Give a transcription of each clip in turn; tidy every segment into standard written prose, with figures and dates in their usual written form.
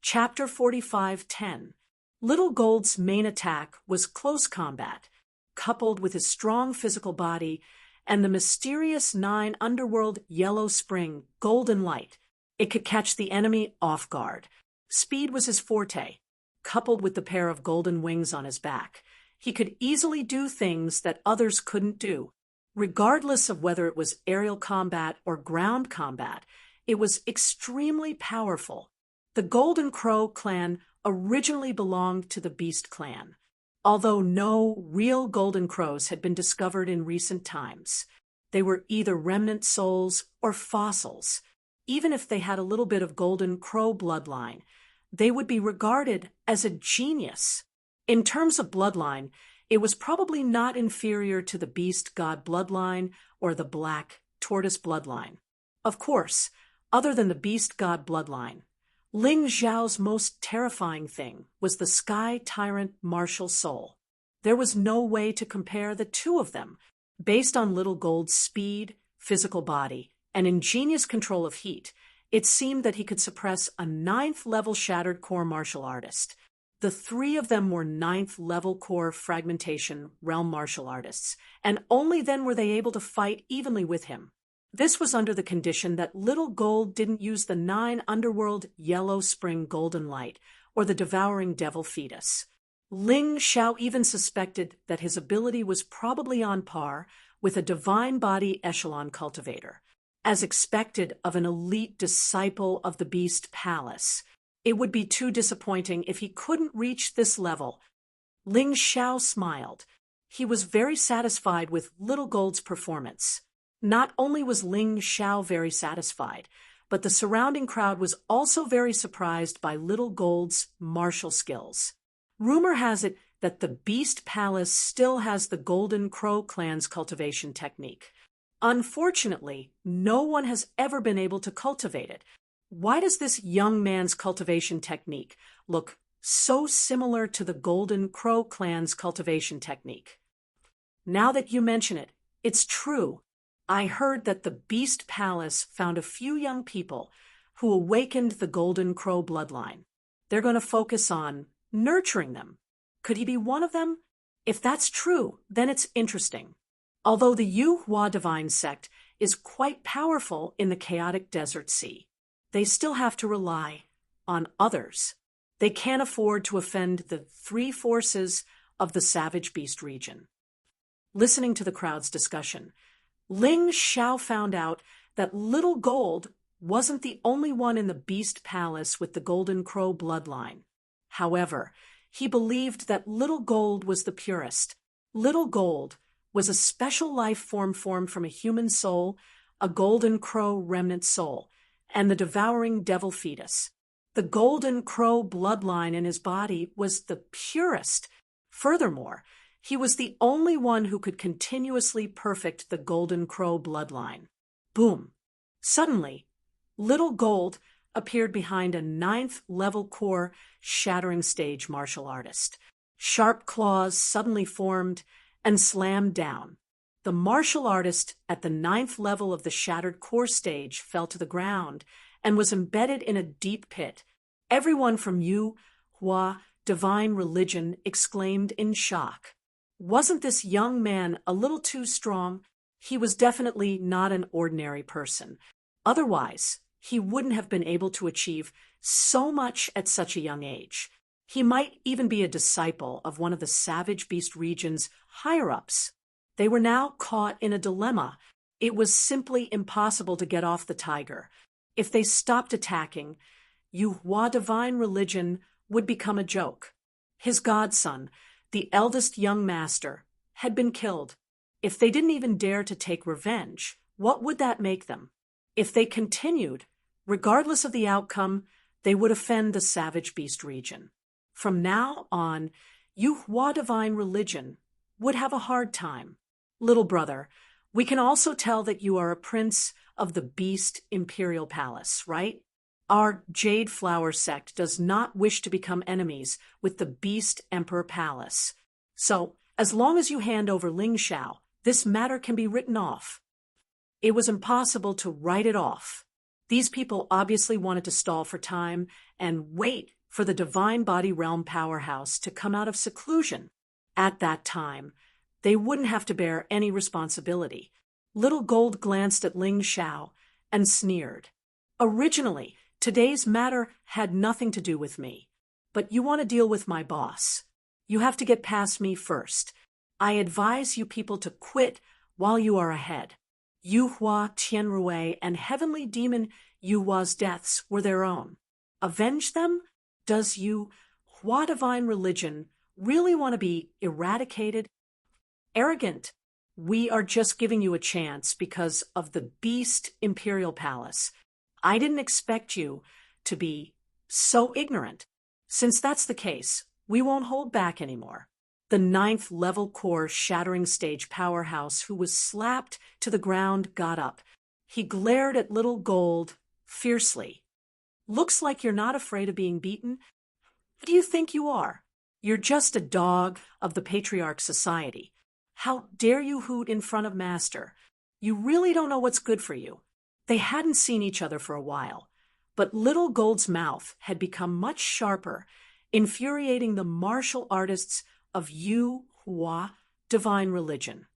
Chapter 45:10. Little Gold's main attack was close combat, coupled with his strong physical body and the mysterious 9 underworld yellow spring golden light. It could catch the enemy off guard. Speed was his forte, coupled with the pair of golden wings on his back. He could easily do things that others couldn't do. Regardless of whether it was aerial combat or ground combat, it was extremely powerful. The Golden Crow clan originally belonged to the Beast clan, although no real Golden Crows had been discovered in recent times. They were either remnant souls or fossils. Even if they had a little bit of Golden Crow bloodline, they would be regarded as a genius. In terms of bloodline, it was probably not inferior to the Beast God bloodline or the Black Tortoise bloodline. Of course, other than the Beast God bloodline, Ling Xiao's most terrifying thing was the Sky Tyrant martial soul. There was no way to compare the two of them. Based on Little Gold's speed, physical body, and ingenious control of heat, it seemed that he could suppress a 9th-level Shattered Core martial artist. The 3 of them were 9th-level Core Fragmentation Realm martial artists, and only then were they able to fight evenly with him. This was under the condition that Little Gold didn't use the 9 underworld yellow spring golden light or the devouring devil fetus. Ling Xiao even suspected that his ability was probably on par with a divine body echelon cultivator. As expected of an elite disciple of the Beast Palace, it would be too disappointing if he couldn't reach this level. Ling Xiao smiled. He was very satisfied with Little Gold's performance. Not only was Ling Xiao very satisfied, but the surrounding crowd was also very surprised by Little Gold's martial skills. Rumor has it that the Beast Palace still has the Golden Crow clan's cultivation technique. Unfortunately, no one has ever been able to cultivate it. Why does this young man's cultivation technique look so similar to the Golden Crow clan's cultivation technique? Now that you mention it, it's true. I heard that the Beast Palace found a few young people who awakened the Golden Crow bloodline. They're going to focus on nurturing them. Could he be one of them? If that's true, then it's interesting. Although the Yuhua Divine Sect is quite powerful in the chaotic desert sea, they still have to rely on others. They can't afford to offend the 3 forces of the Savage Beast region. Listening to the crowd's discussion, Ling Xiao found out that Little Gold wasn't the only one in the Beast Palace with the Golden Crow bloodline. However, he believed that Little Gold was the purest. Little Gold was a special life form formed from a human soul, a Golden Crow remnant soul, and the devouring devil fetus. The Golden Crow bloodline in his body was the purest. Furthermore, he was the only one who could continuously perfect the Golden Crow bloodline. Boom! Suddenly, Little Gold appeared behind a 9th-level core shattering stage martial artist. Sharp claws suddenly formed and slammed down. The martial artist at the 9th level of the shattered core stage fell to the ground and was embedded in a deep pit. Everyone from Yuhua Divine Religion exclaimed in shock. Wasn't this young man a little too strong? He was definitely not an ordinary person. Otherwise, he wouldn't have been able to achieve so much at such a young age. He might even be a disciple of one of the Savage Beast region's higher-ups. They were now caught in a dilemma. It was simply impossible to get off the tiger. If they stopped attacking, Yuhua Divine Religion would become a joke. His godson, the eldest young master, had been killed. If they didn't even dare to take revenge, what would that make them? If they continued, regardless of the outcome, they would offend the Savage Beast region. From now on, Yuhua Divine Religion would have a hard time. Little brother, we can also tell that you are a prince of the Beast Imperial Palace, right? Our Jade Flower sect does not wish to become enemies with the Beast Emperor Palace. So, as long as you hand over Ling Xiao, this matter can be written off. It was impossible to write it off. These people obviously wanted to stall for time and wait for the divine body realm powerhouse to come out of seclusion. At that time, they wouldn't have to bear any responsibility. Little Gold glanced at Ling Xiao and sneered. Originally, today's matter had nothing to do with me. But you want to deal with my boss. You have to get past me first. I advise you people to quit while you are ahead. Yu Hua, Tianrui, and heavenly demon Yu Hua's deaths were their own. Avenge them? Does Yu Hua divine religion really want to be eradicated? Arrogant. We are just giving you a chance because of the beast imperial palace. I didn't expect you to be so ignorant. Since that's the case, we won't hold back anymore. The 9th level core shattering stage powerhouse who was slapped to the ground got up. He glared at Little Gold fiercely. Looks like you're not afraid of being beaten. What do you think you are? You're just a dog of the patriarch society. How dare you hoot in front of Master? You really don't know what's good for you. They hadn't seen each other for a while, but Little Gold's mouth had become much sharper, infuriating the martial artists of Yu Hua divine religion.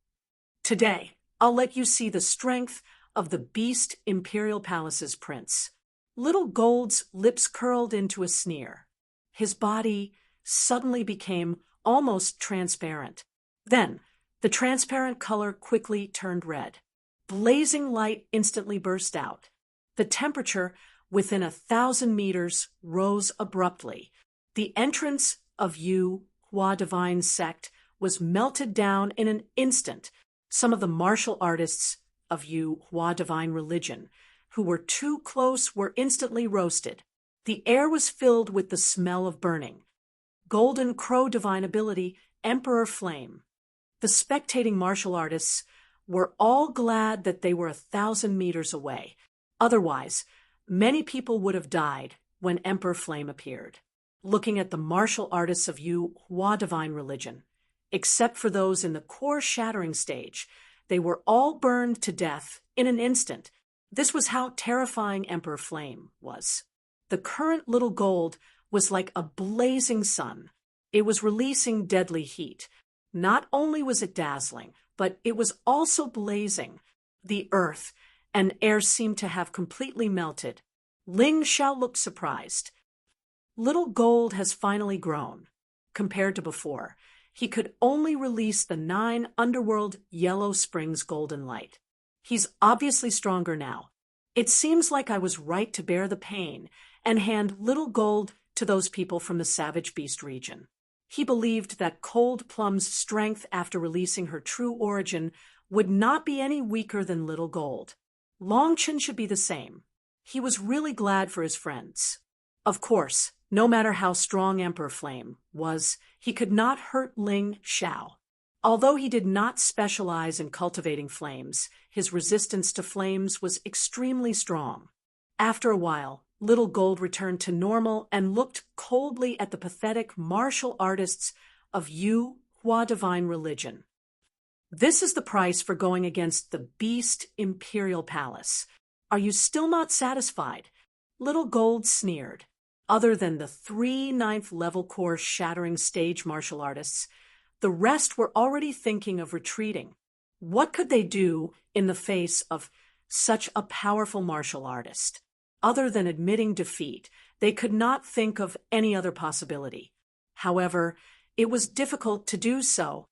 Today, I'll let you see the strength of the beast imperial palace's prince. Little Gold's lips curled into a sneer. His body suddenly became almost transparent. Then, the transparent color quickly turned red. Blazing light instantly burst out. The temperature within 1,000 meters rose abruptly. The entrance of Yu Hua divine sect was melted down in an instant. Some of the martial artists of Yu Hua divine religion, who were too close, were instantly roasted. The air was filled with the smell of burning. Golden Crow divine ability, Emperor Flame. The spectating martial artists were all glad that they were 1,000 meters away. Otherwise, many people would have died when Emperor Flame appeared. Looking at the martial artists of Yu Hua divine religion, except for those in the core shattering stage, they were all burned to death in an instant. This was how terrifying Emperor Flame was. The current Little Gold was like a blazing sun. It was releasing deadly heat. Not only was it dazzling, but it was also blazing. The earth and air seemed to have completely melted. Ling Xiao looked surprised. Little Gold has finally grown. Compared to before, he could only release the 9 underworld yellow springs golden light. He's obviously stronger now. It seems like I was right to bear the pain and hand Little Gold to those people from the Savage Beast region. He believed that Cold Plum's strength after releasing her true origin would not be any weaker than Little Gold. Longchen should be the same. He was really glad for his friends. Of course, no matter how strong Emperor Flame was, he could not hurt Ling Xiao. Although he did not specialize in cultivating flames, his resistance to flames was extremely strong. After a while, Little Gold returned to normal and looked coldly at the pathetic martial artists of Yu Hua divine religion. This is the price for going against the beast imperial palace. Are you still not satisfied? Little Gold sneered. Other than the 3 9th level core shattering stage martial artists, the rest were already thinking of retreating. What could they do in the face of such a powerful martial artist? Other than admitting defeat, they could not think of any other possibility. However, it was difficult to do so.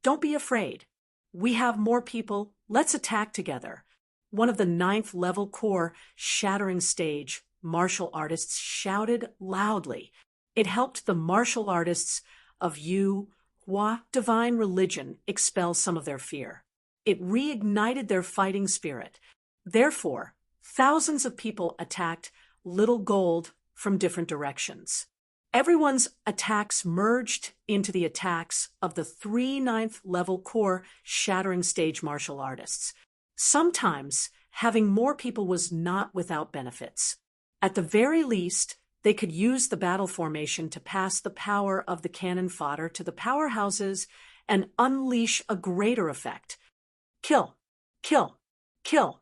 Don't be afraid. We have more people. Let's attack together. One of the 9th level core shattering stage martial artists shouted loudly. It helped the martial artists of Yu Hua divine religion expel some of their fear. It reignited their fighting spirit. Therefore, thousands of people attacked Little Gold from different directions. Everyone's attacks merged into the attacks of the 3 9th level core shattering stage martial artists. Sometimes, having more people was not without benefits. At the very least, they could use the battle formation to pass the power of the cannon fodder to the powerhouses and unleash a greater effect. Kill, kill, kill.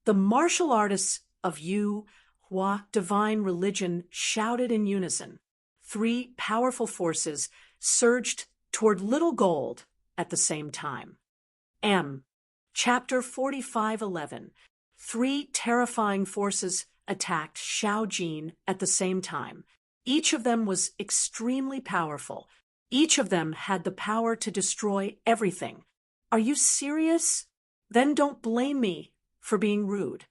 The martial artists of Yu Hua divine religion shouted in unison. Three powerful forces surged toward Little Gold at the same time. Chapter 45:11. Three terrifying forces attacked Xiao Jin at the same time. Each of them was extremely powerful. Each of them had the power to destroy everything. Are you serious? Then don't blame me for being rude.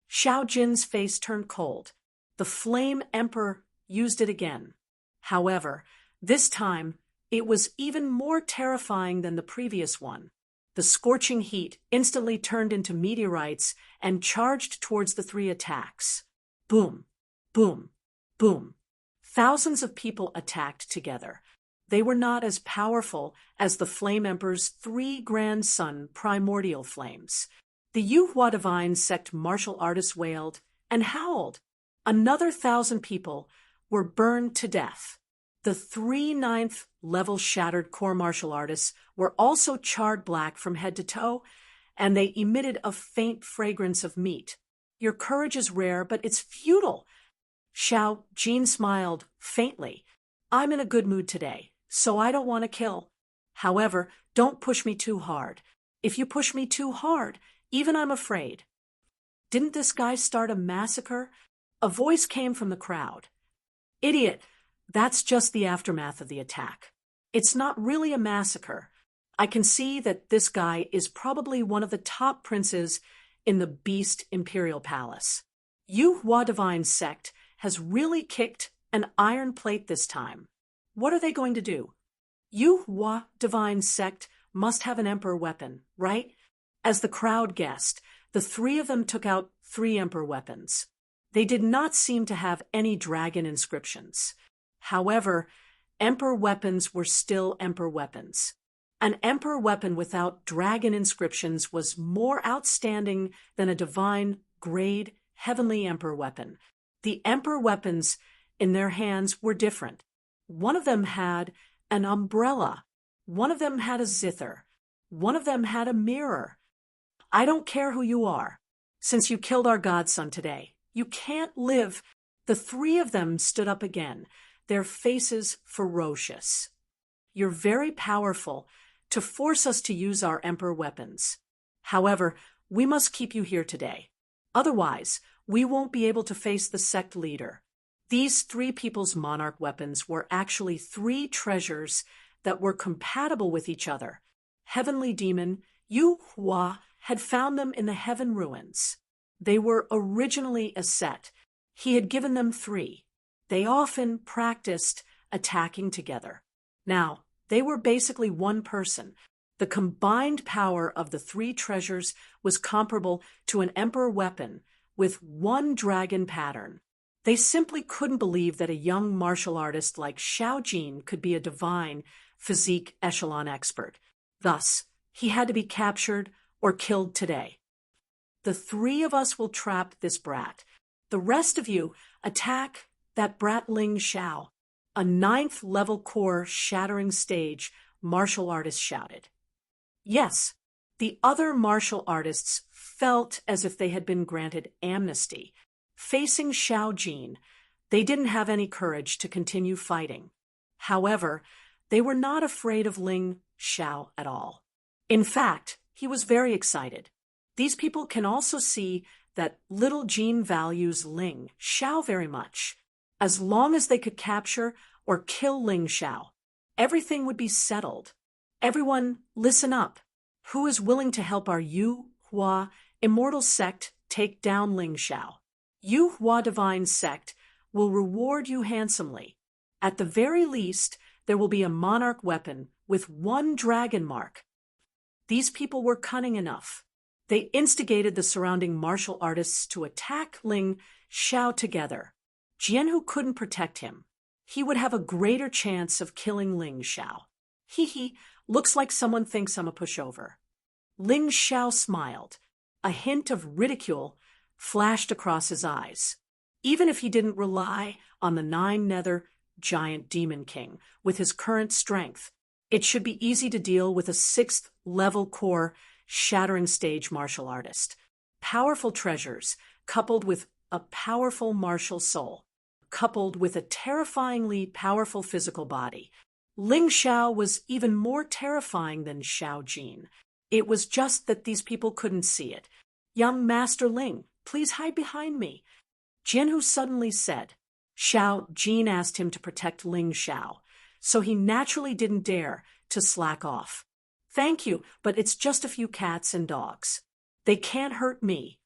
Xiao Jin's face turned cold. The Flame Emperor used it again. However, this time, it was even more terrifying than the previous one. The scorching heat instantly turned into meteorites and charged towards the three attacks. Boom, boom, boom. Thousands of people attacked together. They were not as powerful as the Flame Emperor's three grandson primordial flames. The Yuhua divine sect martial artists wailed and howled. Another 1,000 people were burned to death. The three 9th level shattered core martial artists were also charred black from head to toe, and they emitted a faint fragrance of meat. Your courage is rare, but it's futile. Xiao Jin smiled faintly. I'm in a good mood today, so I don't want to kill. However, don't push me too hard. If you push me too hard, even I'm afraid. Didn't this guy start a massacre? A voice came from the crowd. Idiot! That's just the aftermath of the attack. It's not really a massacre. I can see that this guy is probably one of the top princes in the Beast Imperial Palace. Yuhua Divine Sect has really kicked an iron plate this time. What are they going to do? Yuhua Divine Sect must have an emperor weapon, right? As the crowd guessed, the three of them took out 3 emperor weapons. They did not seem to have any dragon inscriptions. However, emperor weapons were still emperor weapons. An emperor weapon without dragon inscriptions was more outstanding than a divine grade heavenly emperor weapon. The emperor weapons in their hands were different. One of them had an umbrella. One of them had a zither. One of them had a mirror. I don't care who you are. Since you killed our godson today, you can't live. The 3 of them stood up again, their faces ferocious. You're very powerful to force us to use our emperor weapons. However, we must keep you here today. Otherwise, we won't be able to face the sect leader. These 3 people's monarch weapons were actually 3 treasures that were compatible with each other. Heavenly Demon Yu Hua had found them in the Heaven Ruins. They were originally a set. He had given them 3. They often practiced attacking together. Now, they were basically one person. The combined power of the 3 treasures was comparable to an emperor weapon with 1 dragon pattern. They simply couldn't believe that a young martial artist like Xiao Jin could be a divine physique echelon expert. Thus, he had to be captured or killed today. The 3 of us will trap this brat. The rest of you attack that brat Ling Xiao. A 9th level core shattering stage, martial artist shouted. Yes, the other martial artists felt as if they had been granted amnesty. Facing Xiao Jin, they didn't have any courage to continue fighting. However, they were not afraid of Ling Xiao at all. In fact, he was very excited. These people can also see that little Jin values Ling Xiao very much. As long as they could capture or kill Ling Xiao, everything would be settled. Everyone, listen up. Who is willing to help our Yu Hua Immortal Sect take down Ling Xiao? Yu Hua Divine Sect will reward you handsomely. At the very least, there will be a monarch weapon with 1 dragon mark. These people were cunning enough. They instigated the surrounding martial artists to attack Ling Xiao together. Jianhu couldn't protect him. He would have a greater chance of killing Ling Xiao. Hee, looks like someone thinks I'm a pushover. Ling Xiao smiled. A hint of ridicule flashed across his eyes. Even if he didn't rely on the 9 nether giant demon king with his current strength, it should be easy to deal with a 6th level core shattering stage martial artist. Powerful treasures coupled with a powerful martial soul, coupled with a terrifyingly powerful physical body. Ling Xiao was even more terrifying than Xiao Jin. It was just that these people couldn't see it. "Young Master Ling, please hide behind me," Jianhu suddenly said. Xiao Jin asked him to protect Ling Xiao, so he naturally didn't dare to slack off. "Thank you, but it's just a few cats and dogs. They can't hurt me,"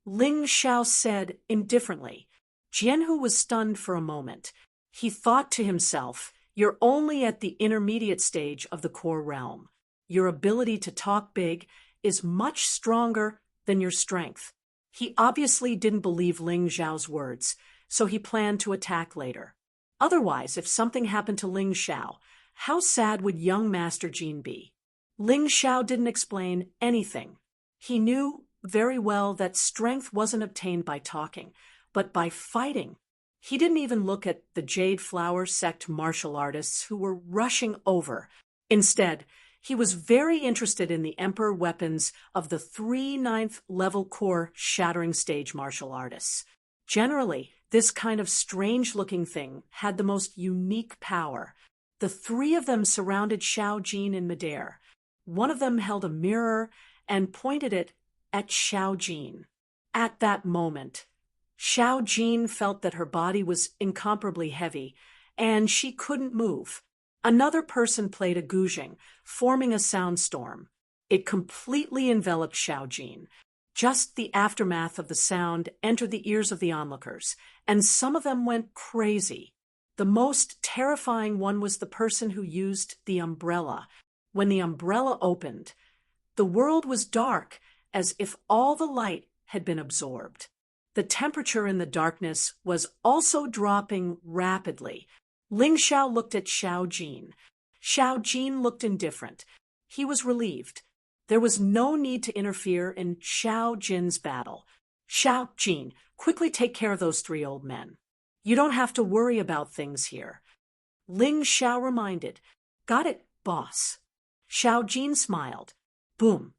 Ling Xiao said indifferently. Jianhu was stunned for a moment. He thought to himself, "You're only at the intermediate stage of the core realm. Your ability to talk big is much stronger than your strength." He obviously didn't believe Ling Xiao's words, so he planned to attack later. Otherwise, if something happened to Ling Xiao, how sad would young Master Jin be? Ling Xiao didn't explain anything. He knew very well that strength wasn't obtained by talking, but by fighting. He didn't even look at the Jade Flower sect martial artists who were rushing over. Instead, he was very interested in the emperor weapons of the 3 9th level core shattering stage martial artists. Generally, this kind of strange-looking thing had the most unique power. The three of them surrounded Xiao Jin in midair. One of them held a mirror and pointed it at Xiao Jin. At that moment, Xiao Jin felt that her body was incomparably heavy, and she couldn't move. Another person played a guzheng, forming a soundstorm. It completely enveloped Xiao Jin. Just the aftermath of the sound entered the ears of the onlookers, and some of them went crazy. The most terrifying one was the person who used the umbrella. When the umbrella opened, the world was dark, as if all the light had been absorbed. The temperature in the darkness was also dropping rapidly. Ling Xiao looked at Xiao Jin. Xiao Jin looked indifferent. He was relieved. There was no need to interfere in Xiao Jin's battle. "Xiao Jin, quickly take care of those 3 old men. You don't have to worry about things here," Ling Xiao reminded. "Got it, boss." Xiao Jin smiled. Boom.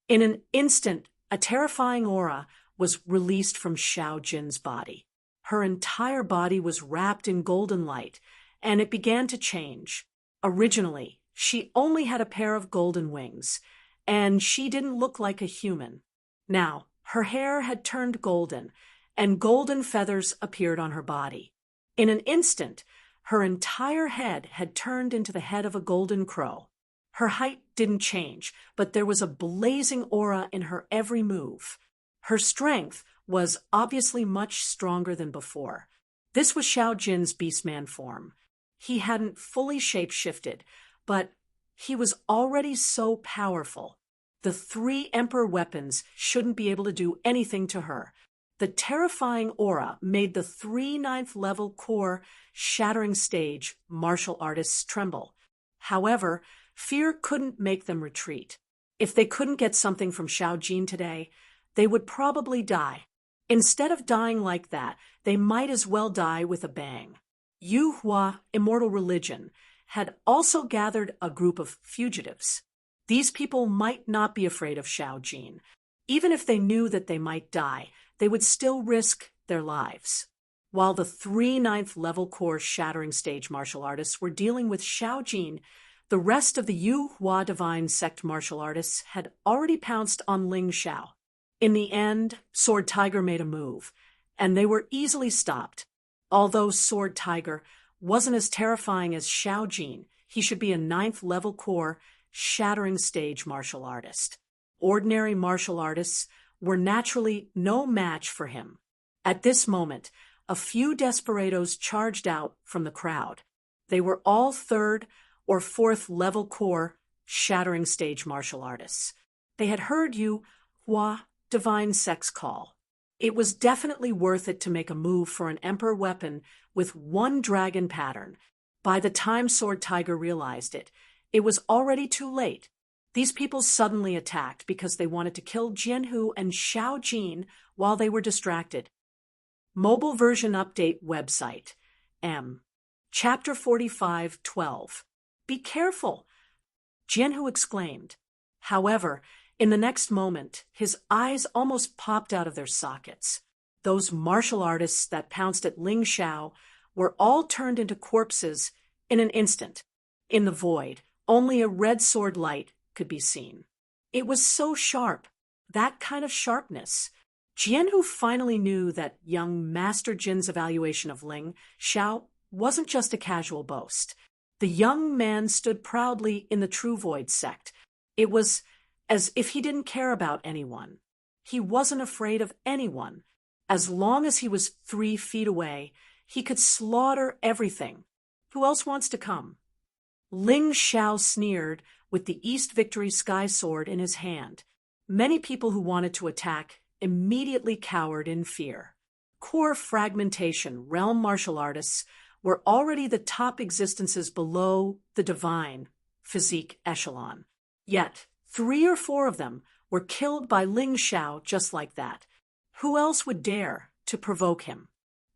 In an instant, a terrifying aura was released from Xiao Jin's body. Her entire body was wrapped in golden light, and it began to change. Originally, she only had a pair of golden wings, and she didn't look like a human. Now, her hair had turned golden, and golden feathers appeared on her body. In an instant, her entire head had turned into the head of a golden crow. Her height didn't change, but there was a blazing aura in her every move. Her strength was obviously much stronger than before. This was Xiao Jin's beastman form. He hadn't fully shape-shifted, but he was already so powerful. The 3 emperor weapons shouldn't be able to do anything to her. The terrifying aura made the 3 9th level core shattering stage martial artists tremble. However, fear couldn't make them retreat. If they couldn't get something from Xiao Jin today, they would probably die. Instead of dying like that, they might as well die with a bang. Yu Hua, Immortal Religion, had also gathered a group of fugitives. These people might not be afraid of Xiao Jin. Even if they knew that they might die, they would still risk their lives. While the 3 9th level core shattering stage martial artists were dealing with Xiao Jin, the rest of the Yu Hua Divine Sect martial artists had already pounced on Ling Xiao. In the end, Sword Tiger made a move, and they were easily stopped. Although Sword Tiger wasn't as terrifying as Xiao Jin, he should be a 9th level core shattering stage martial artist. Ordinary martial artists were naturally no match for him. At this moment, a few desperados charged out from the crowd. They were all 3rd or 4th level core shattering stage martial artists. They had heard Yu Hua Divine Sect's call. It was definitely worth it to make a move for an emperor weapon with 1 dragon pattern. By the time Sword Tiger realized it, it was already too late. These people suddenly attacked because they wanted to kill Jianhu and Xiao Jin while they were distracted. Mobile version update website. Chapter 45:12. Be careful, Jianhu exclaimed. However, in the next moment, his eyes almost popped out of their sockets. those martial artists that pounced at Ling Xiao, were all turned into corpses in an instant. In the void, only a red sword light could be seen. It was so sharp, that kind of sharpness. Jianhu finally knew that young Master Jin's evaluation of Ling Xiao wasn't just a casual boast. The young man stood proudly in the True Void sect. It was as if he didn't care about anyone. He wasn't afraid of anyone. As long as he was 3 feet away, he could slaughter everything. Who else wants to come? Ling Xiao sneered with the East Victory Sky Sword in his hand. Many people who wanted to attack immediately cowered in fear. Core Fragmentation realm martial artists were already the top existences below the divine physique echelon. Yet, 3 or 4 of them were killed by Ling Xiao just like that. Who else would dare to provoke him?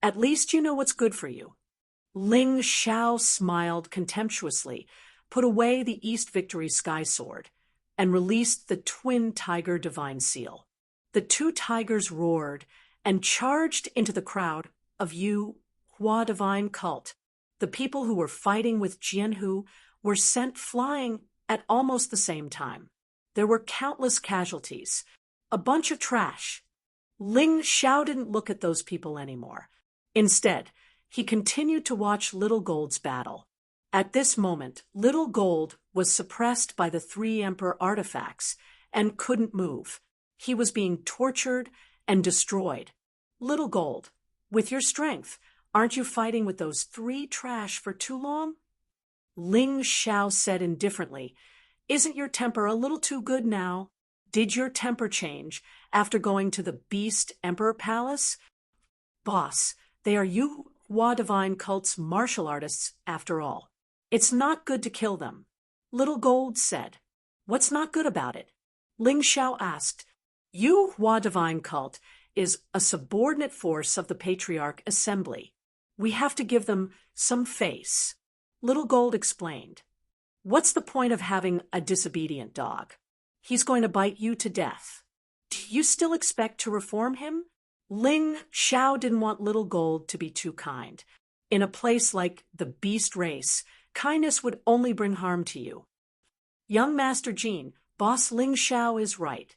At least you know what's good for you. Ling Xiao smiled contemptuously, put away the East Victory Sky Sword, and released the Twin Tiger Divine Seal. The 2 tigers roared and charged into the crowd of Yu Hua Divine Cult. The people who were fighting with Jianhu were sent flying at almost the same time. There were countless casualties, a bunch of trash. Ling Xiao didn't look at those people anymore. Instead, he continued to watch Little Gold's battle. At this moment, Little Gold was suppressed by the 3 Emperor artifacts and couldn't move. He was being tortured and destroyed. Little Gold, with your strength, aren't you fighting with those 3 trash for too long? Ling Xiao said indifferently, isn't your temper a little too good now? Did your temper change after going to the Beast Emperor Palace? Boss, they are Yu Hua Divine Cult's martial artists after all. It's not good to kill them. Little Gold said. What's not good about it? Ling Xiao asked. Yu Hua Divine Cult is a subordinate force of the Patriarch Assembly. We have to give them some face. Little Gold explained. What's the point of having a disobedient dog? He's going to bite you to death. Do you still expect to reform him? Ling Xiao didn't want Little Gold to be too kind. In a place like the Beast Race, kindness would only bring harm to you. Young Master Jin, Boss Ling Xiao is right.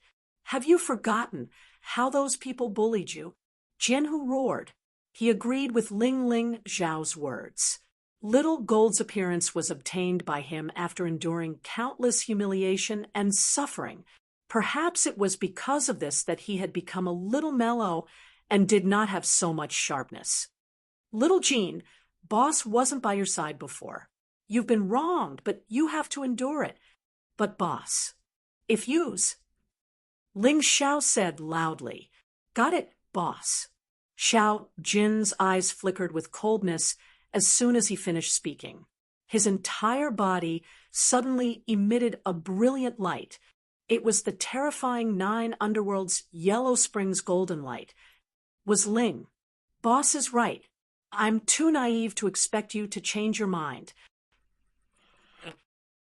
Have you forgotten how those people bullied you? Jianhu roared. He agreed with Ling Xiao's words. Little Gold's appearance was obtained by him after enduring countless humiliation and suffering. Perhaps it was because of this that he had become a little mellow and did not have so much sharpness. Little Jean, Boss wasn't by your side before. You've been wronged, but you have to endure it. But Boss, if you's... Ling Xiao said loudly, Got it, Boss. Xiao Jin's eyes flickered with coldness as soon as he finished speaking. His entire body suddenly emitted a brilliant light. It was the terrifying 9 Underworld's Yellow Springs golden light. Was Ling. Boss is right. I'm too naive to expect you to change your mind.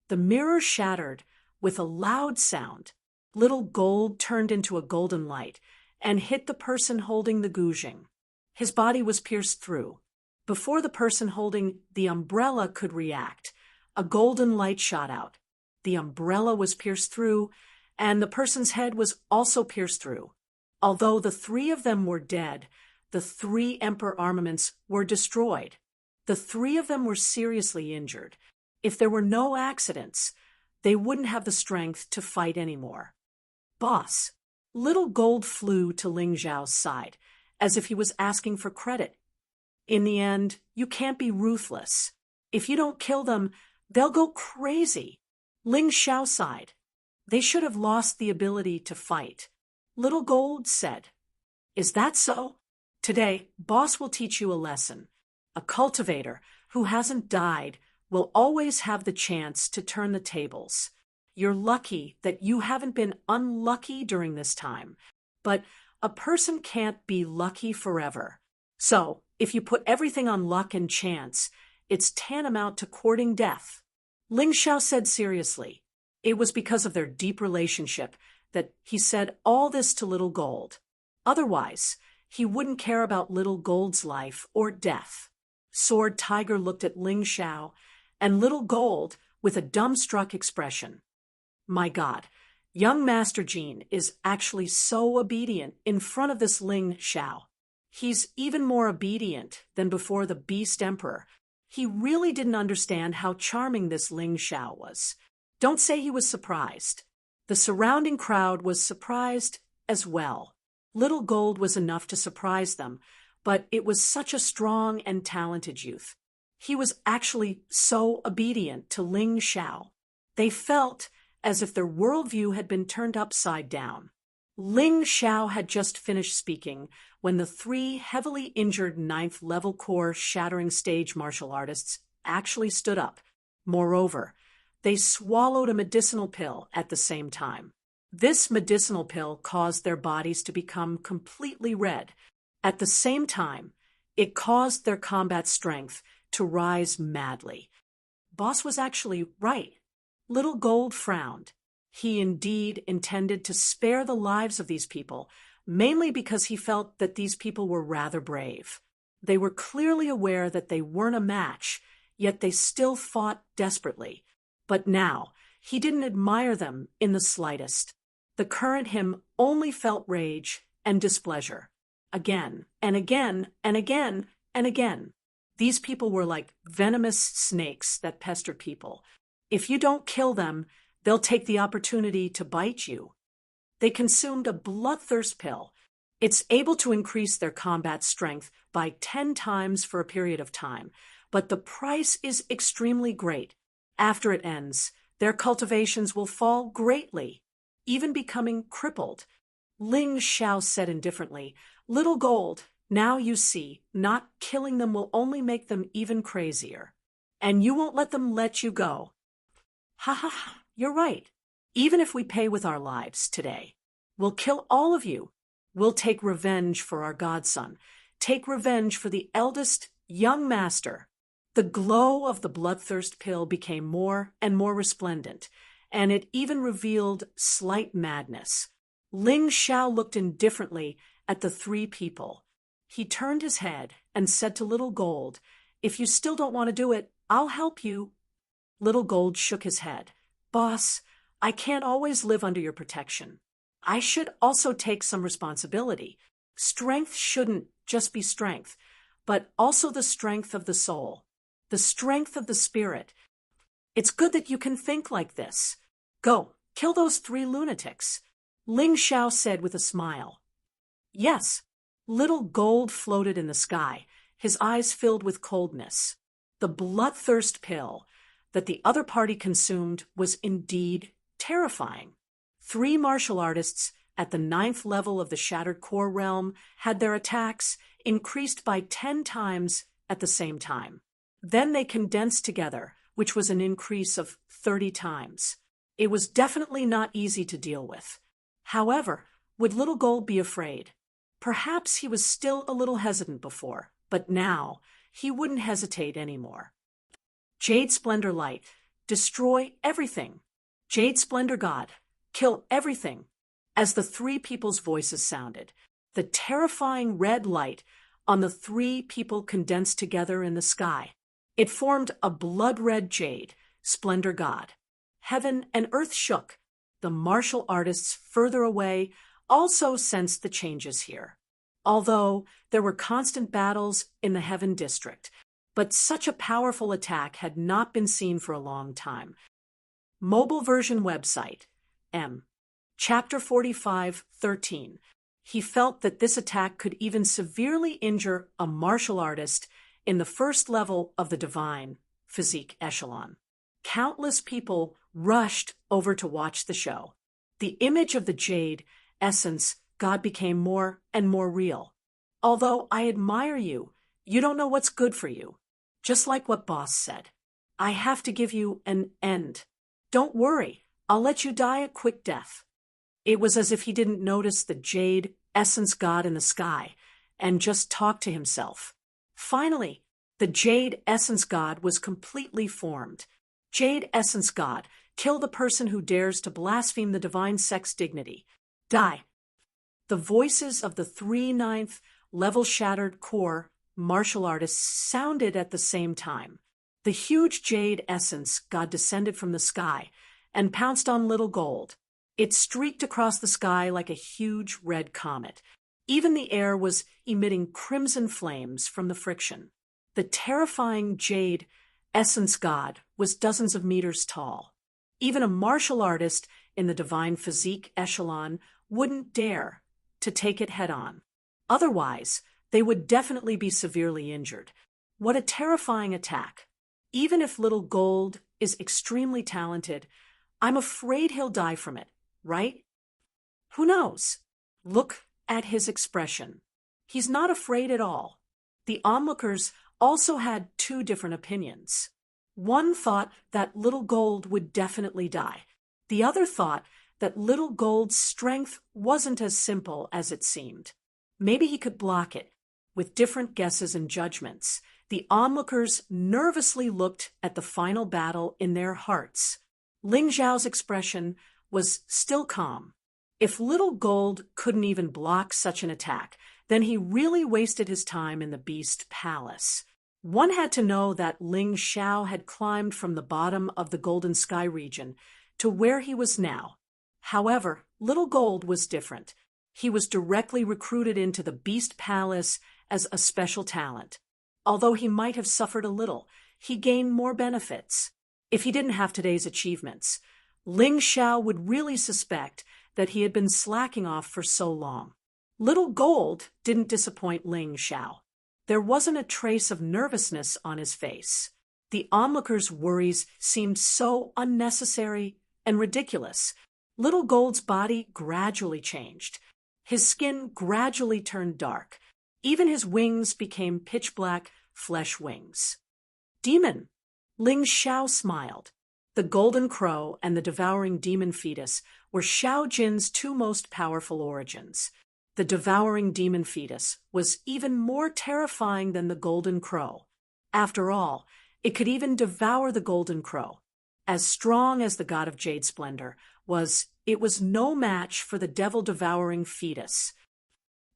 The mirror shattered with a loud sound. Little Gold turned into a golden light and hit the person holding the guzheng. His body was pierced through. Before the person holding the umbrella could react, a golden light shot out. The umbrella was pierced through, and the person's head was also pierced through. Although the 3 of them were dead, the 3 Emperor armaments were destroyed. The 3 of them were seriously injured. If there were no accidents, they wouldn't have the strength to fight anymore. Boss, Little Gold flew to Ling Xiao's side, as if he was asking for credit. In the end, you can't be ruthless. If you don't kill them, they'll go crazy. Ling Xiao sighed. They should have lost the ability to fight. Little Gold said, Is that so? Today, Boss will teach you a lesson. A cultivator who hasn't died will always have the chance to turn the tables. You're lucky that you haven't been unlucky during this time, but a person can't be lucky forever. So, if you put everything on luck and chance, it's tantamount to courting death. Ling Xiao said seriously. It was because of their deep relationship that he said all this to Little Gold. Otherwise, He wouldn't care about Little Gold's life or death. Sword Tiger looked at Ling Xiao and Little Gold with a dumbstruck expression. My God, young Master Jean is actually so obedient in front of this Ling Xiao. He's even more obedient than before the Beast Emperor. He really didn't understand how charming this Ling Xiao was. Don't say he was surprised. The surrounding crowd was surprised as well. Little Gold was enough to surprise them, but it was such a strong and talented youth. He was actually so obedient to Ling Xiao. They felt as if their worldview had been turned upside down. Ling Xiao had just finished speaking when the three heavily injured ninth-level core shattering stage martial artists actually stood up. Moreover, they swallowed a medicinal pill at the same time. This medicinal pill caused their bodies to become completely red. At the same time, it caused their combat strength to rise madly. Boss was actually right. Little Gold frowned. He indeed intended to spare the lives of these people, mainly because he felt that these people were rather brave. They were clearly aware that they weren't a match, yet they still fought desperately. But now, he didn't admire them in the slightest. The current him only felt rage and displeasure. Again, and again, and again, and again. These people were like venomous snakes that pester people. If you don't kill them, they'll take the opportunity to bite you. They consumed a bloodthirst pill. It's able to increase their combat strength by 10 times for a period of time, but the price is extremely great. After it ends, their cultivations will fall greatly, even becoming crippled. Ling Xiao said indifferently, Little Gold, now you see, not killing them will only make them even crazier. And you won't let them let you go. Ha ha ha, you're right. Even if we pay with our lives today, we'll kill all of you. We'll take revenge for our godson. Take revenge for the eldest young master. The glow of the bloodthirst pill became more and more resplendent, and it even revealed slight madness. Ling Xiao looked indifferently at the three people. He turned his head and said to Little Gold, If you still don't want to do it, I'll help you. Little Gold shook his head. Boss, I can't always live under your protection. I should also take some responsibility. Strength shouldn't just be strength, but also the strength of the soul, the strength of the spirit. It's good that you can think like this. Go, kill those three lunatics. Ling Xiao said with a smile. Yes. Little Gold floated in the sky, his eyes filled with coldness. The bloodthirst pill that the other party consumed was indeed terrifying. Three martial artists at the 9th level of the Shattered Core realm had their attacks increased by 10 times at the same time. Then they condensed together, which was an increase of 30 times. It was definitely not easy to deal with. However, would Little Gold be afraid? Perhaps he was still a little hesitant before, but now he wouldn't hesitate anymore. Jade Splendor Light, destroy everything. Jade Splendor God, kill everything. As the three people's voices sounded, the terrifying red light on the three people condensed together in the sky. It formed a blood-red jade, Splendor God. Heaven and earth shook. The martial artists further away also sensed the changes here. Although there were constant battles in the Heaven District, but such a powerful attack had not been seen for a long time. Mobile version website, M. Chapter 45:13. He felt that this attack could even severely injure a martial artist in the first level of the divine physique echelon. Countless people rushed over to watch the show. The image of the jade essence God became more and more real. Although I admire you, you don't know what's good for you. Just like what Boss said. I have to give you an end. Don't worry, I'll let you die a quick death. It was as if he didn't notice the jade essence God in the sky and just talked to himself. Finally, the jade essence God was completely formed. Jade essence God, kill the person who dares to blaspheme the divine sex dignity. Die. The voices of the 3/9 level-shattered core martial artists sounded at the same time. The huge jade essence god descended from the sky and pounced on Little Gold. It streaked across the sky like a huge red comet. Even the air was emitting crimson flames from the friction. The terrifying jade essence god was dozens of meters tall. Even a martial artist in the divine physique echelon wouldn't dare to take it head-on. Otherwise, they would definitely be severely injured. What a terrifying attack. Even if Little Gold is extremely talented, I'm afraid he'll die from it, right? Who knows? Look at his expression. He's not afraid at all. The onlookers also had two different opinions. One thought that Little Gold would definitely die. The other thought that Little Gold's strength wasn't as simple as it seemed. Maybe he could block it. With different guesses and judgments, the onlookers nervously looked at the final battle in their hearts. Ling Zhao's expression was still calm. If Little Gold couldn't even block such an attack, then he really wasted his time in the Beast Palace. One had to know that Ling Zhao had climbed from the bottom of the Golden Sky region to where he was now. However, Little Gold was different. He was directly recruited into the Beast Palace as a special talent. Although he might have suffered a little, he gained more benefits. If he didn't have today's achievements, Ling Zhao would really suspect that he had been slacking off for so long. Little Gold didn't disappoint Ling Zhao. There wasn't a trace of nervousness on his face. The onlookers' worries seemed so unnecessary and ridiculous. Little Gold's body gradually changed. His skin gradually turned dark. Even his wings became pitch-black flesh wings. Demon! Ling Zhao smiled. The Golden Crow and the Devouring Demon Fetus were Xiao Jin's two most powerful origins. The Devouring Demon Fetus was even more terrifying than the Golden Crow. After all, it could even devour the Golden Crow. As strong as the God of Jade Splendor it was no match for the devil-devouring fetus.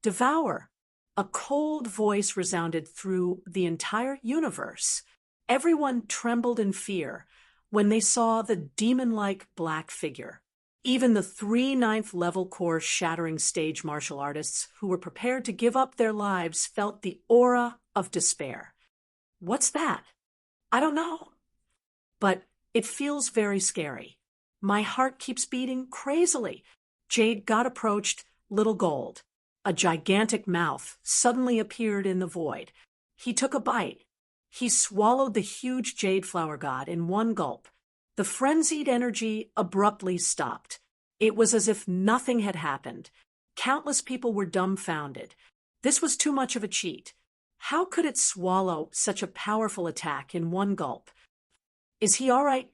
Devour! A cold voice resounded through the entire universe. Everyone trembled in fear when they saw the demon-like black figure. Even the 3 9th-level core shattering stage martial artists who were prepared to give up their lives felt the aura of despair. What's that? I don't know. But it feels very scary. My heart keeps beating crazily. Jade God approached Little Gold. A gigantic mouth suddenly appeared in the void. He took a bite. He swallowed the huge jade flower god in one gulp. The frenzied energy abruptly stopped. It was as if nothing had happened. Countless people were dumbfounded. This was too much of a cheat. How could it swallow such a powerful attack in one gulp? Is he all right?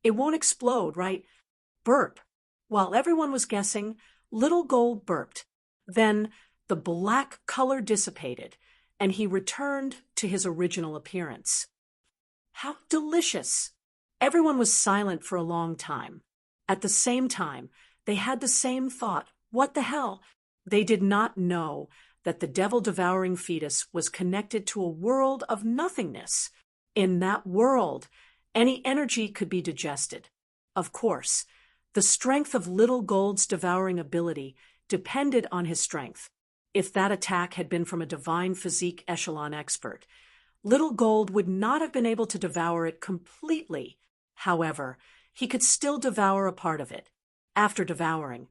It won't explode, right? Burp. While everyone was guessing, Little Gold burped. Then the black color dissipated, and he returned to his original appearance. How delicious! Everyone was silent for a long time. At the same time, they had the same thought. What the hell? They did not know that the devil-devouring fetus was connected to a world of nothingness. In that world, any energy could be digested. Of course, the strength of Little Gold's devouring ability depended on his strength. If that attack had been from a divine physique echelon expert, Little Gold would not have been able to devour it completely. However, he could still devour a part of it. After devouring,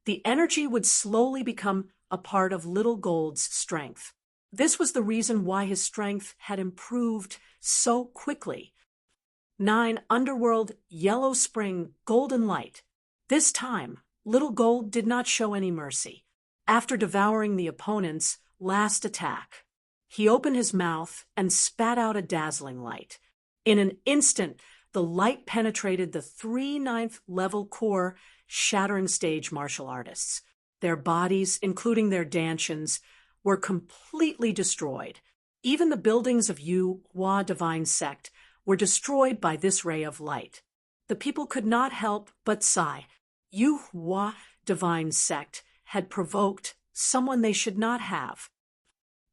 the energy would slowly become a part of Little Gold's strength. This was the reason why his strength had improved so quickly. 9 Underworld Yellow Spring Golden Light. This time, Little Gold did not show any mercy. After devouring the opponent's last attack, he opened his mouth and spat out a dazzling light. In an instant, the light penetrated the 3 9th-level core shattering stage martial artists. Their bodies, including their dantians, were completely destroyed. Even the buildings of Yu Hua Divine Sect were destroyed by this ray of light. The people could not help but sigh. Yu Hua Divine Sect had provoked someone they should not have.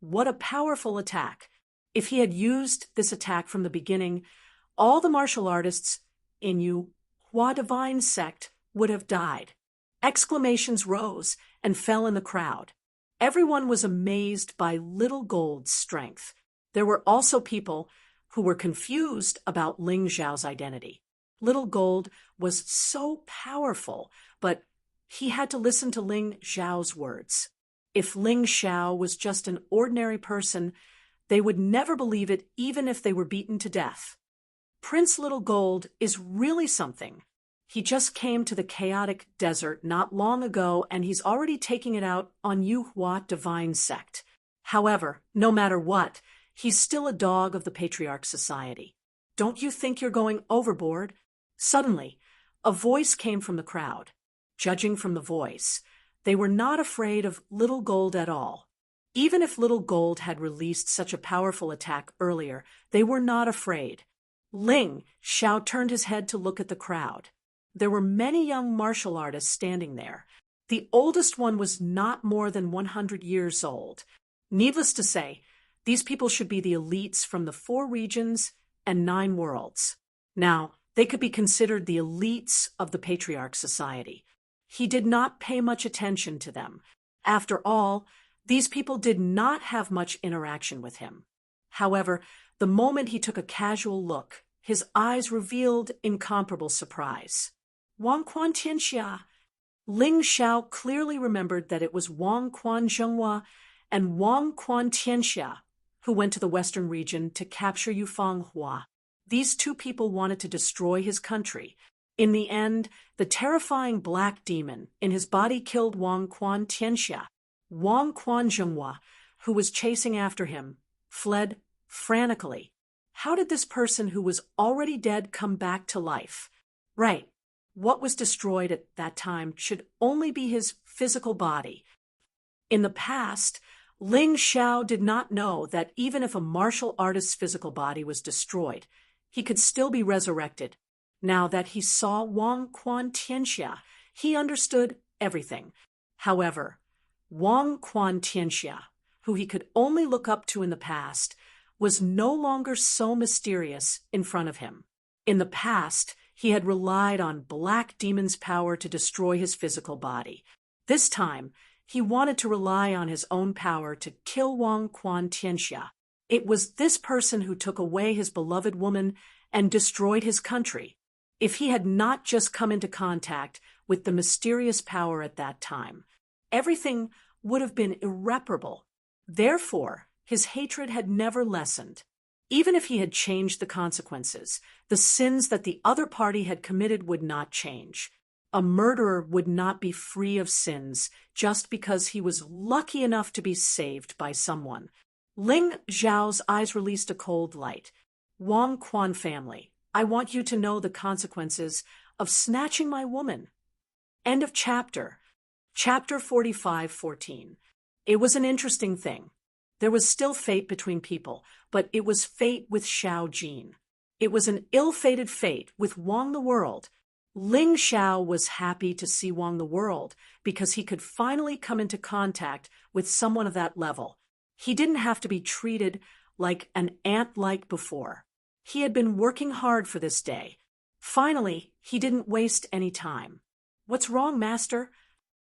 What a powerful attack! If he had used this attack from the beginning, all the martial artists in Hua divine sect would have died. Exclamations rose and fell in the crowd. Everyone was amazed by Little Gold's strength. There were also people who were confused about Ling Xiao's identity. Little Gold was so powerful, but he had to listen to Ling Xiao's words. If Ling Xiao was just an ordinary person, they would never believe it even if they were beaten to death. Prince Little Gold is really something. He just came to the chaotic desert not long ago, and he's already taking it out on Yuhua divine sect. However, no matter what, he's still a dog of the Patriarch Society. Don't you think you're going overboard? Suddenly, a voice came from the crowd. Judging from the voice, they were not afraid of Little Gold at all. Even if Little Gold had released such a powerful attack earlier, they were not afraid. Ling Xiao turned his head to look at the crowd. There were many young martial artists standing there. The oldest one was not more than 100 years old. Needless to say, these people should be the elites from the 4 regions and 9 worlds. Now, they could be considered the elites of the Patriarch Society. He did not pay much attention to them. After all, these people did not have much interaction with him. However, the moment he took a casual look, his eyes revealed incomparable surprise. Wang Quan Tianxia. Ling Xiao clearly remembered that it was Wang Quan Zhenghua and Wang Quan Tianxia who went to the western region to capture Yufang Hua. These 2 people wanted to destroy his country. In the end, the terrifying black demon in his body killed Wang Quan Tianxia. Wang Quan Zhenghua, who was chasing after him, fled frantically. How did this person who was already dead come back to life? Right. What was destroyed at that time should only be his physical body. In the past, Ling Xiao did not know that even if a martial artist's physical body was destroyed, he could still be resurrected. Now that he saw Wang Quan Tianxia, he understood everything. However, Wang Quan Tianxia, who he could only look up to in the past, was no longer so mysterious in front of him. In the past, he had relied on Black Demon's power to destroy his physical body. This time, he wanted to rely on his own power to kill Wang Quan Tianxia. It was this person who took away his beloved woman and destroyed his country. If he had not just come into contact with the mysterious power at that time, everything would have been irreparable. Therefore, his hatred had never lessened. Even if he had changed the consequences, the sins that the other party had committed would not change. A murderer would not be free of sins just because he was lucky enough to be saved by someone. Ling Xiao's eyes released a cold light. Wang Quan family, I want you to know the consequences of snatching my woman. End of chapter. Chapter 45:14. It was an interesting thing. There was still fate between people, but it was fate with Xiao Jin. It was an ill-fated fate with Wang the World. Ling Xiao was happy to see Wang the World because he could finally come into contact with someone of that level. He didn't have to be treated like an ant like before. He had been working hard for this day. Finally, he didn't waste any time. What's wrong, Master?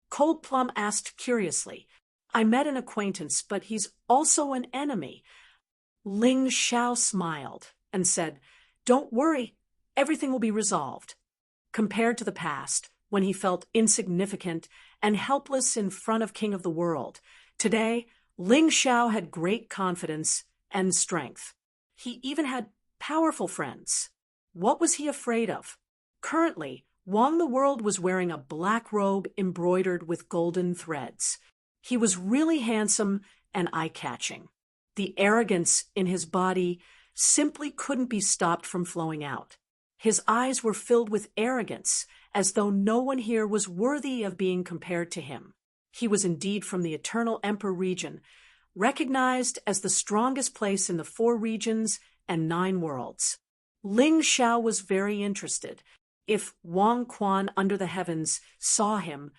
Cold Plum asked curiously. I met an acquaintance, but he's also an enemy. Ling Xiao smiled and said, Don't worry, everything will be resolved. Compared to the past, when he felt insignificant and helpless in front of King of the World, today, Ling Xiao had great confidence and strength. He even had powerful friends. What was he afraid of? Currently, Wang the World was wearing a black robe embroidered with golden threads. He was really handsome and eye-catching. The arrogance in his body simply couldn't be stopped from flowing out. His eyes were filled with arrogance, as though no one here was worthy of being compared to him. He was indeed from the Eternal Emperor region, recognized as the strongest place in the 4 regions and 9 worlds. Ling Xiao was very interested. If Wang Quan under the heavens saw him,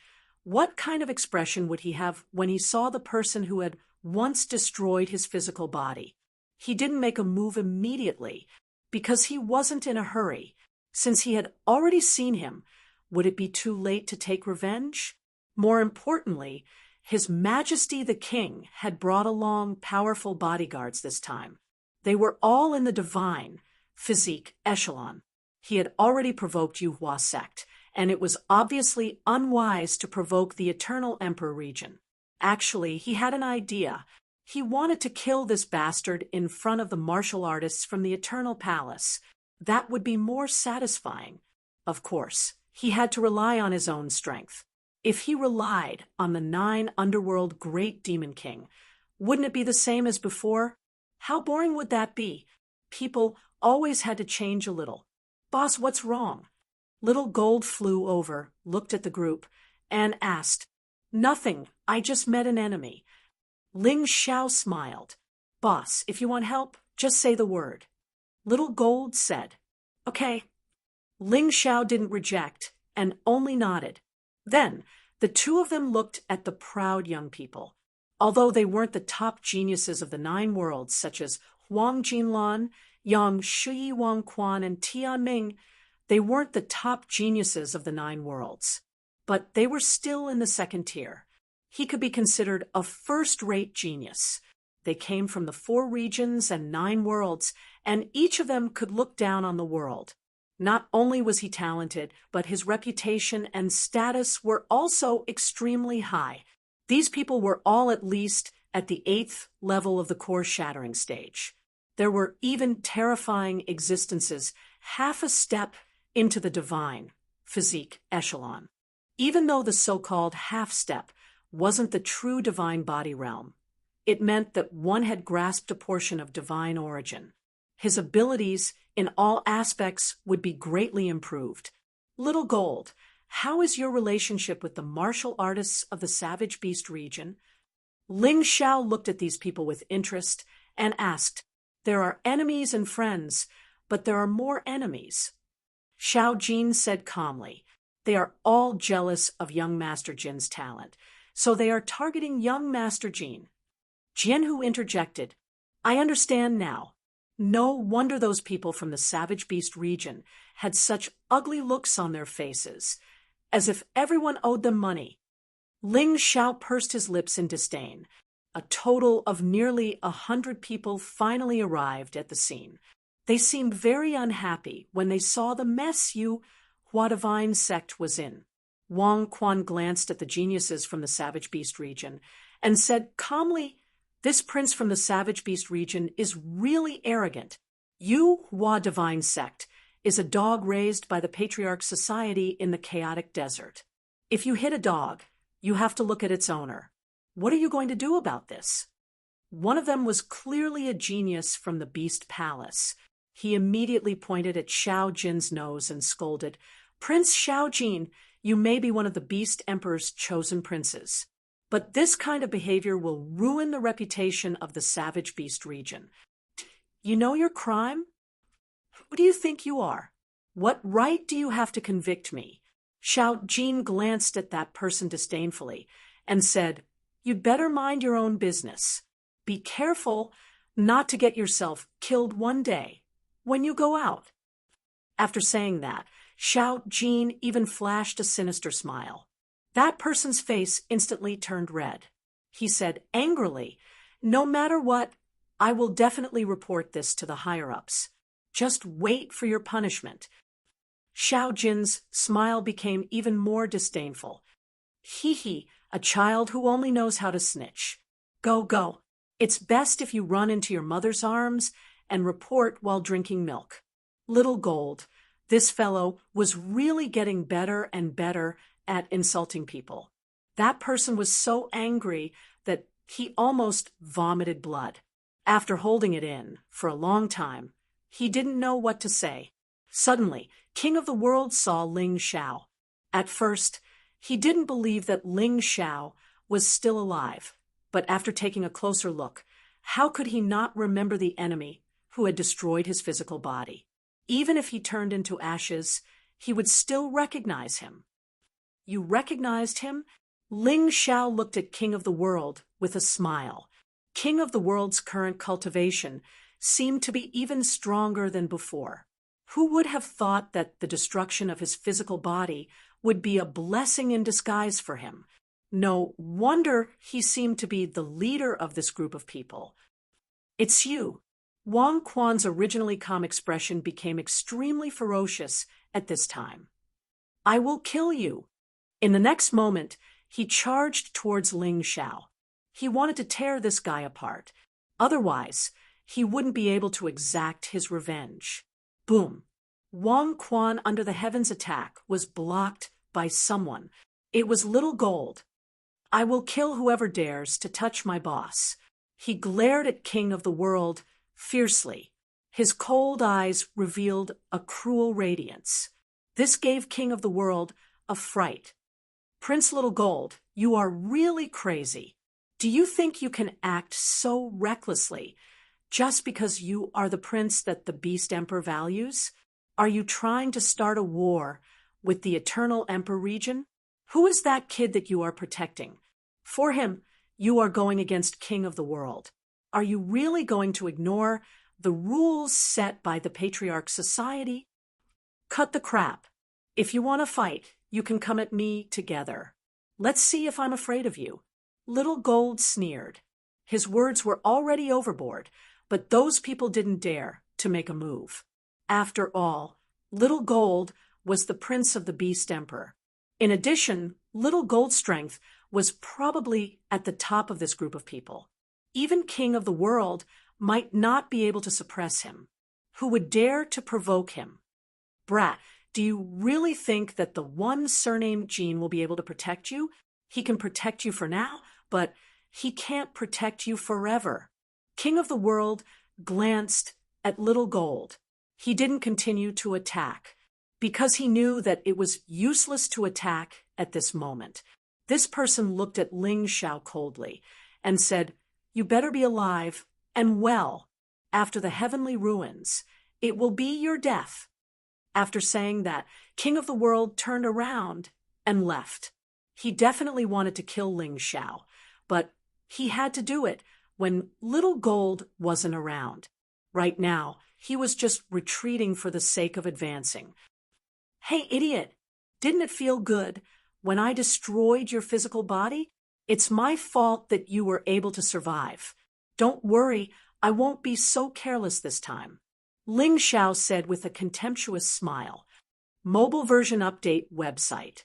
what kind of expression would he have when he saw the person who had once destroyed his physical body. He didn't make a move immediately because he wasn't in a hurry. Since he had already seen him, would it be too late to take revenge? More importantly, His Majesty the King had brought along powerful bodyguards this time. They were all in the divine, physique echelon. He had already provoked Yuhua sect, and it was obviously unwise to provoke the Eternal Emperor region. Actually, he had an idea. He wanted to kill this bastard in front of the martial artists from the Eternal Palace. That would be more satisfying. Of course, he had to rely on his own strength. If he relied on the 9 underworld Great Demon King, wouldn't it be the same as before? How boring would that be? People always had to change a little. Boss, what's wrong? Little Gold flew over, looked at the group, and asked, Nothing, I just met an enemy. Ling Xiao smiled. Boss, if you want help, just say the word. Little Gold said, Okay. Ling Xiao didn't reject, and only nodded. Then, the two of them looked at the proud young people. Although they weren't the top geniuses of the 9 worlds, such as Huang Jinlan, Yang Shui Wang Quan, and Tian Ming, they weren't the top geniuses of the 9 worlds. But they were still in the second tier. He could be considered a first-rate genius. They came from the 4 regions and 9 worlds, and each of them could look down on the world. Not only was he talented, but his reputation and status were also extremely high. These people were all at least at the 8th level of the core shattering stage. There were even terrifying existences half a step into the divine, physique echelon. Even though the so-called half-step wasn't the true divine body realm, it meant that one had grasped a portion of divine origin. His abilities in all aspects would be greatly improved. Little Gold, how is your relationship with the martial artists of the Savage Beast region? Ling Xiao looked at these people with interest and asked, There are enemies and friends, but there are more enemies. Xiao Jin said calmly, They are all jealous of young Master Jin's talent, so they are targeting young Master Jin. Jianhu interjected, I understand now. No wonder those people from the Savage Beast region had such ugly looks on their faces, as if everyone owed them money. Ling Xiao pursed his lips in disdain. A total of nearly 100 people finally arrived at the scene. They seemed very unhappy when they saw the mess Hua Divine sect was in. Wang Quan glanced at the geniuses from the Savage Beast region and said calmly, This prince from the Savage Beast region is really arrogant. Hua Divine sect is a dog raised by the Patriarch Society in the chaotic desert. If you hit a dog, you have to look at its owner. What are you going to do about this? One of them was clearly a genius from the Beast Palace. He immediately pointed at Xiao Jin's nose and scolded, Prince Xiao Jin, you may be one of the Beast Emperor's chosen princes. But this kind of behavior will ruin the reputation of the Savage Beast region. You know your crime? Who do you think you are? What right do you have to convict me? Xiao Jin glanced at that person disdainfully and said, You'd better mind your own business. Be careful not to get yourself killed one day when you go out. After saying that, Xiao Jin even flashed a sinister smile. That person's face instantly turned red. He said angrily, No matter what, I will definitely report this to the higher-ups. Just wait for your punishment. Xiao Jin's smile became even more disdainful. Hee, a child who only knows how to snitch. Go. It's best if you run into your mother's arms and report while drinking milk. Little Gold, this fellow was really getting better and better at insulting people. That person was so angry that he almost vomited blood. After holding it in for a long time, he didn't know what to say. Suddenly, King of the World saw Ling Xiao. At first, he didn't believe that Ling Xiao was still alive, but after taking a closer look, how could he not remember the enemy who had destroyed his physical body? Even if he turned into ashes, he would still recognize him. You recognized him? Ling Xiao looked at King of the World with a smile. king of the world's current cultivation, seemed to be even stronger than before. Who would have thought that the destruction of his physical body would be a blessing in disguise for him? No wonder he seemed to be the leader of this group of people. "It's you." Wang Quan's originally calm expression became extremely ferocious at this time. "I will kill you." In the next moment, he charged towards Ling Xiao. He wanted to tear this guy apart. Otherwise, he wouldn't be able to exact his revenge. Boom! Wang Quan under the heavens attack was blocked by someone. It was Little Gold. "I will kill whoever dares to touch my boss." He glared at King of the World fiercely. His cold eyes revealed a cruel radiance. This gave King of the World a fright. "Prince Little Gold, you are really crazy. Do you think you can act so recklessly just because you are the prince that the Beast Emperor values? Are you trying to start a war with the Eternal Emperor region? Who is that kid that you are protecting? For him, you are going against King of the World. Are you really going to ignore the rules set by the Patriarch Society? Cut the crap. If you want to fight, you can come at me together. Let's see if I'm afraid of you." Little Gold sneered. His words were already overboard, but those people didn't dare to make a move. After all, Little Gold was the prince of the Beast Emperor. In addition, Little Gold's strength was probably at the top of this group of people. Even King of the World might not be able to suppress him. Who would dare to provoke him? "Brat, do you really think that the one surnamed Jean will be able to protect you? He can protect you for now, but he can't protect you forever." King of the World glanced at Little Gold. He didn't continue to attack, because he knew that it was useless to attack at this moment. This person looked at Ling Xiao coldly and said, "You better be alive and well. After the heavenly ruins, it will be your death." After saying that, King of the World turned around and left. He definitely wanted to kill Ling Xiao, but he had to do it when Little Gold wasn't around. Right now, he was just retreating for the sake of advancing. "Hey, idiot, didn't it feel good when I destroyed your physical body? It's my fault that you were able to survive. Don't worry, I won't be so careless this time." Ling Xiao said with a contemptuous smile. Mobile version update website.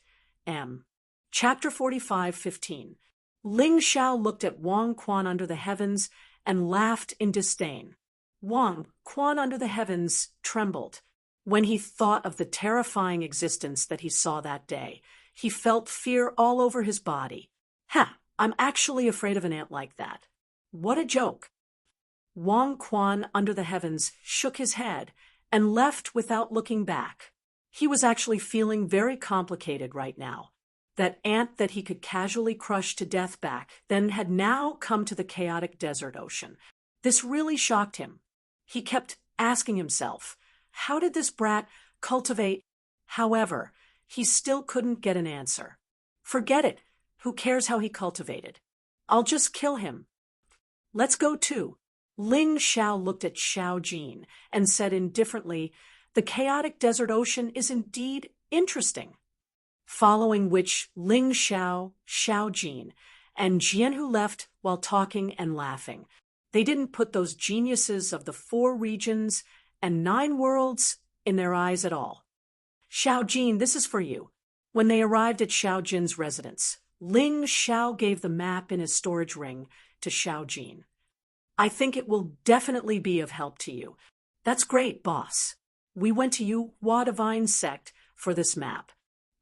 Chapter 45:15. Ling Xiao looked at Wang Quan under the heavens and laughed in disdain. Wang Quan under the heavens trembled. When he thought of the terrifying existence that he saw that day, he felt fear all over his body. "Ha! I'm actually afraid of an ant like that. What a joke." Wang Quan under the heavens shook his head and left without looking back. He was actually feeling very complicated right now. That ant that he could casually crush to death back then had now come to the chaotic desert ocean. This really shocked him. He kept asking himself, how did this brat cultivate? However, he still couldn't get an answer. Forget it. Who cares how he cultivated? I'll just kill him. Let's go too. Ling Xiao looked at Xiao Jin and said indifferently, "The chaotic desert ocean is indeed interesting." Following which Ling Xiao, Xiao Jin, and Jianhu left while talking and laughing. They didn't put those geniuses of the 4 regions and 9 worlds in their eyes at all. "Xiao Jin, this is for you." When they arrived at Xiao Jin's residence, Ling Xiao gave the map in his storage ring to Xiao Jin. "I think it will definitely be of help to you." "That's great, boss. We went to Yuhua Divine Sect for this map.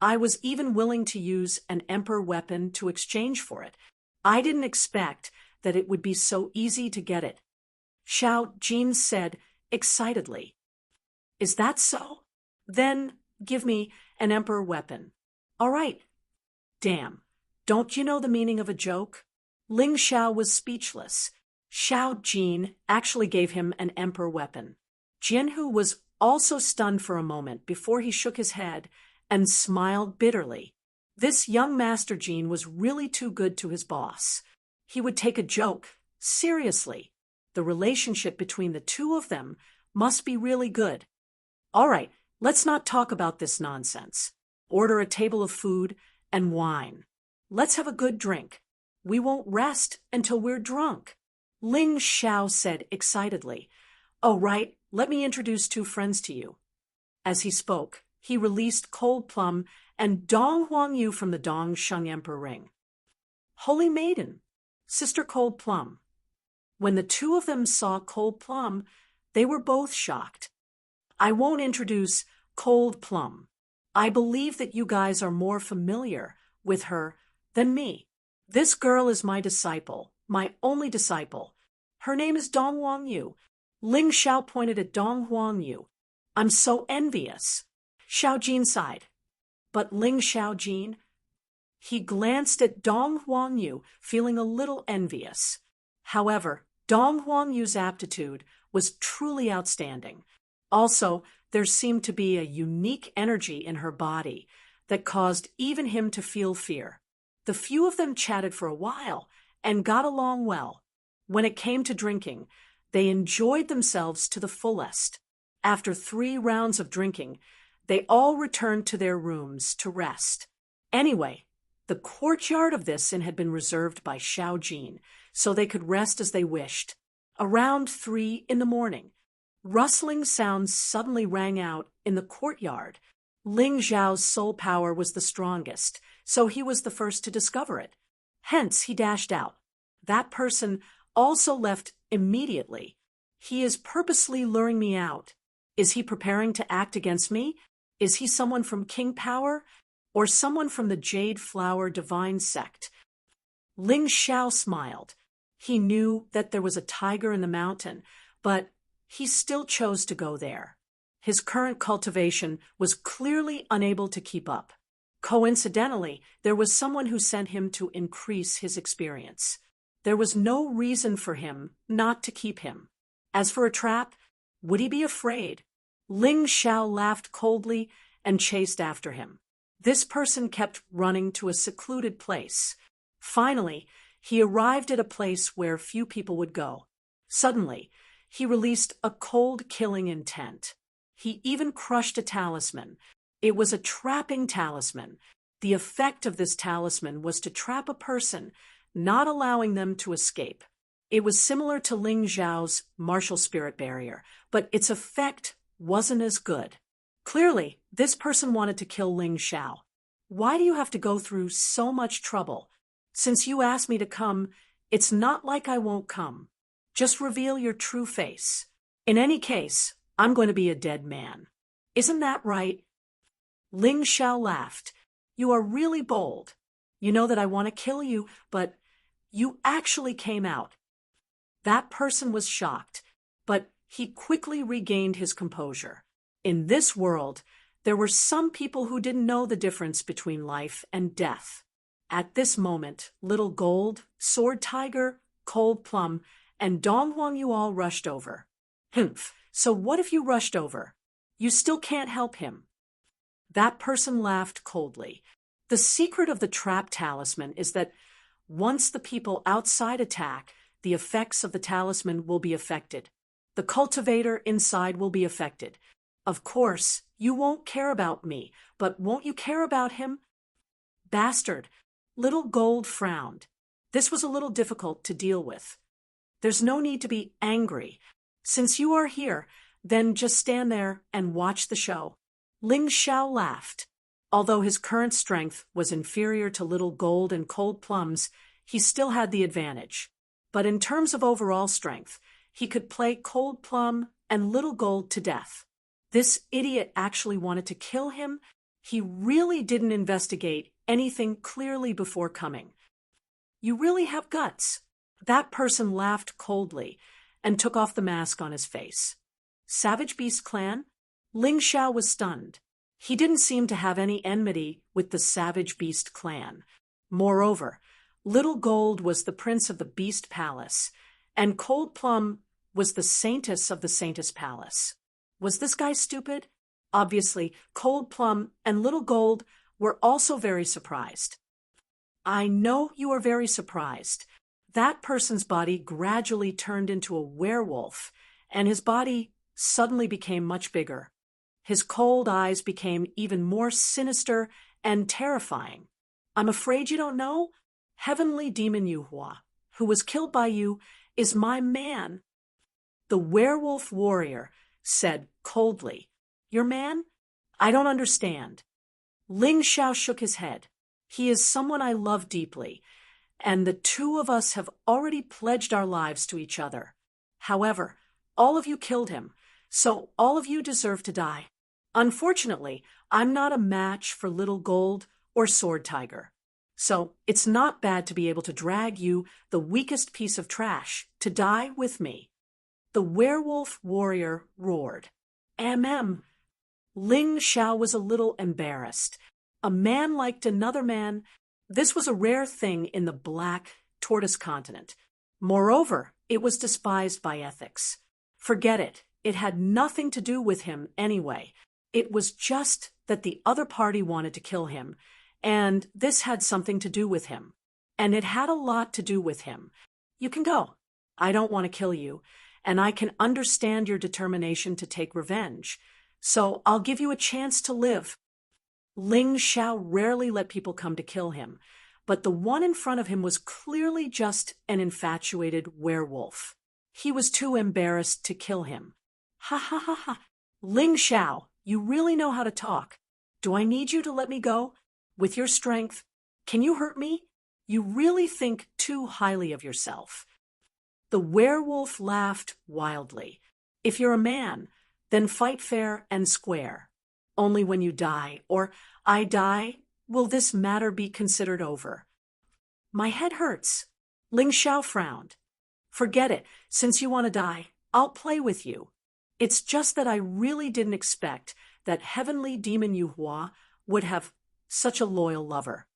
I was even willing to use an Emperor weapon to exchange for it. I didn't expect that it would be so easy to get it." Xiao Jin said excitedly. "Is that so? Then give me an Emperor weapon." "All right." "Damn, don't you know the meaning of a joke?" Ling Xiao was speechless. Xiao Jin actually gave him an Emperor weapon. Jianhu was also stunned for a moment before he shook his head and smiled bitterly. This young Master Jin was really too good to his boss. He would take a joke Seriously, the relationship between the two of them must be really good. All right, let's not talk about this nonsense. Order a table of food and wine. Let's have a good drink. We won't rest until we're drunk. Ling Xiao said excitedly. Oh, right, let me introduce two friends to you. As he spoke, he released Cold Plum and Dong Huangyu from the Dong Sheng Emperor ring. Holy Maiden, Sister Cold Plum. When the two of them saw Cold Plum, they were both shocked. I won't introduce Cold Plum. I believe that you guys are more familiar with her than me. This girl is my disciple, my only disciple. Her name is Dong Huangyu. Ling Xiao pointed at Dong Huangyu. I'm so envious. Xiao Jin sighed. But Ling Xiaojin? He glanced at Dong Huangyu, feeling a little envious. However, Dong Huangyu's aptitude was truly outstanding. Also, there seemed to be a unique energy in her body that caused even him to feel fear. The few of them chatted for a while and got along well. When it came to drinking, they enjoyed themselves to the fullest. After 3 rounds of drinking, they all returned to their rooms to rest. Anyway, the courtyard of this inn had been reserved by Xiao Jin, so they could rest as they wished. Around 3 in the morning, rustling sounds suddenly rang out in the courtyard. Ling Zhao's soul power was the strongest, so he was the first to discover it. Hence, he dashed out. That person also left immediately. He is purposely luring me out. Is he preparing to act against me? Is he someone from King Power? Or someone from the Jade Flower Divine Sect? Ling Xiao smiled. He knew that there was a tiger in the mountain, but he still chose to go there. His current cultivation was clearly unable to keep up. Coincidentally, there was someone who sent him to increase his experience. There was no reason for him not to keep him. As for a trap, would he be afraid? Ling Xiao laughed coldly and chased after him. This person kept running to a secluded place. Finally, he arrived at a place where few people would go. Suddenly, he released a cold killing intent. He even crushed a talisman. It was a trapping talisman. The effect of this talisman was to trap a person, not allowing them to escape. It was similar to Ling Zhao's martial spirit barrier, but its effect wasn't as good. Clearly, this person wanted to kill Ling Xiao. Why do you have to go through so much trouble? Since you asked me to come, it's not like I won't come. Just reveal your true face. In any case, I'm going to be a dead man. Isn't that right? Ling Xiao laughed. You are really bold. You know that I want to kill you, but you actually came out. That person was shocked, but he quickly regained his composure. In this world, there were some people who didn't know the difference between life and death. At this moment, Little Gold, Sword Tiger, Cold Plum, and Dong Huangyu all rushed over. Humph, so what if you rushed over? You still can't help him. That person laughed coldly. The secret of the trap talisman is that once the people outside attack, the effects of the talisman will be affected. The cultivator inside will be affected. Of course, you won't care about me, but won't you care about him? Bastard. Little Gold frowned. This was a little difficult to deal with. There's no need to be angry. Since you are here, then just stand there and watch the show. Ling Xiao laughed. Although his current strength was inferior to Little Gold and Cold Plum's, he still had the advantage. But in terms of overall strength, he could play Cold Plum and Little Gold to death. This idiot actually wanted to kill him. He really didn't investigate anything clearly before coming. You really have guts. That person laughed coldly and took off the mask on his face. Savage Beast Clan? Ling Xiao was stunned. He didn't seem to have any enmity with the Savage Beast Clan. Moreover, Little Gold was the prince of the Beast Palace, and Cold Plum was the saintess of the Saintess Palace. Was this guy stupid? Obviously, Cold Plum and Little Gold were also very surprised. I know you are very surprised. that person's body gradually turned into a werewolf, and his body suddenly became much bigger. His cold eyes became even more sinister and terrifying. I'm afraid you don't know? Heavenly Demon Yuhua, who was killed by you, is my man. The werewolf warrior said coldly, Your man? I don't understand. Ling Xiao shook his head. He is someone I love deeply, and the two of us have already pledged our lives to each other. However, all of you killed him, so all of you deserve to die. Unfortunately, I'm not a match for Little Gold or Sword Tiger. So it's not bad to be able to drag you, the weakest piece of trash, to die with me. The werewolf warrior roared. Ling Xiao was a little embarrassed. A man liked another man. This was a rare thing in the Black Tortoise continent. Moreover, it was despised by ethics. Forget it. It had nothing to do with him anyway. It was just that the other party wanted to kill him, and this had something to do with him. And it had a lot to do with him. You can go. I don't want to kill you, and I can understand your determination to take revenge. So I'll give you a chance to live. Ling Xiao rarely let people come to kill him, but the one in front of him was clearly just an infatuated werewolf. He was too embarrassed to kill him. Ha ha ha ha. Ling Xiao, you really know how to talk. Do I need you to let me go? With your strength, can you hurt me? You really think too highly of yourself. The werewolf laughed wildly. If you're a man, then fight fair and square. Only when you die, or I die, will this matter be considered over. My head hurts. Ling Xiao frowned. Forget it. Since you want to die, I'll play with you. It's just that I really didn't expect that Heavenly Demon Yuhua would have such a loyal lover.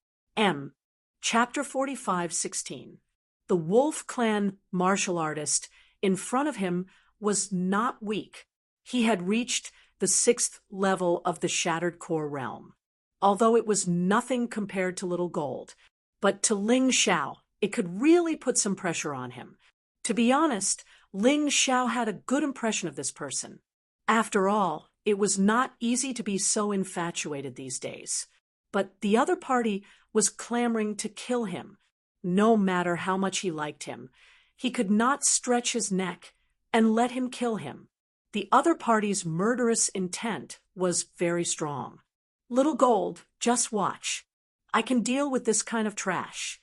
Chapter 45:16. The Wolf Clan martial artist in front of him was not weak. He had reached the 6th level of the Shattered Core realm. Although it was nothing compared to Little Gold, but to Ling Xiao, it could really put some pressure on him. To be honest, Ling Xiao had a good impression of this person. After all, it was not easy to be so infatuated these days. But the other party was clamoring to kill him. No matter how much he liked him, he could not stretch his neck and let him kill him. The other party's murderous intent was very strong. Little Gold, just watch. I can deal with this kind of trash.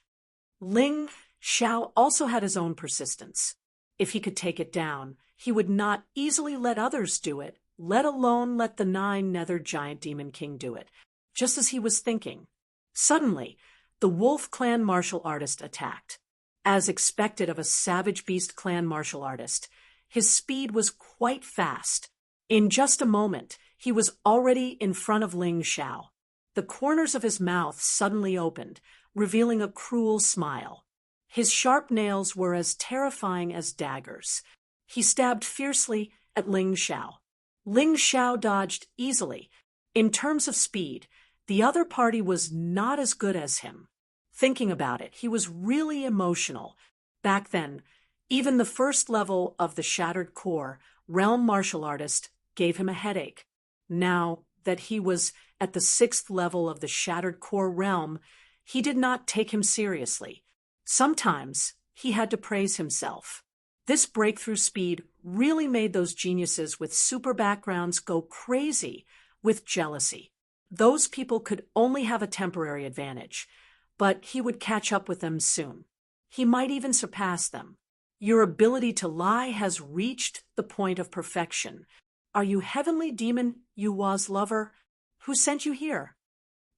Ling Xiao also had his own persistence. If he could take it down, he would not easily let others do it, let alone let the 9-nethered giant demon king do it. Just as he was thinking, suddenly, the Wolf Clan martial artist attacked. As expected of a Savage Beast Clan martial artist, his speed was quite fast. In just a moment, he was already in front of Ling Xiao. The corners of his mouth suddenly opened, revealing a cruel smile. His sharp nails were as terrifying as daggers. He stabbed fiercely at Ling Xiao. Ling Xiao dodged easily. In terms of speed, the other party was not as good as him. Thinking about it, he was really emotional. Back then, even the 1st level of the Shattered Core realm martial artist gave him a headache. Now that he was at the 6th level of the Shattered Core realm, he did not take him seriously. Sometimes he had to praise himself. This breakthrough speed really made those geniuses with super backgrounds go crazy with jealousy. Those people could only have a temporary advantage, but he would catch up with them soon. He might even surpass them. Your ability to lie has reached the point of perfection. Are you Heavenly Demon Yuhua's lover? Who sent you here?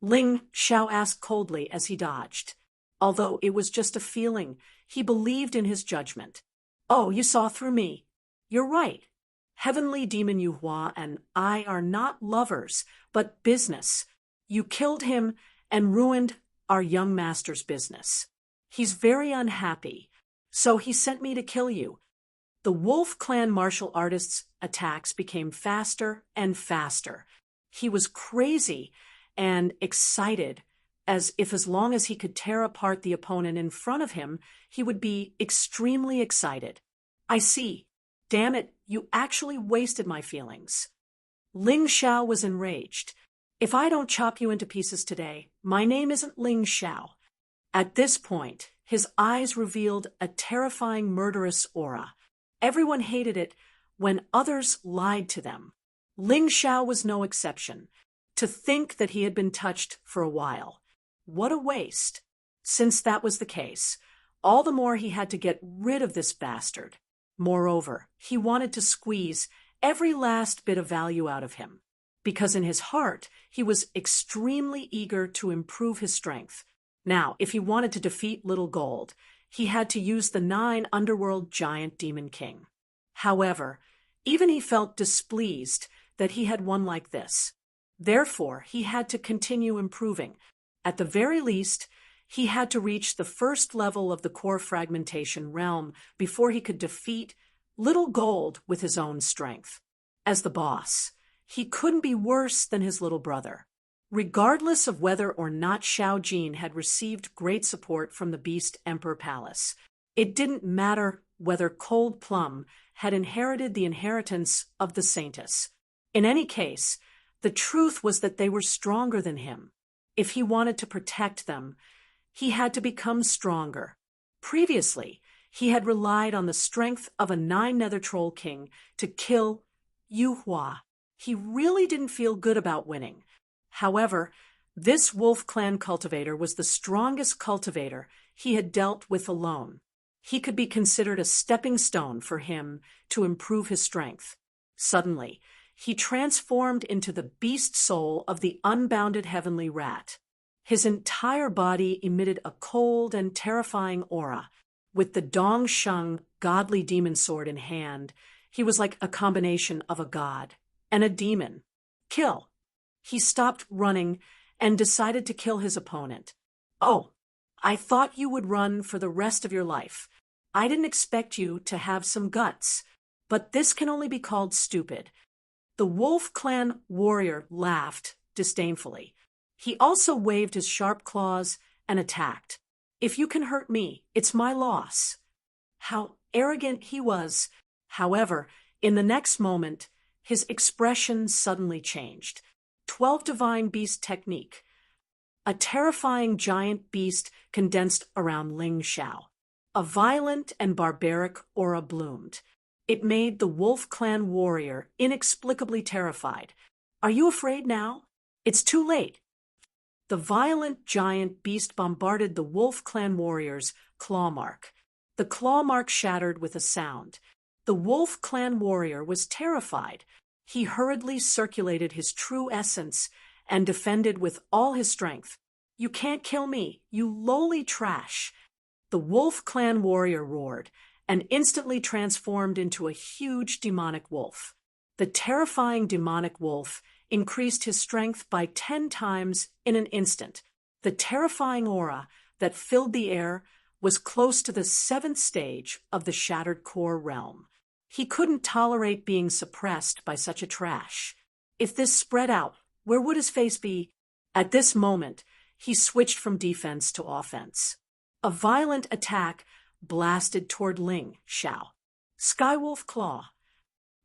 Ling Xiao asked coldly as he dodged. Although it was just a feeling, he believed in his judgment. Oh, you saw through me. You're right. Heavenly Demon Yuhua and I are not lovers, but business. You killed him and ruined our young master's business. He's very unhappy, so he sent me to kill you. The Wolf Clan martial artist's attacks became faster and faster. He was crazy and excited as long as he could tear apart the opponent in front of him, he would be extremely excited. I see. Damn it, you actually wasted my feelings. Ling Xiao was enraged. If I don't chop you into pieces today, my name isn't Ling Xiao. At this point, his eyes revealed a terrifying murderous aura. Everyone hated it when others lied to them. Ling Xiao was no exception. To think that he had been touched for a while. What a waste. Since that was the case, all the more he had to get rid of this bastard. Moreover, he wanted to squeeze every last bit of value out of him, because in his heart he was extremely eager to improve his strength. Now, if he wanted to defeat Little Gold, he had to use the 9 underworld giant demon king. However, even he felt displeased that he had won like this. Therefore, he had to continue improving. At the very least, he had to reach the first level of the core fragmentation realm before he could defeat Little Gold with his own strength. As the boss, he couldn't be worse than his little brother. Regardless of whether or not Xiao Jin had received great support from the Beast Emperor Palace, it didn't matter whether Cold Plum had inherited the inheritance of the Saintess. In any case, the truth was that they were stronger than him. If he wanted to protect them, he had to become stronger. Previously, he had relied on the strength of a 9 Nether Troll King to kill Yu Hua. He really didn't feel good about winning. However, this Wolf Clan cultivator was the strongest cultivator he had dealt with alone. He could be considered a stepping stone for him to improve his strength. Suddenly, he transformed into the beast soul of the unbounded heavenly rat. His entire body emitted a cold and terrifying aura. With the Dong Sheng godly demon sword in hand, he was like a combination of a god and a demon. Kill. He stopped running and decided to kill his opponent. Oh, I thought you would run for the rest of your life. I didn't expect you to have some guts, but this can only be called stupid. The Wolf Clan warrior laughed disdainfully. He also waved his sharp claws and attacked. If you can hurt me, it's my loss. How arrogant he was. However, in the next moment, his expression suddenly changed. 12 Divine Beast Technique. A terrifying giant beast condensed around Ling Xiao. A violent and barbaric aura bloomed. It made the Wolf Clan warrior inexplicably terrified. Are you afraid now? It's too late. The violent giant beast bombarded the Wolf Clan warrior's claw mark. The claw mark shattered with a sound. The Wolf Clan warrior was terrified. He hurriedly circulated his true essence and defended with all his strength. You can't kill me, you lowly trash. The Wolf Clan warrior roared and instantly transformed into a huge demonic wolf. The terrifying demonic wolf increased his strength by 10 times in an instant. The terrifying aura that filled the air was close to the 7th stage of the Shattered Core realm. He couldn't tolerate being suppressed by such a trash. If this spread out, where would his face be? At this moment, he switched from defense to offense. A violent attack blasted toward Ling Xiao. Skywolf Claw.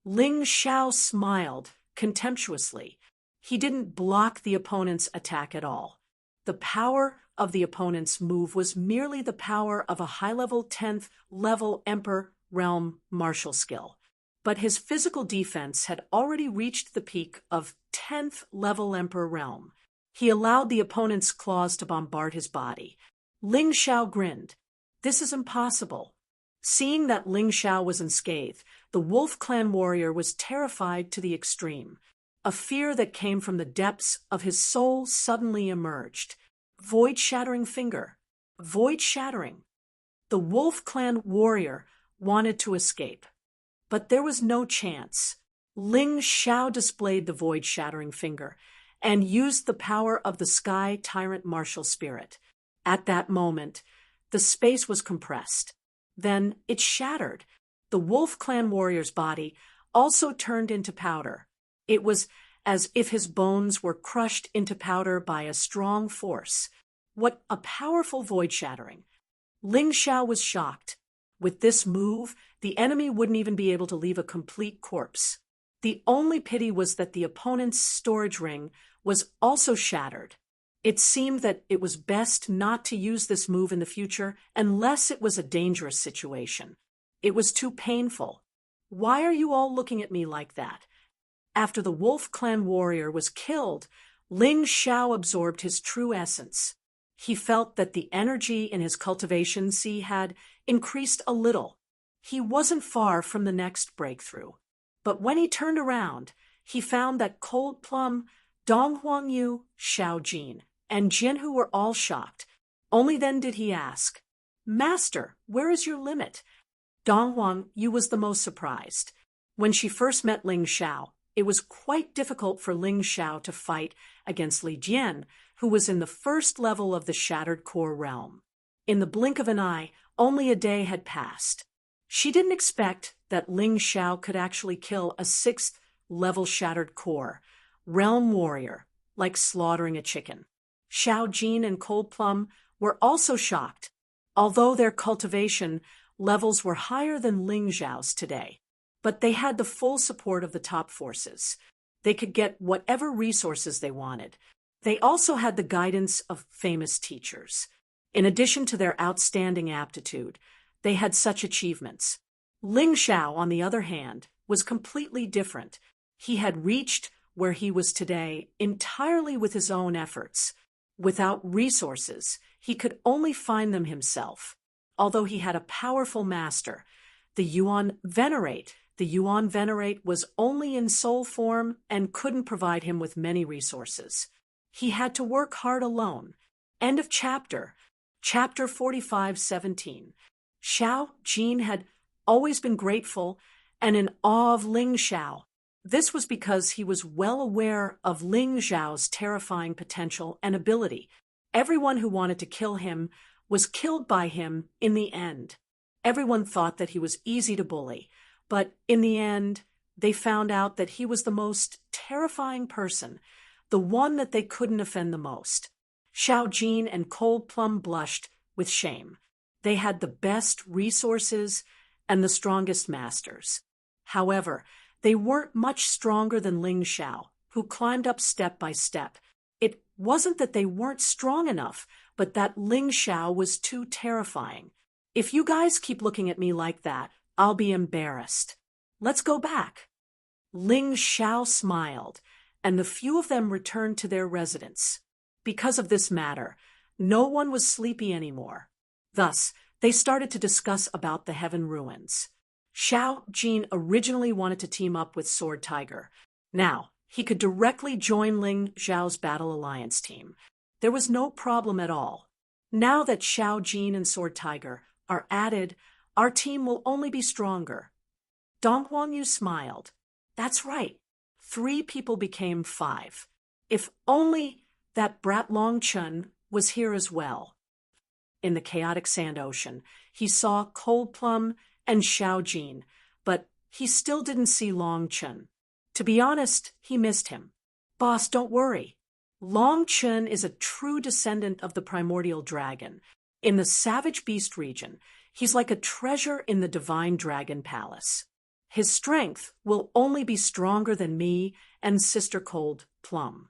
Ling Xiao smiled contemptuously. He didn't block the opponent's attack at all. The power of the opponent's move was merely the power of a high-level 10th level Emperor realm martial skill. But his physical defense had already reached the peak of 10th level Emperor realm. He allowed the opponent's claws to bombard his body. Ling Xiao grinned. This is impossible. Seeing that Ling Xiao was unscathed, the Wolf Clan warrior was terrified to the extreme. A fear that came from the depths of his soul suddenly emerged. Void-shattering finger. Void-shattering. The Wolf Clan warrior wanted to escape. But there was no chance. Ling Xiao displayed the void-shattering finger and used the power of the Sky Tyrant martial spirit. At that moment, the space was compressed. Then it shattered. The Wolf Clan warrior's body also turned into powder. It was as if his bones were crushed into powder by a strong force. What a powerful void shattering. Ling Xiao was shocked. With this move, the enemy wouldn't even be able to leave a complete corpse. The only pity was that the opponent's storage ring was also shattered. It seemed that it was best not to use this move in the future unless it was a dangerous situation. It was too painful. Why are you all looking at me like that? After the Wolf Clan warrior was killed, Ling Xiao absorbed his true essence. He felt that the energy in his cultivation sea had increased a little. He wasn't far from the next breakthrough. But when he turned around, he found that Cold Plum, Dong Huangyu, Xiao Jin, and Jinhu were all shocked. Only then did he ask, "Master, where is your limit?" Dong Huangyu was the most surprised. When she first met Ling Xiao, it was quite difficult for Ling Xiao to fight against Li Jian, who was in the first level of the Shattered Core realm. In the blink of an eye, only a day had passed. She didn't expect that Ling Xiao could actually kill a 6th level Shattered Core realm warrior, like slaughtering a chicken. Xiao Jin and Cold Plum were also shocked, although their cultivation levels were higher than Ling Xiao's today. But they had the full support of the top forces. They could get whatever resources they wanted. They also had the guidance of famous teachers. In addition to their outstanding aptitude, they had such achievements. Ling Xiao, on the other hand, was completely different. He had reached where he was today entirely with his own efforts. Without resources, he could only find them himself. Although he had a powerful master, the Yuan Venerate. The Yuan Venerate was only in soul form and couldn't provide him with many resources. He had to work hard alone. End of chapter. Chapter 45:17. Xiao Jin had always been grateful and in awe of Ling Xiao. This was because he was well aware of Ling Xiao's terrifying potential and ability. Everyone who wanted to kill him was killed by him in the end. Everyone thought that he was easy to bully, but in the end, they found out that he was the most terrifying person, the one that they couldn't offend the most. Xiao Jin and Cold Plum blushed with shame. They had the best resources and the strongest masters. However, they weren't much stronger than Ling Xiao, who climbed up step by step. It wasn't that they weren't strong enough, but that Ling Xiao was too terrifying. If you guys keep looking at me like that, I'll be embarrassed. Let's go back. Ling Xiao smiled, and the few of them returned to their residence. Because of this matter, no one was sleepy anymore. Thus, they started to discuss about the Heaven Ruins. Xiao Jin originally wanted to team up with Sword Tiger. Now, he could directly join Ling Xiao's Battle Alliance team. There was no problem at all. Now that Xiao Jin and Sword Tiger are added, our team will only be stronger. Dong Huangyu smiled. That's right. 3 people became 5. If only that brat Long Chun was here as well. In the chaotic sand ocean, he saw Cold Plum and Xiao Jin, but he still didn't see Long Chun. To be honest, he missed him. Boss, don't worry. Long Chun is a true descendant of the primordial dragon. In the Savage Beast region, he's like a treasure in the Divine Dragon Palace. His strength will only be stronger than me and Sister Cold Plum.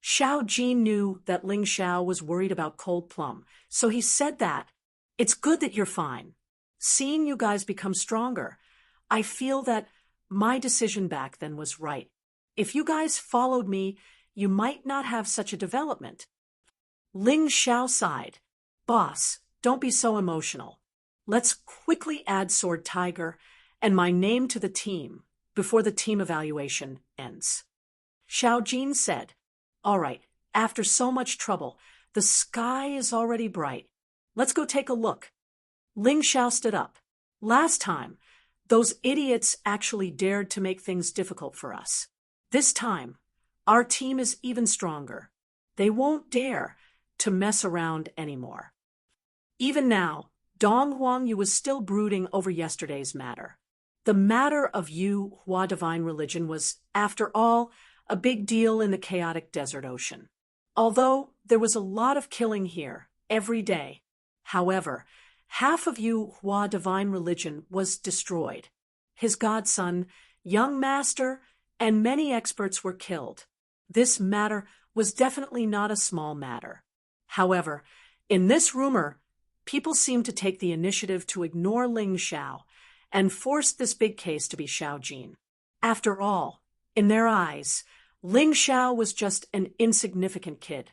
Xiao Jin knew that Ling Xiao was worried about Cold Plum, so he said that, "It's good that you're fine. Seeing you guys become stronger, I feel that my decision back then was right. If you guys followed me, you might not have such a development." Ling Xiao sighed. "Boss, don't be so emotional. Let's quickly add Sword Tiger and my name to the team before the team evaluation ends." Xiao Jin said, "All right, after so much trouble, the sky is already bright. Let's go take a look." Ling Xiao stood up. "Last time, those idiots actually dared to make things difficult for us. This time, our team is even stronger. They won't dare to mess around anymore." Even now, Dong Huangyu was still brooding over yesterday's matter. The matter of Yu Hua divine religion was, after all, a big deal in the chaotic desert ocean. Although there was a lot of killing here, every day. However, half of Yu Hua divine religion was destroyed. His godson, young master, and many experts were killed. This matter was definitely not a small matter. However, in this rumor, people seemed to take the initiative to ignore Ling Xiao and forced this big case to be Xiao Jin. After all, in their eyes, Ling Xiao was just an insignificant kid.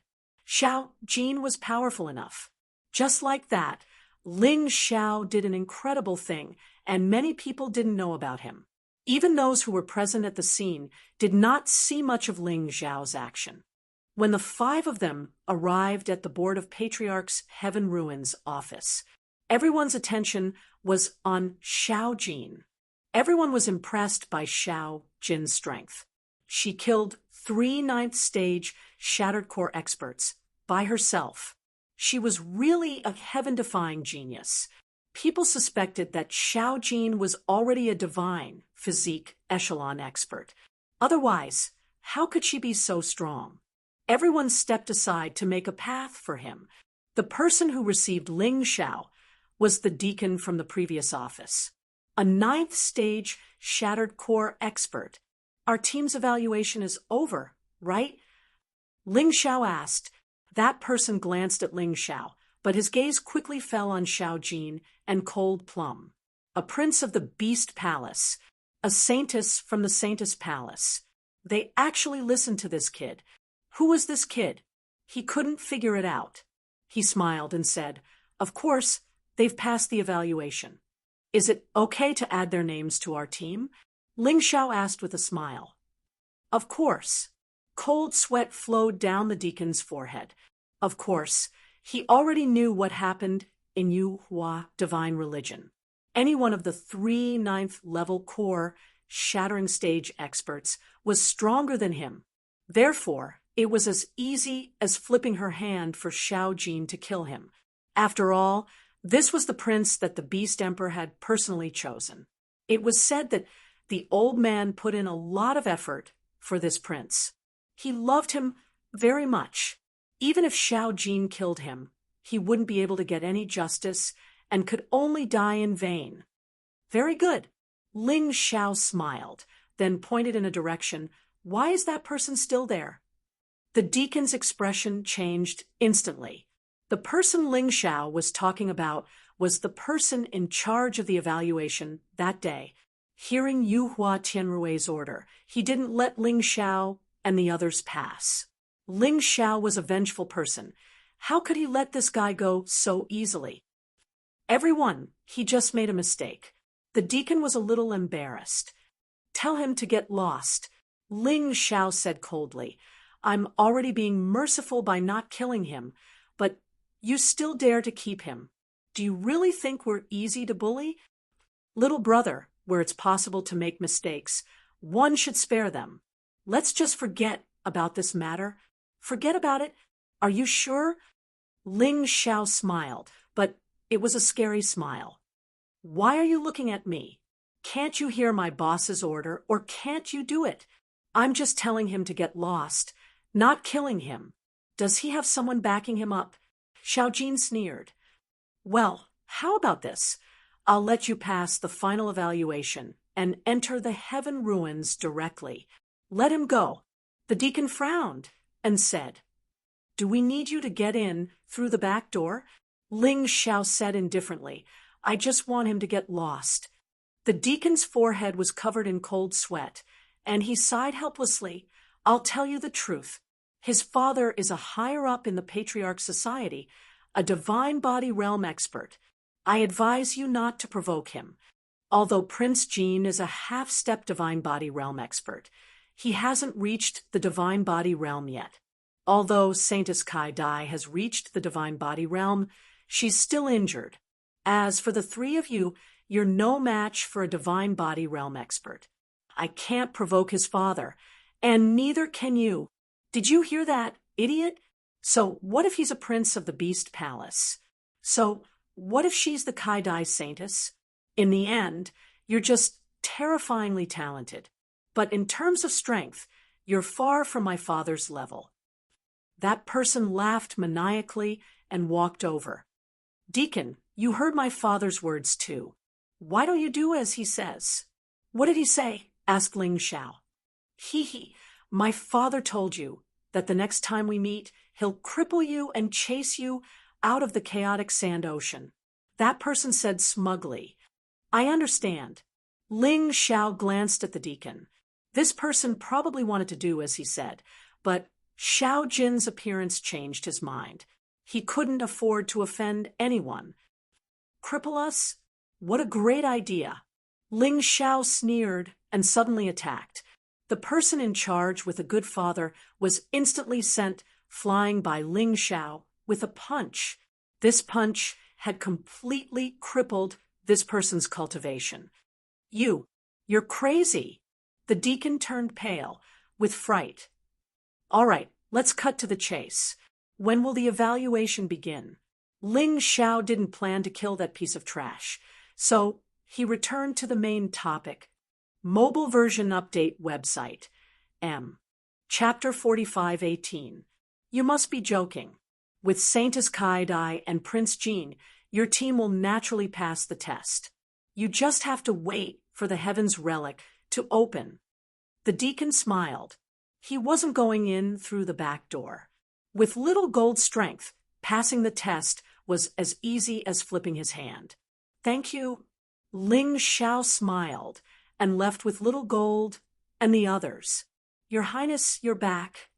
Xiao Jin was powerful enough. Just like that, Ling Xiao did an incredible thing, and many people didn't know about him. Even those who were present at the scene did not see much of Ling Xiao's action. When the five of them arrived at the Board of Patriarchs Heaven Ruins office, everyone's attention was on Xiao Jin. Everyone was impressed by Xiao Jin's strength. She killed 3 ninth-stage Shattered Core experts by herself. She was really a heaven-defying genius. People suspected that Xiao Jin was already a divine physique echelon expert. Otherwise, how could she be so strong? Everyone stepped aside to make a path for him. The person who received Ling Xiao was the deacon from the previous office, a 9th-stage Shattered Core expert. Our team's evaluation is over, right? Ling Xiao asked. That person glanced at Ling Xiao, but his gaze quickly fell on Xiao Jin and Cold Plum, a prince of the Beast Palace, a saintess from the Saintess Palace. They actually listened to this kid. Who was this kid? He couldn't figure it out. He smiled and said, "Of course, they've passed the evaluation. Is it okay to add their names to our team?" Ling Xiao asked with a smile. Of course. Cold sweat flowed down the deacon's forehead. Of course, he already knew what happened in Yu Hua divine religion. Any one of the 3 9th-level core shattering stage experts was stronger than him. Therefore, it was as easy as flipping her hand for Xiao Jin to kill him. After all, this was the prince that the Beast Emperor had personally chosen. It was said that the old man put in a lot of effort for this prince. He loved him very much. Even if Xiao Jin killed him, he wouldn't be able to get any justice and could only die in vain. Very good. Ling Xiao smiled, then pointed in a direction. Why is that person still there? The deacon's expression changed instantly. The person Ling Xiao was talking about was the person in charge of the evaluation that day. Hearing Yu Hua Tianrui's order, he didn't let Ling Xiao and the others pass. Ling Xiao was a vengeful person. How could he let this guy go so easily? Everyone, he just made a mistake. The deacon was a little embarrassed. Tell him to get lost, Ling Xiao said coldly. I'm already being merciful by not killing him, but you still dare to keep him. Do you really think we're easy to bully? Little brother, where it's possible to make mistakes, one should spare them. Let's just forget about this matter. Forget about it? Are you sure? Ling Xiao smiled, but it was a scary smile. Why are you looking at me? Can't you hear my boss's order, or can't you do it? I'm just telling him to get lost, not killing him. Does he have someone backing him up? Xiao Jin sneered. Well, how about this? I'll let you pass the final evaluation and enter the Heaven Ruins directly. Let him go. The deacon frowned and said, Do we need you to get in through the back door? Ling Xiao said indifferently, I just want him to get lost. The deacon's forehead was covered in cold sweat, and he sighed helplessly. I'll tell you the truth. His father is a higher-up in the Patriarch Society, a divine body realm expert. I advise you not to provoke him. Although Prince Jin is a half-step divine body realm expert, he hasn't reached the divine body realm yet. Although Saintess Kai Dai has reached the divine body realm, she's still injured. As for the 3 of you, you're no match for a divine body realm expert. I can't provoke his father, and neither can you. Did you hear that, idiot? So what if he's a prince of the Beast Palace? So what if she's the Kai Dai Saintess? In the end, you're just terrifyingly talented. But in terms of strength, you're far from my father's level. That person laughed maniacally and walked over. Deacon, you heard my father's words too. Why don't you do as he says? What did he say? Asked Ling Xiao. He, my father told you that the next time we meet, he'll cripple you and chase you out of the chaotic sand ocean. That person said smugly. I understand. Ling Xiao glanced at the deacon. This person probably wanted to do as he said, but Xiao Jin's appearance changed his mind. He couldn't afford to offend anyone. Cripple us? What a great idea. Ling Xiao sneered and suddenly attacked. The person in charge with a good father was instantly sent flying by Ling Xiao with a punch. This punch had completely crippled this person's cultivation. You're crazy. The deacon turned pale with fright. All right, let's cut to the chase. When will the evaluation begin? Ling Xiao didn't plan to kill that piece of trash, so he returned to the main topic. Mobile version update website. Chapter 45:18. You must be joking. With Saintess Kaidai and Prince Jean, your team will naturally pass the test. You just have to wait for the Heaven's Relic to open. The deacon smiled. He wasn't going in through the back door. With little gold strength, passing the test was as easy as flipping his hand. Thank you. Ling Xiao smiled and left with little gold and the others. Your Highness, you're back.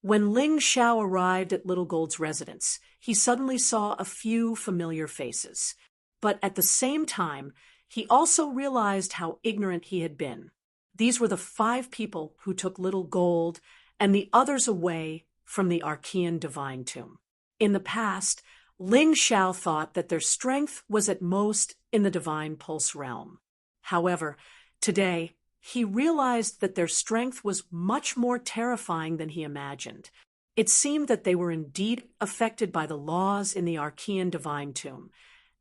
When Ling Xiao arrived at Little Gold's residence, he suddenly saw a few familiar faces. But at the same time, he also realized how ignorant he had been. These were the 5 people who took Little Gold and the others away from the Archean Divine Tomb. In the past, Ling Xiao thought that their strength was at most in the Divine Pulse realm. However, today, he realized that their strength was much more terrifying than he imagined. It seemed that they were indeed affected by the laws in the Archean Divine Tomb,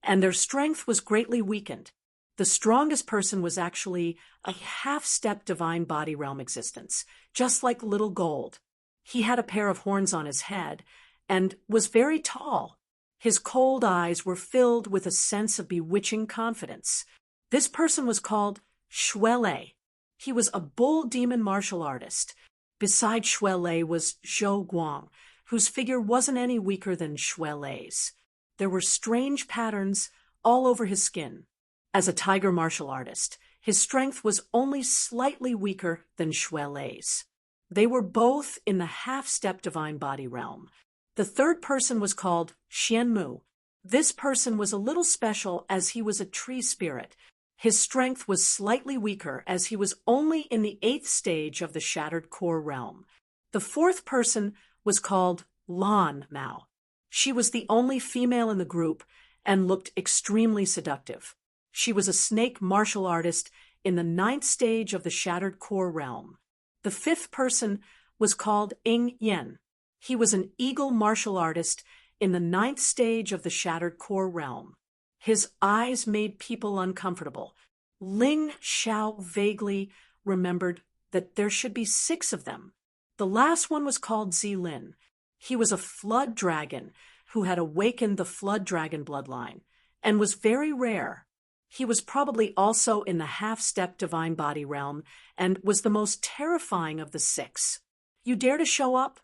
and their strength was greatly weakened. The strongest person was actually a half-step divine body realm existence, just like Little Gold. He had a pair of horns on his head and was very tall. His cold eyes were filled with a sense of bewitching confidence. This person was called Shuele. He was a bull demon martial artist. Beside Shuele was Zhou Guang, whose figure wasn't any weaker than Shuele's. There were strange patterns all over his skin. As a tiger martial artist, his strength was only slightly weaker than Shuele's. They were both in the half-step divine body realm. The third person was called Xianmu. This person was a little special as he was a tree spirit. His strength was slightly weaker as he was only in the 8th stage of the Shattered Core realm. The fourth person was called Lan Mao. She was the only female in the group and looked extremely seductive. She was a snake martial artist in the 9th stage of the Shattered Core realm. The 5th person was called Ing Yen. He was an eagle martial artist in the 9th stage of the Shattered Core realm. His eyes made people uncomfortable. Ling Xiao vaguely remembered that there should be 6 of them. The last one was called Zilin. He was a flood dragon who had awakened the flood dragon bloodline and was very rare. He was probably also in the half-step divine body realm and was the most terrifying of the 6. You dare to show up?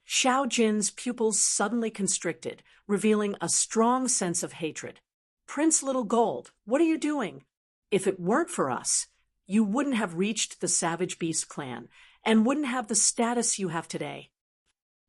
Xiao Jin's pupils suddenly constricted, revealing a strong sense of hatred. Prince Little Gold, what are you doing? If it weren't for us, you wouldn't have reached the Savage Beast clan and wouldn't have the status you have today.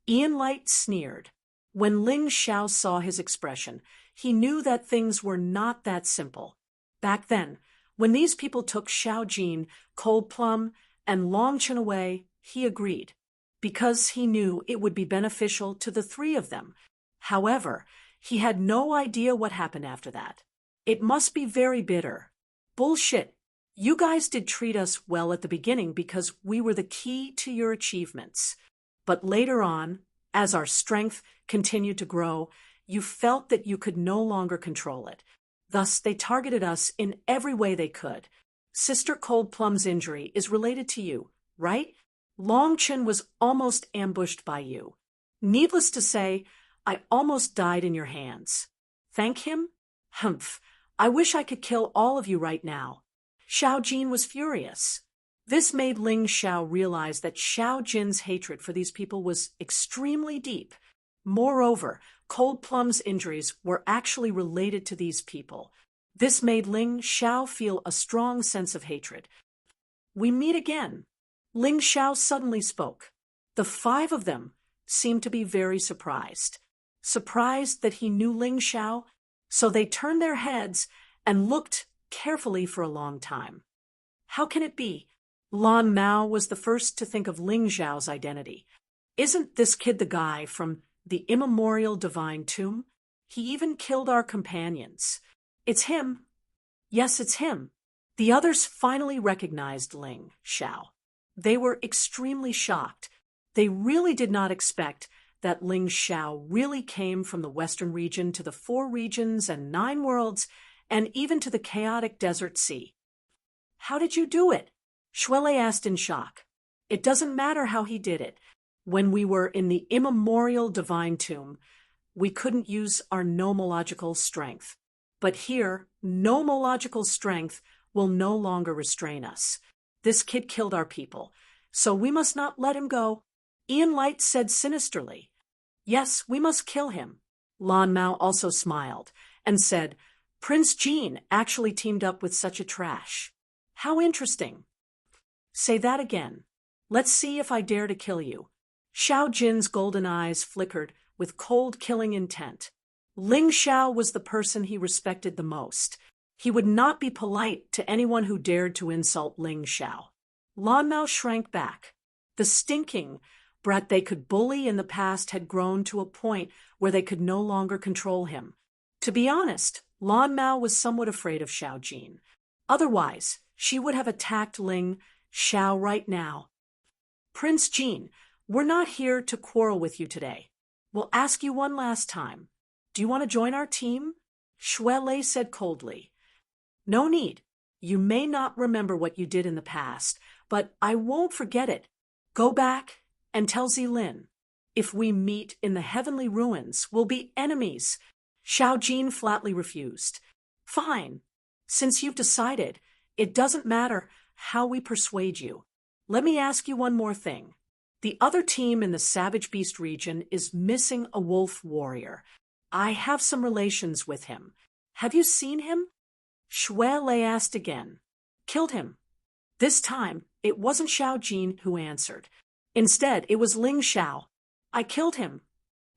Ian Light sneered. When Ling Xiao saw his expression, he knew that things were not that simple. Back then, when these people took Xiao Jin, Cold Plum, and Longchen away, he agreed, because he knew it would be beneficial to the 3 of them. However, he had no idea what happened after that. It must be very bitter. Bullshit. You guys did treat us well at the beginning because we were the key to your achievements. But later on, as our strength continued to grow, you felt that you could no longer control it. Thus, they targeted us in every way they could. Sister Cold Plum's injury is related to you, right? Longchen was almost ambushed by you. Needless to say, I almost died in your hands. Thank him? Humph. I wish I could kill all of you right now. Xiao Jin was furious. This made Ling Xiao realize that Xiao Jin's hatred for these people was extremely deep. Moreover, Cold Plum's injuries were actually related to these people. This made Ling Xiao feel a strong sense of hatred. We meet again. Ling Xiao suddenly spoke. The five of them seemed to be very surprised. Surprised that he knew Ling Xiao, so they turned their heads and looked carefully for a long time. How can it be? Lan Mao was the first to think of Ling Xiao's identity. Isn't this kid the guy from the immemorial divine tomb? He even killed our companions. It's him. Yes, it's him. The others finally recognized Ling Xiao. They were extremely shocked. They really did not expect that Ling Xiao really came from the Western region to the 4 regions and 9 worlds, and even to the chaotic desert sea. How did you do it? Shuele asked in shock. It doesn't matter how he did it. When we were in the immemorial divine tomb, we couldn't use our nomological strength. But here, nomological strength will no longer restrain us. This kid killed our people, so we must not let him go. Ian Light said sinisterly. Yes, we must kill him. Lan Mao also smiled and said, Prince Jean actually teamed up with such a trash. How interesting. Say that again. Let's see if I dare to kill you. Xiao Jin's golden eyes flickered with cold killing intent. Ling Xiao was the person he respected the most. He would not be polite to anyone who dared to insult Ling Xiao. Lan Mao shrank back. The stinking brat they could bully in the past had grown to a point where they could no longer control him. To be honest, Lan Mao was somewhat afraid of Xiao Jin. Otherwise, she would have attacked Ling Xiao right now. Prince Jean, we're not here to quarrel with you today. We'll ask you one last time. Do you want to join our team? Shuele said coldly. No need. You may not remember what you did in the past, but I won't forget it. Go back and tell Zilin. If we meet in the heavenly ruins, we'll be enemies. Xiao Jin flatly refused. Fine. Since you've decided, it doesn't matter how we persuade you. Let me ask you one more thing. The other team in the Savage Beast region is missing a wolf warrior. I have some relations with him. Have you seen him? Shuele asked again. Killed him. This time, it wasn't Xiao Jin who answered. Instead, it was Ling Xiao. I killed him.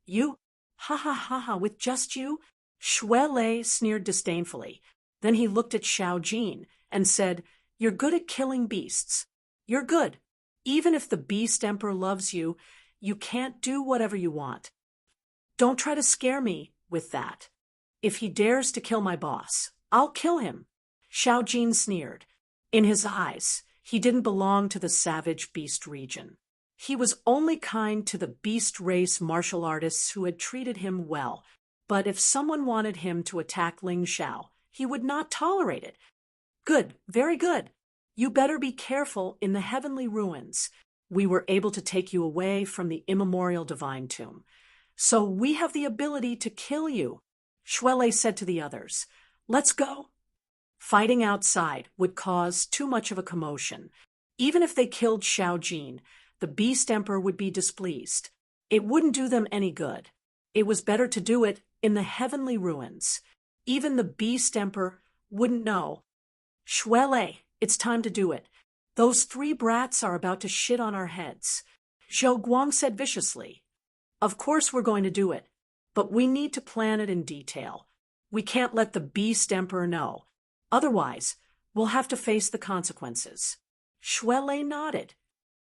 You? Ha ha ha ha, with just you? Shuele sneered disdainfully. Then he looked at Xiao Jin and said, You're good at killing beasts. You're good. Even if the Beast Emperor loves you, you can't do whatever you want. Don't try to scare me with that. If he dares to kill my boss, I'll kill him. Xiao Jin sneered. In his eyes, he didn't belong to the Savage Beast region. He was only kind to the beast race martial artists who had treated him well, but if someone wanted him to attack Ling Xiao, he would not tolerate it. Good, very good. You better be careful in the heavenly ruins. We were able to take you away from the immemorial divine tomb. So we have the ability to kill you. Shuele said to the others, Let's go. Fighting outside would cause too much of a commotion. Even if they killed Xiao Jin, the Beast Emperor would be displeased. It wouldn't do them any good. It was better to do it in the heavenly ruins. Even the Beast Emperor wouldn't know. Shuele, it's time to do it. Those 3 brats are about to shit on our heads. Zhou Guang said viciously. Of course we're going to do it, but we need to plan it in detail. We can't let the Beast Emperor know. Otherwise, we'll have to face the consequences. Shuele nodded.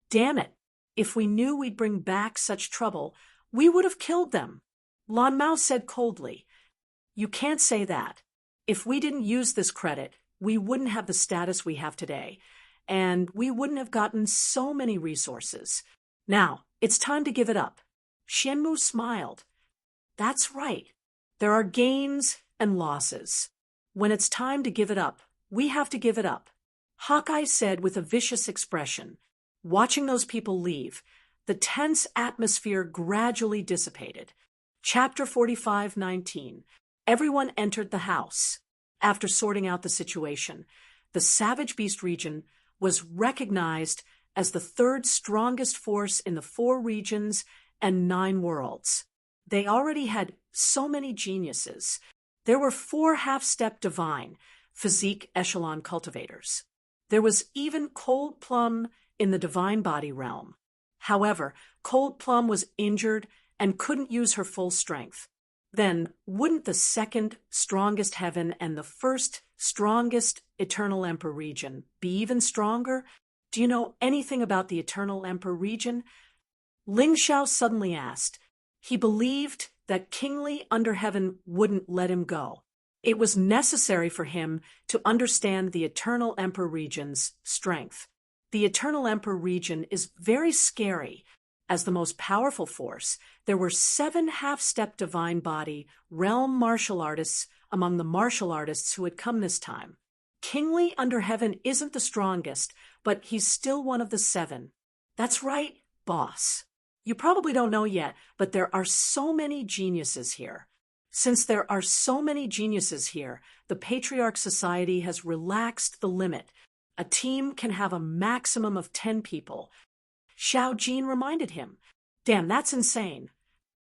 Damn it. If we knew we'd bring back such trouble, we would have killed them. Lan Mao said coldly. You can't say that. If we didn't use this credit, we wouldn't have the status we have today, and we wouldn't have gotten so many resources. Now, it's time to give it up. Xianmu smiled. That's right. There are gains and losses. When it's time to give it up, we have to give it up. Hawkeye said with a vicious expression. Watching those people leave, the tense atmosphere gradually dissipated. Chapter 45:19. Everyone entered the house. After sorting out the situation, the Savage Beast region was recognized as the third strongest force in the 4 regions and 9 worlds. They already had so many geniuses. There were 4 half-step divine, physique echelon cultivators. There was even Cold Plum in the divine body realm. However, Cold Plum was injured and couldn't use her full strength. Then, wouldn't the second strongest heaven and the first strongest Eternal Emperor region be even stronger? Do you know anything about the Eternal Emperor region? Ling Xiao suddenly asked. He believed that Kingly Under Heaven wouldn't let him go. It was necessary for him to understand the Eternal Emperor region's strength. The Eternal Emperor region is very scary. As the most powerful force, there were 7 half-step divine body realm martial artists among the martial artists who had come this time. Kingly Under Heaven isn't the strongest, but he's still one of the 7. That's right, boss. You probably don't know yet, but there are so many geniuses here. Since there are so many geniuses here, the Patriarch Society has relaxed the limit. A team can have a maximum of 10 people. Xiao Jin reminded him. Damn, that's insane.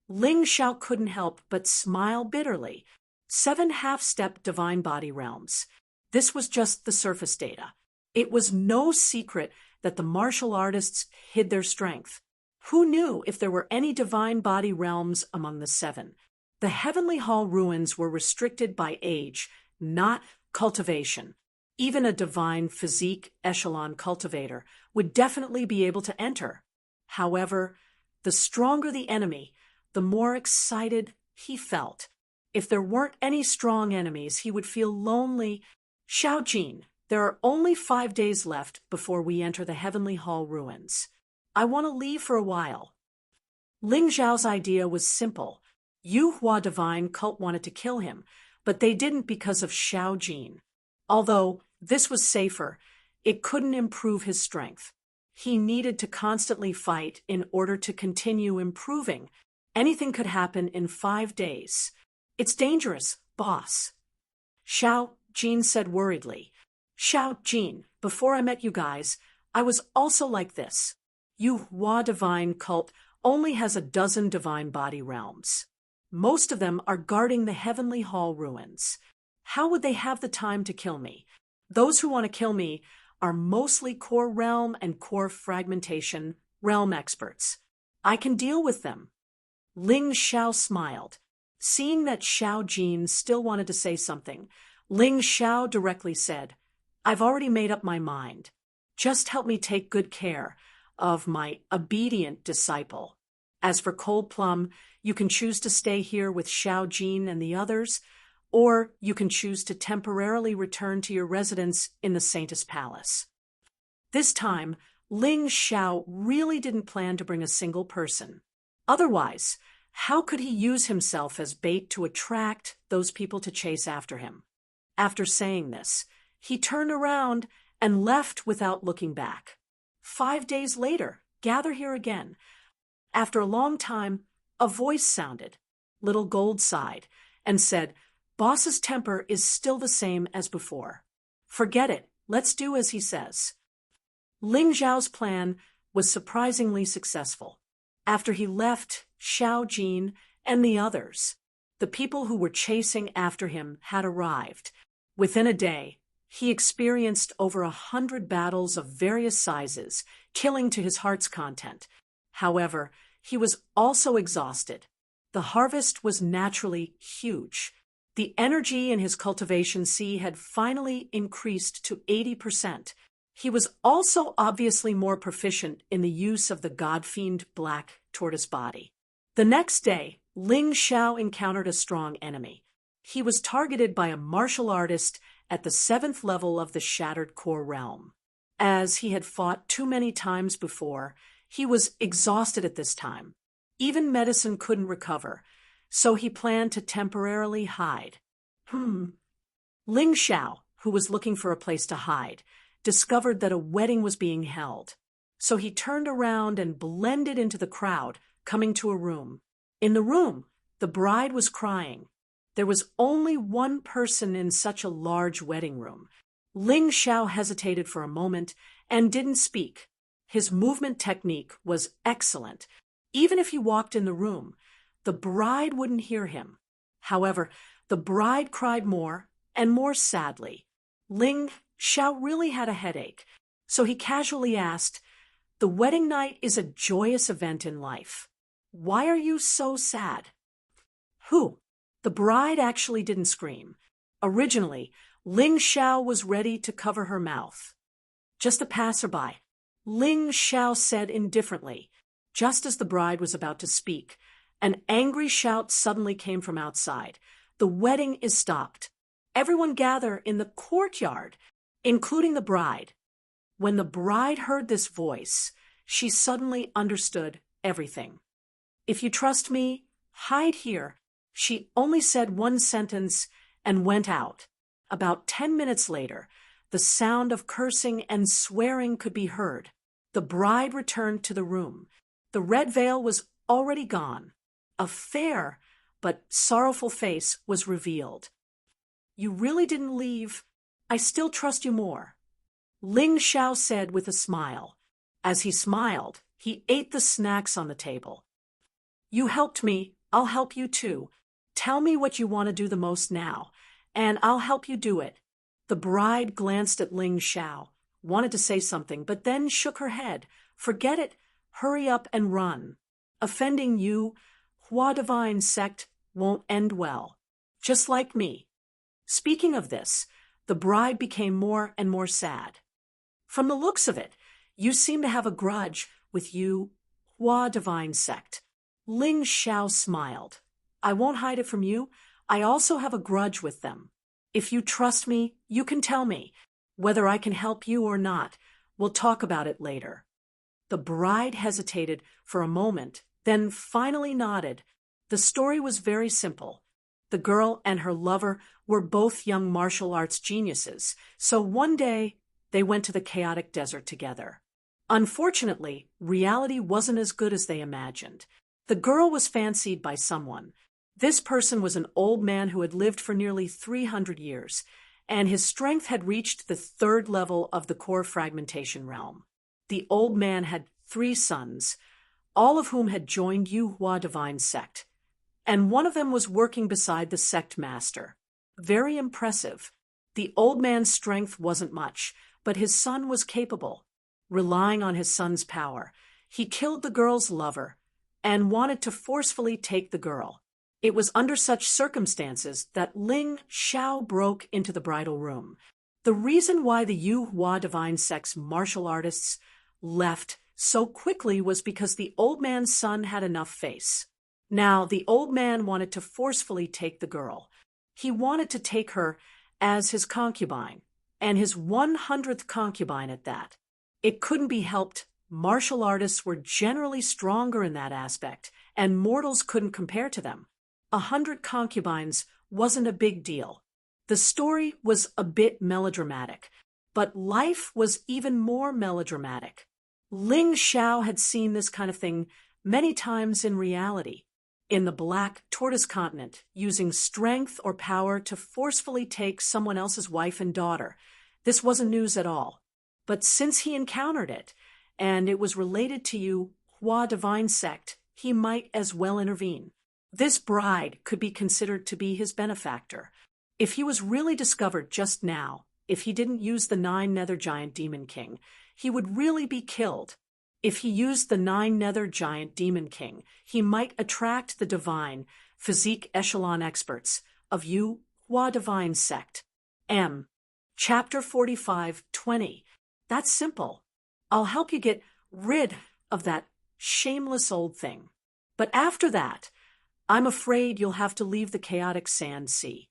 Ling Xiao couldn't help but smile bitterly. 7 half-step divine body realms. This was just the surface data. It was no secret that the martial artists hid their strength. Who knew if there were any divine body realms among the 7? The Heavenly Hall ruins were restricted by age, not cultivation. Even a divine physique echelon cultivator would definitely be able to enter. However, the stronger the enemy, the more excited he felt. If there weren't any strong enemies, he would feel lonely. Xiao Jin, there are only 5 days left before we enter the Heavenly Hall ruins. I want to leave for a while. Ling Zhao's idea was simple. Yu Hua Divine Cult wanted to kill him, but they didn't because of Xiao Jin. Although this was safer, it couldn't improve his strength. He needed to constantly fight in order to continue improving. Anything could happen in 5 days. It's dangerous, boss. Xiao Jin said worriedly. Xiao Jin, before I met you guys, I was also like this. Yu Hua Divine Cult only has a dozen divine body realms. Most of them are guarding the Heavenly Hall ruins. How would they have the time to kill me? Those who want to kill me are mostly core realm and core fragmentation realm experts. I can deal with them. Ling Xiao smiled. Seeing that Xiao Jin still wanted to say something, Ling Xiao directly said, I've already made up my mind. Just help me take good care of my obedient disciple. As for Cold Plum, you can choose to stay here with Xiao Jin and the others, or you can choose to temporarily return to your residence in the Saintess Palace. This time, Ling Xiao really didn't plan to bring a single person. Otherwise, how could he use himself as bait to attract those people to chase after him? After saying this, he turned around and left without looking back. 5 days later, gather here again. After a long time, a voice sounded. Little Gold sighed and said, Boss's temper is still the same as before. Forget it. Let's do as he says. Ling Zhao's plan was surprisingly successful. After he left Xiao Jin and the others, the people who were chasing after him had arrived. Within a day, he experienced over 100 battles of various sizes, killing to his heart's content. However, he was also exhausted. The harvest was naturally huge. The energy in his cultivation sea had finally increased to 80%. He was also obviously more proficient in the use of the God-fiend black tortoise body. The next day, Ling Xiao encountered a strong enemy. He was targeted by a martial artist at the 7th level of the Shattered Core Realm. As he had fought too many times before, he was exhausted at this time. Even medicine couldn't recover, so he planned to temporarily hide. Ling Xiao, who was looking for a place to hide, discovered that a wedding was being held. So he turned around and blended into the crowd, coming to a room. In the room, the bride was crying. There was only one person in such a large wedding room. Ling Xiao hesitated for a moment and didn't speak. His movement technique was excellent. Even if he walked in the room, the bride wouldn't hear him. However, the bride cried more and more sadly. Ling Xiao really had a headache, so he casually asked, "The wedding night is a joyous event in life. Why are you so sad?" Who? The bride actually didn't scream. Originally, Ling Xiao was ready to cover her mouth. "Just a passerby," Ling Xiao said indifferently. Just as the bride was about to speak, an angry shout suddenly came from outside. "The wedding is stopped. Everyone gather in the courtyard, including the bride." When the bride heard this voice, she suddenly understood everything. "If you trust me, hide here." She only said one sentence and went out. About 10 minutes later, the sound of cursing and swearing could be heard. The bride returned to the room. The red veil was already gone. A fair but sorrowful face was revealed. "You really didn't leave. I still trust you more," Ling Xiao said with a smile. As he smiled, he ate the snacks on the table. "You helped me, I'll help you too. Tell me what you want to do the most now, and I'll help you do it." The bride glanced at Ling Xiao, wanted to say something, but then shook her head. "Forget it. Hurry up and run. Offending you, Hua Divine sect, won't end well. Just like me." Speaking of this, the bride became more and more sad. "From the looks of it, you seem to have a grudge with you, Hua Divine sect." Ling Xiao smiled. "I won't hide it from you. I also have a grudge with them. If you trust me, you can tell me. Whether I can help you or not, we'll talk about it later." The bride hesitated for a moment, then finally nodded. The story was very simple. The girl and her lover were both young martial arts geniuses, so one day they went to the chaotic desert together. Unfortunately, reality wasn't as good as they imagined. The girl was fancied by someone. This person was an old man who had lived for nearly 300 years, and his strength had reached the 3rd level of the core fragmentation realm. The old man had 3 sons, all of whom had joined Yu Hua Divine Sect, and one of them was working beside the sect master. Very impressive. The old man's strength wasn't much, but his son was capable. Relying on his son's power, he killed the girl's lover and wanted to forcefully take the girl. It was under such circumstances that Ling Xiao broke into the bridal room. The reason why the Yu Hua Divine Sect's martial artists left so quickly was because the old man's son had enough face. Now, the old man wanted to forcefully take the girl. He wanted to take her as his concubine, and his 100th concubine at that. It couldn't be helped. Martial artists were generally stronger in that aspect, and mortals couldn't compare to them. 100 concubines wasn't a big deal. The story was a bit melodramatic, but life was even more melodramatic. Ling Xiao had seen this kind of thing many times in reality. In the Black Tortoise Continent, using strength or power to forcefully take someone else's wife and daughter. This wasn't news at all. But since he encountered it, and it was related to Yu Hua Divine Sect, he might as well intervene. This bride could be considered to be his benefactor. If he was really discovered just now, if he didn't use the 9 Nether Giant Demon King, he would really be killed. If he used the 9 Nether Giant Demon King, he might attract the divine, physique echelon experts of Yu Hua Divine Sect. Chapter 45:20. That's simple. I'll help you get rid of that shameless old thing. But after that, I'm afraid you'll have to leave the chaotic sand sea.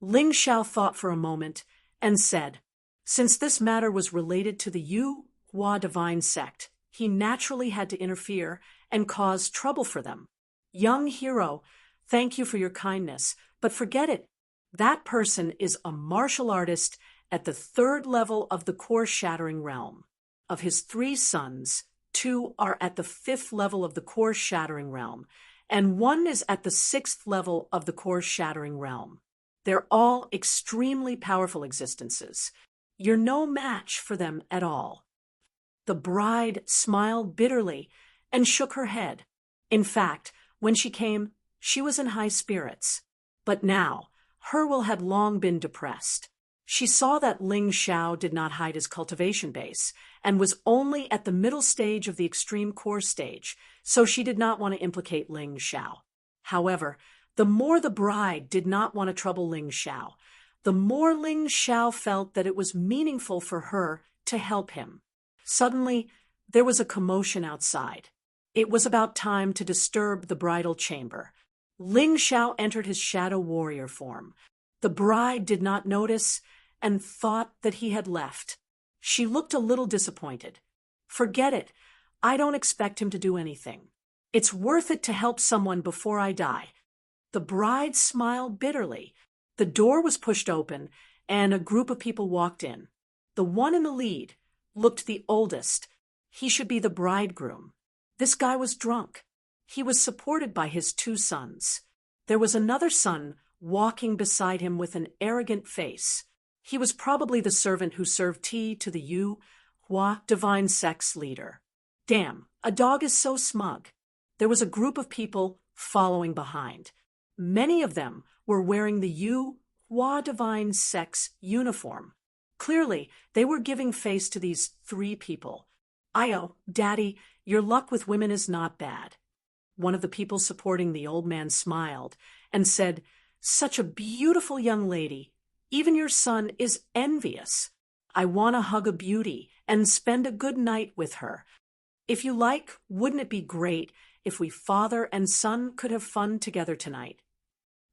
Ling Xiao thought for a moment and said, since this matter was related to the Yu Hua Divine Sect, he naturally had to interfere and cause trouble for them. Young hero, thank you for your kindness, but forget it. That person is a martial artist at the 3rd level of the core shattering realm. Of his 3 sons, 2 are at the 5th level of the core-shattering realm, and 1 is at the 6th level of the core-shattering realm. They're all extremely powerful existences. You're no match for them at all. The bride smiled bitterly and shook her head. In fact, when she came, she was in high spirits. But now, Herwell had long been depressed. She saw that Ling Xiao did not hide his cultivation base, and was only at the middle stage of the extreme core stage, so she did not want to implicate Ling Xiao. However, the more the bride did not want to trouble Ling Xiao, the more Ling Xiao felt that it was meaningful for her to help him. Suddenly, there was a commotion outside. It was about time to disturb the bridal chamber. Ling Xiao entered his shadow warrior form. The bride did not notice and thought that he had left. She looked a little disappointed. "Forget it. I don't expect him to do anything. It's worth it to help someone before I die." The bride smiled bitterly. The door was pushed open, and a group of people walked in. The one in the lead looked the oldest. He should be the bridegroom. This guy was drunk. He was supported by his 2 sons. There was another son walking beside him with an arrogant face. He was probably the servant who served tea to the Yu Hua divine sex leader. Damn, a dog is so smug. There was a group of people following behind. Many of them were wearing the Yu Hua divine sex uniform. Clearly, they were giving face to these 3 people. "Io, Daddy, your luck with women is not bad." One of the people supporting the old man smiled and said, "Such a beautiful young lady. Even your son is envious. I want to hug a beauty and spend a good night with her. If you like, wouldn't it be great if we father and son could have fun together tonight?"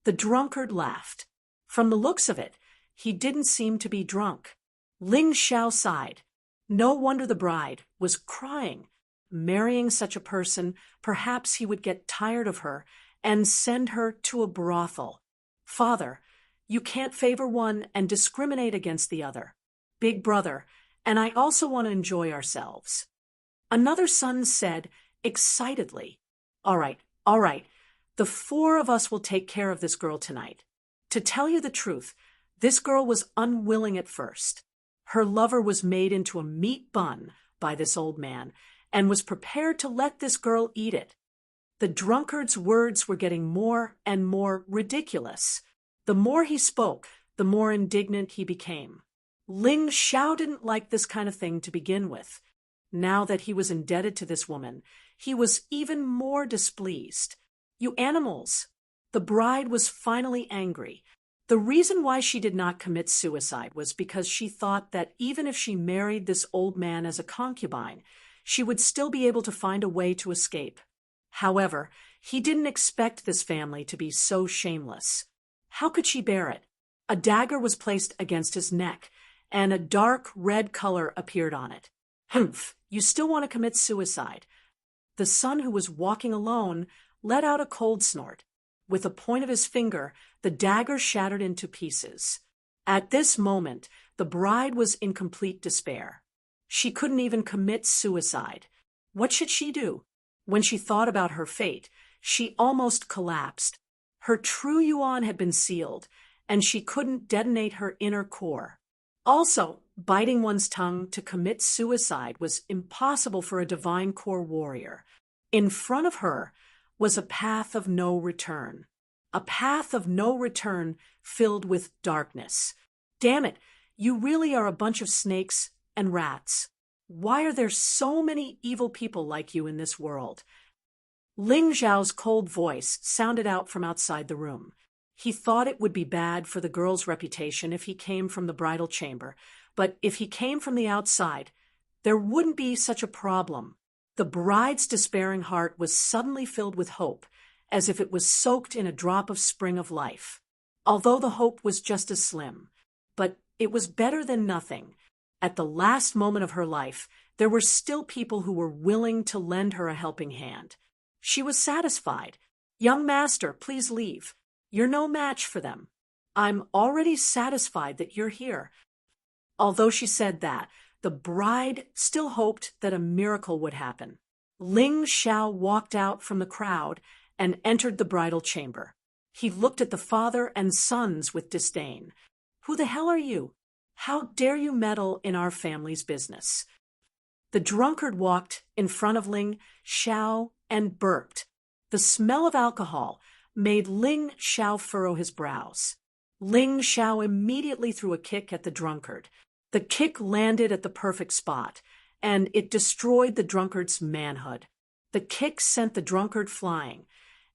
The drunkard laughed. From the looks of it, he didn't seem to be drunk. Ling Xiao sighed. No wonder the bride was crying. Marrying such a person, perhaps he would get tired of her and send her to a brothel. "Father, you can't favor one and discriminate against the other. Big brother, and I also want to enjoy ourselves." Another son said excitedly, All right. The 4 of us will take care of this girl tonight. To tell you the truth, this girl was unwilling at first. Her lover was made into a meat bun by this old man and was prepared to let this girl eat it. The drunkard's words were getting more and more ridiculous. The more he spoke, the more indignant he became. Ling Xiao didn't like this kind of thing to begin with. Now that he was indebted to this woman, he was even more displeased. "You animals!" The bride was finally angry. The reason why she did not commit suicide was because she thought that even if she married this old man as a concubine, she would still be able to find a way to escape. However, he didn't expect this family to be so shameless. How could she bear it? A dagger was placed against his neck, and a dark red color appeared on it. "Humph, you still want to commit suicide." The son who was walking alone let out a cold snort. With the point of his finger, the dagger shattered into pieces. At this moment, the bride was in complete despair. She couldn't even commit suicide. What should she do? When she thought about her fate, she almost collapsed. Her true yuan had been sealed, and she couldn't detonate her inner core. Also, biting one's tongue to commit suicide was impossible for a divine core warrior. In front of her was a path of no return. A path of no return filled with darkness. Damn it, you really are a bunch of snakes and rats. Why are there so many evil people like you in this world? Ling Zhao's cold voice sounded out from outside the room. He thought it would be bad for the girl's reputation if he came from the bridal chamber, but if he came from the outside, there wouldn't be such a problem. The bride's despairing heart was suddenly filled with hope, as if it was soaked in a drop of spring of life. Although the hope was just as slim, but it was better than nothing. At the last moment of her life, there were still people who were willing to lend her a helping hand. She was satisfied. "Young master, please leave. You're no match for them. I'm already satisfied that you're here." Although she said that, The bride still hoped that a miracle would happen. Ling Xiao walked out from the crowd and entered the bridal chamber. He looked at the father and sons with disdain. "Who the hell are you? How dare you meddle in our family's business?" The drunkard walked in front of Ling Xiao and burped. The smell of alcohol made Ling Xiao furrow his brows. Ling Xiao immediately threw a kick at the drunkard. The kick landed at the perfect spot, and it destroyed the drunkard's manhood. The kick sent the drunkard flying,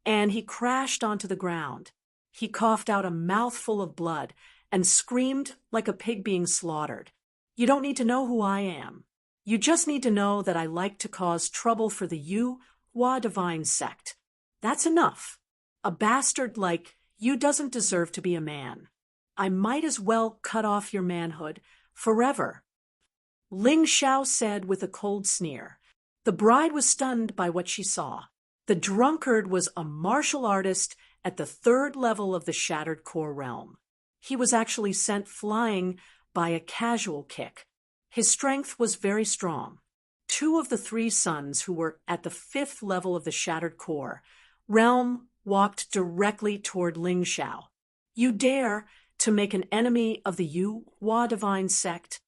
and he crashed onto the ground. He coughed out a mouthful of blood and screamed like a pig being slaughtered. "You don't need to know who I am. You just need to know that I like to cause trouble for the Yu Hua divine sect. That's enough. A bastard like you doesn't deserve to be a man. I might as well cut off your manhood forever." Ling Xiao said with a cold sneer. The bride was stunned by what she saw. The drunkard was a martial artist at the 3rd level of the Shattered Core realm. He was actually sent flying by a casual kick. His strength was very strong. 2 of the 3 sons who were at the 5th level of the Shattered Core realm walked directly toward Ling Xiao. "You dare to make an enemy of the Yu Hua divine sect?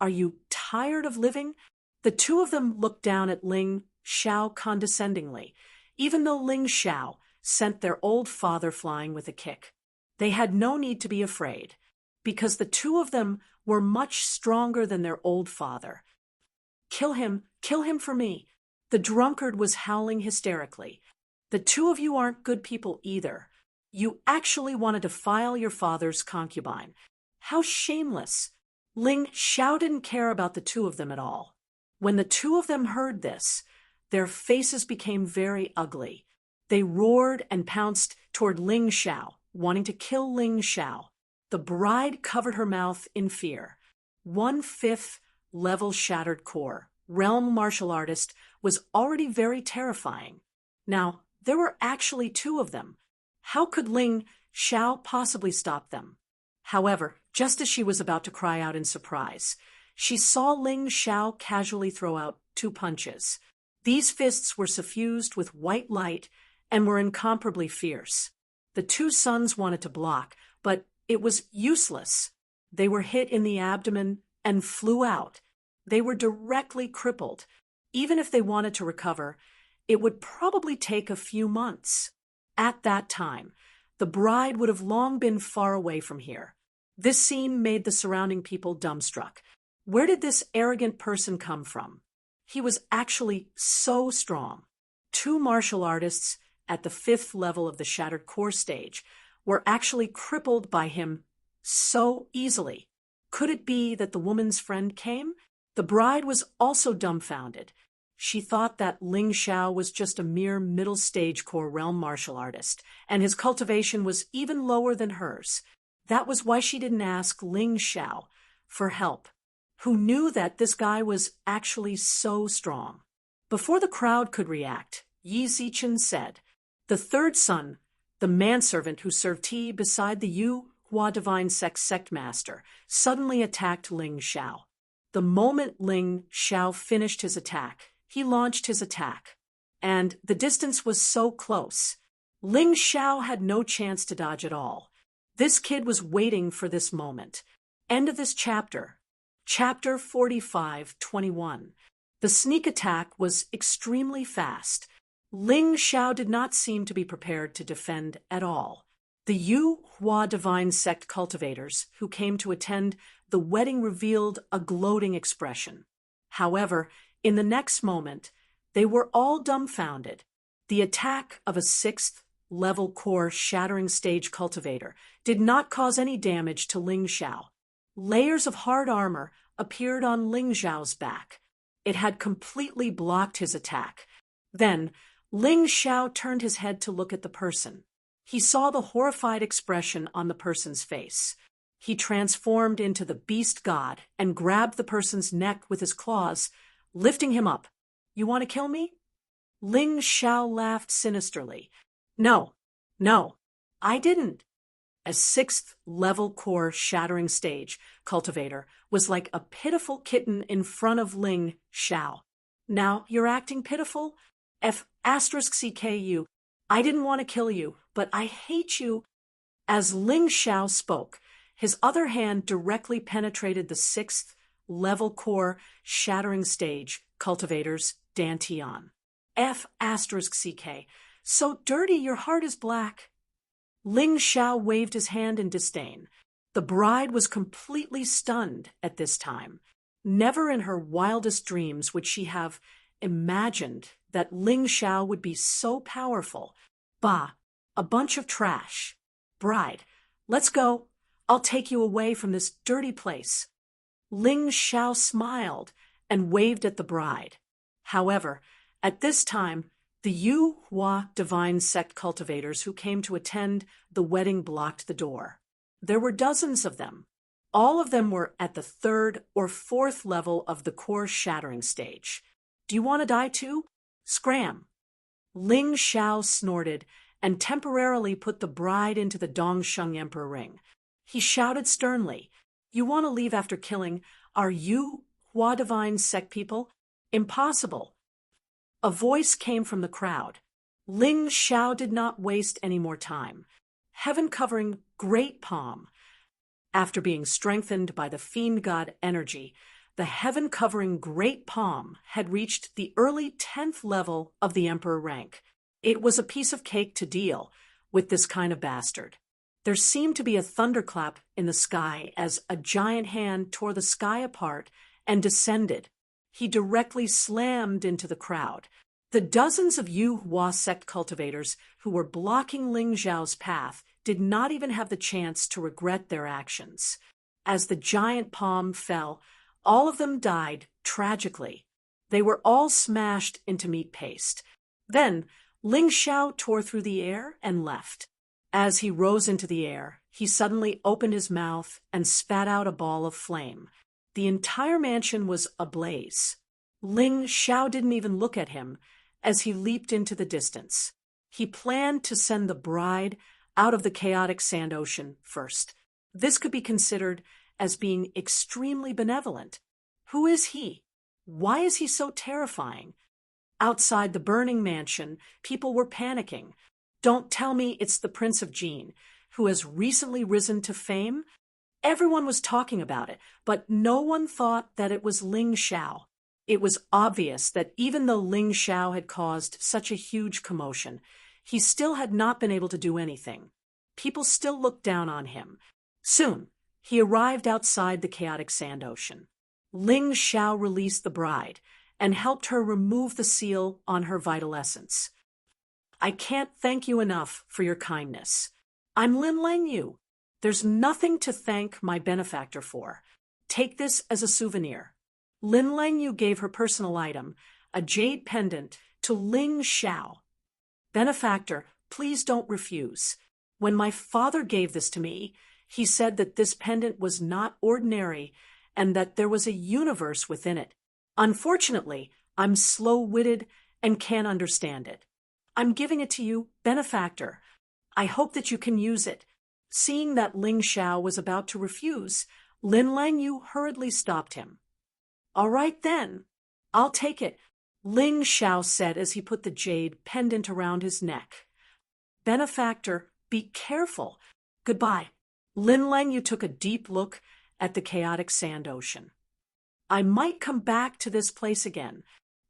Are you tired of living?" The 2 of them looked down at Ling Xiao condescendingly, even though Ling Xiao sent their old father flying with a kick. They had no need to be afraid, because the 2 of them were much stronger than their old father. Kill him for me." The drunkard was howling hysterically. "The 2 of you aren't good people either. You actually want to defile your father's concubine. How shameless." Ling Xiao didn't care about the 2 of them at all. When the 2 of them heard this, their faces became very ugly. They roared and pounced toward Ling Xiao, wanting to kill Ling Xiao. The bride covered her mouth in fear. 1/5 level Shattered Core realm martial artist was already very terrifying. Now, there were actually 2 of them. How could Ling Xiao possibly stop them? However, just as she was about to cry out in surprise, she saw Ling Xiao casually throw out 2 punches. These fists were suffused with white light and were incomparably fierce. The 2 sons wanted to block, but it was useless. They were hit in the abdomen and flew out. They were directly crippled. Even if they wanted to recover, it would probably take a few months. At that time, the bride would have long been far away from here. This scene made the surrounding people dumbstruck. Where did this arrogant person come from? He was actually so strong. 2 martial artists at the 5th level of the Shattered Core stage were actually crippled by him so easily. Could it be that the woman's friend came? The bride was also dumbfounded. She thought that Ling Xiao was just a mere middle-stage core realm martial artist, and his cultivation was even lower than hers. That was why she didn't ask Ling Xiao for help, who knew that this guy was actually so strong. Before the crowd could react, Yi Zichen said, "The 3rd son, the manservant who served tea beside the Yu Hua divine sect master, suddenly attacked Ling Xiao. The moment Ling Xiao finished his attack, he launched his attack. And the distance was so close. Ling Xiao had no chance to dodge at all. This kid was waiting for this moment." End of this chapter. Chapter 45:21. The sneak attack was extremely fast. Ling Xiao did not seem to be prepared to defend at all. The Yu Hua divine sect cultivators who came to attend the wedding revealed a gloating expression. However, in the next moment, they were all dumbfounded. The attack of a 6th level core shattering stage cultivator did not cause any damage to Ling Xiao. Layers of hard armor appeared on Ling Xiao's back. It had completely blocked his attack. Then, Ling Xiao turned his head to look at the person. He saw the horrified expression on the person's face. He transformed into the beast god and grabbed the person's neck with his claws, lifting him up. "You want to kill me?" Ling Xiao laughed sinisterly. No, I didn't." as 6th level core shattering stage cultivator, was like a pitiful kitten in front of Ling Xiao. Now you're acting pitiful? F*CKU. I didn't want to kill you, but I hate you. As Ling Xiao spoke, his other hand directly penetrated the 6th level core shattering stage cultivator's dantian. F*CK. So dirty your heart is black. Ling Xiao waved his hand in disdain. The bride was completely stunned at this time. Never in her wildest dreams would she have imagined that Ling Xiao would be so powerful. Bah, a bunch of trash. Bride, let's go. I'll take you away from this dirty place. Ling Xiao smiled and waved at the bride. However, at this time, the Yu Hua divine sect cultivators who came to attend the wedding blocked the door. There were dozens of them. All of them were at the 3rd or 4th level of the core shattering stage. Do you want to die too? Scram! Ling Xiao snorted and temporarily put the bride into the Dongsheng Emperor ring. He shouted sternly, "You want to leave after killing our Yu Hua divine sect people? Impossible!" A voice came from the crowd. Ling Xiao did not waste any more time. Heaven-covering Great Palm. After being strengthened by the fiend god energy, the heaven-covering Great Palm had reached the early 10th level of the Emperor rank. It was a piece of cake to deal with this kind of bastard. There seemed to be a thunderclap in the sky as a giant hand tore the sky apart and descended. He directly slammed into the crowd. The dozens of Yu Hua sect cultivators who were blocking Ling Xiao's path did not even have the chance to regret their actions. As the giant palm fell, all of them died tragically. They were all smashed into meat paste. Then Ling Xiao tore through the air and left. As he rose into the air, he suddenly opened his mouth and spat out a ball of flame. The entire mansion was ablaze. Ling Xiao didn't even look at him as he leaped into the distance. He planned to send the bride out of the chaotic sand ocean first. This could be considered as being extremely benevolent. Who is he? Why is he so terrifying? Outside the burning mansion, people were panicking. Don't tell me it's the Prince of Jin, who has recently risen to fame? Everyone was talking about it, but no one thought that it was Ling Xiao. It was obvious that even though Ling Xiao had caused such a huge commotion, he still had not been able to do anything. People still looked down on him. Soon, he arrived outside the chaotic sand ocean. Ling Xiao released the bride and helped her remove the seal on her vital essence. I can't thank you enough for your kindness. I'm Lin Lang Yu. There's nothing to thank my benefactor for. Take this as a souvenir. Lin Lang Yu gave her personal item, a jade pendant, to Ling Xiao. Benefactor, please don't refuse. When my father gave this to me, he said that this pendant was not ordinary and that there was a universe within it. Unfortunately, I'm slow-witted and can't understand it. I'm giving it to you, benefactor. I hope that you can use it. Seeing that Ling Xiao was about to refuse, Lin Lang Yu hurriedly stopped him. All right then, I'll take it, Ling Xiao said as he put the jade pendant around his neck. Benefactor, be careful. Goodbye. Lin Lang Yu took a deep look at the chaotic sand ocean. I might come back to this place again.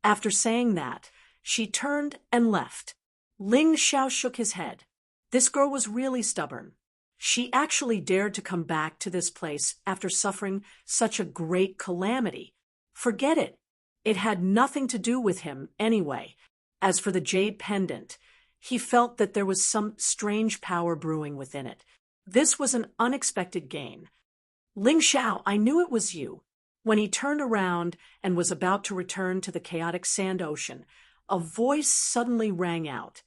After saying that, she turned and left. Ling Xiao shook his head. This girl was really stubborn. She actually dared to come back to this place after suffering such a great calamity. Forget it. It had nothing to do with him anyway. As for the jade pendant, he felt that there was some strange power brewing within it. This was an unexpected gain. Ling Xiao, I knew it was you. When he turned around and was about to return to the chaotic sand ocean, a voice suddenly rang out.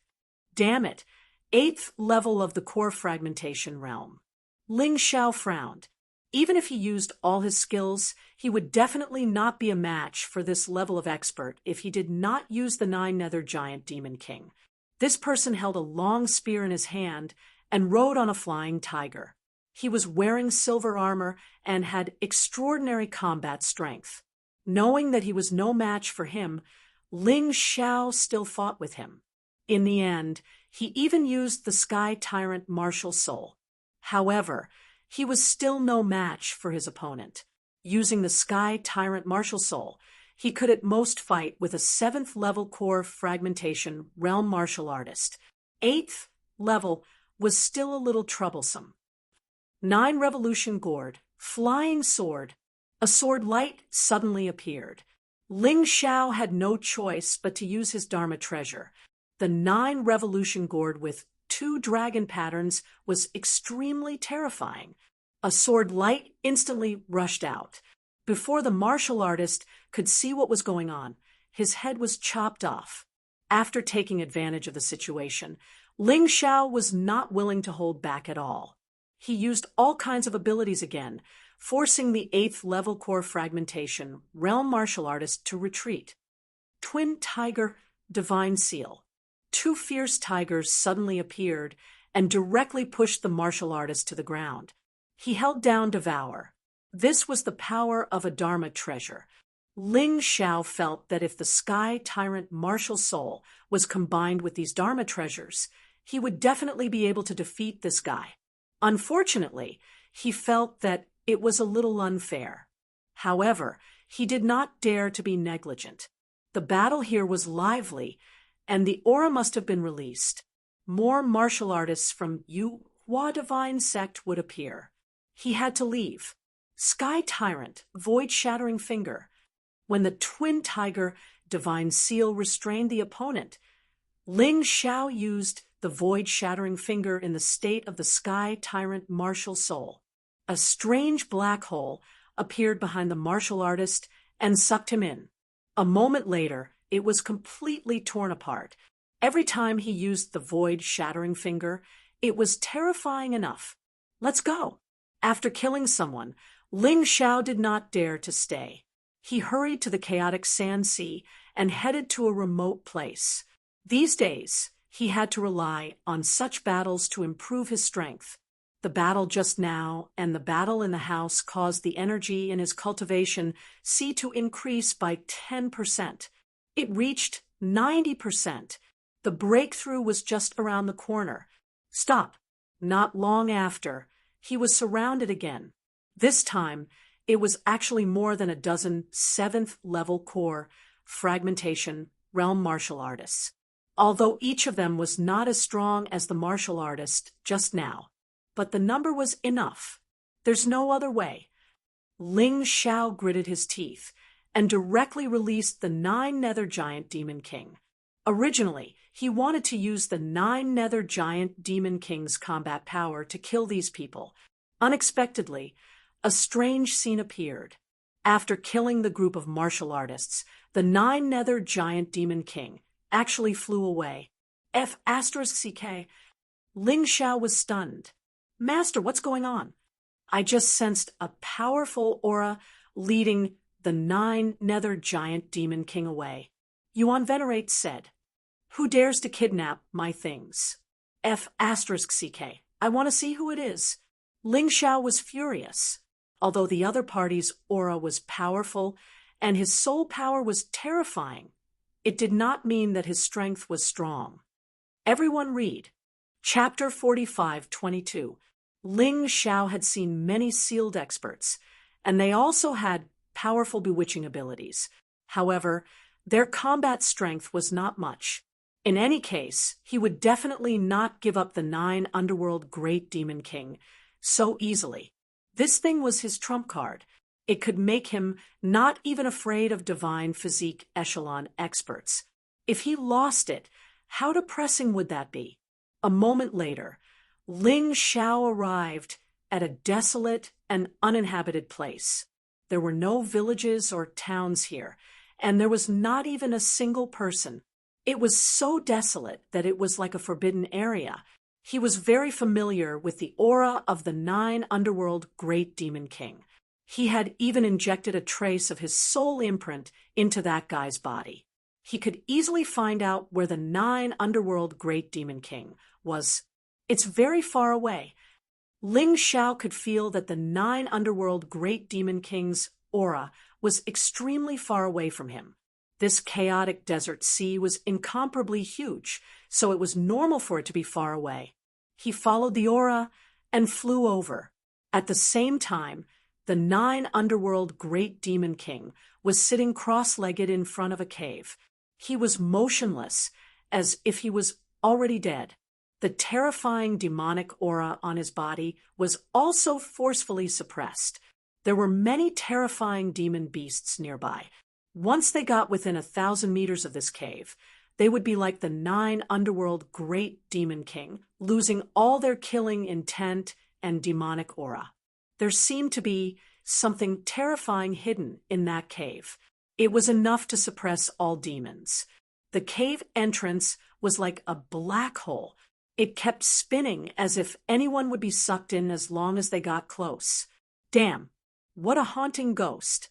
Damn it, 8th level of the core fragmentation realm. Ling Xiao frowned. Even if he used all his skills, he would definitely not be a match for this level of expert if he did not use the 9 Nether Giant Demon King. This person held a long spear in his hand and rode on a flying tiger. He was wearing silver armor and had extraordinary combat strength. Knowing that he was no match for him, Ling Xiao still fought with him. In the end, he even used the Sky Tyrant Martial Soul. However, he was still no match for his opponent. Using the Sky Tyrant Martial Soul, he could at most fight with a 7th level core fragmentation realm martial artist. 8th level was still a little troublesome. 9 Revolution Gourd, Flying Sword. A sword light suddenly appeared. Ling Xiao had no choice but to use his Dharma treasure. The 9 Revolution Gourd with 2 dragon patterns was extremely terrifying. A sword light instantly rushed out. Before the martial artist could see what was going on, his head was chopped off. After taking advantage of the situation, Ling Xiao was not willing to hold back at all. He used all kinds of abilities again, forcing the 8th level core fragmentation realm martial artist to retreat. Twin Tiger Divine Seal. 2 fierce tigers suddenly appeared and directly pushed the martial artist to the ground. He held down Devour. This was the power of a Dharma treasure. Ling Xiao felt that if the Sky Tyrant Martial Soul was combined with these Dharma treasures, he would definitely be able to defeat this guy. Unfortunately, he felt that it was a little unfair. However, he did not dare to be negligent. The battle here was lively, and the aura must have been released. More martial artists from Yuhua Divine Sect would appear. He had to leave. Sky Tyrant, Void-Shattering Finger. When the Twin Tiger Divine Seal restrained the opponent, Ling Xiao used the Void-Shattering Finger in the state of the Sky Tyrant Martial Soul. A strange black hole appeared behind the martial artist and sucked him in. A moment later, it was completely torn apart. Every time he used the Void-Shattering Finger, it was terrifying enough. Let's go. After killing someone, Ling Xiao did not dare to stay. He hurried to the chaotic sand sea and headed to a remote place. These days, he had to rely on such battles to improve his strength. The battle just now and the battle in the house caused the energy in his cultivation sea to increase by 10%. It reached 90%. The breakthrough was just around the corner. Stop. Not long after, he was surrounded again. This time, it was actually more than a dozen 7th level core fragmentation realm martial artists. Although each of them was not as strong as the martial artist just now. But the number was enough. There's no other way. Ling Xiao gritted his teeth and directly released the 9 Nether Giant Demon King. Originally, he wanted to use the 9 Nether Giant Demon King's combat power to kill these people. Unexpectedly, a strange scene appeared. After killing the group of martial artists, the 9 Nether Giant Demon King actually flew away. F***CK. Ling Xiao was stunned. Master, what's going on? I just sensed a powerful aura leading the 9 Nether Giant Demon King away. Yuan Venerate said, "Who dares to kidnap my things?" F***CK. I want to see who it is. Ling Xiao was furious. Although the other party's aura was powerful and his soul power was terrifying, it did not mean that his strength was strong. Everyone read. Chapter 45:22. Ling Xiao had seen many sealed experts, and they also had powerful bewitching abilities. However, their combat strength was not much. In any case, he would definitely not give up the 9 Underworld Great Demon King so easily. This thing was his trump card. It could make him not even afraid of divine physique echelon experts. If he lost it, how depressing would that be? A moment later, Ling Xiao arrived at a desolate and uninhabited place. There were no villages or towns here, and there was not even a single person. It was so desolate that it was like a forbidden area. He was very familiar with the aura of the 9 Underworld Great Demon King. He had even injected a trace of his soul imprint into that guy's body. He could easily find out where the 9 Underworld Great Demon King was. It's very far away. Ling Xiao could feel that the 9 underworld great demon king's aura was extremely far away from him. This chaotic desert sea was incomparably huge, so it was normal for it to be far away. He followed the aura and flew over. At the same time, the 9 underworld great demon king was sitting cross-legged in front of a cave. He was motionless, as if he was already dead. The terrifying demonic aura on his body was also forcefully suppressed. There were many terrifying demon beasts nearby. Once they got within 1,000 meters of this cave, they would be like the 9 underworld great demon king, losing all their killing intent and demonic aura. There seemed to be something terrifying hidden in that cave. It was enough to suppress all demons. The cave entrance was like a black hole. It kept spinning as if anyone would be sucked in as long as they got close. Damn, what a haunting ghost.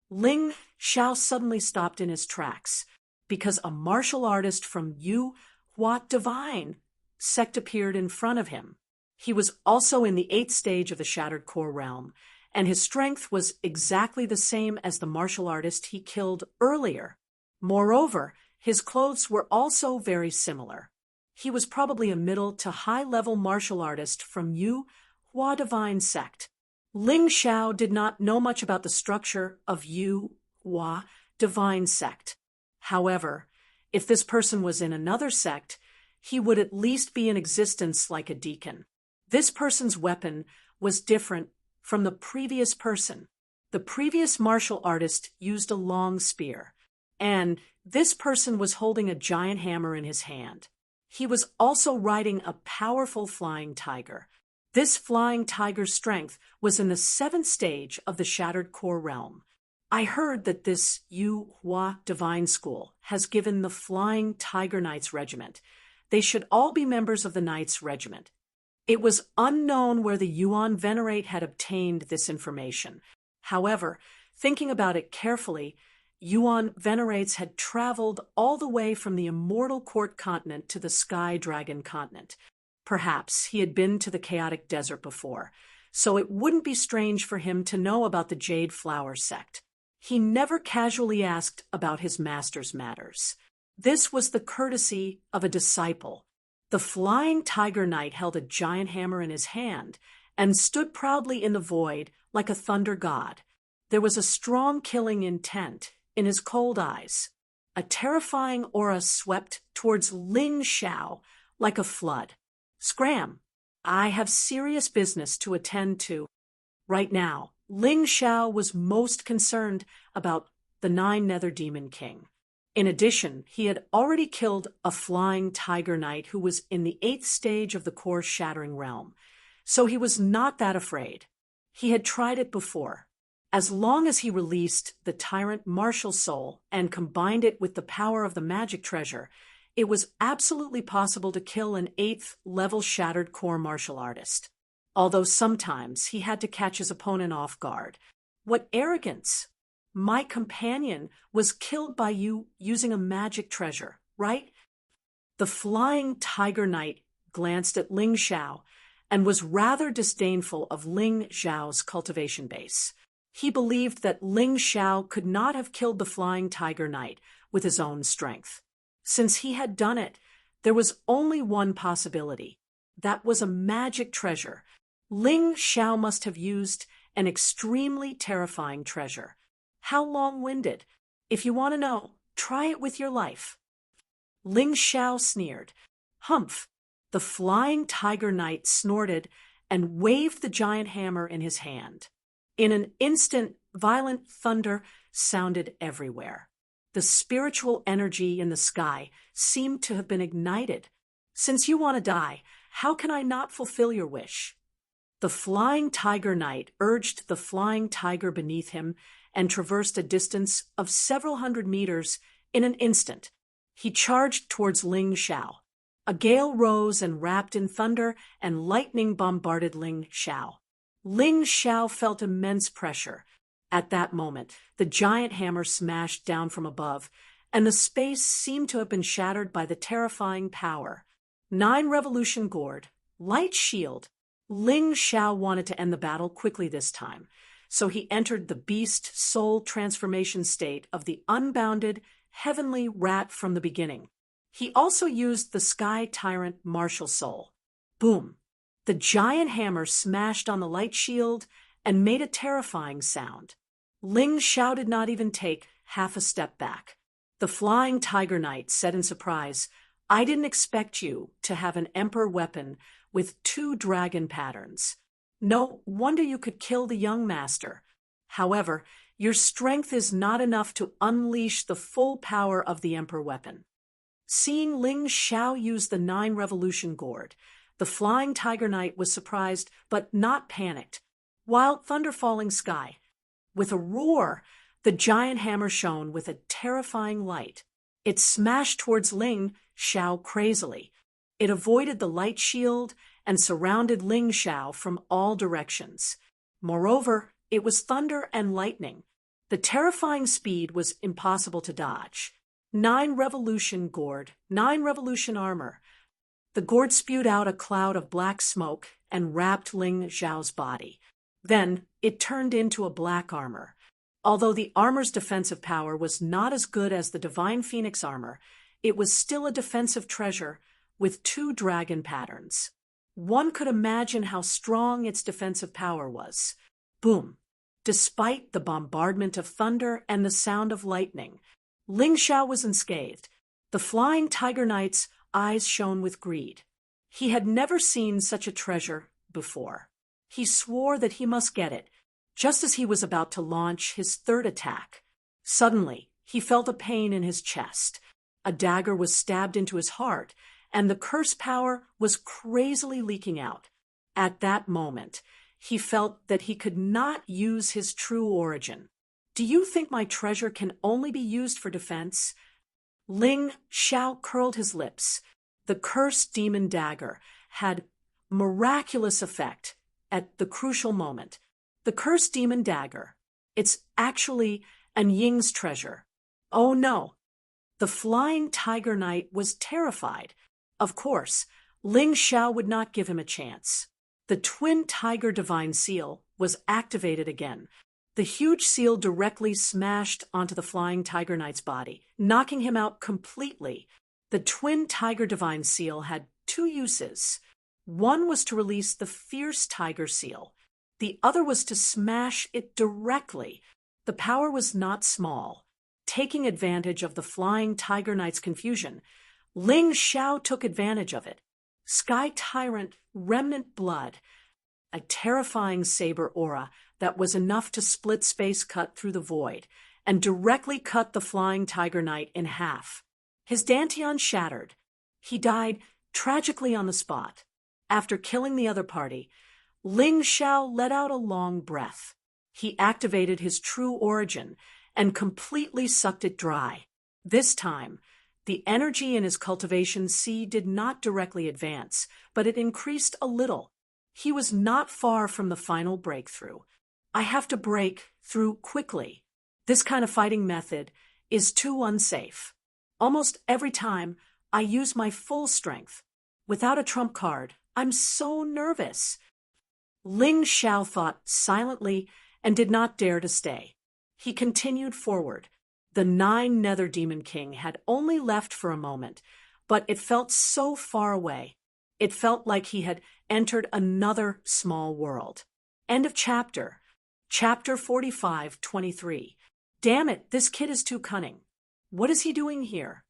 Ling Xiao suddenly stopped in his tracks because a martial artist from Yu Hua Divine sect appeared in front of him. He was also in the 8th stage of the Shattered Core realm, and his strength was exactly the same as the martial artist he killed earlier. Moreover, his clothes were also very similar. He was probably a middle to high-level martial artist from Yu Hua Divine sect. Ling Xiao did not know much about the structure of Yu Hua Divine sect. However, if this person was in another sect, he would at least be in existence like a deacon. This person's weapon was different from the previous person. The previous martial artist used a long spear, and this person was holding a giant hammer in his hand. He was also riding a powerful flying tiger. This flying tiger's strength was in the 7th stage of the Shattered Core realm. I heard that this Yu Hua Divine School has given the Flying Tiger Knights Regiment. They should all be members of the Knights Regiment. It was unknown where the Yuan Venerate had obtained this information. However, thinking about it carefully, Yuan Venerates had traveled all the way from the Immortal Court continent to the Sky Dragon continent. Perhaps he had been to the Chaotic Desert before, so it wouldn't be strange for him to know about the Jade Flower sect. He never casually asked about his master's matters. This was the courtesy of a disciple. The Flying Tiger Knight held a giant hammer in his hand and stood proudly in the void like a thunder god. There was a strong killing intent in his cold eyes. A terrifying aura swept towards Ling Xiao like a flood. Scram! I have serious business to attend to. Right now, Ling Xiao was most concerned about the 9 Nether Demon King. In addition, he had already killed a flying tiger knight who was in the 8th stage of the core shattering realm, so he was not that afraid. He had tried it before. As long as he released the tyrant martial soul and combined it with the power of the magic treasure, it was absolutely possible to kill an 8th level shattered core martial artist. Although sometimes he had to catch his opponent off guard. What arrogance! My companion was killed by you using a magic treasure, right? The flying tiger knight glanced at Ling Xiao and was rather disdainful of Ling Xiao's cultivation base. He believed that Ling Xiao could not have killed the flying tiger knight with his own strength. Since he had done it, there was only one possibility. That was a magic treasure. Ling Xiao must have used an extremely terrifying treasure. How long-winded. If you want to know, try it with your life. Ling Xiao sneered. Humph! The flying tiger knight snorted and waved the giant hammer in his hand. In an instant, violent thunder sounded everywhere. The spiritual energy in the sky seemed to have been ignited. Since you want to die, how can I not fulfill your wish? The flying tiger knight urged the flying tiger beneath him and traversed a distance of several hundred meters in an instant. He charged towards Ling Xiao. A gale rose and wrapped in thunder, and lightning bombarded Ling Xiao. Ling Xiao felt immense pressure. At that moment, the giant hammer smashed down from above, and the space seemed to have been shattered by the terrifying power. 9 Revolution Gourd, Light Shield. Ling Xiao wanted to end the battle quickly this time, so he entered the beast soul transformation state of the unbounded, heavenly rat from the beginning. He also used the Sky Tyrant Martial Soul. Boom! The giant hammer smashed on the light shield and made a terrifying sound. Ling Xiao did not even take half a step back. The Flying Tiger Knight said in surprise, "I didn't expect you to have an Emperor weapon with 2 dragon patterns. No wonder you could kill the young master. However, your strength is not enough to unleash the full power of the Emperor weapon." Seeing Ling Xiao use the 9 Revolution Gourd, the Flying Tiger Knight was surprised but not panicked. Wild thunder falling sky. With a roar, the giant hammer shone with a terrifying light. It smashed towards Ling Xiao crazily. It avoided the light shield and surrounded Ling Xiao from all directions. Moreover, it was thunder and lightning. The terrifying speed was impossible to dodge. 9 Revolution Gourd, 9 Revolution Armor. The gourd spewed out a cloud of black smoke and wrapped Ling Xiao's body. Then it turned into a black armor. Although the armor's defensive power was not as good as the Divine Phoenix armor, it was still a defensive treasure with 2 dragon patterns. One could imagine how strong its defensive power was. Boom! Despite the bombardment of thunder and the sound of lightning, Ling Xiao was unscathed. The Flying Tiger Knight's eyes shone with greed. He had never seen such a treasure before. He swore that he must get it, just as he was about to launch his 3rd attack. Suddenly, he felt a pain in his chest. A dagger was stabbed into his heart, and the curse power was crazily leaking out. At that moment, he felt that he could not use his true origin. "Do you think my treasure can only be used for defense?" Ling Xiao curled his lips. The cursed demon dagger had miraculous effect at the crucial moment. The cursed demon dagger. It's actually an Ying's treasure. Oh no! The Flying Tiger Knight was terrified. Of course, Ling Xiao would not give him a chance. The Twin Tiger Divine Seal was activated again. The huge seal directly smashed onto the Flying Tiger Knight's body, knocking him out completely. The Twin Tiger Divine Seal had 2 uses. One was to release the Fierce Tiger Seal. The other was to smash it directly. The power was not small. Taking advantage of the Flying Tiger Knight's confusion, Ling Xiao took advantage of it. Sky Tyrant Remnant Blood, a terrifying saber aura that was enough to split space cut through the void and directly cut the Flying Tiger Knight in half. His dantian shattered. He died tragically on the spot. After killing the other party, Ling Xiao let out a long breath. He activated his true origin and completely sucked it dry. This time, the energy in his cultivation sea did not directly advance, but it increased a little. He was not far from the final breakthrough. I have to break through quickly. This kind of fighting method is too unsafe. Almost every time, I use my full strength. Without a trump card, I'm so nervous. Ling Xiao thought silently and did not dare to stay. He continued forward. The 9 Nether Demon King had only left for a moment, but it felt so far away. It felt like he had entered another small world. End of chapter. Chapter 45:23. Damn it, this kid is too cunning. What is he doing here?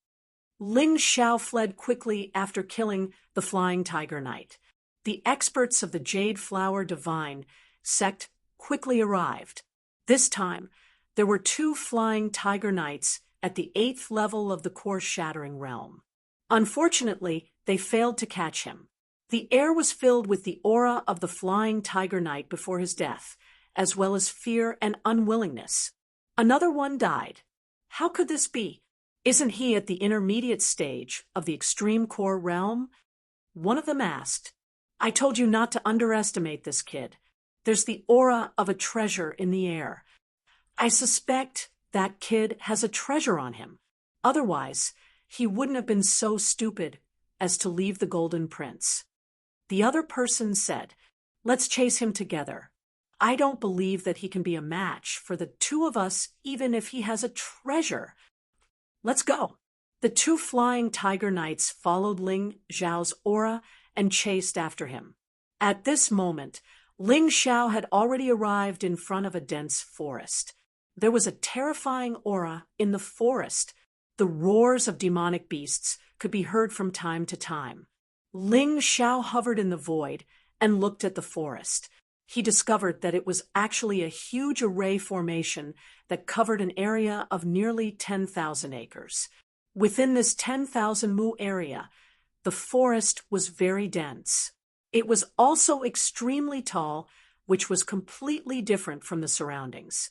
Ling Xiao fled quickly after killing the Flying Tiger Knight. The experts of the Jade Flower Divine sect quickly arrived. This time, there were 2 Flying Tiger Knights at the 8th level of the course-shattering realm. Unfortunately, they failed to catch him. The air was filled with the aura of the Flying Tiger Knight before his death, as well as fear and unwillingness. Another one died. How could this be? Isn't he at the intermediate stage of the extreme core realm? One of them asked. I told you not to underestimate this kid. There's the aura of a treasure in the air. I suspect that kid has a treasure on him. Otherwise, he wouldn't have been so stupid as to leave the Golden Prince. The other person said, "Let's chase him together. I don't believe that he can be a match for the two of us, even if he has a treasure. Let's go." The two flying tiger knights followed Ling Xiao's aura and chased after him. At this moment, Ling Xiao had already arrived in front of a dense forest. There was a terrifying aura in the forest. The roars of demonic beasts could be heard from time to time. Ling Xiao hovered in the void and looked at the forest. He discovered that it was actually a huge array formation that covered an area of nearly 10,000 acres. Within this 10,000 mu area, the forest was very dense. It was also extremely tall, which was completely different from the surroundings.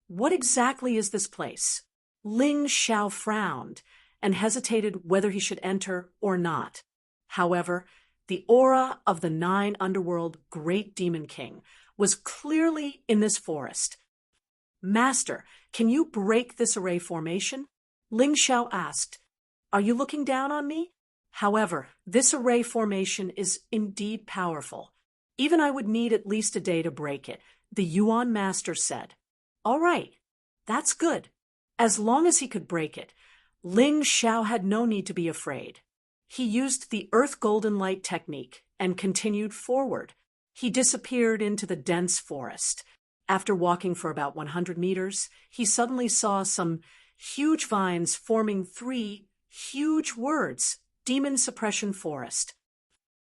What exactly is this place? Ling Xiao frowned and hesitated whether he should enter or not. However, the aura of the 9 underworld Great Demon King was clearly in this forest. "Master, can you break this array formation?" Ling Xiao asked. "Are you looking down on me?" However, this array formation is indeed powerful. Even I would need at least a day to break it, the Yuan master said. "All right, that's good." As long as he could break it, Ling Xiao had no need to be afraid. He used the Earth Golden Light technique and continued forward. He disappeared into the dense forest. After walking for about 100 meters, he suddenly saw some huge vines forming 3 huge words: Demon Suppression Forest.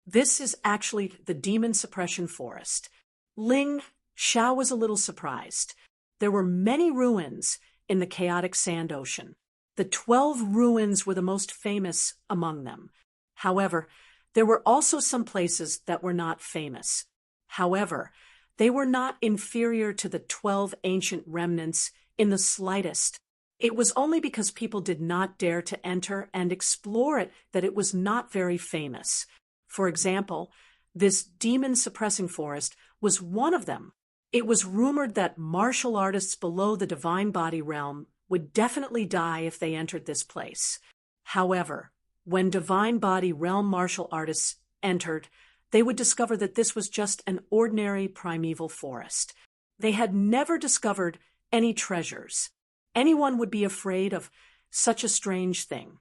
This is actually the Demon Suppression Forest. Ling Xiao was a little surprised. There were many ruins in the chaotic sand ocean. The 12 ruins were the most famous among them. However, there were also some places that were not famous. However, they were not inferior to the 12 ancient remnants in the slightest. It was only because people did not dare to enter and explore it that it was not very famous. For example, this demon-suppressing forest was one of them. It was rumored that martial artists below the divine body realm would definitely die if they entered this place. However, when divine body realm martial artists entered, they would discover that this was just an ordinary primeval forest. They had never discovered any treasures. Anyone would be afraid of such a strange thing.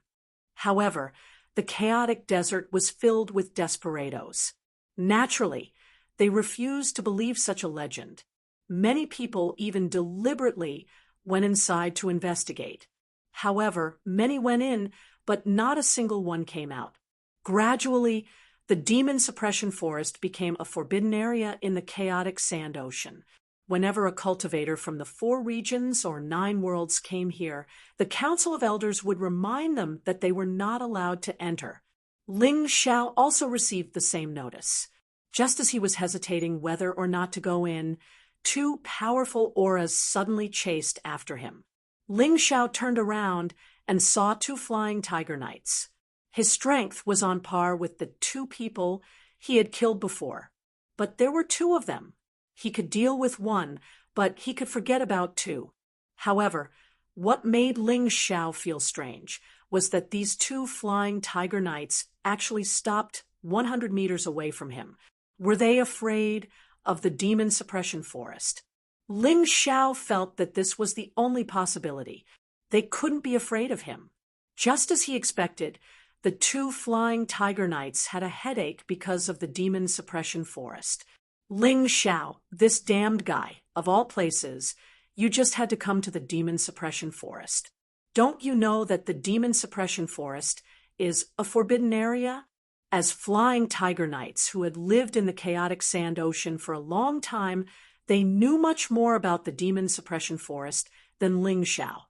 However, the chaotic desert was filled with desperados. Naturally, they refused to believe such a legend. Many people even deliberately went inside to investigate. However, many went in, but not a single one came out. Gradually, the demon suppression forest became a forbidden area in the chaotic sand ocean. Whenever a cultivator from the 4 regions or 9 worlds came here, the Council of Elders would remind them that they were not allowed to enter. Ling Xiao also received the same notice. Just as he was hesitating whether or not to go in, 2 powerful auras suddenly chased after him. Ling Xiao turned around and saw 2 flying tiger knights. His strength was on par with the 2 people he had killed before, but there were 2 of them. He could deal with 1, but he could forget about 2. However, what made Ling Xiao feel strange was that these 2 flying tiger knights actually stopped 100 meters away from him. Were they afraid of the demon suppression forest? Ling Xiao felt that this was the only possibility. They couldn't be afraid of him. Just as he expected, the 2 flying tiger knights had a headache because of the demon suppression forest. Ling Xiao, this damned guy, of all places, you just had to come to the demon suppression forest. Don't you know that the demon suppression forest is a forbidden area? As flying tiger knights who had lived in the chaotic sand ocean for a long time, they knew much more about the demon suppression forest than Ling Xiao.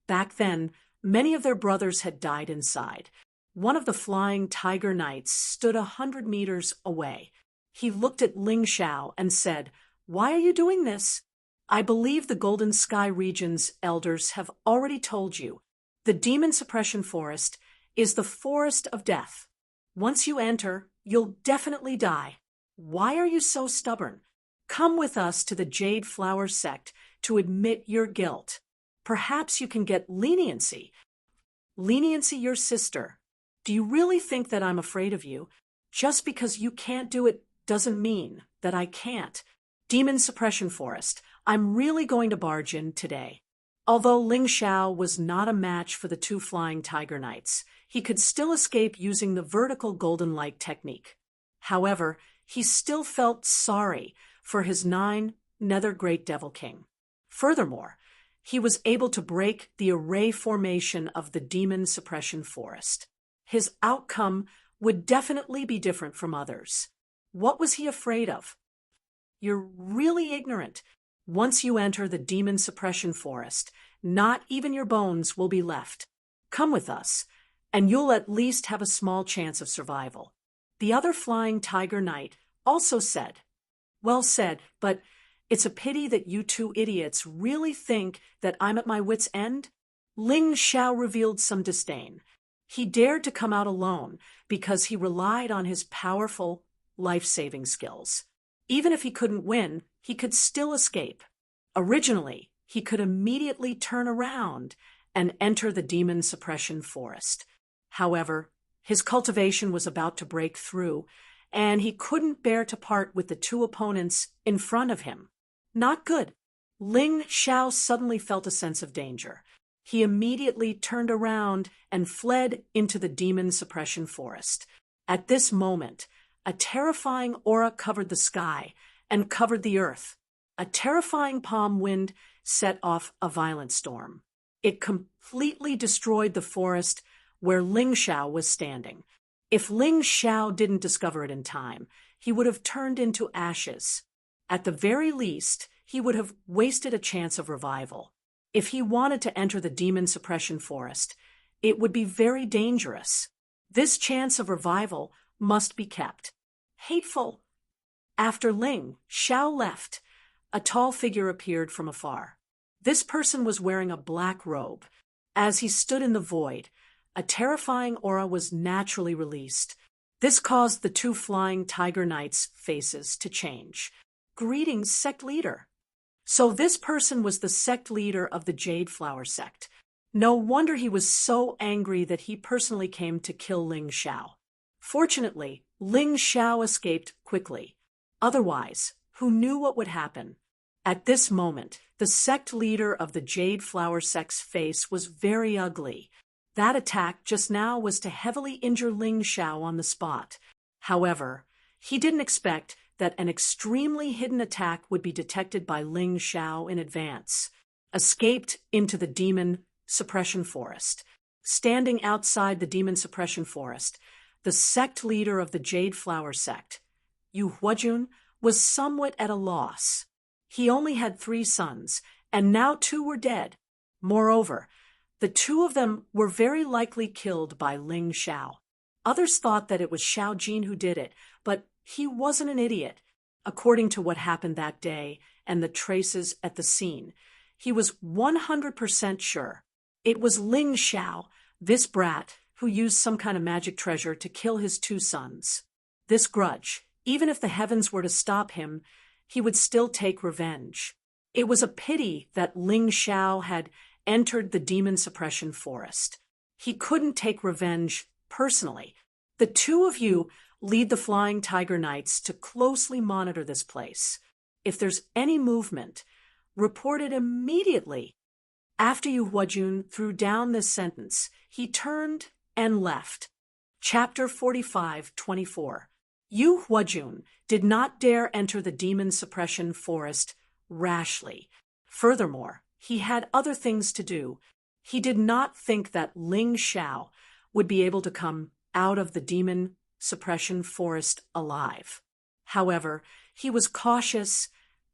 Back then, many of their brothers had died inside. One of the flying tiger knights stood 100 meters away. He looked at Ling Xiao and said, "Why are you doing this?" "I believe the Golden Sky region's elders have already told you. The demon suppression forest is the forest of death. Once you enter, you'll definitely die. Why are you so stubborn? Come with us to the Jade Flower sect to admit your guilt. Perhaps you can get leniency. Leniency, your sister. Do you really think that I'm afraid of you? Just because you can't do it doesn't mean that I can't. Demon Suppression Forest, I'm really going to barge in today. Although Ling Xiao was not a match for the two flying tiger knights, he could still escape using the vertical golden light technique. However, he still felt sorry for his 9 Nether Great Devil King. Furthermore, he was able to break the array formation of the Demon Suppression Forest. His outcome would definitely be different from others. What was he afraid of? You're really ignorant. Once you enter the Demon Suppression Forest, not even your bones will be left. Come with us, and you'll at least have a small chance of survival. The other flying tiger knight also said, "Well said, but it's a pity that you two idiots really think that I'm at my wit's end." Ling Xiao revealed some disdain. He dared to come out alone because he relied on his powerful life-saving skills. Even if he couldn't win, he could still escape. Originally, he could immediately turn around and enter the Demon Suppression Forest. However, his cultivation was about to break through, and he couldn't bear to part with the two opponents in front of him. Not good. Ling Xiao suddenly felt a sense of danger. He immediately turned around and fled into the Demon Suppression Forest. At this moment, a terrifying aura covered the sky and covered the earth. A terrifying palm wind set off a violent storm. It completely destroyed the forest where Ling Xiao was standing. If Ling Xiao didn't discover it in time, he would have turned into ashes. At the very least, he would have wasted a chance of revival. If he wanted to enter the Demon Suppression Forest, it would be very dangerous. This chance of revival must be kept. Hateful. After Ling Xiao left, a tall figure appeared from afar. This person was wearing a black robe. As he stood in the void, a terrifying aura was naturally released. This caused the two flying tiger knights' faces to change. Greetings, sect leader. So this person was the sect leader of the Jade Flower sect. No wonder he was so angry that he personally came to kill Ling Xiao. Fortunately, Ling Xiao escaped quickly. Otherwise, who knew what would happen? At this moment, the sect leader of the Jade Flower sect's face was very ugly. That attack just now was to heavily injure Ling Xiao on the spot. However, he didn't expect that an extremely hidden attack would be detected by Ling Xiao in advance. Escaped into the Demon Suppression Forest. Standing outside the Demon Suppression Forest, the sect leader of the Jade Flower sect, Yu Huajun, was somewhat at a loss. He only had 3 sons, and now 2 were dead. Moreover, the 2 of them were very likely killed by Ling Xiao. Others thought that it was Xiao Jin who did it, but he wasn't an idiot. According to what happened that day and the traces at the scene, he was 100% sure. It was Ling Xiao, this brat, who used some kind of magic treasure to kill his 2 sons. This grudge, even if the heavens were to stop him, he would still take revenge. It was a pity that Ling Xiao had entered the Demon Suppression Forest. He couldn't take revenge personally. The 2 of you lead the Flying Tiger Knights to closely monitor this place. If there's any movement, report it immediately. After Yu Huajun threw down this sentence, he turned and left. Chapter 45:24. Yu Huajun did not dare enter the Demon Suppression Forest rashly. Furthermore, he had other things to do. He did not think that Ling Xiao would be able to come out of the Demon Suppression Forest alive. However, he was cautious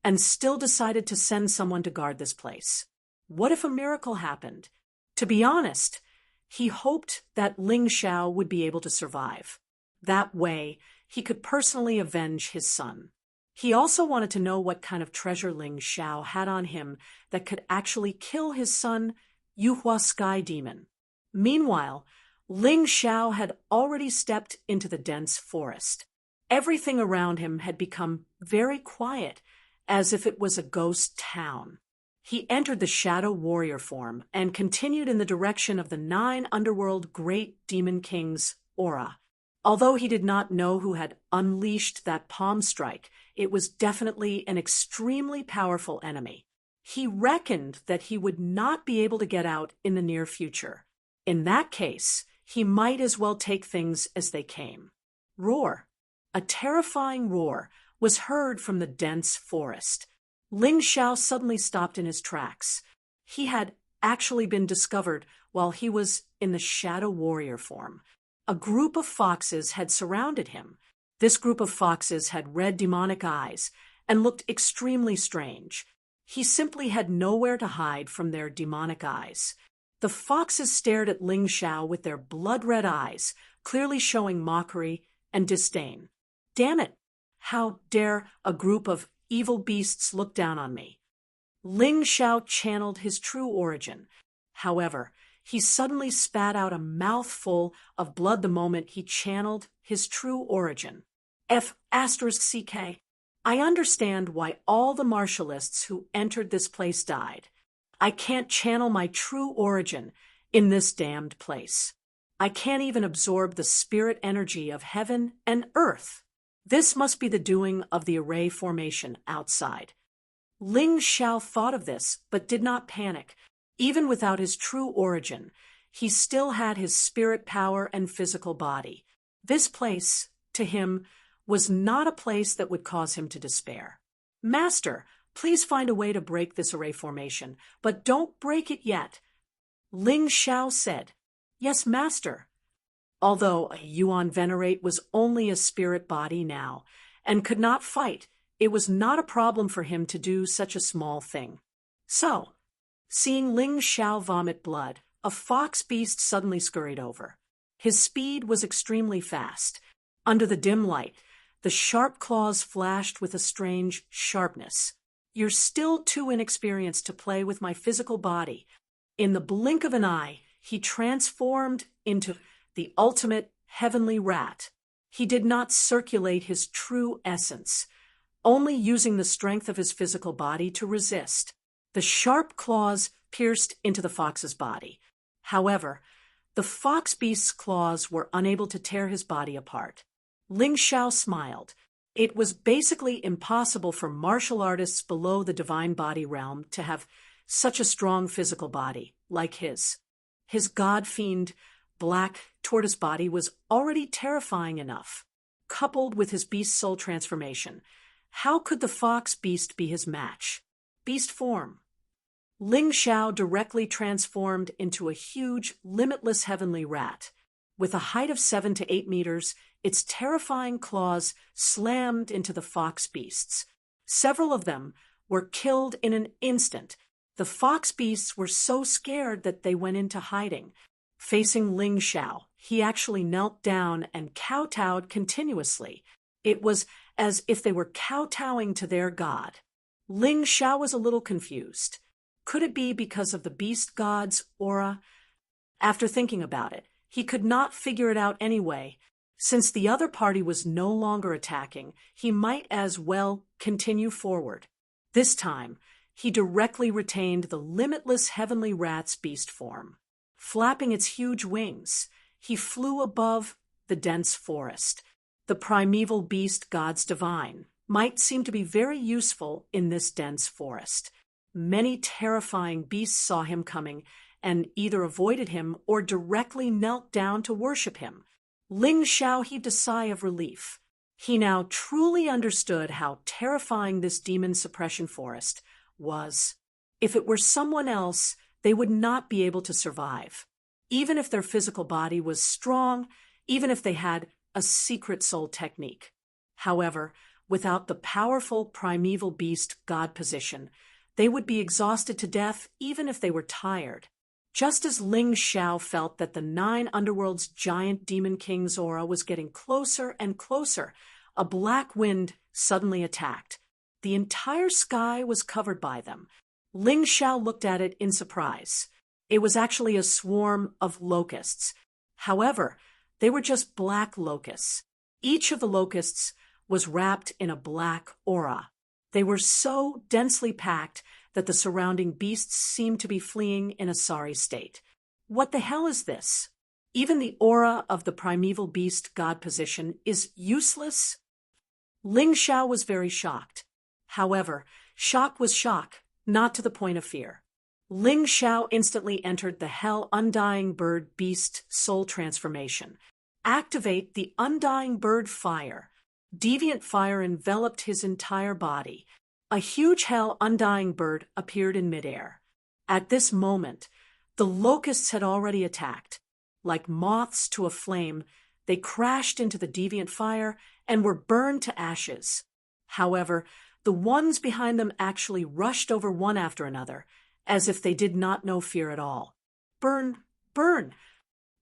and still decided to send someone to guard this place. What if a miracle happened? To be honest, he hoped that Ling Xiao would be able to survive. That way, he could personally avenge his son. He also wanted to know what kind of treasure Ling Xiao had on him that could actually kill his son, Yuhua Sky Demon. Meanwhile, Ling Xiao had already stepped into the dense forest. Everything around him had become very quiet, as if it was a ghost town. He entered the shadow warrior form and continued in the direction of the 9 underworld great demon kings' aura. Although he did not know who had unleashed that palm strike, it was definitely an extremely powerful enemy. He reckoned that he would not be able to get out in the near future. In that case, he might as well take things as they came. Roar. A terrifying roar was heard from the dense forest. Ling Xiao suddenly stopped in his tracks. He had actually been discovered while he was in the shadow warrior form. A group of foxes had surrounded him. This group of foxes had red demonic eyes and looked extremely strange. He simply had nowhere to hide from their demonic eyes. The foxes stared at Ling Xiao with their blood-red eyes, clearly showing mockery and disdain. Damn it! How dare a group of evil beasts look down on me? Ling Xiao channeled his true origin. However, he suddenly spat out a mouthful of blood the moment he channeled his true origin. F***CK. I understand why all the martialists who entered this place died. I can't channel my true origin in this damned place. I can't even absorb the spirit energy of heaven and earth. This must be the doing of the array formation outside. Ling Xiao thought of this, but did not panic. Even without his true origin, he still had his spirit power and physical body. This place, to him, was not a place that would cause him to despair. Master, please find a way to break this array formation, but don't break it yet. Ling Xiao said. Yes, Master. Although Yuan Venerate was only a spirit body now, and could not fight, it was not a problem for him to do such a small thing. So, seeing Ling Xiao vomit blood, a fox beast suddenly scurried over. His speed was extremely fast. Under the dim light, the sharp claws flashed with a strange sharpness. You're still too inexperienced to play with my physical body. In the blink of an eye, he transformed into the ultimate heavenly rat. He did not circulate his true essence, only using the strength of his physical body to resist. The sharp claws pierced into the fox's body. However, the fox beast's claws were unable to tear his body apart. Ling Xiao smiled. It was basically impossible for martial artists below the divine body realm to have such a strong physical body like his. His god-fiend, black tortoise body was already terrifying enough. Coupled with his beast soul transformation, how could the fox beast be his match? Beast form. Ling Xiao directly transformed into a huge, limitless heavenly rat. With a height of 7 to 8 meters, its terrifying claws slammed into the fox beasts. Several of them were killed in an instant. The fox beasts were so scared that they went into hiding. Facing Ling Xiao, he actually knelt down and kowtowed continuously. It was as if they were kowtowing to their god. Ling Xiao was a little confused. Could it be because of the beast god's aura? After thinking about it, he could not figure it out anyway. Since the other party was no longer attacking, he might as well continue forward. This time, he directly retained the limitless heavenly rat's beast form. Flapping its huge wings, he flew above the dense forest. The primeval beast gods divine might seem to be very useful in this dense forest. Many terrifying beasts saw him coming and either avoided him or directly knelt down to worship him. Ling Xiao heaved a sigh of relief. He now truly understood how terrifying this demon suppression forest was. If it were someone else, they would not be able to survive. Even if their physical body was strong, even if they had a secret soul technique. However, without the powerful primeval beast god position, they would be exhausted to death even if they were tired. Just as Ling Xiao felt that the 9 underworld's giant demon king's aura was getting closer and closer, a black wind suddenly attacked. The entire sky was covered by them. Ling Xiao looked at it in surprise. It was actually a swarm of locusts. However, they were just black locusts. Each of the locusts was wrapped in a black aura. They were so densely packed that the surrounding beasts seemed to be fleeing in a sorry state. What the hell is this? Even the aura of the primeval beast god position is useless? Ling Xiao was very shocked. However, shock was shock, not to the point of fear. Ling Xiao instantly entered the Hell Undying Bird Beast Soul Transformation. Activate the Undying Bird Fire. Deviant fire enveloped his entire body. A huge Hell Undying Bird appeared in midair. At this moment, the locusts had already attacked. Like moths to a flame, they crashed into the deviant fire and were burned to ashes. However, the ones behind them actually rushed over one after another, as if they did not know fear at all. Burn, burn!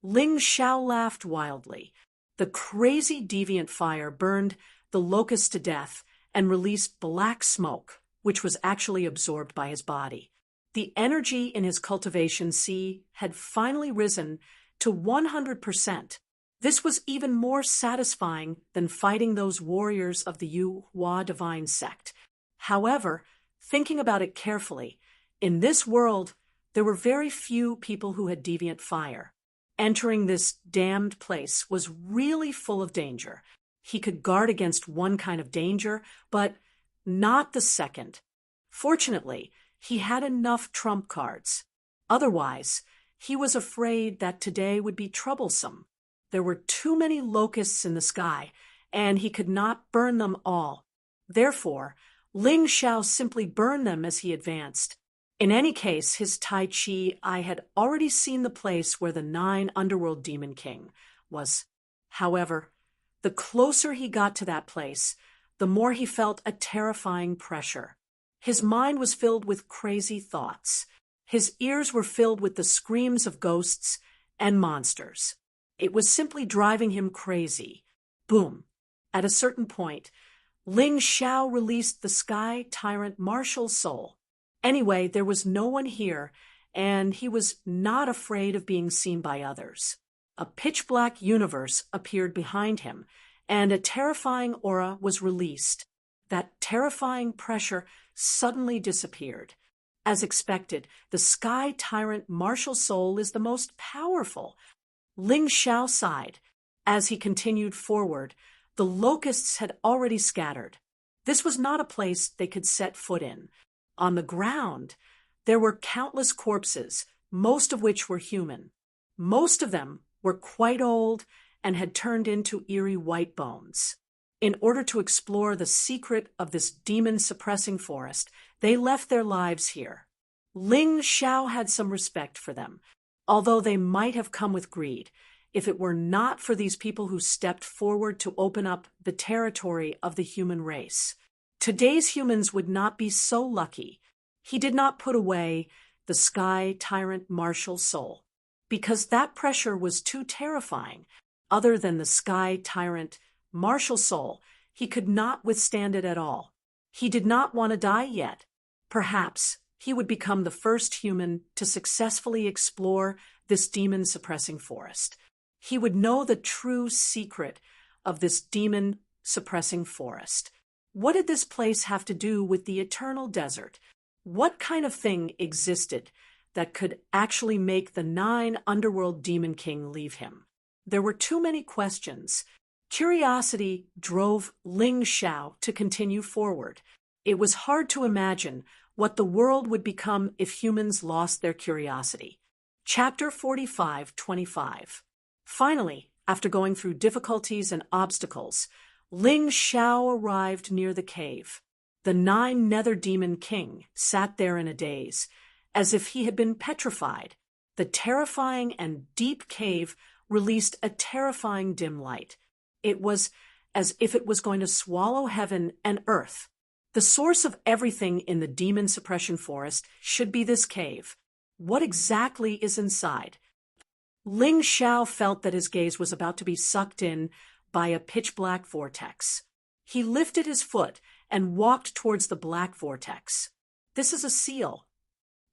Ling Xiao laughed wildly. The crazy deviant fire burned the locust to death and released black smoke, which was actually absorbed by his body. The energy in his cultivation sea had finally risen to 100%. This was even more satisfying than fighting those warriors of the Yu Hua divine sect. However, thinking about it carefully, in this world, there were very few people who had deviant fire. Entering this damned place was really full of danger. He could guard against one kind of danger, but not the second. Fortunately, he had enough trump cards. Otherwise, he was afraid that today would be troublesome. There were too many locusts in the sky, and he could not burn them all. Therefore, Ling Xiao simply burned them as he advanced. In any case, his Tai Chi eye had already seen the place where the 9 Underworld Demon King was. However, the closer he got to that place, the more he felt a terrifying pressure. His mind was filled with crazy thoughts. His ears were filled with the screams of ghosts and monsters. It was simply driving him crazy. Boom. At a certain point, Ling Xiao released the Sky Tyrant Martial Soul. Anyway, there was no one here, and he was not afraid of being seen by others. A pitch-black universe appeared behind him, and a terrifying aura was released. That terrifying pressure suddenly disappeared. As expected, the Sky Tyrant Martial Soul is the most powerful. Ling Xiao sighed. As he continued forward, the locusts had already scattered. This was not a place they could set foot in. On the ground, there were countless corpses, most of which were human. Most of them were quite old and had turned into eerie white bones. In order to explore the secret of this demon-suppressing forest, they left their lives here. Ling Xiao had some respect for them, although they might have come with greed, if it were not for these people who stepped forward to open up the territory of the human race. Today's humans would not be so lucky. He did not put away the Sky Tyrant Martial Soul, because that pressure was too terrifying. Other than the Sky Tyrant Martial Soul, he could not withstand it at all. He did not want to die yet. Perhaps he would become the first human to successfully explore this demon-suppressing forest. He would know the true secret of this demon-suppressing forest. What did this place have to do with the eternal desert? What kind of thing existed that could actually make the 9 Underworld Demon King leave him? There were too many questions. Curiosity drove Ling Xiao to continue forward. It was hard to imagine what the world would become if humans lost their curiosity. Chapter 45:25. Finally, after going through difficulties and obstacles, Ling Xiao arrived near the cave. The 9 Nether Demon King sat there in a daze, as if he had been petrified. The terrifying and deep cave released a terrifying dim light. It was as if it was going to swallow heaven and earth. The source of everything in the demon suppression forest should be this cave. What exactly is inside? Ling Xiao felt that his gaze was about to be sucked in by a pitch-black vortex. He lifted his foot and walked towards the black vortex. This is a seal.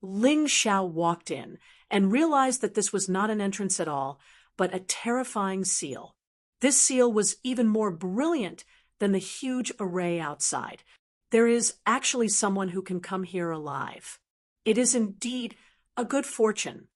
Ling Xiao walked in and realized that this was not an entrance at all, but a terrifying seal. This seal was even more brilliant than the huge array outside. There is actually someone who can come here alive. It is indeed a good fortune.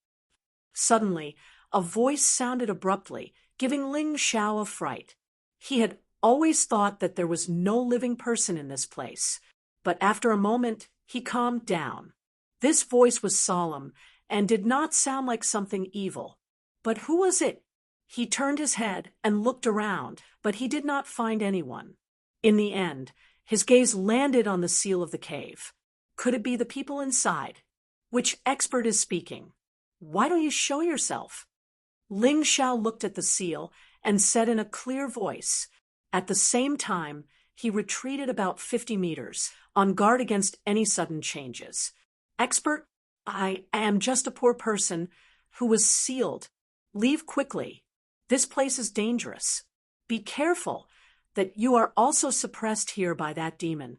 Suddenly, a voice sounded abruptly, giving Ling Xiao a fright. He had always thought that there was no living person in this place, but after a moment, he calmed down. This voice was solemn and did not sound like something evil. But who was it? He turned his head and looked around, but he did not find anyone. In the end, his gaze landed on the seal of the cave. Could it be the people inside? Which expert is speaking? Why don't you show yourself? Ling Xiao looked at the seal and said in a clear voice. At the same time, he retreated about 50 meters, on guard against any sudden changes. Expert, I am just a poor person who was sealed. Leave quickly. This place is dangerous. Be careful that you are also suppressed here by that demon.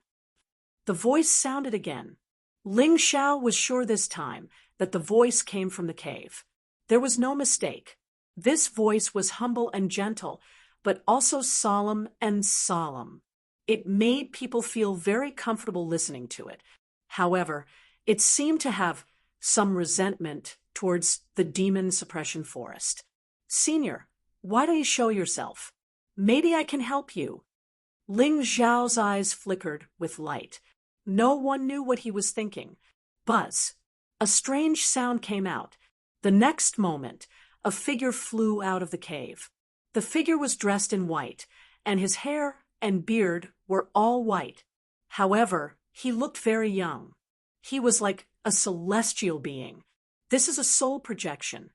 The voice sounded again. Ling Xiao was sure this time that the voice came from the cave. There was no mistake. This voice was humble and gentle, but also solemn and solemn. It made people feel very comfortable listening to it. However, it seemed to have some resentment towards the demon suppression forest. Senior, why don't you show yourself? Maybe I can help you. Ling Xiao's eyes flickered with light. No one knew what he was thinking. Buzz. A strange sound came out. The next moment, a figure flew out of the cave. The figure was dressed in white, and his hair and beard were all white. However, he looked very young. He was like a celestial being. This is a soul projection.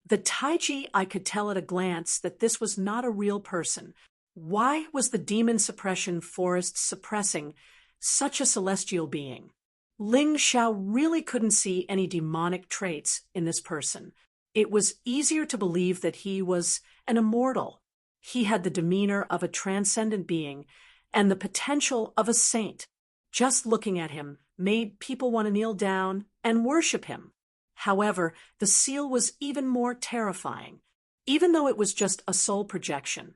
The Taiji, I could tell at a glance that this was not a real person. Why was the demon suppression forest suppressing such a celestial being? Ling Xiao really couldn't see any demonic traits in this person. It was easier to believe that he was an immortal. He had the demeanor of a transcendent being and the potential of a saint. Just looking at him made people want to kneel down and worship him. However, the seal was even more terrifying. Even though it was just a soul projection,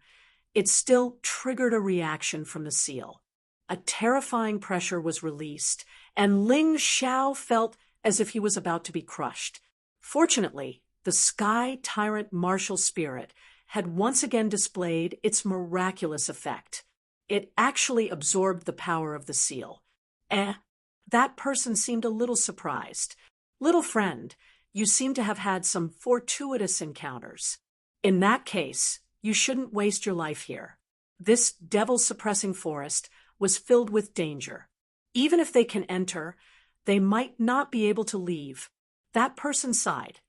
it still triggered a reaction from the seal. A terrifying pressure was released, and Ling Xiao felt as if he was about to be crushed. Fortunately, the Sky Tyrant martial spirit had once again displayed its miraculous effect. It actually absorbed the power of the seal. That person seemed a little surprised. Little friend, you seem to have had some fortuitous encounters. In that case, you shouldn't waste your life here. This devil-suppressing forest was filled with danger. Even if they can enter, they might not be able to leave. That person sighed.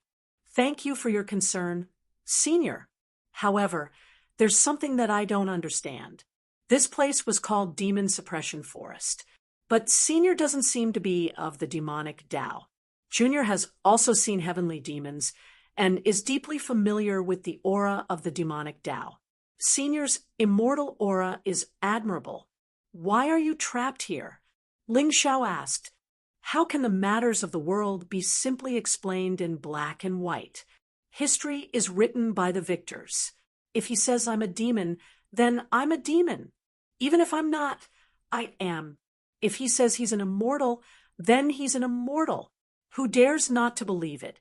Thank you for your concern, Senior. However, there's something that I don't understand. This place was called Demon Suppression Forest, but Senior doesn't seem to be of the demonic Tao. Junior has also seen heavenly demons and is deeply familiar with the aura of the demonic Tao. Senior's immortal aura is admirable. Why are you trapped here? Ling Xiao asked. How can the matters of the world be simply explained in black and white? History is written by the victors. If he says I'm a demon, then I'm a demon. Even if I'm not, I am. If he says he's an immortal, then he's an immortal. Who dares not to believe it?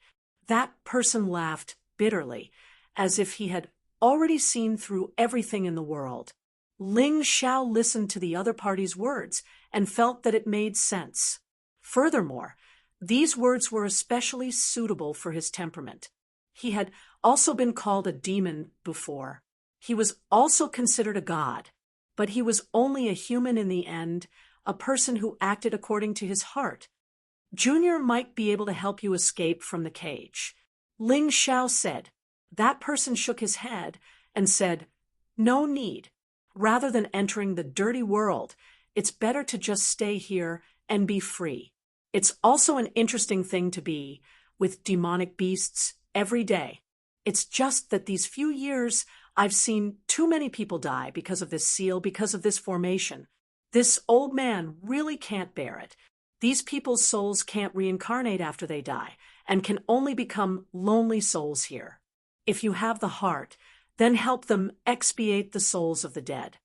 That person laughed bitterly, as if he had already seen through everything in the world. Ling Xiao listened to the other party's words and felt that it made sense. Furthermore, these words were especially suitable for his temperament. He had also been called a demon before. He was also considered a god, but he was only a human in the end, a person who acted according to his heart. Junior might be able to help you escape from the cage. Ling Xiao said. That person shook his head and said, no need. Rather than entering the dirty world, it's better to just stay here and be free. It's also an interesting thing to be with demonic beasts every day. It's just that these few years I've seen too many people die because of this seal, because of this formation. This old man really can't bear it. These people's souls can't reincarnate after they die and can only become lonely souls here. If you have the heart, then help them expiate the souls of the dead.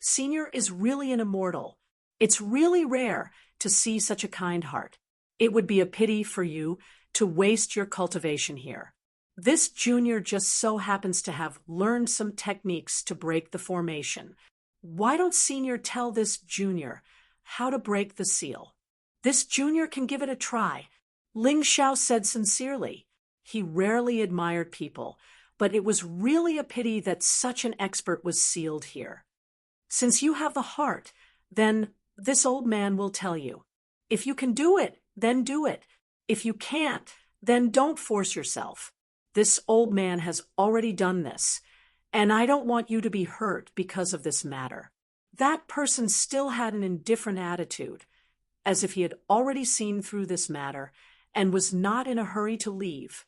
Senior is really an immortal. It's really rare to see such a kind heart. It would be a pity for you to waste your cultivation here. This junior just so happens to have learned some techniques to break the formation. Why don't senior tell this junior how to break the seal? This junior can give it a try, Ling Xiao said sincerely. He rarely admired people, but it was really a pity that such an expert was sealed here. Since you have the heart, then this old man will tell you. If you can do it, then do it. If you can't, then don't force yourself. This old man has already done this, and I don't want you to be hurt because of this matter. That person still had an indifferent attitude, as if he had already seen through this matter and was not in a hurry to leave.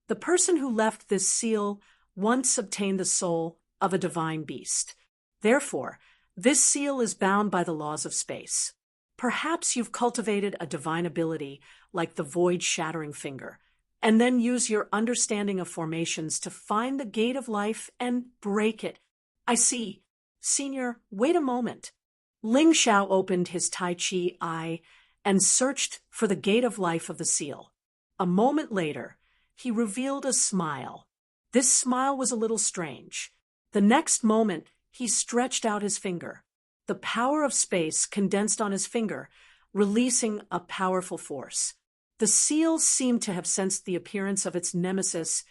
The person who left this seal once obtained the soul of a divine beast. Therefore, this seal is bound by the laws of space. Perhaps you've cultivated a divine ability like the void-shattering finger, and then use your understanding of formations to find the gate of life and break it. I see. Senior, wait a moment. Ling Xiao opened his Tai Chi eye and searched for the gate of life of the seal. A moment later, he revealed a smile. This smile was a little strange. The next moment, he stretched out his finger. The power of space condensed on his finger, releasing a powerful force. The seal seemed to have sensed the appearance of its nemesis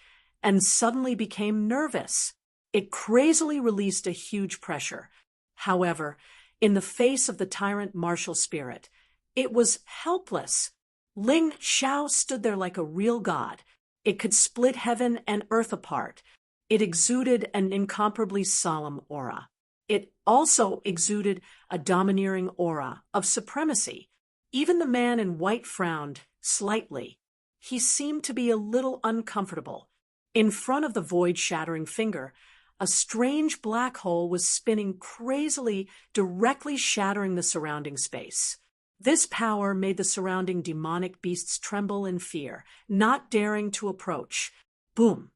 and suddenly became nervous. It crazily released a huge pressure. However, in the face of the tyrant martial spirit, it was helpless. Ling Xiao stood there like a real god. It could split heaven and earth apart. It exuded an incomparably solemn aura. It also exuded a domineering aura of supremacy. Even the man in white frowned slightly. He seemed to be a little uncomfortable. In front of the void-shattering finger, a strange black hole was spinning crazily, directly shattering the surrounding space. This power made the surrounding demonic beasts tremble in fear, not daring to approach. Boom!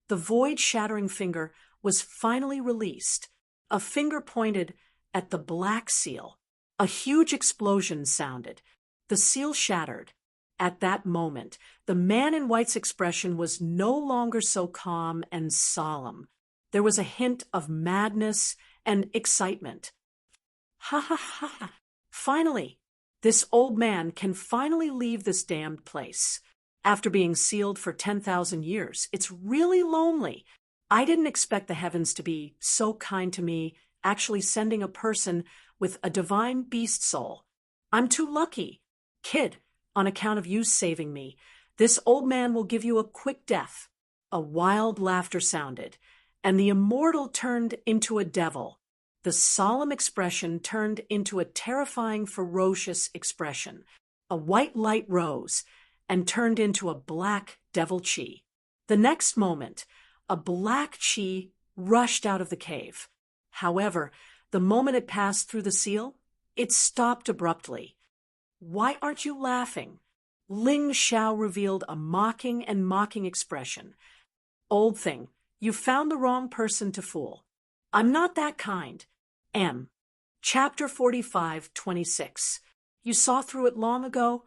The void-shattering finger was finally released. A finger pointed at the black seal. A huge explosion sounded. The seal shattered. At that moment, the man in white's expression was no longer so calm and solemn. There was a hint of madness and excitement. Ha ha ha! Finally! This old man can finally leave this damned place. After being sealed for 10,000 years, it's really lonely. I didn't expect the heavens to be so kind to me, actually sending a person with a divine beast soul. I'm too lucky. Kid, on account of you saving me, this old man will give you a quick death. A wild laughter sounded, and the immortal turned into a devil. The solemn expression turned into a terrifying, ferocious expression. A white light rose and turned into a black devil chi. The next moment, a black chi rushed out of the cave. However, the moment it passed through the seal, it stopped abruptly. Why aren't you laughing? Ling Xiao revealed a mocking expression. Old thing, you found the wrong person to fool. I'm not that kind. M. Chapter 45:26. You saw through it long ago?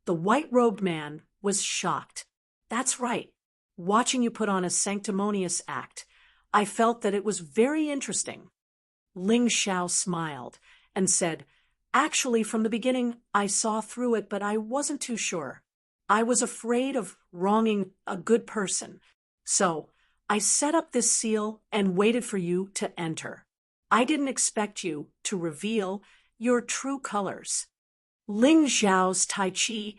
The white-robed man was shocked. That's right. Watching you put on a sanctimonious act, I felt that it was very interesting. Ling Xiao smiled and said, Actually, from the beginning, I saw through it, but I wasn't too sure. I was afraid of wronging a good person. So, I set up this seal and waited for you to enter. I didn't expect you to reveal your true colors. Ling Xiao's Tai Chi,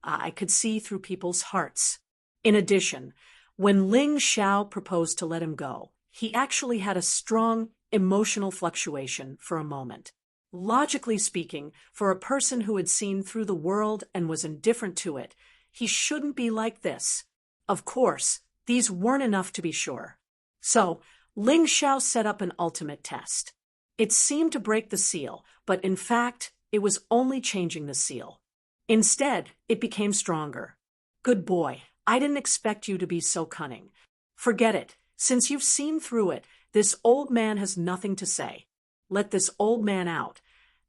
I could see through people's hearts. In addition, when Ling Xiao proposed to let him go, he actually had a strong emotional fluctuation for a moment. Logically speaking, for a person who had seen through the world and was indifferent to it, he shouldn't be like this. Of course, these weren't enough to be sure. So, Ling Xiao set up an ultimate test. It seemed to break the seal, but in fact, it was only changing the seal. Instead, it became stronger. Good boy, I didn't expect you to be so cunning. Forget it. Since you've seen through it, this old man has nothing to say. Let this old man out,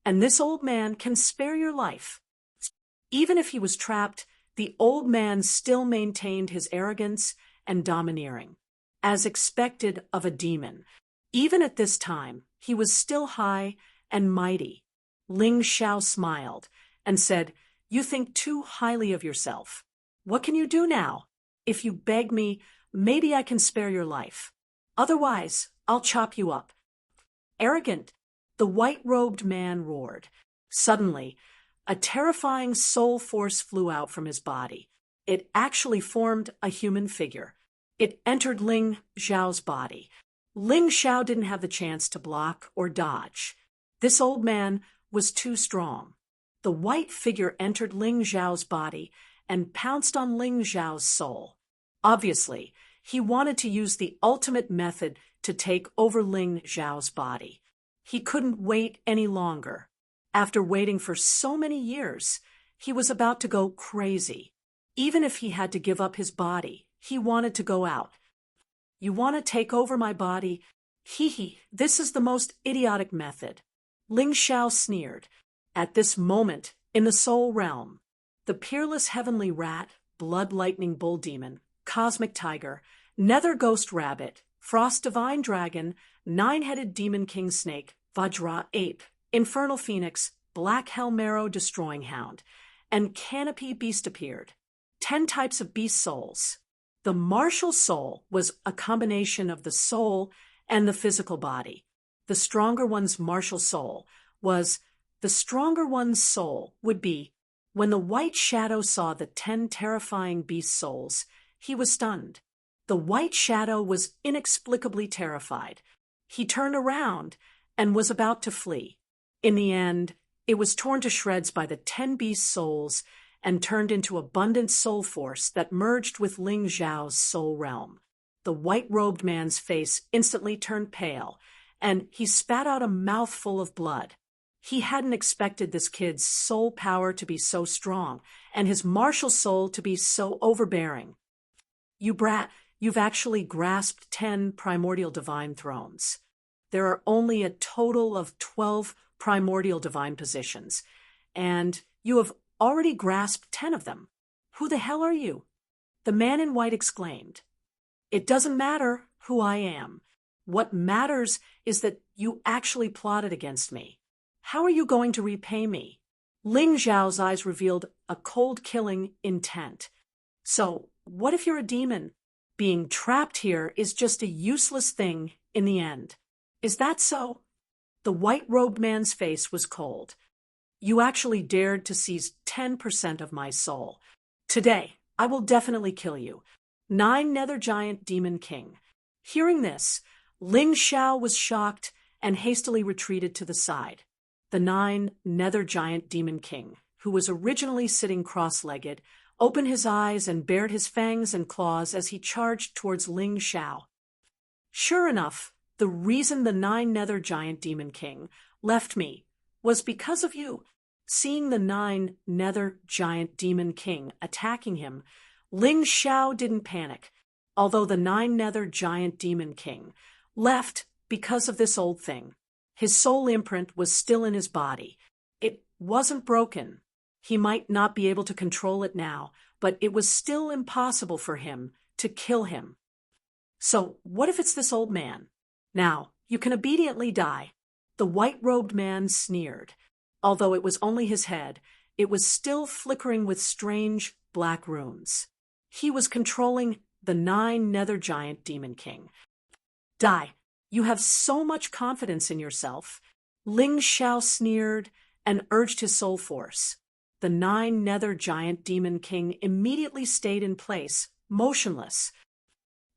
and this old man can spare your life." Even if he was trapped, the old man still maintained his arrogance and domineering, as expected of a demon. Even at this time, he was still high and mighty. Ling Xiao smiled and said, "You think too highly of yourself. What can you do now? If you beg me, maybe I can spare your life. Otherwise, I'll chop you up." "Arrogant," the white-robed man roared. Suddenly, a terrifying soul force flew out from his body. It actually formed a human figure. It entered Ling Xiao's body. Ling Xiao didn't have the chance to block or dodge. This old man was too strong. The white figure entered Ling Xiao's body and pounced on Ling Xiao's soul. Obviously, he wanted to use the ultimate method to take over Ling Xiao's body. He couldn't wait any longer. After waiting for so many years, he was about to go crazy. Even if he had to give up his body, he wanted to go out. "You want to take over my body? Hee, this is the most idiotic method." Ling Xiao sneered. At this moment, in the soul realm, the peerless heavenly rat, blood lightning bull demon, cosmic tiger, nether ghost rabbit, frost divine dragon, nine-headed demon king snake, Vajra ape, infernal phoenix, black hell marrow destroying hound, and canopy beast appeared. 10 types of beast souls. The martial soul was a combination of the soul and the physical body. The stronger one's martial soul would be, when the white shadow saw the 10 terrifying beast souls, he was stunned. The white shadow was inexplicably terrified. He turned around and was about to flee. In the end, it was torn to shreds by the 10 beast souls and turned into abundant soul force that merged with Ling Xiao's soul realm. The white-robed man's face instantly turned pale, and he spat out a mouthful of blood. He hadn't expected this kid's soul power to be so strong, and his martial soul to be so overbearing. "You brat, you've actually grasped 10 primordial divine thrones. There are only a total of 12 primordial divine positions, and you have already grasped 10 of them. Who the hell are you?" The man in white exclaimed. "It doesn't matter who I am. What matters is that you actually plotted against me. How are you going to repay me?" Ling Xiao's eyes revealed a cold-killing intent. "So, what if you're a demon? Being trapped here is just a useless thing in the end. Is that so?" The white-robed man's face was cold. "You actually dared to seize 10% of my soul. Today, I will definitely kill you. 9 nether giant demon king." Hearing this, Ling Xiao was shocked and hastily retreated to the side. The 9 nether giant demon king, who was originally sitting cross-legged, opened his eyes and bared his fangs and claws as he charged towards Ling Xiao. Sure enough, the reason the 9 nether giant demon king left me was because of you. Seeing the 9 nether giant demon king attacking him, Ling Xiao didn't panic, although the 9 nether giant demon king left because of this old thing. His soul imprint was still in his body. It wasn't broken. He might not be able to control it now, but it was still impossible for him to kill him. So what if it's this old man? Now, you can obediently die. The white-robed man sneered. Although it was only his head, it was still flickering with strange black runes. He was controlling the 9 nether giant demon king. "Die. You have so much confidence in yourself." Ling Xiao sneered and urged his soul force. The 9 nether giant demon king immediately stayed in place, motionless.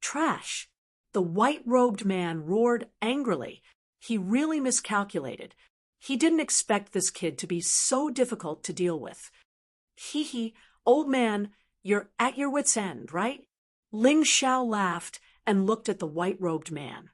"Trash!" The white-robed man roared angrily. He really miscalculated. He didn't expect this kid to be so difficult to deal with. "Hee, old man, you're at your wit's end, right?" Ling Xiao laughed and looked at the white-robed man.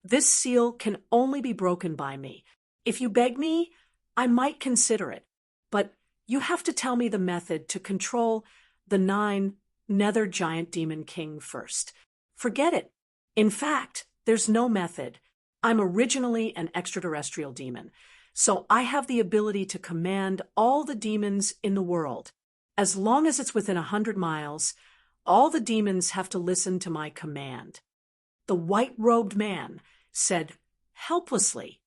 "This seal can only be broken by me. If you beg me, I might consider it. But you have to tell me the method to control the 9 nether giant demon king first." "Forget it. In fact, there's no method. I'm originally an extraterrestrial demon, So I have the ability to command all the demons in the world. As long as it's within 100 miles, all the demons have to listen to my command. The white-robed man said helplessly,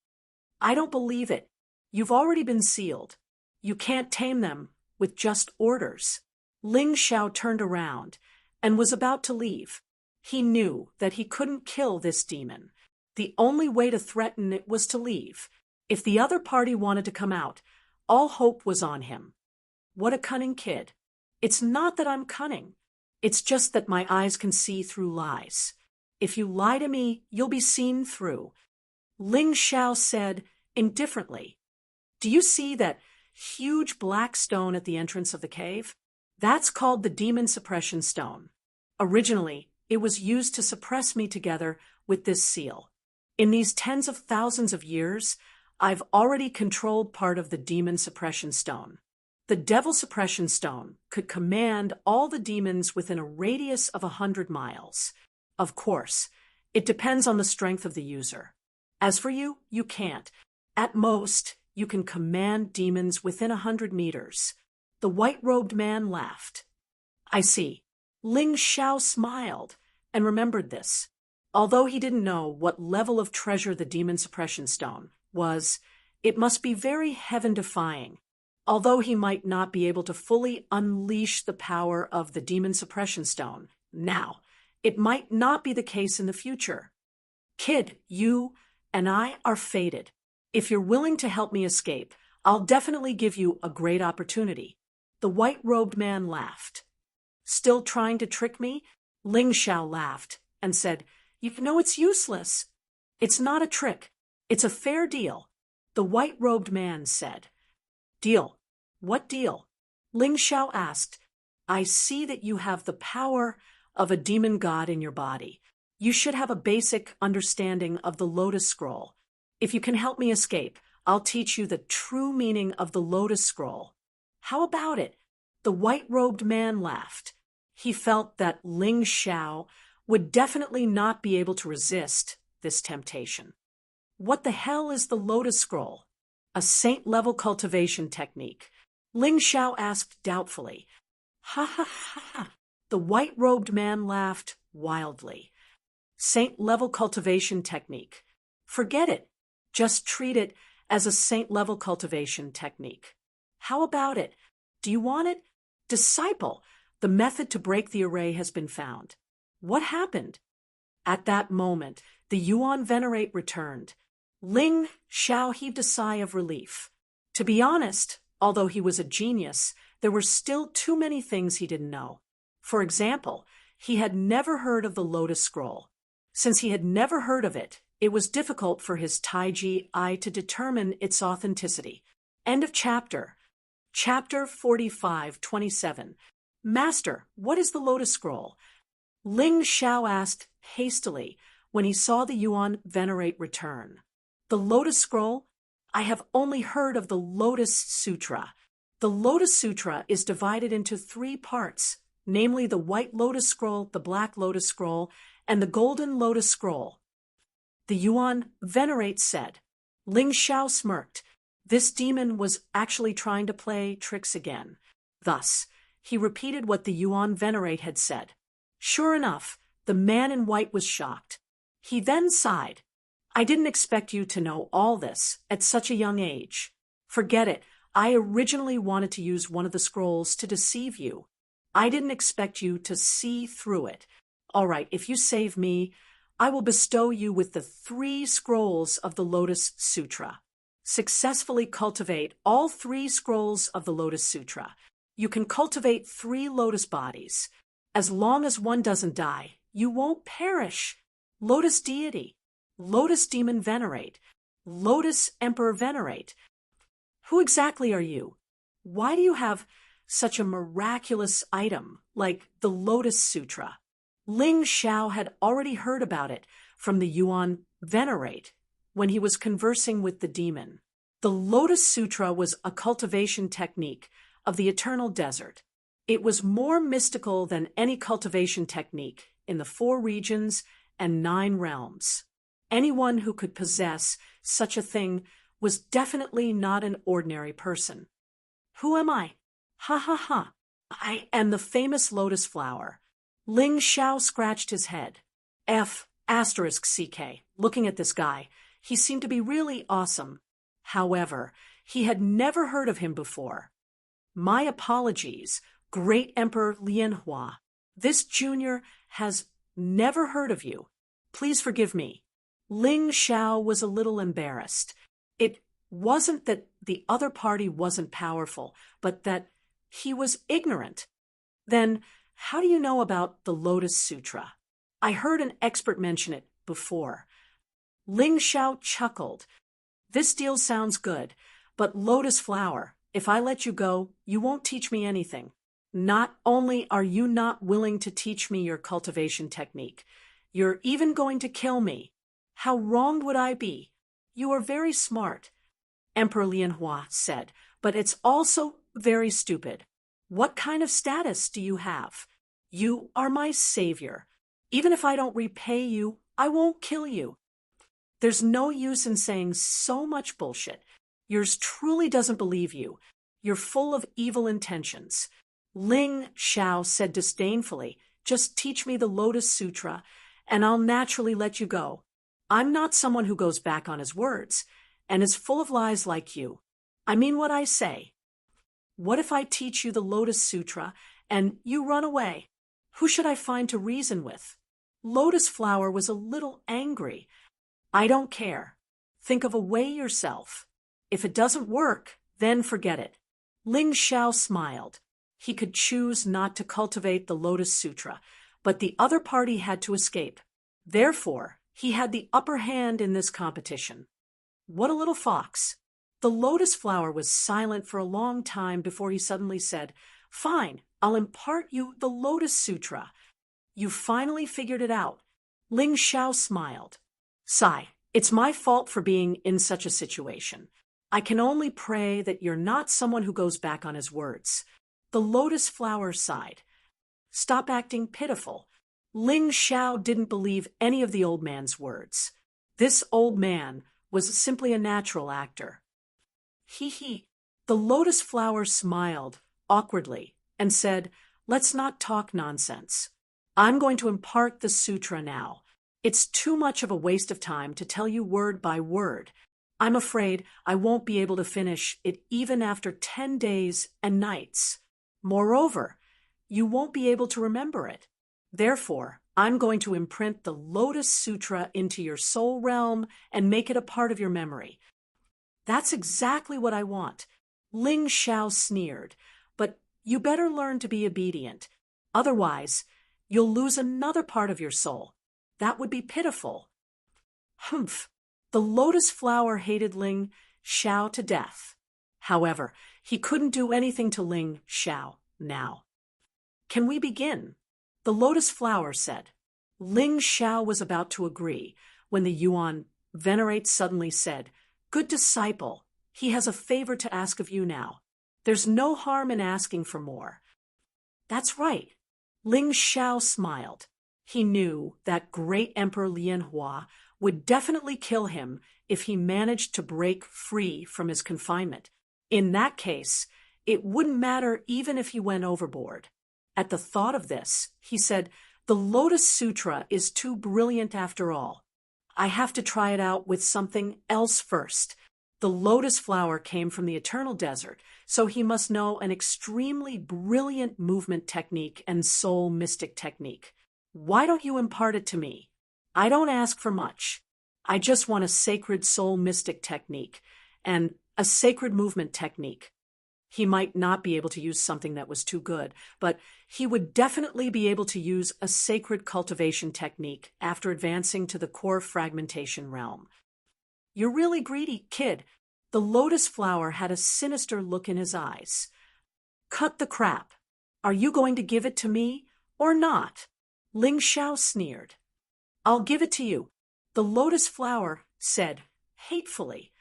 I don't believe it. You've already been sealed. You can't tame them with just orders. Ling Xiao turned around and was about to leave. He knew that he couldn't kill this demon. The only way to threaten it was to leave. If the other party wanted to come out, all hope was on him. What a cunning kid. It's not that I'm cunning. It's just that my eyes can see through lies. If you lie to me, you'll be seen through. Ling Xiao said indifferently, Do you see that huge black stone at the entrance of the cave? That's called the Demon Suppression Stone. Originally, it was used to suppress me together with this seal. In these tens of thousands of years, I've already controlled part of the Demon Suppression Stone. The Devil Suppression Stone could command all the demons within a radius of 100 miles. Of course, it depends on the strength of the user. As for you, you can't. At most, you can command demons within 100 meters. The white-robed man laughed. I see. Ling Xiao smiled and remembered this. Although he didn't know what level of treasure the Demon Suppression Stone was, it must be very heaven-defying. Although he might not be able to fully unleash the power of the Demon Suppression Stone now, it might not be the case in the future. Kid, you and I are fated. If you're willing to help me escape, I'll definitely give you a great opportunity. The white-robed man laughed. Still trying to trick me? Ling Xiao laughed and said, You know it's useless. It's not a trick. It's a fair deal. The white-robed man said. Deal. What deal? Ling Xiao asked. I see that you have the power of a demon god in your body. You should have a basic understanding of the Lotus Scroll. If you can help me escape, I'll teach you the true meaning of the Lotus Scroll. How about it? The white-robed man laughed. He felt that Ling Xiao would definitely not be able to resist this temptation. What the hell is the Lotus Scroll? A saint-level cultivation technique. Ling Xiao asked doubtfully. Ha ha ha ha. The white-robed man laughed wildly. Saint-level cultivation technique. Forget it. Just treat it as a saint-level cultivation technique. How about it? Do you want it? Disciple, the method to break the array has been found. What happened? At that moment, the Yuan Venerate returned. Ling Xiao heaved a sigh of relief. To be honest, although he was a genius, there were still too many things he didn't know. For example, he had never heard of the Lotus Scroll. Since he had never heard of it, it was difficult for his Taiji eye to determine its authenticity. End of chapter. Chapter 45:27. Master, what is the Lotus Scroll? Ling Xiao asked hastily when he saw the Yuan Venerate return. The Lotus Scroll? I have only heard of the Lotus Sutra. The Lotus Sutra is divided into 3 parts, namely the White Lotus Scroll, the Black Lotus Scroll, and the Golden Lotus Scroll. The Yuan Venerate said. Ling Xiao smirked. This demon was actually trying to play tricks again. Thus, he repeated what the Yuan Venerate had said. Sure enough, the man in white was shocked. He then sighed. I didn't expect you to know all this at such a young age. Forget it. I originally wanted to use one of the scrolls to deceive you. I didn't expect you to see through it. All right, if you save me, I will bestow you with the 3 scrolls of the Lotus Sutra. Successfully cultivate all 3 scrolls of the Lotus Sutra. You can cultivate 3 lotus bodies. As long as one doesn't die, you won't perish. Lotus Deity, Lotus Demon Venerate, Lotus Emperor Venerate. Who exactly are you? Why do you have such a miraculous item like the Lotus Sutra? Ling Xiao had already heard about it from the Yuan Venerate when he was conversing with the demon. The Lotus Sutra was a cultivation technique of the eternal desert. It was more mystical than any cultivation technique in the 4 regions and 9 realms. Anyone who could possess such a thing was definitely not an ordinary person. Who am I? Ha ha ha. I am the famous lotus flower. Ling Xiao scratched his head. CK, looking at this guy, he seemed to be really awesome. However, he had never heard of him before. My apologies, Great Emperor Lianhua. This junior has never heard of you. Please forgive me. Ling Xiao was a little embarrassed. It wasn't that the other party wasn't powerful, but that he was ignorant. Then, how do you know about the Lotus Sutra? I heard an expert mention it before. Ling Xiao chuckled. This deal sounds good, but Lotus Flower, if I let you go, you won't teach me anything. Not only are you not willing to teach me your cultivation technique, you're even going to kill me. How wronged would I be? You are very smart, Emperor Lianhua said, but it's also very stupid. What kind of status do you have? You are my savior. Even if I don't repay you, I won't kill you. There's no use in saying so much bullshit. Yours truly doesn't believe you. You're full of evil intentions. Ling Xiao said disdainfully, just teach me the Lotus Sutra, and I'll naturally let you go. I'm not someone who goes back on his words, and is full of lies like you. I mean what I say. What if I teach you the Lotus Sutra, and you run away? Who should I find to reason with? Lotus Flower was a little angry. I don't care. Think of a way yourself. If it doesn't work, then forget it. Ling Xiao smiled. He could choose not to cultivate the Lotus Sutra, but the other party had to escape. Therefore, he had the upper hand in this competition. What a little fox. The Lotus Flower was silent for a long time before he suddenly said, Fine, I'll impart you the Lotus Sutra. You finally figured it out. Ling Xiao smiled. Sigh, it's my fault for being in such a situation. I can only pray that you're not someone who goes back on his words. The Lotus Flower sighed. Stop acting pitiful. Ling Xiao didn't believe any of the old man's words. This old man was simply a natural actor. He. The Lotus Flower smiled awkwardly and said, Let's not talk nonsense. I'm going to impart the sutra now. It's too much of a waste of time to tell you word by word. I'm afraid I won't be able to finish it even after 10 days and nights. Moreover, you won't be able to remember it. Therefore, I'm going to imprint the Lotus Sutra into your soul realm and make it a part of your memory. That's exactly what I want. Ling Xiao sneered, but you better learn to be obedient. Otherwise, you'll lose another part of your soul. That would be pitiful. Humph. The Lotus Flower hated Ling Xiao to death. However, he couldn't do anything to Ling Xiao now. Can we begin? The Lotus Flower said. Ling Xiao was about to agree when the Yuan Venerate suddenly said, Good disciple, he has a favor to ask of you now. There's no harm in asking for more. That's right. Ling Xiao smiled. He knew that Great Emperor Lianhua would definitely kill him if he managed to break free from his confinement. In that case, it wouldn't matter even if he went overboard. At the thought of this, he said, The Lotus Sutra is too brilliant after all. I have to try it out with something else first. The lotus flower came from the eternal desert, so he must know an extremely brilliant movement technique and soul mystic technique. Why don't you impart it to me? I don't ask for much. I just want a sacred soul mystic technique and a sacred movement technique. He might not be able to use something that was too good, but he would definitely be able to use a sacred cultivation technique after advancing to the core fragmentation realm. You're really greedy, kid. The lotus flower had a sinister look in his eyes. Cut the crap. Are you going to give it to me or not? Ling Xiao sneered. I'll give it to you, the lotus flower said hatefully.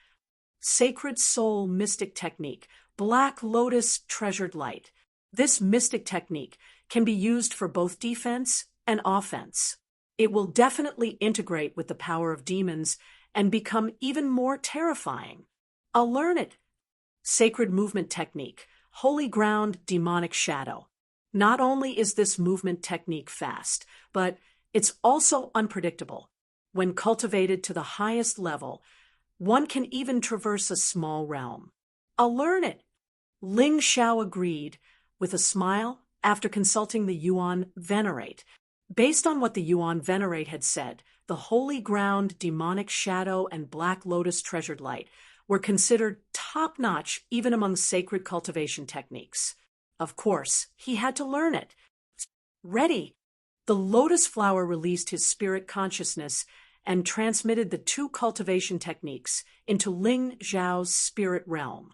Sacred soul mystic technique, black lotus treasured light. This mystic technique can be used for both defense and offense. It will definitely integrate with the power of demons and become even more terrifying. I'll learn it. Sacred movement technique, holy ground, demonic shadow. Not only is this movement technique fast, but it's also unpredictable. When cultivated to the highest level, one can even traverse a small realm. I'll learn it. Ling Xiao agreed, with a smile, after consulting the Yuan Venerate. Based on what the Yuan Venerate had said, the holy ground, demonic shadow, and black lotus treasured light were considered top-notch even among sacred cultivation techniques. Of course, he had to learn it. Ready! The lotus flower released his spirit consciousness and transmitted the two cultivation techniques into Ling Xiao's spirit realm.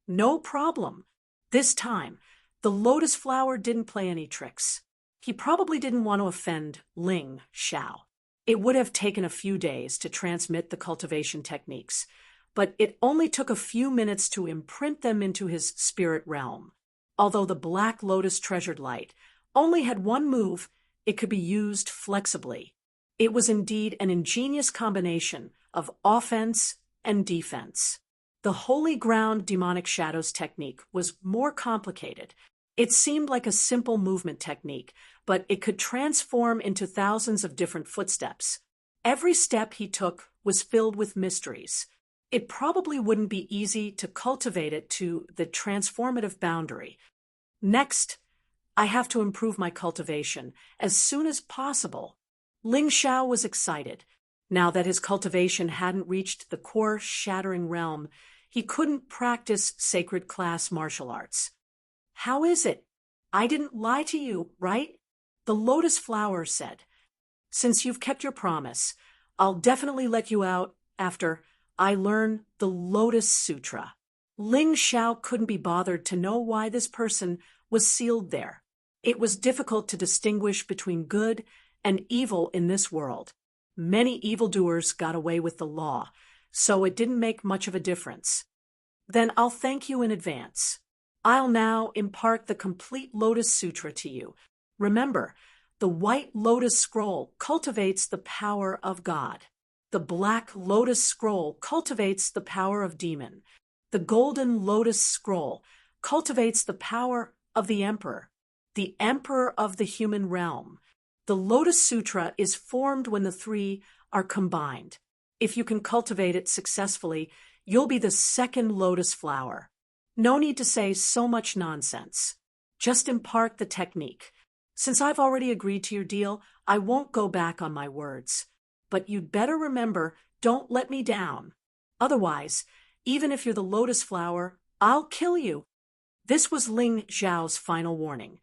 No problem. This time, the lotus flower didn't play any tricks. He probably didn't want to offend Ling Xiao. It would have taken a few days to transmit the cultivation techniques, but it only took a few minutes to imprint them into his spirit realm. Although the black lotus treasured light only had one move, it could be used flexibly. It was indeed an ingenious combination of offense and defense. The holy ground demonic shadows technique was more complicated. It seemed like a simple movement technique, but it could transform into thousands of different footsteps. Every step he took was filled with mysteries. It probably wouldn't be easy to cultivate it to the transformative boundary. Next, I have to improve my cultivation as soon as possible. Ling Xiao was excited. Now that his cultivation hadn't reached the core-shattering realm, he couldn't practice sacred class martial arts. How is it? I didn't lie to you, right? The lotus flower said. Since you've kept your promise, I'll definitely let you out after I learn the Lotus Sutra. Ling Xiao couldn't be bothered to know why this person was sealed there. It was difficult to distinguish between good and evil in this world. Many evildoers got away with the law, so it didn't make much of a difference. Then I'll thank you in advance. I'll now impart the complete Lotus Sutra to you. Remember, the white lotus scroll cultivates the power of God. The black lotus scroll cultivates the power of demon. The golden lotus scroll cultivates the power of the emperor of the human realm. The Lotus Sutra is formed when the three are combined. If you can cultivate it successfully, you'll be the second lotus flower. No need to say so much nonsense. Just impart the technique. Since I've already agreed to your deal, I won't go back on my words. But you'd better remember, don't let me down. Otherwise, even if you're the lotus flower, I'll kill you. This was Ling Xiao's final warning.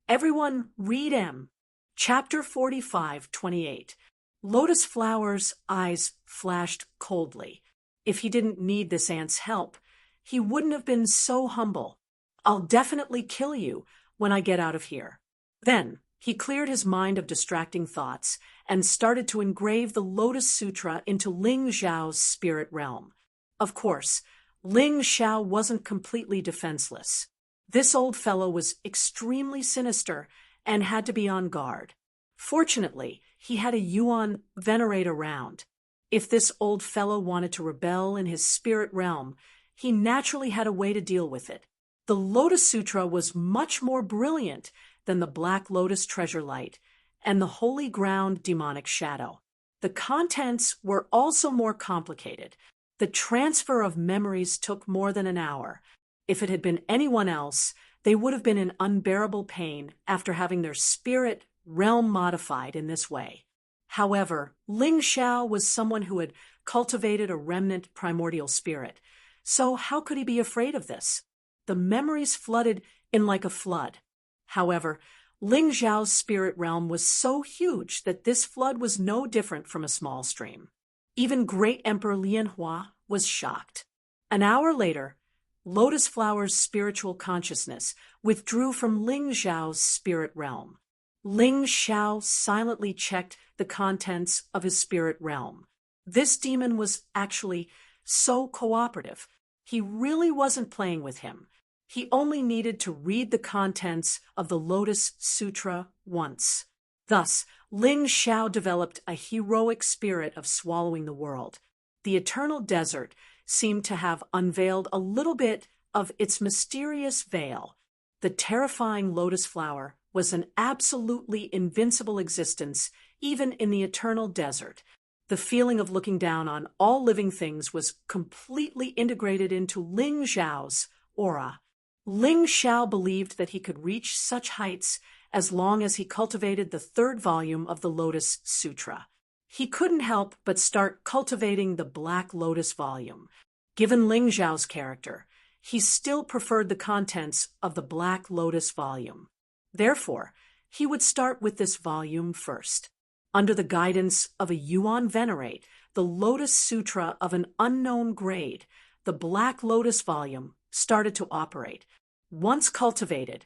Everyone read M. Chapter 45:28. Lotus Flower's eyes flashed coldly. If he didn't need this ant's help, he wouldn't have been so humble. I'll definitely kill you when I get out of here. Then, he cleared his mind of distracting thoughts and started to engrave the Lotus Sutra into Ling Xiao's spirit realm. Of course, Ling Xiao wasn't completely defenseless. This old fellow was extremely sinister and had to be on guard. Fortunately, he had a Yuan Venerate around. If this old fellow wanted to rebel in his spirit realm, he naturally had a way to deal with it. The Lotus Sutra was much more brilliant than the Black Lotus Treasure Light and the Holy Ground Demonic Shadow. The contents were also more complicated. The transfer of memories took more than an hour. If it had been anyone else, they would have been in unbearable pain after having their spirit realm modified in this way. However, Ling Xiao was someone who had cultivated a remnant primordial spirit, so how could he be afraid of this? The memories flooded in like a flood. However, Ling Xiao's spirit realm was so huge that this flood was no different from a small stream. Even Great Emperor Lianhua was shocked. An hour later, Lotus Flower's spiritual consciousness withdrew from Ling Xiao's spirit realm. Ling Xiao silently checked the contents of his spirit realm. This demon was actually so cooperative. He really wasn't playing with him. He only needed to read the contents of the Lotus Sutra once. Thus, Ling Xiao developed a heroic spirit of swallowing the world. The eternal desert seemed to have unveiled a little bit of its mysterious veil. The terrifying lotus flower was an absolutely invincible existence, even in the eternal desert. The feeling of looking down on all living things was completely integrated into Ling Xiao's aura. Ling Xiao believed that he could reach such heights as long as he cultivated the third volume of the Lotus Sutra. He couldn't help but start cultivating the Black Lotus volume. Given Ling Xiao's character, he still preferred the contents of the Black Lotus volume. Therefore, he would start with this volume first. Under the guidance of a Yuan Venerate, the Lotus Sutra of an unknown grade, the Black Lotus volume started to operate. Once cultivated,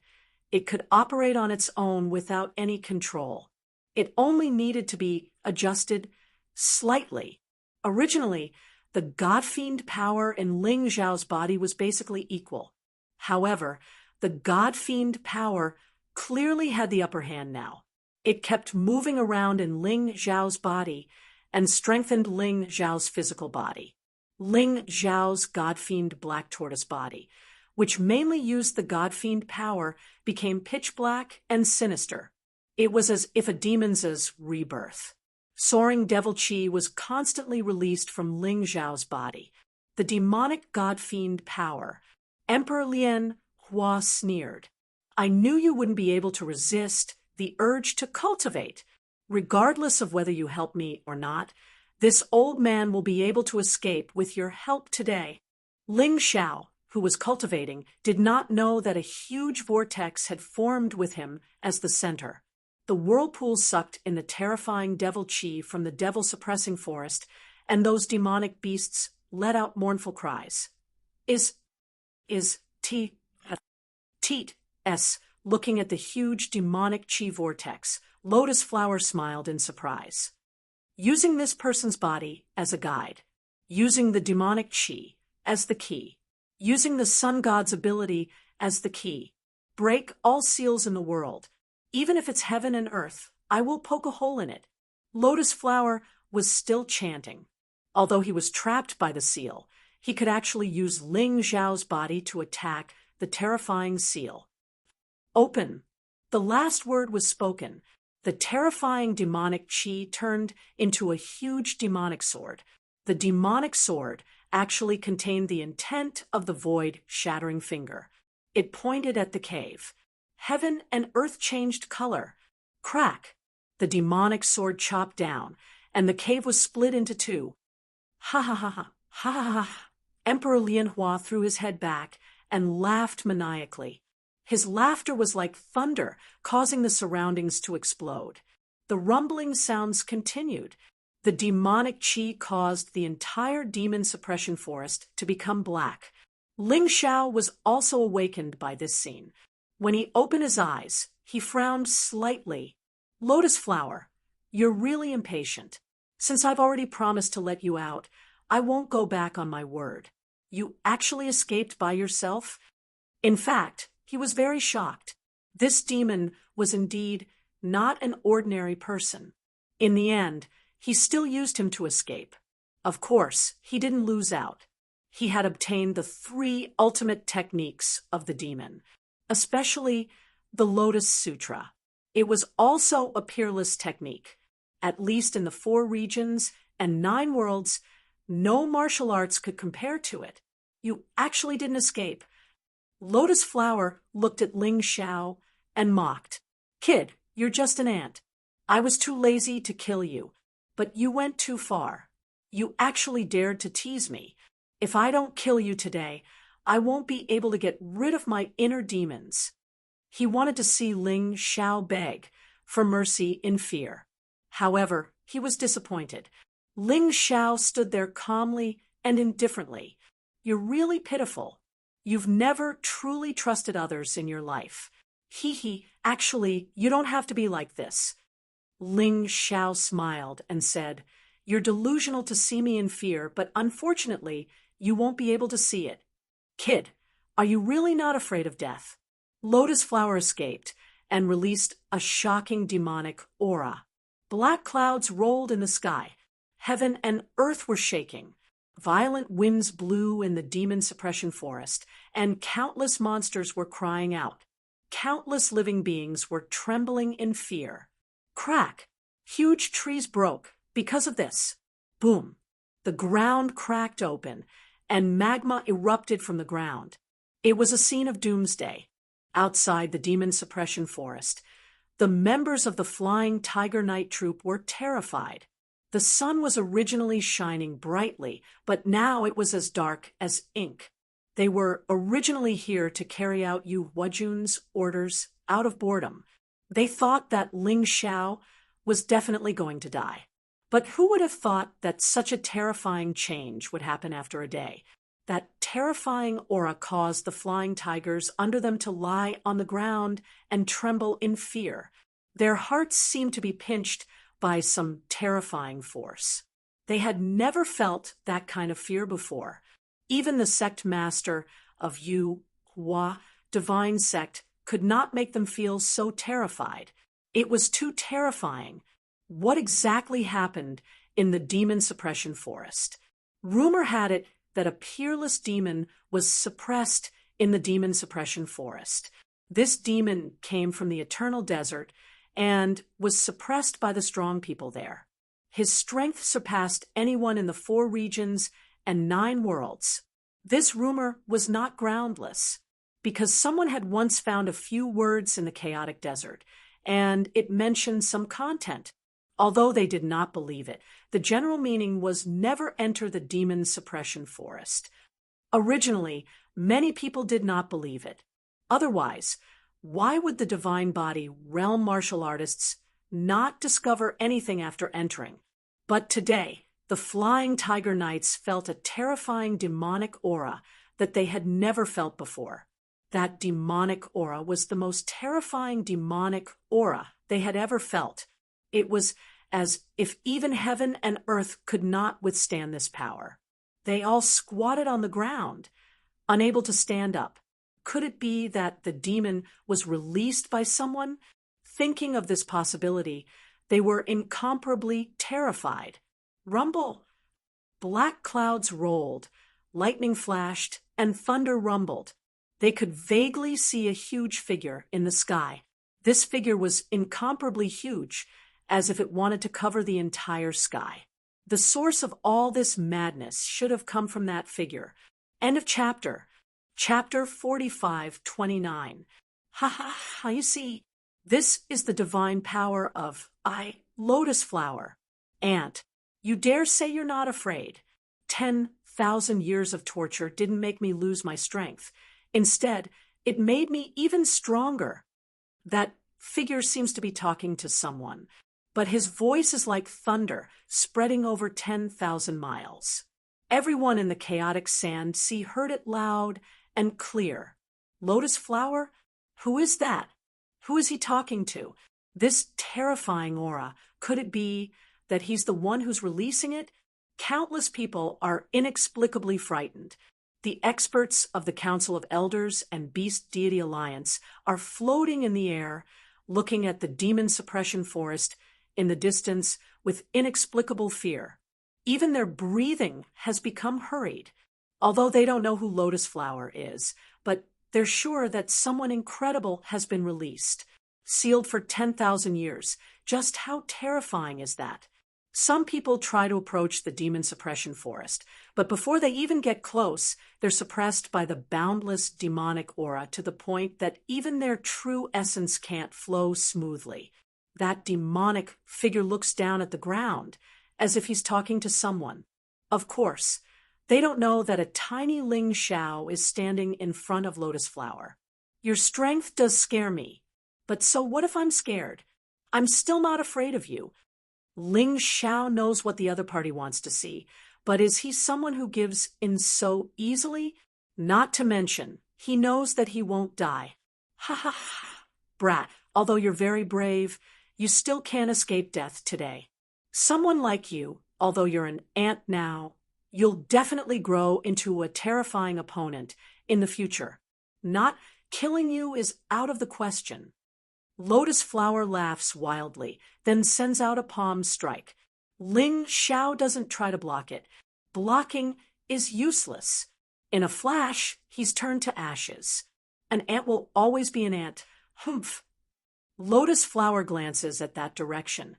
it could operate on its own without any control. It only needed to be adjusted slightly. Originally, the God-fiend power in Ling Xiao's body was basically equal. However, the God-fiend power clearly had the upper hand now. It kept moving around in Ling Xiao's body and strengthened Ling Xiao's physical body. Ling Xiao's God-fiend black tortoise body, which mainly used the God-fiend power, became pitch black and sinister. It was as if a demon's rebirth. Soaring devil chi was constantly released from Ling Xiao's body. The demonic God-fiend power. Emperor Lian Hua sneered. I knew you wouldn't be able to resist the urge to cultivate. Regardless of whether you help me or not, this old man will be able to escape with your help today. Ling Xiao, who was cultivating, did not know that a huge vortex had formed with him as the center. The whirlpool sucked in the terrifying devil chi from the devil-suppressing forest, and those demonic beasts let out mournful cries. Teet, looking at the huge demonic chi vortex, Lotus Flower smiled in surprise. Using this person's body as a guide, using the demonic chi as the key, using the sun god's ability as the key, break all seals in the world. Even if it's heaven and earth, I will poke a hole in it. Lotus Flower was still chanting. Although he was trapped by the seal, he could actually use Ling Xiao's body to attack the terrifying seal. Open. The last word was spoken. The terrifying demonic chi turned into a huge demonic sword. The demonic sword actually contained the intent of the void shattering finger. It pointed at the cave. Heaven and earth changed color. Crack. The demonic sword chopped down, and the cave was split into two. Ha ha ha ha, ha ha ha. Emperor Lianhua threw his head back and laughed maniacally. His laughter was like thunder, causing the surroundings to explode. The rumbling sounds continued. The demonic chi caused the entire demon suppression forest to become black. Ling Xiao was also awakened by this scene. When he opened his eyes, he frowned slightly. Lotus Flower, you're really impatient. Since I've already promised to let you out, I won't go back on my word. You actually escaped by yourself? In fact, he was very shocked. This demon was indeed not an ordinary person. In the end, he still used him to escape. Of course, he didn't lose out. He had obtained the 3 ultimate techniques of the demon, especially the Lotus Sutra. It was also a peerless technique. At least in the 4 regions and 9 worlds, no martial arts could compare to it. You actually didn't escape. Lotus Flower looked at Ling Xiao and mocked. Kid, you're just an ant. I was too lazy to kill you, but you went too far. You actually dared to tease me. If I don't kill you today, I won't be able to get rid of my inner demons. He wanted to see Ling Xiao beg for mercy in fear. However, he was disappointed. Ling Xiao stood there calmly and indifferently. You're really pitiful. You've never truly trusted others in your life. Actually, you don't have to be like this. Ling Xiao smiled and said, You're delusional to see me in fear, but unfortunately, you won't be able to see it. Kid, are you really not afraid of death? Lotus Flower escaped and released a shocking demonic aura. Black clouds rolled in the sky. Heaven and earth were shaking. Violent winds blew in the demon suppression forest, and countless monsters were crying out. Countless living beings were trembling in fear. Crack! Huge trees broke because of this. Boom! The ground cracked open, and magma erupted from the ground. It was a scene of doomsday. Outside the demon suppression forest, the members of the Flying Tiger Night Troop were terrified. The sun was originally shining brightly, but now it was as dark as ink. They were originally here to carry out Yu Huajun's orders out of boredom. They thought that Ling Xiao was definitely going to die. But who would have thought that such a terrifying change would happen after a day? That terrifying aura caused the flying tigers under them to lie on the ground and tremble in fear. Their hearts seemed to be pinched by some terrifying force. They had never felt that kind of fear before. Even the sect master of Yu Hua divine sect could not make them feel so terrified. It was too terrifying. What exactly happened in the demon suppression forest? Rumor had it that a peerless demon was suppressed in the demon suppression forest. This demon came from the eternal desert and was suppressed by the strong people there. His strength surpassed anyone in the 4 regions and 9 worlds. This rumor was not groundless, because someone had once found a few words in the chaotic desert, and it mentioned some content. Although they did not believe it, the general meaning was never enter the demon suppression forest. Originally, many people did not believe it. Otherwise, why would the divine body realm martial artists not discover anything after entering? But today, the Flying Tiger Knights felt a terrifying demonic aura that they had never felt before. That demonic aura was the most terrifying demonic aura they had ever felt. It was as if even heaven and earth could not withstand this power. They all squatted on the ground, unable to stand up. Could it be that the demon was released by someone? Thinking of this possibility, they were incomparably terrified. Rumble! Black clouds rolled, lightning flashed, and thunder rumbled. They could vaguely see a huge figure in the sky. This figure was incomparably huge, as if it wanted to cover the entire sky. The source of all this madness should have come from that figure. End of chapter. Chapter 45:29. Ha ha ha, you see, this is the divine power of lotus flower. Ant, you dare say you're not afraid. 10,000 years of torture didn't make me lose my strength. Instead, it made me even stronger. That figure seems to be talking to someone, but his voice is like thunder spreading over 10,000 miles. Everyone in the chaotic sand sea heard it loud and clear. Lotus flower? Who is that? Who is he talking to? This terrifying aura, could it be that he's the one who's releasing it? Countless people are inexplicably frightened. The experts of the Council of Elders and Beast Deity Alliance are floating in the air, looking at the demon suppression forest in the distance with inexplicable fear. Even their breathing has become hurried, although they don't know who Lotus Flower is, but they're sure that someone incredible has been released, sealed for 10,000 years. Just how terrifying is that? Some people try to approach the demon suppression forest, but before they even get close, they're suppressed by the boundless demonic aura to the point that even their true essence can't flow smoothly. That demonic figure looks down at the ground, as if he's talking to someone. Of course, they don't know that a tiny Ling Xiao is standing in front of Lotus Flower. Your strength does scare me, but so what if I'm scared? I'm still not afraid of you. Ling Xiao knows what the other party wants to see, but is he someone who gives in so easily? Not to mention, he knows that he won't die. Ha ha ha. Brat, although you're very brave, you still can't escape death today. Someone like you, although you're an ant now, you'll definitely grow into a terrifying opponent in the future. Not killing you is out of the question. Lotus Flower laughs wildly, then sends out a palm strike. Ling Xiao doesn't try to block it. Blocking is useless. In a flash, he's turned to ashes. An ant will always be an ant. Humph. Lotus Flower glances at that direction,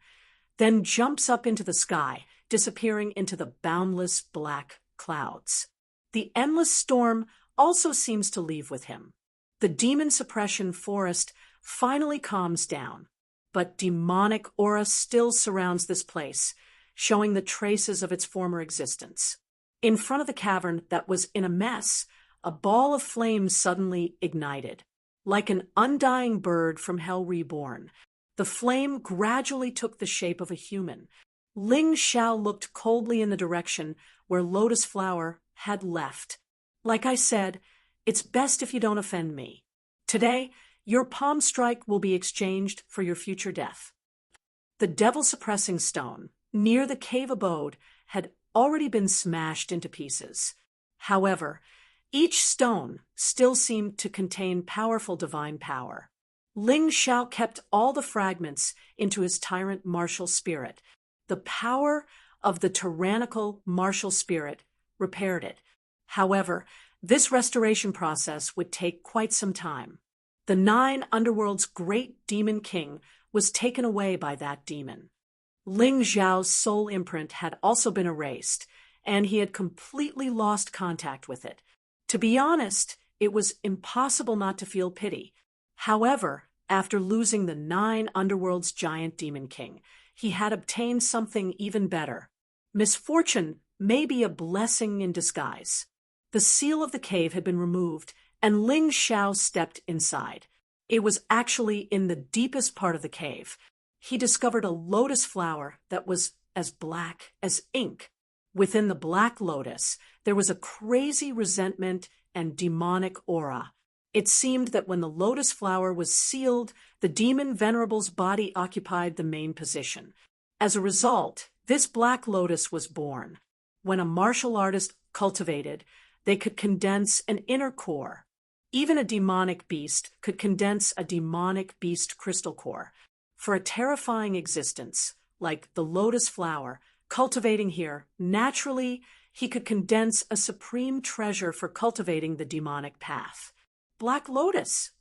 then jumps up into the sky, disappearing into the boundless black clouds. The endless storm also seems to leave with him. The demon suppression forest finally calms down, but demonic aura still surrounds this place, showing the traces of its former existence. In front of the cavern that was in a mess, a ball of flame suddenly ignited. Like an undying bird from hell reborn, the flame gradually took the shape of a human. Ling Xiao looked coldly in the direction where Lotus Flower had left. Like I said, it's best if you don't offend me. Today, your palm strike will be exchanged for your future death. The devil-suppressing stone, near the cave abode, had already been smashed into pieces. However, each stone still seemed to contain powerful divine power. Ling Xiao kept all the fragments into his tyrant martial spirit. The power of the tyrannical martial spirit repaired it. However, this restoration process would take quite some time. The 9 underworld's great demon king was taken away by that demon. Ling Xiao's soul imprint had also been erased, and he had completely lost contact with it. To be honest, it was impossible not to feel pity. However, after losing the 9 underworld's giant demon king, he had obtained something even better. Misfortune may be a blessing in disguise. The seal of the cave had been removed, and Ling Xiao stepped inside. It was actually in the deepest part of the cave. He discovered a lotus flower that was as black as ink. Within the black lotus, there was a crazy resentment and demonic aura. It seemed that when the lotus flower was sealed, the demon venerable's body occupied the main position. As a result, this black lotus was born. When a martial artist cultivated, they could condense an inner core. Even a demonic beast could condense a demonic beast crystal core. For a terrifying existence, like the lotus flower, cultivating here, naturally, he could condense a supreme treasure for cultivating the demonic path. Black Lotus.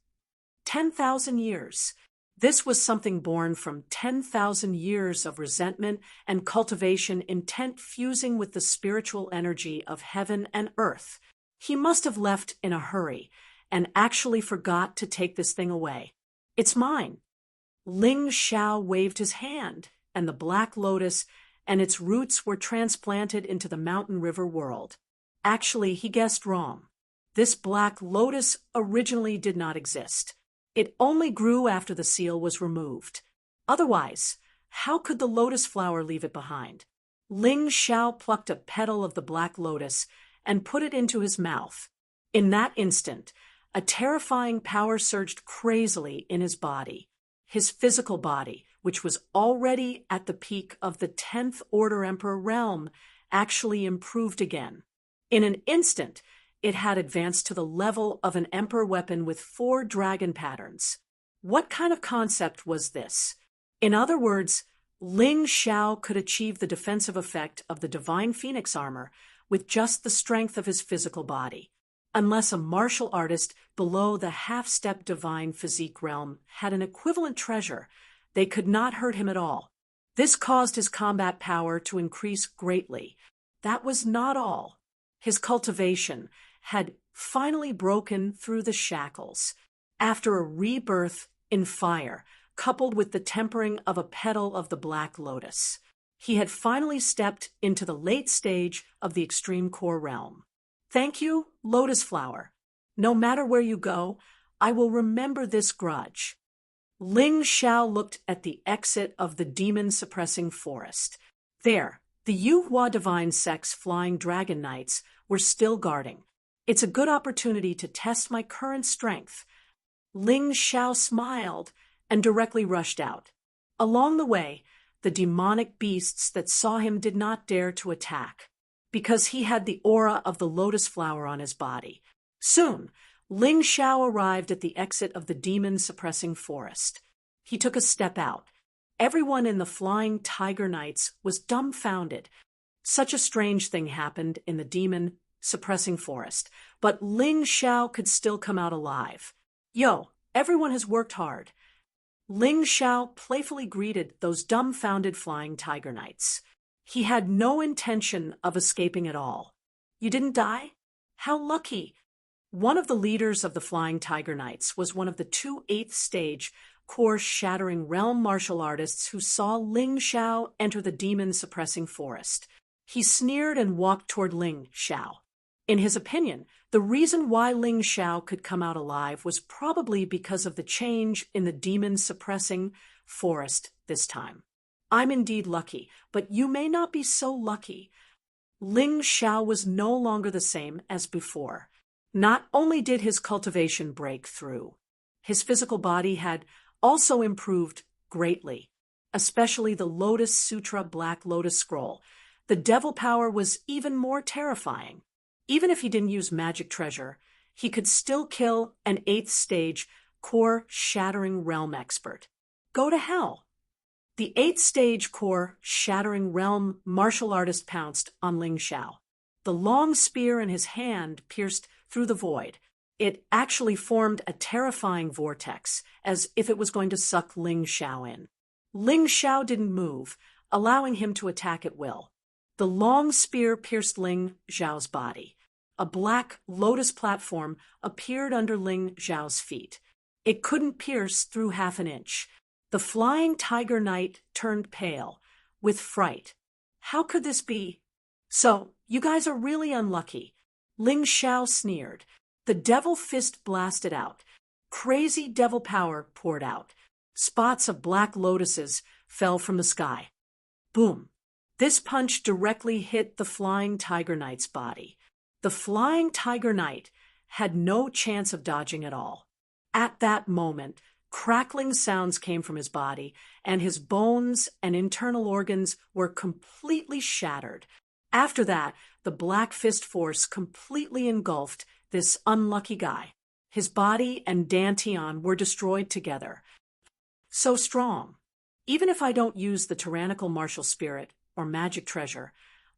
10,000 years. This was something born from 10,000 years of resentment and cultivation intent fusing with the spiritual energy of heaven and earth. He must have left in a hurry and actually forgot to take this thing away. It's mine. Ling Xiao waved his hand, and the black lotus and its roots were transplanted into the mountain river world. Actually, he guessed wrong. This black lotus originally did not exist. It only grew after the seal was removed. Otherwise, how could the lotus flower leave it behind? Ling Xiao plucked a petal of the black lotus and put it into his mouth. In that instant, a terrifying power surged crazily in his body. His physical body, which was already at the peak of the 10th Order Emperor realm, actually improved again. In an instant, it had advanced to the level of an emperor weapon with 4 dragon patterns. What kind of concept was this? In other words, Ling Xiao could achieve the defensive effect of the divine phoenix armor with just the strength of his physical body. Unless a martial artist below the half-step divine physique realm had an equivalent treasure, they could not hurt him at all. This caused his combat power to increase greatly. That was not all. His cultivation had finally broken through the shackles. After a rebirth in fire, coupled with the tempering of a petal of the black lotus, he had finally stepped into the late stage of the extreme core realm. Thank you, Lotus Flower. No matter where you go, I will remember this grudge. Ling Xiao looked at the exit of the demon-suppressing forest. There, the Yuhua Divine Sect's flying dragon knights were still guarding. It's a good opportunity to test my current strength. Ling Xiao smiled and directly rushed out. Along the way, the demonic beasts that saw him did not dare to attack, because he had the aura of the lotus flower on his body. Soon, Ling Xiao arrived at the exit of the demon-suppressing forest. He took a step out. Everyone in the Flying Tiger Knights was dumbfounded. Such a strange thing happened in the demon-suppressing forest, but Ling Xiao could still come out alive. Yo, everyone has worked hard. Ling Xiao playfully greeted those dumbfounded flying tiger knights. He had no intention of escaping at all. You didn't die? How lucky! One of the leaders of the Flying Tiger Knights was one of the two 8th stage core-shattering realm martial artists who saw Ling Xiao enter the demon-suppressing forest. He sneered and walked toward Ling Xiao. In his opinion, the reason why Ling Xiao could come out alive was probably because of the change in the demon-suppressing forest this time. I'm indeed lucky, but you may not be so lucky. Ling Xiao was no longer the same as before. Not only did his cultivation break through, his physical body had also improved greatly, especially the Lotus Sutra Black Lotus Scroll. The devil power was even more terrifying. Even if he didn't use magic treasure, he could still kill an 8th stage core-shattering realm expert. Go to hell! The 8th stage core-shattering realm martial artist pounced on Ling Xiao. The long spear in his hand pierced through the void. It actually formed a terrifying vortex, as if it was going to suck Ling Xiao in. Ling Xiao didn't move, allowing him to attack at will. The long spear pierced Ling Xiao's body. A black lotus platform appeared under Ling Xiao's feet. It couldn't pierce through half an inch. The Flying Tiger Knight turned pale, with fright. How could this be? So, you guys are really unlucky. Ling Xiao sneered. The devil fist blasted out. Crazy devil power poured out. Spots of black lotuses fell from the sky. Boom! This punch directly hit the Flying Tiger Knight's body. The Flying Tiger Knight had no chance of dodging at all. At that moment, crackling sounds came from his body, and his bones and internal organs were completely shattered. After that, the Black Fist force completely engulfed this unlucky guy. His body and Dantian were destroyed together. So strong. Even if I don't use the tyrannical martial spirit or magic treasure,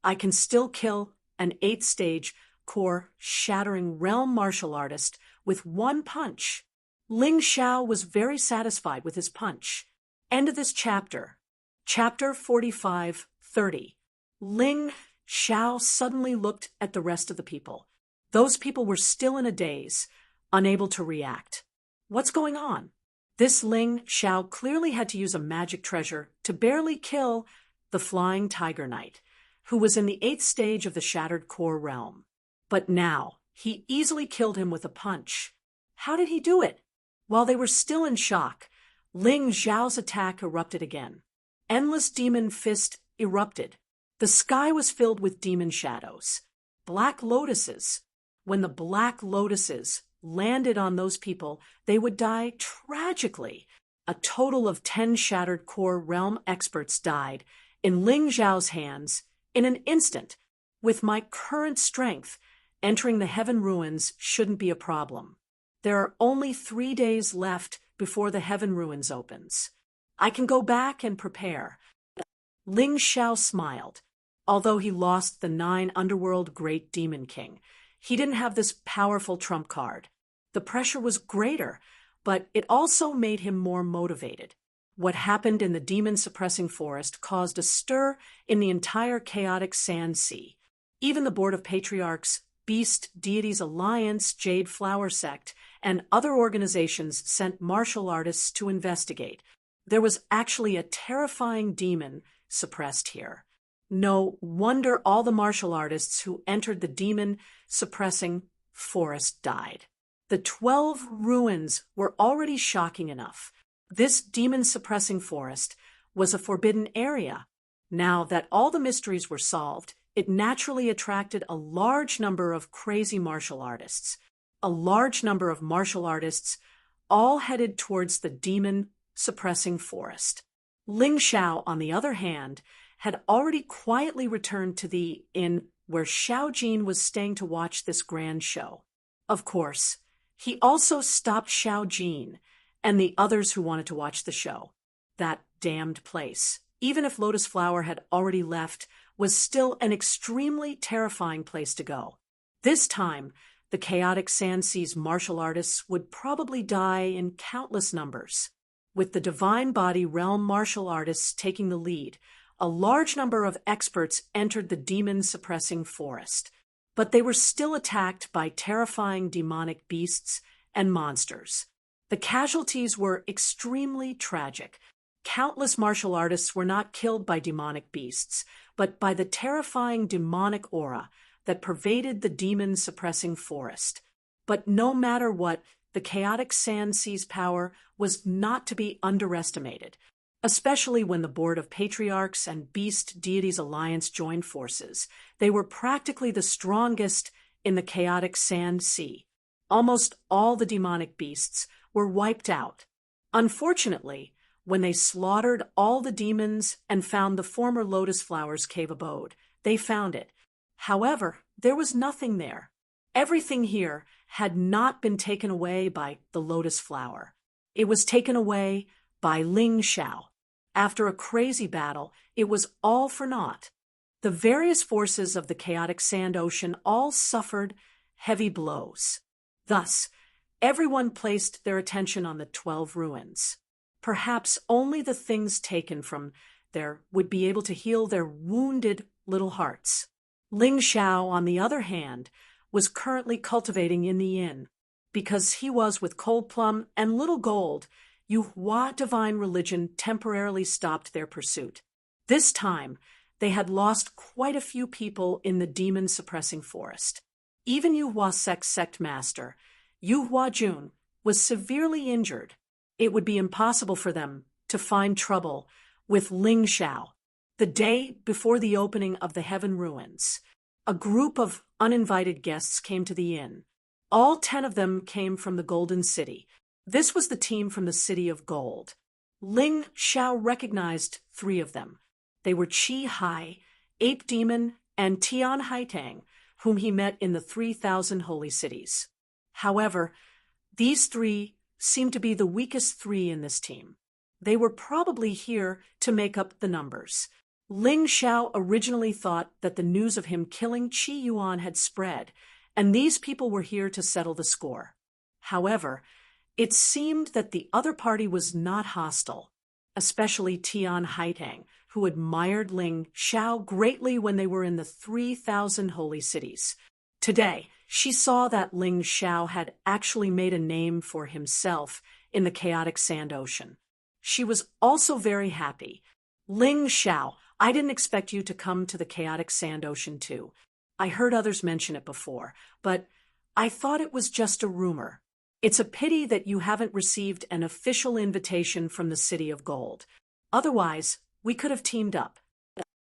I can still kill an 8th stage core-shattering realm martial artist with one punch. Ling Xiao was very satisfied with his punch. End of this chapter. Chapter 45:30. Ling Xiao suddenly looked at the rest of the people. Those people were still in a daze, unable to react. What's going on? This Ling Xiao clearly had to use a magic treasure to barely kill the Flying Tiger Knight, who was in the 8th stage of the Shattered Core realm. But now, he easily killed him with a punch. How did he do it? While they were still in shock, Ling Xiao's attack erupted again. Endless demon fist erupted. The sky was filled with demon shadows. Black lotuses. When the black lotuses landed on those people, they would die tragically. A total of 10 Shattered Core realm experts died in Ling Xiao's hands in an instant. With my current strength, entering the heaven ruins shouldn't be a problem. There are only 3 days left before the heaven ruins opens. I can go back and prepare. Ling Xiao smiled. Although he lost the 9 Underworld Great Demon King, he didn't have this powerful trump card. The pressure was greater, but it also made him more motivated. What happened in the demon-suppressing forest caused a stir in the entire chaotic sand sea. Even the Board of Patriarchs, Beast Deities Alliance, Jade Flower Sect, and other organizations sent martial artists to investigate. There was actually a terrifying demon suppressed here. No wonder all the martial artists who entered the demon-suppressing forest died. The 12 ruins were already shocking enough. This demon-suppressing forest was a forbidden area. Now that all the mysteries were solved, it naturally attracted a large number of crazy martial artists. A large number of martial artists all headed towards the demon-suppressing forest. Ling Xiao, on the other hand, had already quietly returned to the inn where Xiao Jin was staying to watch this grand show. Of course, he also stopped Xiao Jin and the others who wanted to watch the show. That damned place. Even if Lotus Flower had already left was still an extremely terrifying place to go. This time, the chaotic Sand Sea's martial artists would probably die in countless numbers. With the Divine Body Realm martial artists taking the lead, a large number of experts entered the demon-suppressing forest. But they were still attacked by terrifying demonic beasts and monsters. The casualties were extremely tragic. Countless martial artists were not killed by demonic beasts, but by the terrifying demonic aura that pervaded the demon-suppressing forest. But no matter what, the chaotic Sand Sea's power was not to be underestimated, especially when the Board of Patriarchs and Beast Deities Alliance joined forces. They were practically the strongest in the chaotic Sand Sea. Almost all the demonic beasts were wiped out. Unfortunately, when they slaughtered all the demons and found the former Lotus Flower's cave abode, they found it. However, there was nothing there. Everything here had not been taken away by the Lotus Flower. It was taken away by Ling Xiao. After a crazy battle, it was all for naught. The various forces of the chaotic Sand Ocean all suffered heavy blows. Thus, everyone placed their attention on the 12 ruins. Perhaps only the things taken from there would be able to heal their wounded little hearts. Ling Xiao, on the other hand, was currently cultivating in the inn. Because he was with Cold Plum and Little Gold, Yuhua divine religion temporarily stopped their pursuit. This time, they had lost quite a few people in the demon-suppressing forest. Even Yuhua sect master, Yuhua Jun, was severely injured. It would be impossible for them to find trouble with Ling Xiao. The day before the opening of the Heaven Ruins, a group of uninvited guests came to the inn. All 10 of them came from the Golden City. This was the team from the City of Gold. Ling Xiao recognized 3 of them. They were Qi Hai, Ape Demon, and Tian Haitang, whom he met in the 3,000 holy cities. However, these 3 seemed to be the weakest 3 in this team. They were probably here to make up the numbers. Ling Xiao originally thought that the news of him killing Qi Yuan had spread, and these people were here to settle the score. However, it seemed that the other party was not hostile, especially Tian Haitang, who admired Ling Xiao greatly when they were in the 3,000 holy cities. Today, she saw that Ling Xiao had actually made a name for himself in the chaotic Sand Ocean. She was also very happy. Ling Xiao, I didn't expect you to come to the chaotic Sand Ocean too. I heard others mention it before, but I thought it was just a rumor. It's a pity that you haven't received an official invitation from the City of Gold. Otherwise, we could have teamed up.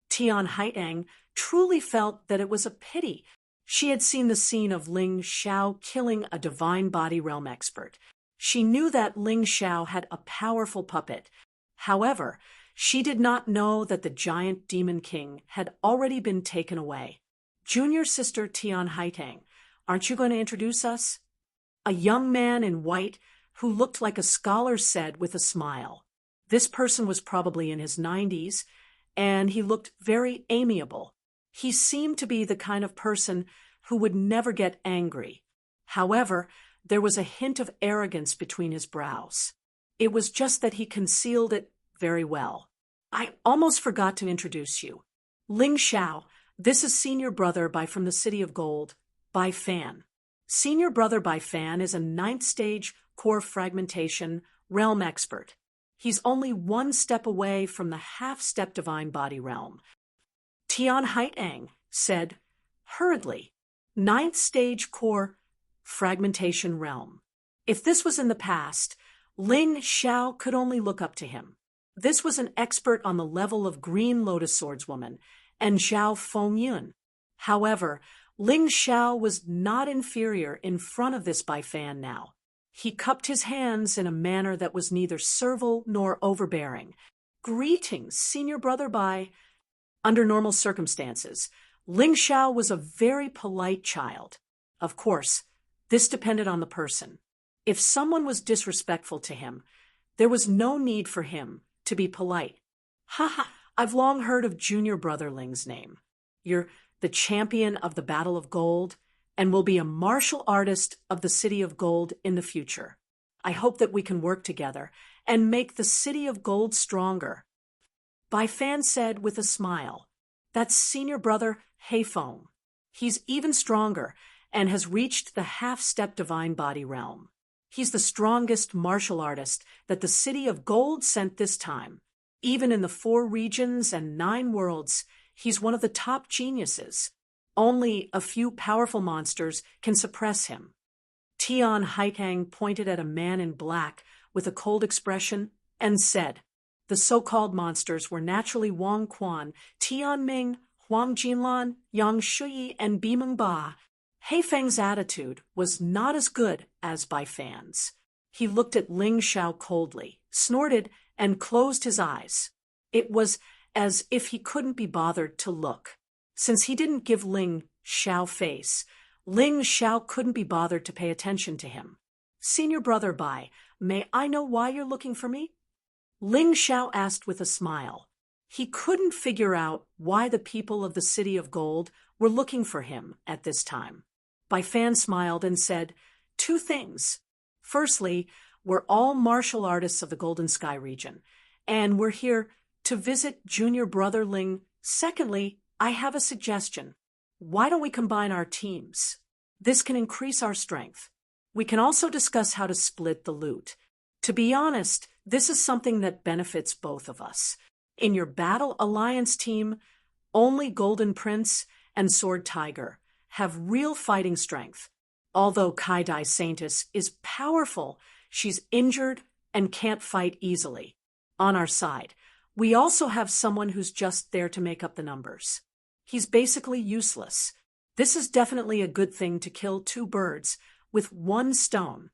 Tian Haitang truly felt that it was a pity. She had seen the scene of Ling Xiao killing a Divine Body Realm expert. She knew that Ling Xiao had a powerful puppet. However, she did not know that the giant Demon King had already been taken away. Junior sister Tian Haitang, aren't you going to introduce us? A young man in white who looked like a scholar said with a smile. This person was probably in his 90s, and he looked very amiable. He seemed to be the kind of person who would never get angry. However, there was a hint of arrogance between his brows. It was just that he concealed it very well. I almost forgot to introduce you. Ling Xiao, this is Senior Brother from the City of Gold, Bai Fan. Senior Brother Bai Fan is a 9th stage core fragmentation realm expert. He's only 1 step away from the half-step Divine Body Realm. Tian Haitang said, hurriedly, 9th stage core fragmentation realm. If this was in the past, Ling Xiao could only look up to him. This was an expert on the level of Green Lotus Swordswoman and Zhao Fengyun. However, Ling Xiao was not inferior in front of this Bai Fan now. He cupped his hands in a manner that was neither servile nor overbearing. Greetings, Senior Brother Bai. Under normal circumstances, Ling Xiao was a very polite child. Of course, this depended on the person. If someone was disrespectful to him, there was no need for him to be polite. Ha ha, I've long heard of Junior Brother Ling's name. You're the champion of the Battle of Gold and will be a martial artist of the City of Gold in the future. I hope that we can work together and make the City of Gold stronger. Bai Fan said with a smile. That's Senior Brother Heifeng. He's even stronger and has reached the half-step divine body realm. He's the strongest martial artist that the City of Gold sent this time. Even in the 4 regions and 9 worlds, he's one of the top geniuses. Only a few powerful monsters can suppress him. Tian Haikang pointed at a man in black with a cold expression and said, the so-called monsters were naturally Wang Quan, Tian Ming, Huang Jinlan, Yang Shuyi, and Bimeng Ba. Heifeng's attitude was not as good as Bai Fan's. He looked at Ling Xiao coldly, snorted, and closed his eyes. It was as if he couldn't be bothered to look. Since he didn't give Ling Xiao face, Ling Xiao couldn't be bothered to pay attention to him. Senior Brother Bai, may I know why you're looking for me? Ling Xiao asked with a smile. He couldn't figure out why the people of the City of Gold were looking for him at this time. Bai Fan smiled and said, 2 things. Firstly, we're all martial artists of the Golden Sky region, and we're here to visit Junior Brother Ling. Secondly, I have a suggestion. Why don't we combine our teams? This can increase our strength. We can also discuss how to split the loot. To be honest, this is something that benefits both of us. In your Battle Alliance team, only Golden Prince and Sword Tiger have real fighting strength. Although Kai-Dai Saintis is powerful, she's injured and can't fight easily. On our side, we also have someone who's just there to make up the numbers. He's basically useless. This is definitely a good thing to kill 2 birds with 1 stone.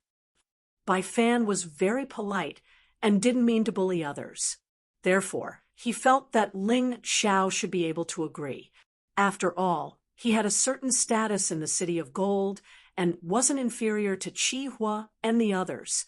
Bai Fan was very polite and didn't mean to bully others. Therefore, he felt that Ling Xiao should be able to agree. After all, he had a certain status in the City of Gold and wasn't inferior to Qi Hua and the others.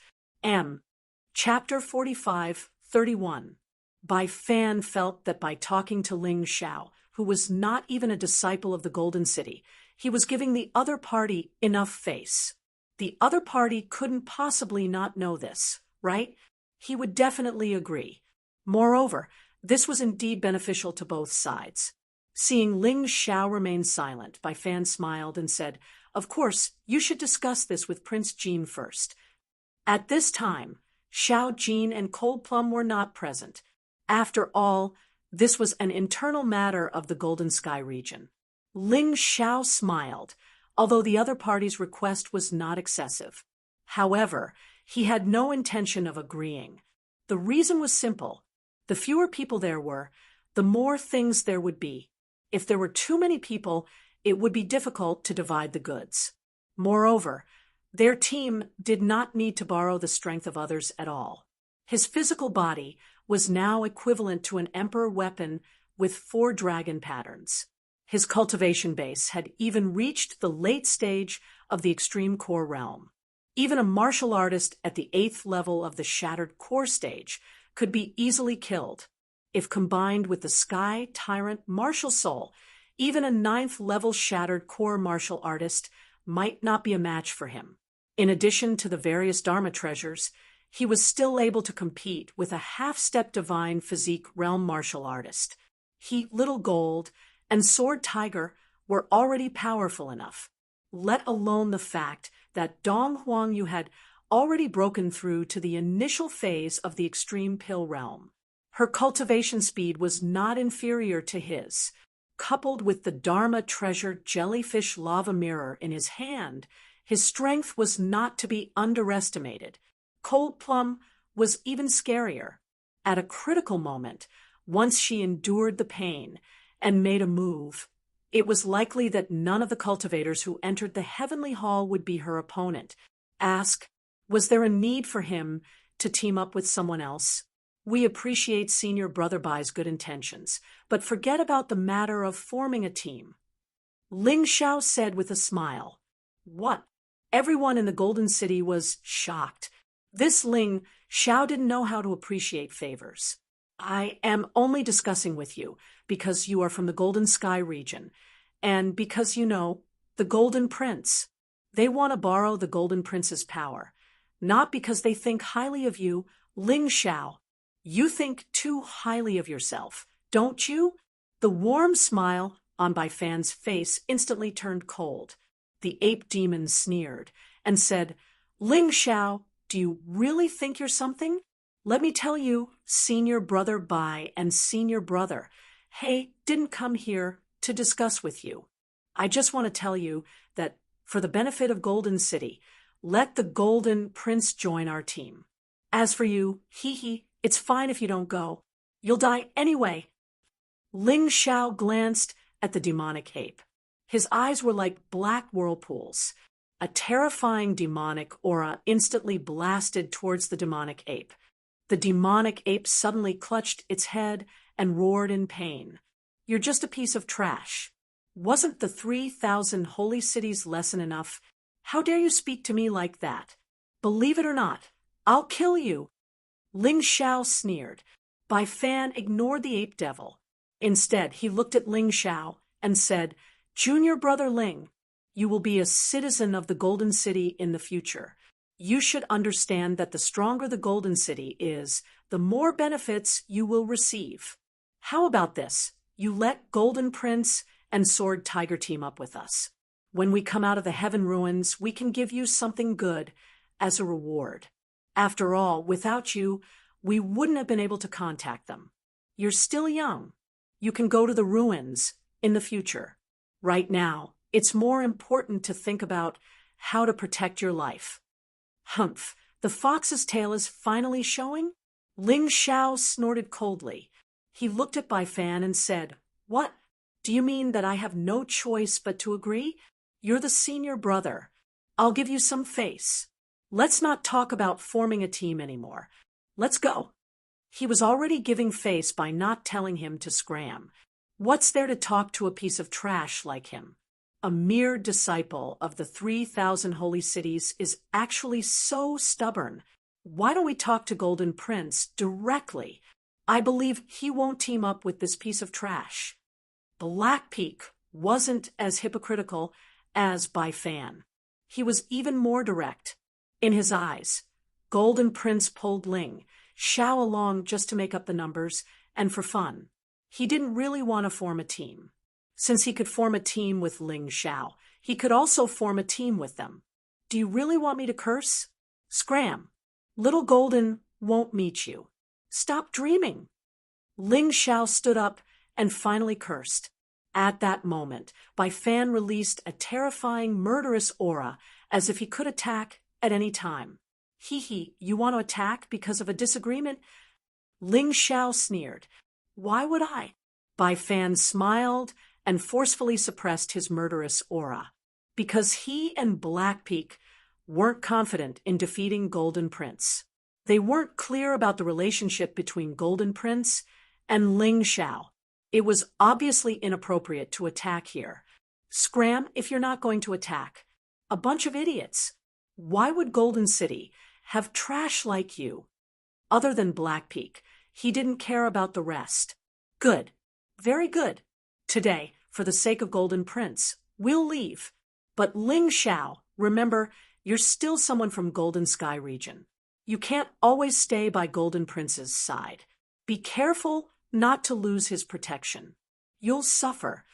Chapter 45:31. Bai Fan felt that by talking to Ling Xiao, who was not even a disciple of the Golden City, he was giving the other party enough face. The other party couldn't possibly not know this, right? He would definitely agree. Moreover, this was indeed beneficial to both sides. Seeing Ling Xiao remain silent, Bai Fan smiled and said, of course, you should discuss this with Prince Jin first. At this time, Xiao Jin and Cold Plum were not present. After all, this was an internal matter of the Golden Sky region. Ling Xiao smiled, although the other party's request was not excessive. However, he had no intention of agreeing. The reason was simple. The fewer people there were, the more things there would be. If there were too many people, it would be difficult to divide the goods. Moreover, their team did not need to borrow the strength of others at all. His physical body was now equivalent to an emperor weapon with 4 dragon patterns. His cultivation base had even reached the late stage of the extreme core realm. Even a martial artist at the 8th level of the shattered core stage could be easily killed. If combined with the Sky Tyrant martial soul, even a 9th level shattered core martial artist might not be a match for him. In addition to the various Dharma treasures, he was still able to compete with a half-step divine physique realm martial artist. He, Little Gold, and Sword Tiger were already powerful enough, let alone the fact that Dong Huangyu had already broken through to the initial phase of the extreme pill realm. Her cultivation speed was not inferior to his. Coupled with the Dharma treasure jellyfish lava mirror in his hand, his strength was not to be underestimated. Cold Plum was even scarier. At a critical moment, once she endured the pain and made a move, it was likely that none of the cultivators who entered the heavenly hall would be her opponent. Was there a need for him to team up with someone else? We appreciate Senior Brother Bai's good intentions, but forget about the matter of forming a team. Ling Xiao said with a smile. What? Everyone in the Golden City was shocked. This Ling Xiao didn't know how to appreciate favors. I am only discussing with you because you are from the Golden Sky region, and because you know the Golden Prince. They want to borrow the Golden Prince's power, not because they think highly of you, Ling Xiao. You think too highly of yourself, don't you? The warm smile on Bai Fan's face instantly turned cold. The ape demon sneered and said, Ling Xiao, do you really think you're something? Let me tell you, senior brother Bai and senior brother, Hey didn't come here to discuss with you. I just want to tell you that for the benefit of Golden City, let the Golden Prince join our team. As for you, it's fine if you don't go. You'll die anyway. Ling Xiao glanced at the demonic ape. His eyes were like black whirlpools. A terrifying demonic aura instantly blasted towards the demonic ape. The demonic ape suddenly clutched its head and roared in pain. You're just a piece of trash. Wasn't the 3,000 holy cities lesson enough? How dare you speak to me like that? Believe it or not, I'll kill you. Ling Xiao sneered. Bai Fan ignored the ape devil. Instead, he looked at Ling Xiao and said, Junior brother Ling, you will be a citizen of the Golden City in the future. You should understand that the stronger the Golden City is, the more benefits you will receive. How about this? You let Golden Prince and Sword Tiger team up with us. When we come out of the Heaven Ruins, we can give you something good as a reward. After all, without you, we wouldn't have been able to contact them. You're still young. You can go to the ruins in the future. Right now, it's more important to think about how to protect your life. Humph, the fox's tail is finally showing? Ling Xiao snorted coldly. He looked at Bai Fan and said, What? Do you mean that I have no choice but to agree? You're the senior brother. I'll give you some face. Let's not talk about forming a team anymore. Let's go. He was already giving face by not telling him to scram. What's there to talk to a piece of trash like him? A mere disciple of the 3,000 holy cities is actually so stubborn. Why don't we talk to Golden Prince directly? I believe he won't team up with this piece of trash. Black Peak wasn't as hypocritical as Bai Fan. He was even more direct. In his eyes, Golden Prince pulled Ling Xiao along just to make up the numbers and for fun. He didn't really want to form a team. Since he could form a team with Ling Xiao, he could also form a team with them. Do you really want me to curse? Scram. Little Golden won't meet you. Stop dreaming. Ling Xiao stood up and finally cursed. At that moment, Bai Fan released a terrifying, murderous aura as if he could attack at any time. You want to attack because of a disagreement? Ling Xiao sneered. Why would I? Bai Fan smiled and forcefully suppressed his murderous aura. Because he and Black Peak weren't confident in defeating Golden Prince. They weren't clear about the relationship between Golden Prince and Ling Xiao. It was obviously inappropriate to attack here. Scram if you're not going to attack. A bunch of idiots. Why would Golden City have trash like you? Other than Black Peak, he didn't care about the rest. Good. Very good. Today, for the sake of Golden Prince, we'll leave. But Ling Xiao, remember, you're still someone from Golden Sky region. You can't always stay by Golden Prince's side. Be careful not to lose his protection. You'll suffer.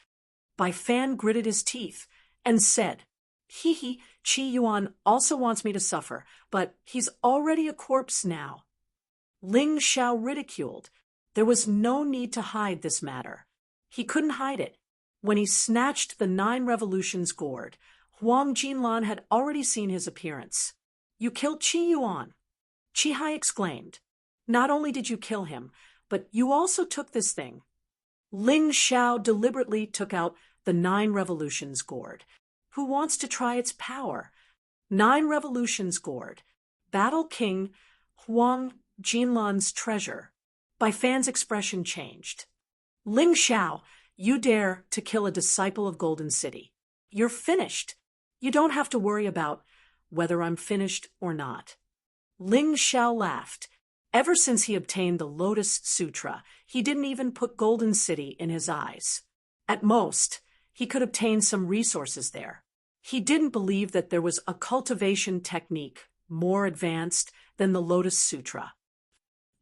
Bai Fan gritted his teeth and said, Qi Yuan also wants me to suffer, but he's already a corpse now. Ling Xiao ridiculed. There was no need to hide this matter. He couldn't hide it. When he snatched the 9 revolutions gourd, Huang Jinlan had already seen his appearance. You killed Qi Yuan. Qi Hai exclaimed. Not only did you kill him, but you also took this thing. Ling Xiao deliberately took out the 9 revolutions gourd. Who wants to try its power? 9 revolutions gourd. Battle King Huang Jinlan's treasure. Bai Fan's expression changed. Ling Xiao, you dare to kill a disciple of Golden City. You're finished. You don't have to worry about whether I'm finished or not. Ling Xiao laughed. Ever since he obtained the Lotus Sutra, he didn't even put Golden City in his eyes. At most, he could obtain some resources there. He didn't believe that there was a cultivation technique more advanced than the Lotus Sutra.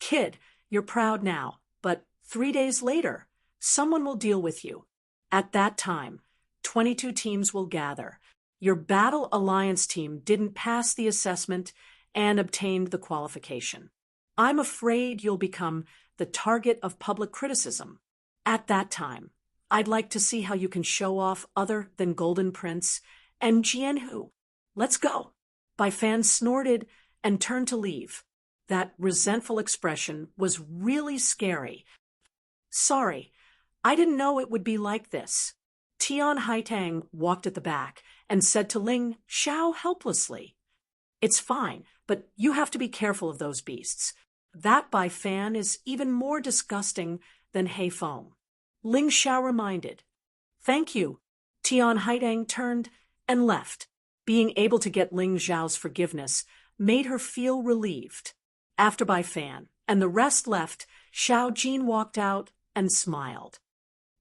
Kid, you're proud now, but 3 days later, someone will deal with you. At that time, 22 teams will gather. Your Battle Alliance team didn't pass the assessment and obtained the qualification. I'm afraid you'll become the target of public criticism. At that time, I'd like to see how you can show off other than Golden Prince and Jianhu. Let's go. Bai Fan snorted and turned to leave. That resentful expression was really scary. Sorry, I didn't know it would be like this. Tian Haitang walked at the back and said to Ling Xiao helplessly, It's fine, but you have to be careful of those beasts. That Bai Fan is even more disgusting than Hei Feng. Ling Xiao reminded. Thank you. Tian Haitang turned and left. Being able to get Ling Xiao's forgiveness made her feel relieved. After Bai Fan and the rest left, Xiao Jin walked out and smiled.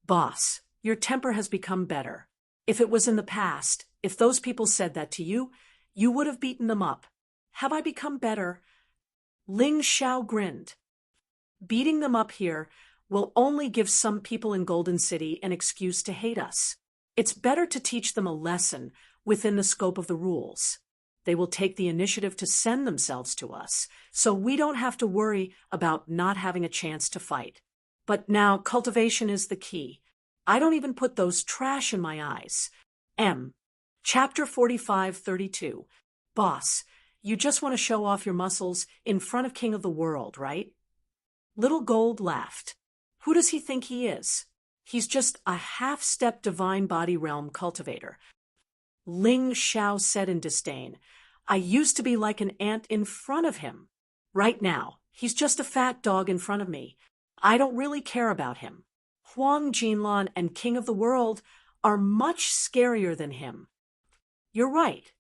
Boss, your temper has become better. If it was in the past, if those people said that to you, you would have beaten them up. Have I become better? Ling Xiao grinned. Beating them up here will only give some people in Golden City an excuse to hate us. It's better to teach them a lesson within the scope of the rules. They will take the initiative to send themselves to us, so we don't have to worry about not having a chance to fight. But now cultivation is the key. I don't even put those trash in my eyes. Chapter 45:32. Boss, you just want to show off your muscles in front of King of the World, right? Little Gold laughed. Who does he think he is? He's just a half-step divine body realm cultivator. Ling Xiao said in disdain, I used to be like an ant in front of him. Right now, he's just a fat dog in front of me. I don't really care about him. Huang Jinlan and King of the World are much scarier than him. You're right.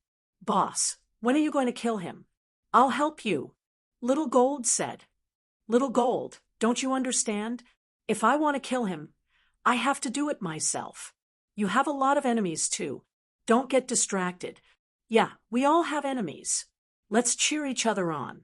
Boss, when are you going to kill him? I'll help you. Little Gold said. Little Gold, don't you understand? If I want to kill him, I have to do it myself. You have a lot of enemies too. Don't get distracted. Yeah, we all have enemies. Let's cheer each other on.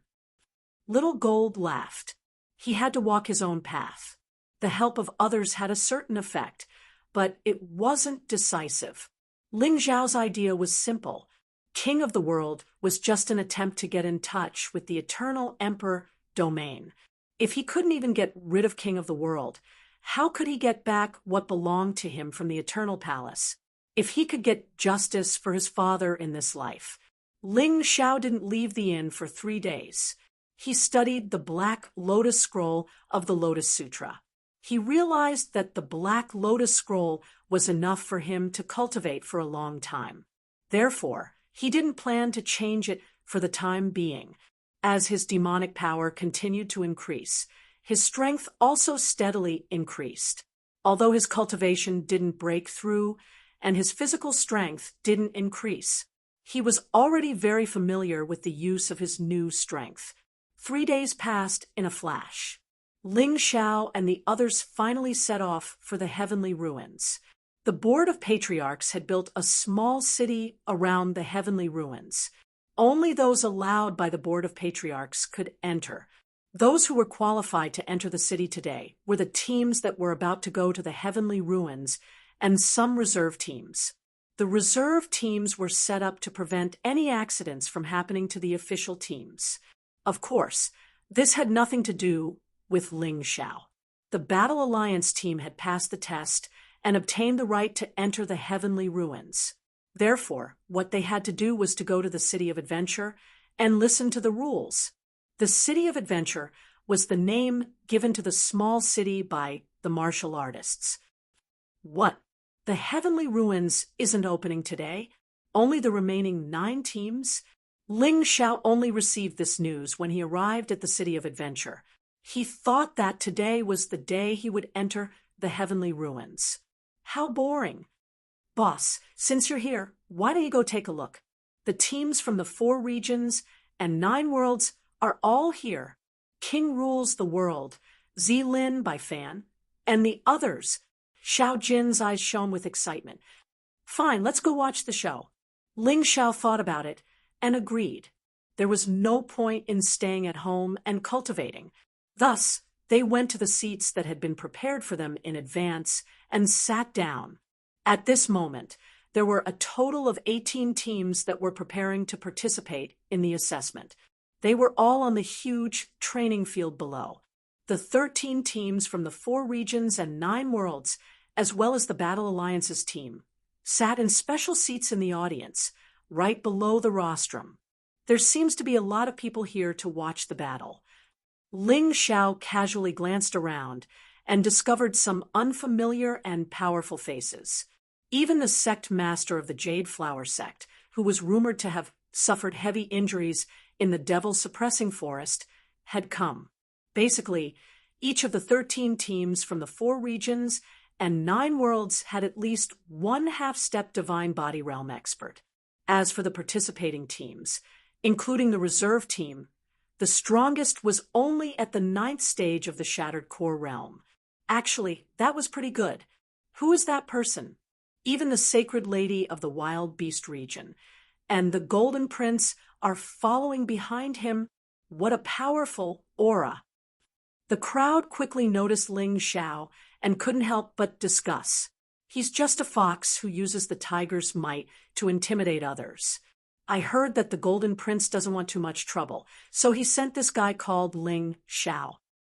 Little Gold laughed. He had to walk his own path. The help of others had a certain effect, but it wasn't decisive. Ling Xiao's idea was simple. King of the World was just an attempt to get in touch with the eternal Emperor domain. If he couldn't even get rid of King of the World, how could he get back what belonged to him from the Eternal Palace? If he could get justice for his father in this life. Ling Xiao didn't leave the inn for 3 days. He studied the Black Lotus Scroll of the Lotus Sutra. He realized that the Black Lotus Scroll was enough for him to cultivate for a long time. Therefore, he didn't plan to change it for the time being. As his demonic power continued to increase, his strength also steadily increased. Although his cultivation didn't break through and his physical strength didn't increase, he was already very familiar with the use of his new strength. 3 days passed in a flash. Ling Xiao and the others finally set off for the heavenly ruins. The Board of Patriarchs had built a small city around the heavenly ruins. Only those allowed by the Board of Patriarchs could enter. Those who were qualified to enter the city today were the teams that were about to go to the heavenly ruins and some reserve teams. The reserve teams were set up to prevent any accidents from happening to the official teams. Of course, this had nothing to do with Ling Xiao. The Battle Alliance team had passed the test and obtained the right to enter the heavenly ruins. Therefore, what they had to do was to go to the City of Adventure and listen to the rules. The City of Adventure was the name given to the small city by the martial artists. What? The heavenly ruins isn't opening today? Only the remaining 9 teams? Ling Xiao only received this news when he arrived at the City of Adventure. He thought that today was the day he would enter the heavenly ruins. How boring. Boss, since you're here, why don't you go take a look? The teams from the 4 regions and 9 worlds are all here. King Rules the World, Zilin by Fan, and the others. Xiao Jin's eyes shone with excitement. Fine, let's go watch the show. Ling Xiao thought about it and agreed. There was no point in staying at home and cultivating. Thus, they went to the seats that had been prepared for them in advance and sat down. At this moment, there were a total of 18 teams that were preparing to participate in the assessment. They were all on the huge training field below. The 13 teams from the 4 regions and 9 worlds, as well as the Battle Alliance's team, sat in special seats in the audience, right below the rostrum. There seems to be a lot of people here to watch the battle. Ling Xiao casually glanced around and discovered some unfamiliar and powerful faces. Even the sect master of the Jade Flower sect, who was rumored to have suffered heavy injuries in the devil-suppressing forest, had come. Basically, each of the 13 teams from the 4 regions and 9 worlds had at least one half-step divine body realm expert. As for the participating teams, including the reserve team, the strongest was only at the 9th stage of the Shattered Core realm. Actually, that was pretty good. Who is that person? Even the Sacred Lady of the Wild Beast region and the Golden Prince are following behind him. What a powerful aura! The crowd quickly noticed Ling Xiao and couldn't help but discuss. He's just a fox who uses the tiger's might to intimidate others. I heard that the Golden Prince doesn't want too much trouble, so he sent this guy called Ling Xiao.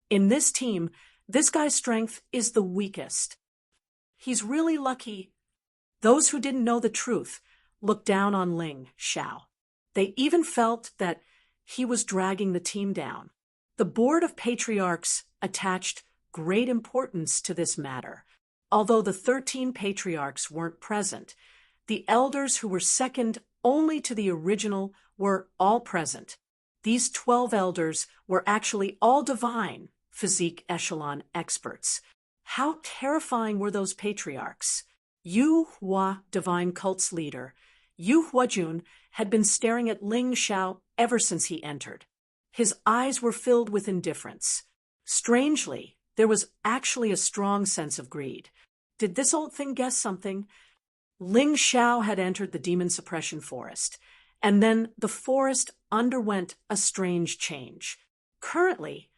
In this team, this guy's strength is the weakest. He's really lucky. Those who didn't know the truth looked down on Ling Xiao. They even felt that he was dragging the team down. The Board of Patriarchs attached great importance to this matter. Although the 13 patriarchs weren't present, the elders who were second only to the original were all present. These 12 elders were actually all divine physique echelon experts. How terrifying were those patriarchs? Yu Hua, divine cult's leader, Yu Huajun, had been staring at Ling Xiao ever since he entered. His eyes were filled with indifference. Strangely, there was actually a strong sense of greed. Did this old thing guess something? Ling Xiao had entered the demon suppression forest, and then the forest underwent a strange change. Currently,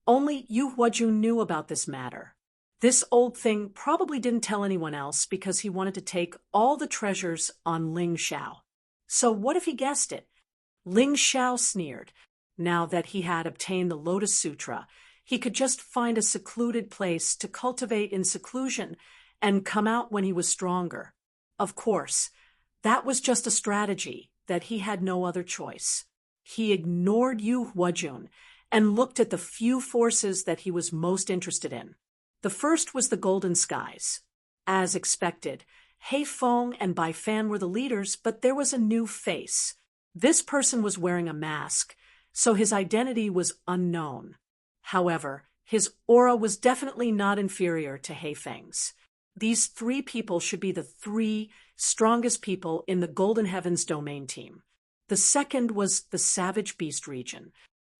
only Yu Huajun knew about this matter. This old thing probably didn't tell anyone else because he wanted to take all the treasures on Ling Xiao. So what if he guessed it? Ling Xiao sneered. Now that he had obtained the Lotus Sutra, he could just find a secluded place to cultivate in seclusion and come out when he was stronger. Of course, that was just a strategy that he had no other choice. He ignored Yu Huajun and looked at the few forces that he was most interested in. The first was the Golden Skies. As expected, He Feng and Bai Fan were the leaders, but there was a new face. This person was wearing a mask, so his identity was unknown. However, his aura was definitely not inferior to He Feng's. These 3 people should be the 3 strongest people in the Golden Heavens domain team. The second was the Savage Beast region.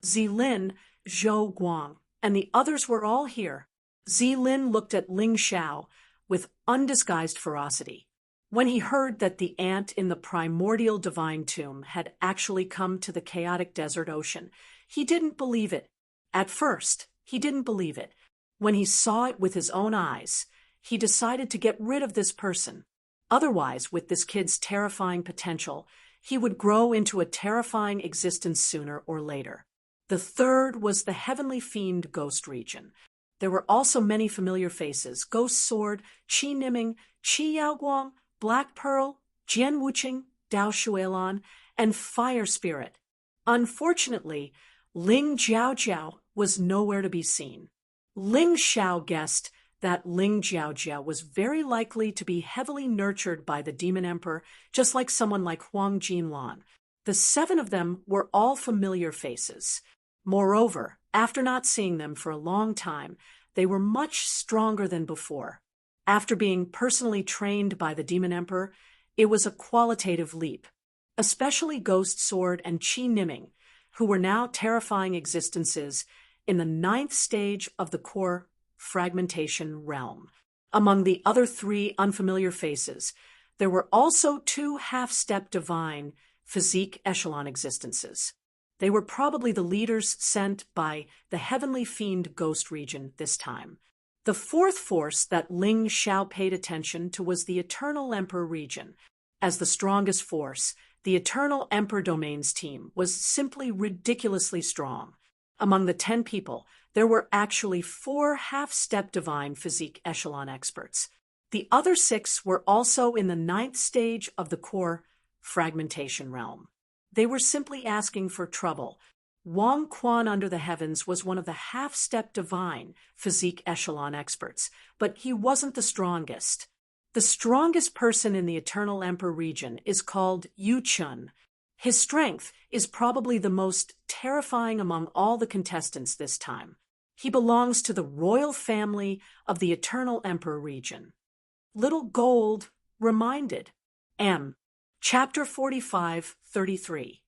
Zilin, Zhou Guang, and the others were all here. Zilin looked at Ling Xiao with undisguised ferocity. When he heard that the ant in the primordial divine tomb had actually come to the chaotic desert ocean, he didn't believe it. At first, he didn't believe it. When he saw it with his own eyes, he decided to get rid of this person. Otherwise, with this kid's terrifying potential, he would grow into a terrifying existence sooner or later. The third was the Heavenly Fiend Ghost region. There were also many familiar faces: Ghost Sword, Qi Niming, Qi Yaoguang, Black Pearl, Jian Wuqing, Dao Shuelan, and Fire Spirit. Unfortunately, Ling Jiaojiao was nowhere to be seen. Ling Xiao guessed that Ling Jiaojiao was very likely to be heavily nurtured by the Demon Emperor, just like someone like Huang Jinlan. The 7 of them were all familiar faces. Moreover, after not seeing them for a long time, they were much stronger than before. After being personally trained by the Demon Emperor, it was a qualitative leap. Especially Ghost Sword and Qi Niming, who were now terrifying existences in the ninth stage of the core fragmentation realm. Among the other three unfamiliar faces, there were also two half-step divine physique echelon existences. They were probably the leaders sent by the heavenly fiend ghost region this time. The fourth force that Ling Xiao paid attention to was the Eternal Emperor region. As the strongest force, the Eternal Emperor Domains team was simply ridiculously strong. Among the 10 people, there were actually 4 half-step divine physique echelon experts. The other 6 were also in the ninth stage of the core fragmentation realm. They were simply asking for trouble. Wang Quan under the heavens was one of the half-step divine physique echelon experts, but he wasn't the strongest. The strongest person in the Eternal Emperor region is called Yu Chun. His strength is probably the most terrifying among all the contestants this time. He belongs to the royal family of the Eternal Emperor region. Little Gold reminded. M. Chapter 45:33.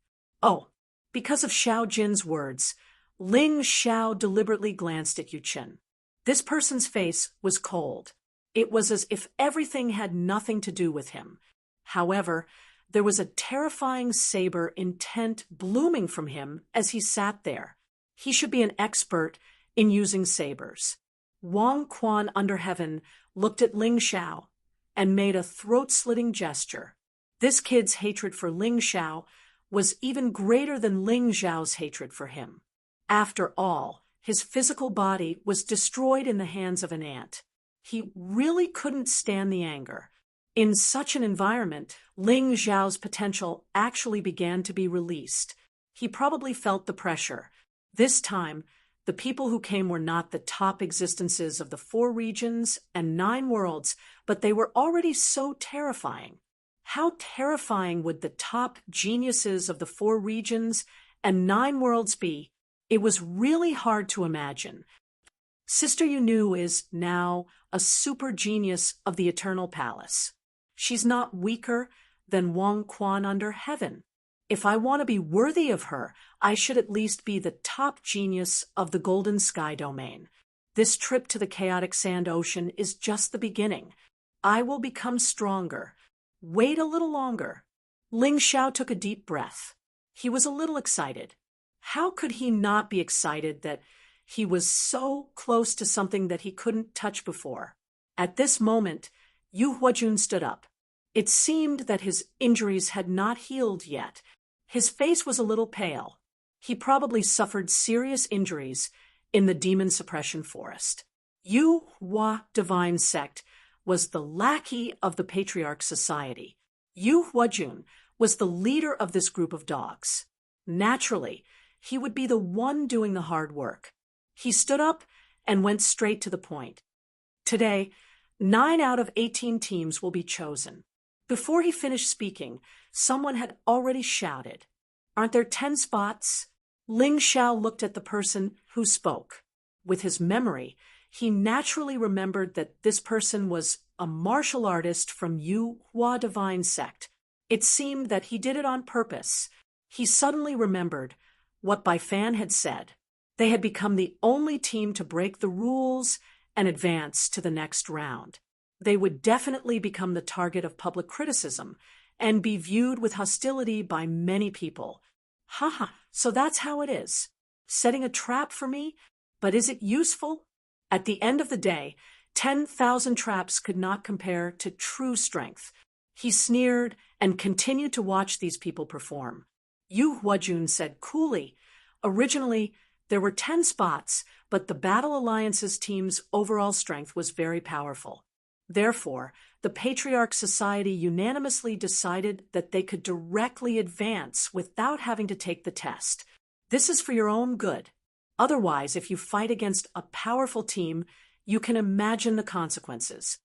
Oh, because of Xiao Jin's words, Ling Xiao deliberately glanced at Yu Chen. This person's face was cold. It was as if everything had nothing to do with him. However, there was a terrifying saber intent blooming from him as he sat there. He should be an expert in using sabers. Wang Quan under heaven looked at Ling Xiao and made a throat-slitting gesture. This kid's hatred for Ling Xiao was even greater than Ling Xiao's hatred for him. After all, his physical body was destroyed in the hands of an ant. He really couldn't stand the anger. In such an environment, Ling Xiao's potential actually began to be released. He probably felt the pressure. This time, the people who came were not the top existences of the 4 regions and 9 worlds, but they were already so terrifying. How terrifying would the top geniuses of the 4 regions and 9 worlds be? It was really hard to imagine. Sister Yunu is now a super genius of the Eternal Palace. She's not weaker than Wang Quan under heaven. If I want to be worthy of her, I should at least be the top genius of the Golden Sky domain. This trip to the chaotic sand ocean is just the beginning. I will become stronger. Wait a little longer. Ling Xiao took a deep breath. He was a little excited. How could he not be excited that he was so close to something that he couldn't touch before? At this moment, Yu Huajun stood up. It seemed that his injuries had not healed yet. His face was a little pale. He probably suffered serious injuries in the demon suppression forest. Yu Hua Divine Sect was the lackey of the Patriarch Society. Yu Huajun was the leader of this group of dogs. Naturally, he would be the one doing the hard work. He stood up and went straight to the point. Today, 9 out of 18 teams will be chosen. Before he finished speaking, someone had already shouted, "Aren't there 10 spots?" Ling Xiao looked at the person who spoke. With his memory, he naturally remembered that this person was a martial artist from Yu Hua Divine Sect. It seemed that he did it on purpose. He suddenly remembered what Bai Fan had said. They had become the only team to break the rules and advance to the next round. They would definitely become the target of public criticism and be viewed with hostility by many people. Haha, so that's how it is. Setting a trap for me? But is it useful? At the end of the day, 10,000 traps could not compare to true strength. He sneered and continued to watch these people perform. Yu Huajun said coolly, "Originally, there were 10 spots, but the Battle Alliance's team's overall strength was very powerful. Therefore, the Patriarch Society unanimously decided that they could directly advance without having to take the test. This is for your own good. Otherwise, if you fight against a powerful team, you can imagine the consequences."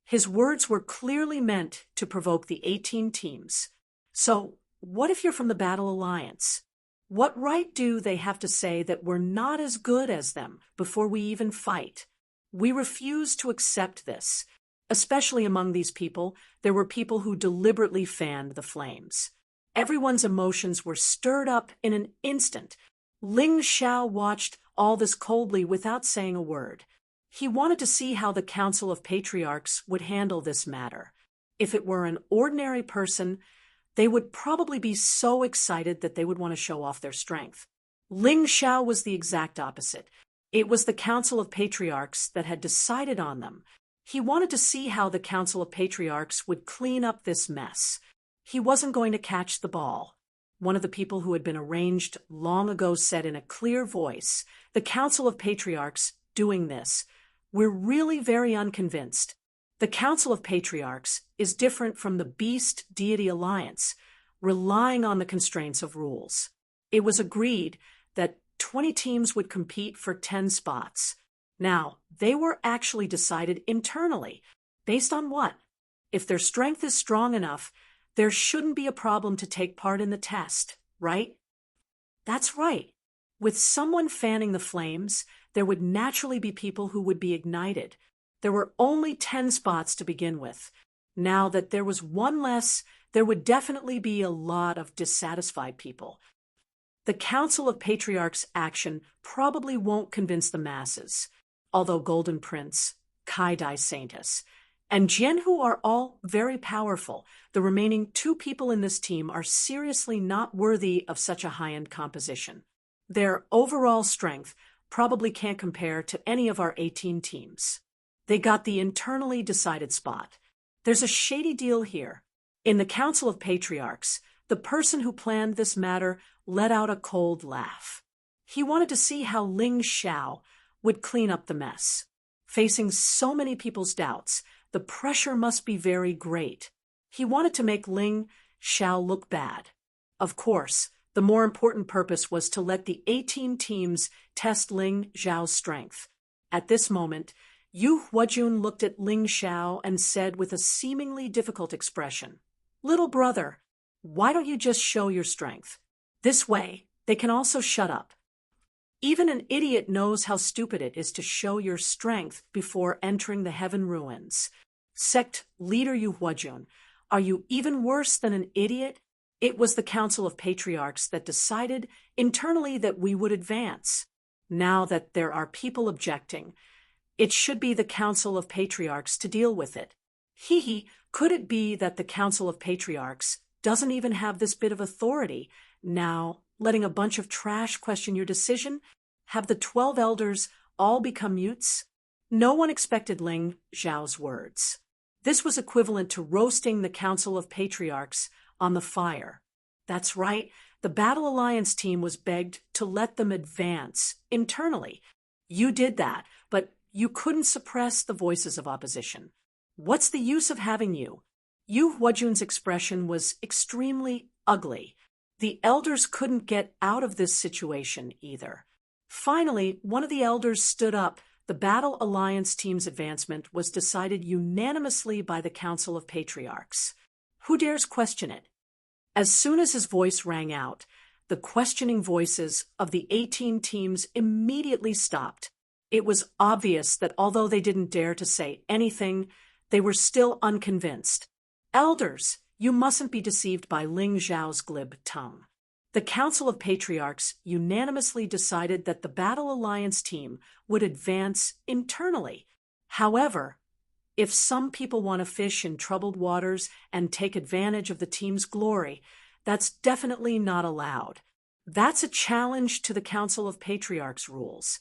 His words were clearly meant to provoke the 18 teams. So, what if you're from the Battle Alliance? What right do they have to say that we're not as good as them before we even fight? We refuse to accept this. Especially among these people, there were people who deliberately fanned the flames. Everyone's emotions were stirred up in an instant. Ling Xiao watched all this coldly without saying a word. He wanted to see how the Council of Patriarchs would handle this matter. If it were an ordinary person, they would probably be so excited that they would want to show off their strength. Ling Xiao was the exact opposite. It was the Council of Patriarchs that had decided on them. He wanted to see how the Council of Patriarchs would clean up this mess. He wasn't going to catch the ball. One of the people who had been arranged long ago said in a clear voice, "The Council of Patriarchs doing this. We're really very unconvinced. The Council of Patriarchs is different from the Beast Deity Alliance, relying on the constraints of rules." It was agreed that 20 teams would compete for 10 spots. Now, they were actually decided internally. Based on what? If their strength is strong enough, there shouldn't be a problem to take part in the test, right? That's right. With someone fanning the flames, there would naturally be people who would be ignited. There were only 10 spots to begin with. Now that there was one less, there would definitely be a lot of dissatisfied people. The Council of Patriarchs' action probably won't convince the masses, although Golden Prince, Kai-Dai Saintus, and Jianhu are all very powerful. The remaining 2 people in this team are seriously not worthy of such a high-end composition. Their overall strength probably can't compare to any of our 18 teams. They got the internally decided spot. There's a shady deal here. In the Council of Patriarchs, the person who planned this matter let out a cold laugh. He wanted to see how Ling Xiao would clean up the mess. Facing so many people's doubts, the pressure must be very great. He wanted to make Ling Xiao look bad. Of course, the more important purpose was to let the 18 teams test Ling Xiao's strength. At this moment, Yu Huajun looked at Ling Xiao and said with a seemingly difficult expression, "Little brother, why don't you just show your strength? This way, they can also shut up." Even an idiot knows how stupid it is to show your strength before entering the heaven ruins. Sect leader Yu Huajun, are you even worse than an idiot? It was the Council of Patriarchs that decided internally that we would advance. Now that there are people objecting, it should be the Council of Patriarchs to deal with it. Could it be that the Council of Patriarchs doesn't even have this bit of authority? Now, letting a bunch of trash question your decision? Have the 12 elders all become mutes? No one expected Ling Xiao's words. This was equivalent to roasting the Council of Patriarchs on the fire. That's right, the Battle Alliance team was begged to let them advance internally. You did that, but you couldn't suppress the voices of opposition. What's the use of having you? Yu Huajun's expression was extremely ugly. The elders couldn't get out of this situation either. Finally, one of the elders stood up. The Battle Alliance team's advancement was decided unanimously by the Council of Patriarchs. Who dares question it? As soon as his voice rang out, the questioning voices of the 18 teams immediately stopped. It was obvious that although they didn't dare to say anything, they were still unconvinced. Elders, you mustn't be deceived by Ling Xiao's glib tongue. The Council of Patriarchs unanimously decided that the Battle Alliance team would advance internally. However, if some people want to fish in troubled waters and take advantage of the team's glory, that's definitely not allowed. That's a challenge to the Council of Patriarchs rules.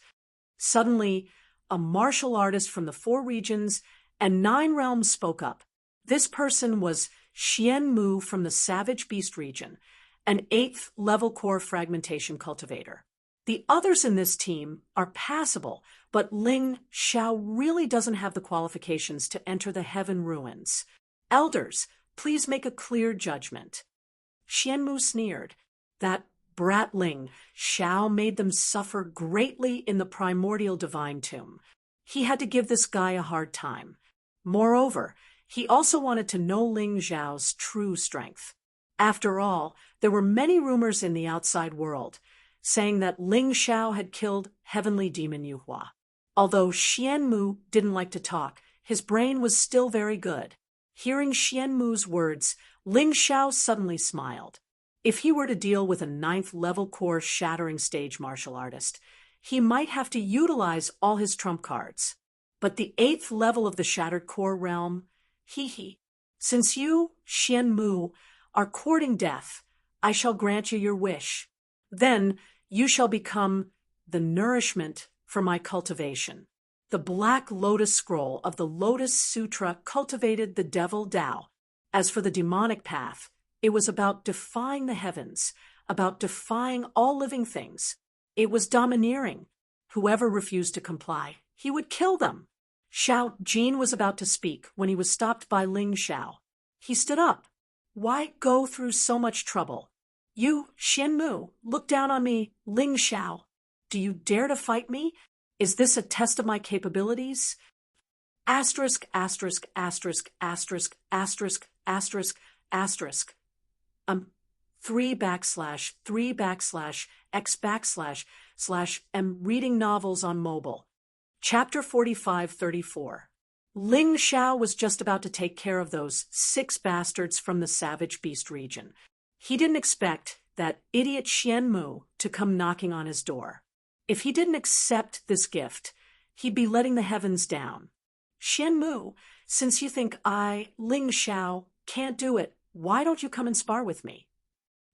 Suddenly, a martial artist from the 4 regions and 9 realms spoke up. This person was Xian Mu from the Savage Beast region, an 8th level core fragmentation cultivator. The others in this team are passable, but Ling Xiao really doesn't have the qualifications to enter the heaven ruins. Elders, please make a clear judgment. Xianmu sneered. That brat Ling Xiao made them suffer greatly in the primordial divine tomb. He had to give this guy a hard time. Moreover, he also wanted to know Ling Xiao's true strength. After all, there were many rumors in the outside world, saying that Ling Xiao had killed heavenly demon Yuhua. Although Xianmu didn't like to talk, his brain was still very good. Hearing Xianmu's words, Ling Xiao suddenly smiled. If he were to deal with a ninth-level core shattering stage martial artist, he might have to utilize all his trump cards. But the 8th level of the Shattered Core realm, since you, Xian Mu, are courting death, I shall grant you your wish. Then you shall become the nourishment for my cultivation. The Black Lotus Scroll of the Lotus Sutra cultivated the devil Tao. As for the demonic path, it was about defying the heavens, about defying all living things. It was domineering. Whoever refused to comply, he would kill them. Xiao Jin was about to speak when he was stopped by Ling Xiao. He stood up. Why go through so much trouble? You, Xian Mu, look down on me, Ling Xiao. Do you dare to fight me? Is this a test of my capabilities? Asterisk, asterisk, asterisk, asterisk, asterisk, asterisk, asterisk. 3 / am reading novels on mobile. Chapter 45-34. Ling Xiao was just about to take care of those 6 bastards from the Savage Beast region. He didn't expect that idiot Xian Mu to come knocking on his door. If he didn't accept this gift, he'd be letting the heavens down. Xian Mu, since you think I, Ling Xiao, can't do it, why don't you come and spar with me?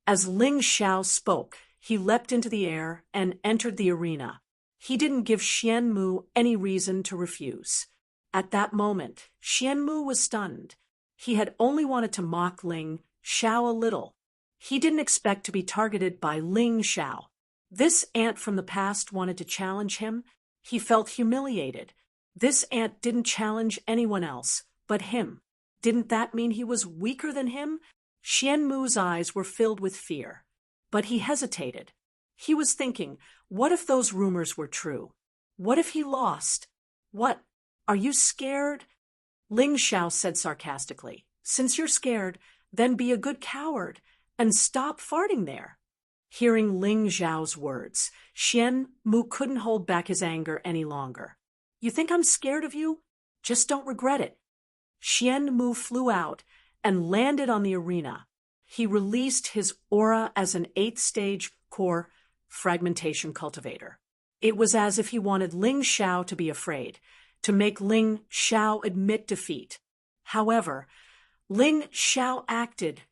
As Ling Xiao spoke, he leapt into the air and entered the arena. He didn't give Xian Mu any reason to refuse. At that moment, Xian Mu was stunned. He had only wanted to mock Ling Xiao a little. He didn't expect to be targeted by Ling Xiao. This ant from the past wanted to challenge him. He felt humiliated. This ant didn't challenge anyone else but him. Didn't that mean he was weaker than him? Xian Mu's eyes were filled with fear. But he hesitated. He was thinking, what if those rumors were true? What if he lost? What? Are you scared? Ling Xiao said sarcastically. Since you're scared, then be a good coward and stop farting there. Hearing Ling Xiao's words, Xian Mu couldn't hold back his anger any longer. You think I'm scared of you? Just don't regret it. Xian Mu flew out and landed on the arena. He released his aura as an 8th-stage core fragmentation cultivator. It was as if he wanted Ling Xiao to be afraid, to make Ling Xiao admit defeat. However, Ling Xiao acted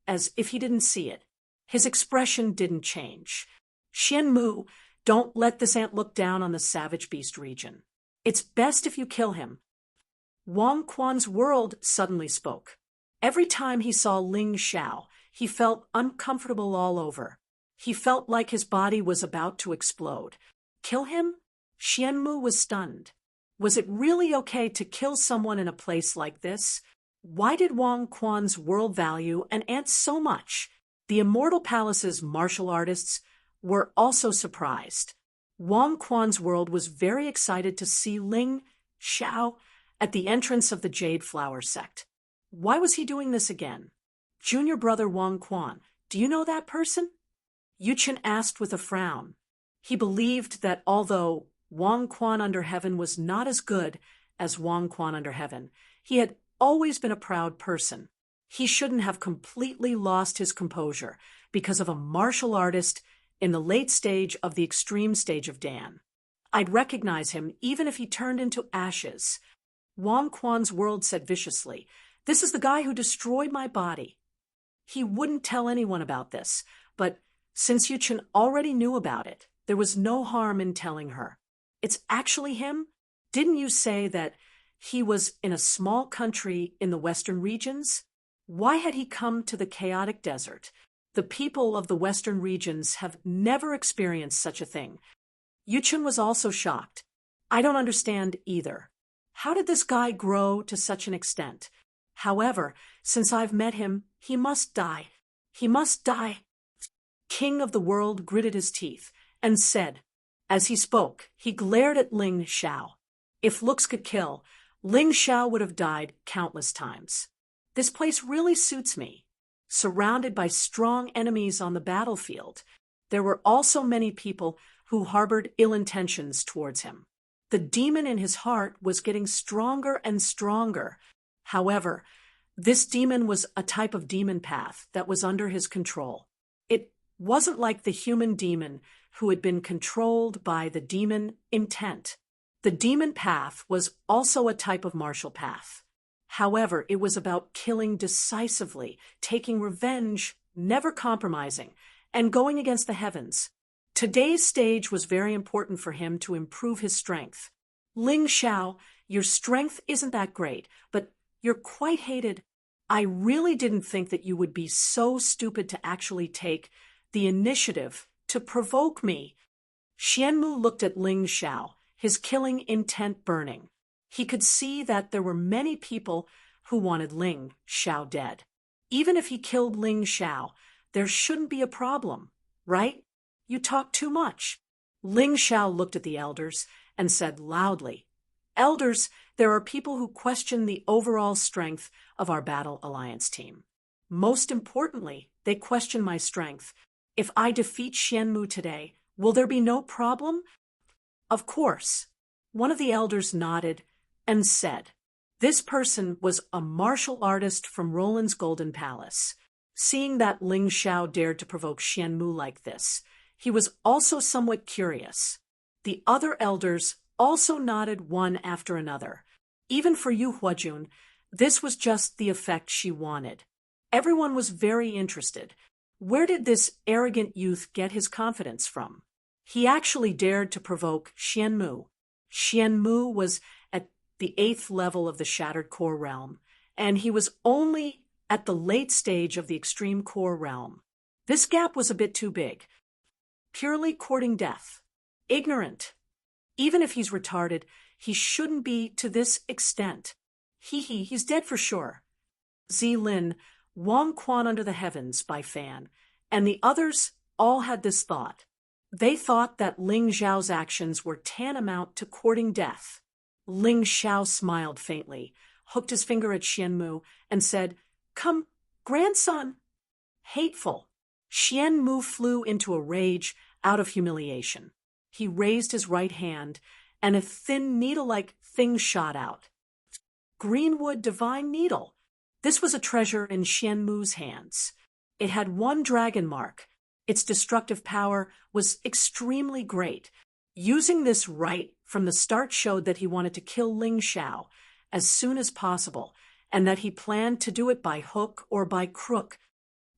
as if he didn't see it. His expression didn't change. Xian Mu, don't let this ant look down on the Savage Beast region. It's best if you kill him. Wang Quan's world suddenly spoke. Every time he saw Ling Xiao, he felt uncomfortable all over. He felt like his body was about to explode. Kill him? Xian Mu was stunned. Was it really okay to kill someone in a place like this? Why did Wang Quan's world value an ant so much? The Immortal Palace's martial artists were also surprised. Wang Quan's world was very excited to see Ling Xiao at the entrance of the Jade Flower sect. Why was he doing this again? Junior brother Wang Quan, do you know that person? Yuchen asked with a frown. He believed that although Wang Quan under heaven was not as good as Wang Quan under heaven, he had always been a proud person. He shouldn't have completely lost his composure because of a martial artist in the late stage of the extreme stage of Dan. I'd recognize him even if he turned into ashes. Wang Quan's world said viciously, "This is the guy who destroyed my body." He wouldn't tell anyone about this, but since Yuchen already knew about it, there was no harm in telling her. It's actually him? Didn't you say that he was in a small country in the western regions? Why had he come to the chaotic desert? The people of the western regions have never experienced such a thing. Yuchen was also shocked. I don't understand either. How did this guy grow to such an extent? However, since I've met him, he must die. He must die. King of the world gritted his teeth and said, as he spoke, he glared at Ling Xiao. If looks could kill, Ling Xiao would have died countless times. This place really suits me. Surrounded by strong enemies on the battlefield, there were also many people who harbored ill intentions towards him. The demon in his heart was getting stronger and stronger. However, this demon was a type of demon path that was under his control. wasn't like the human demon who had been controlled by the demon intent. The demon path was also a type of martial path. However, it was about killing decisively, taking revenge, never compromising, and going against the heavens. Today's stage was very important for him to improve his strength. Ling Xiao, your strength isn't that great, but you're quite hated. I really didn't think that you would be so stupid to actually take the initiative to provoke me. Xianmu looked at Ling Xiao, his killing intent burning. He could see that there were many people who wanted Ling Xiao dead. Even if he killed Ling Xiao, there shouldn't be a problem, right? You talk too much. Ling Xiao looked at the elders and said loudly, "Elders, there are people who question the overall strength of our Battle Alliance team. Most importantly, they question my strength. If I defeat Xianmu today, will there be no problem?" "Of course." One of the elders nodded and said, "This person was a martial artist from Roland's Golden Palace." Seeing that Ling Xiao dared to provoke Xianmu like this, he was also somewhat curious. The other elders also nodded one after another. Even for Yu Huajun, this was just the effect she wanted. Everyone was very interested. Where did this arrogant youth get his confidence from? He actually dared to provoke Xianmu. Xianmu was at the 8th level of the Shattered Core Realm, and he was only at the late stage of the Extreme Core Realm. This gap was a bit too big. Purely courting death. Ignorant. Even if he's retarded, he shouldn't be to this extent. He's dead for sure. Zilin, Wang Quan Under the Heavens by Fan, and the others all had this thought. They thought that Ling Xiao's actions were tantamount to courting death. Ling Xiao smiled faintly, hooked his finger at Xianmu, and said, "Come, grandson." Hateful. Xianmu flew into a rage out of humiliation. He raised his right hand, and a thin needle-like thing shot out. Greenwood Divine Needle. This was a treasure in Xianmu's hands. It had one dragon mark. Its destructive power was extremely great. Using this right from the start showed that he wanted to kill Ling Xiao as soon as possible, and that he planned to do it by hook or by crook.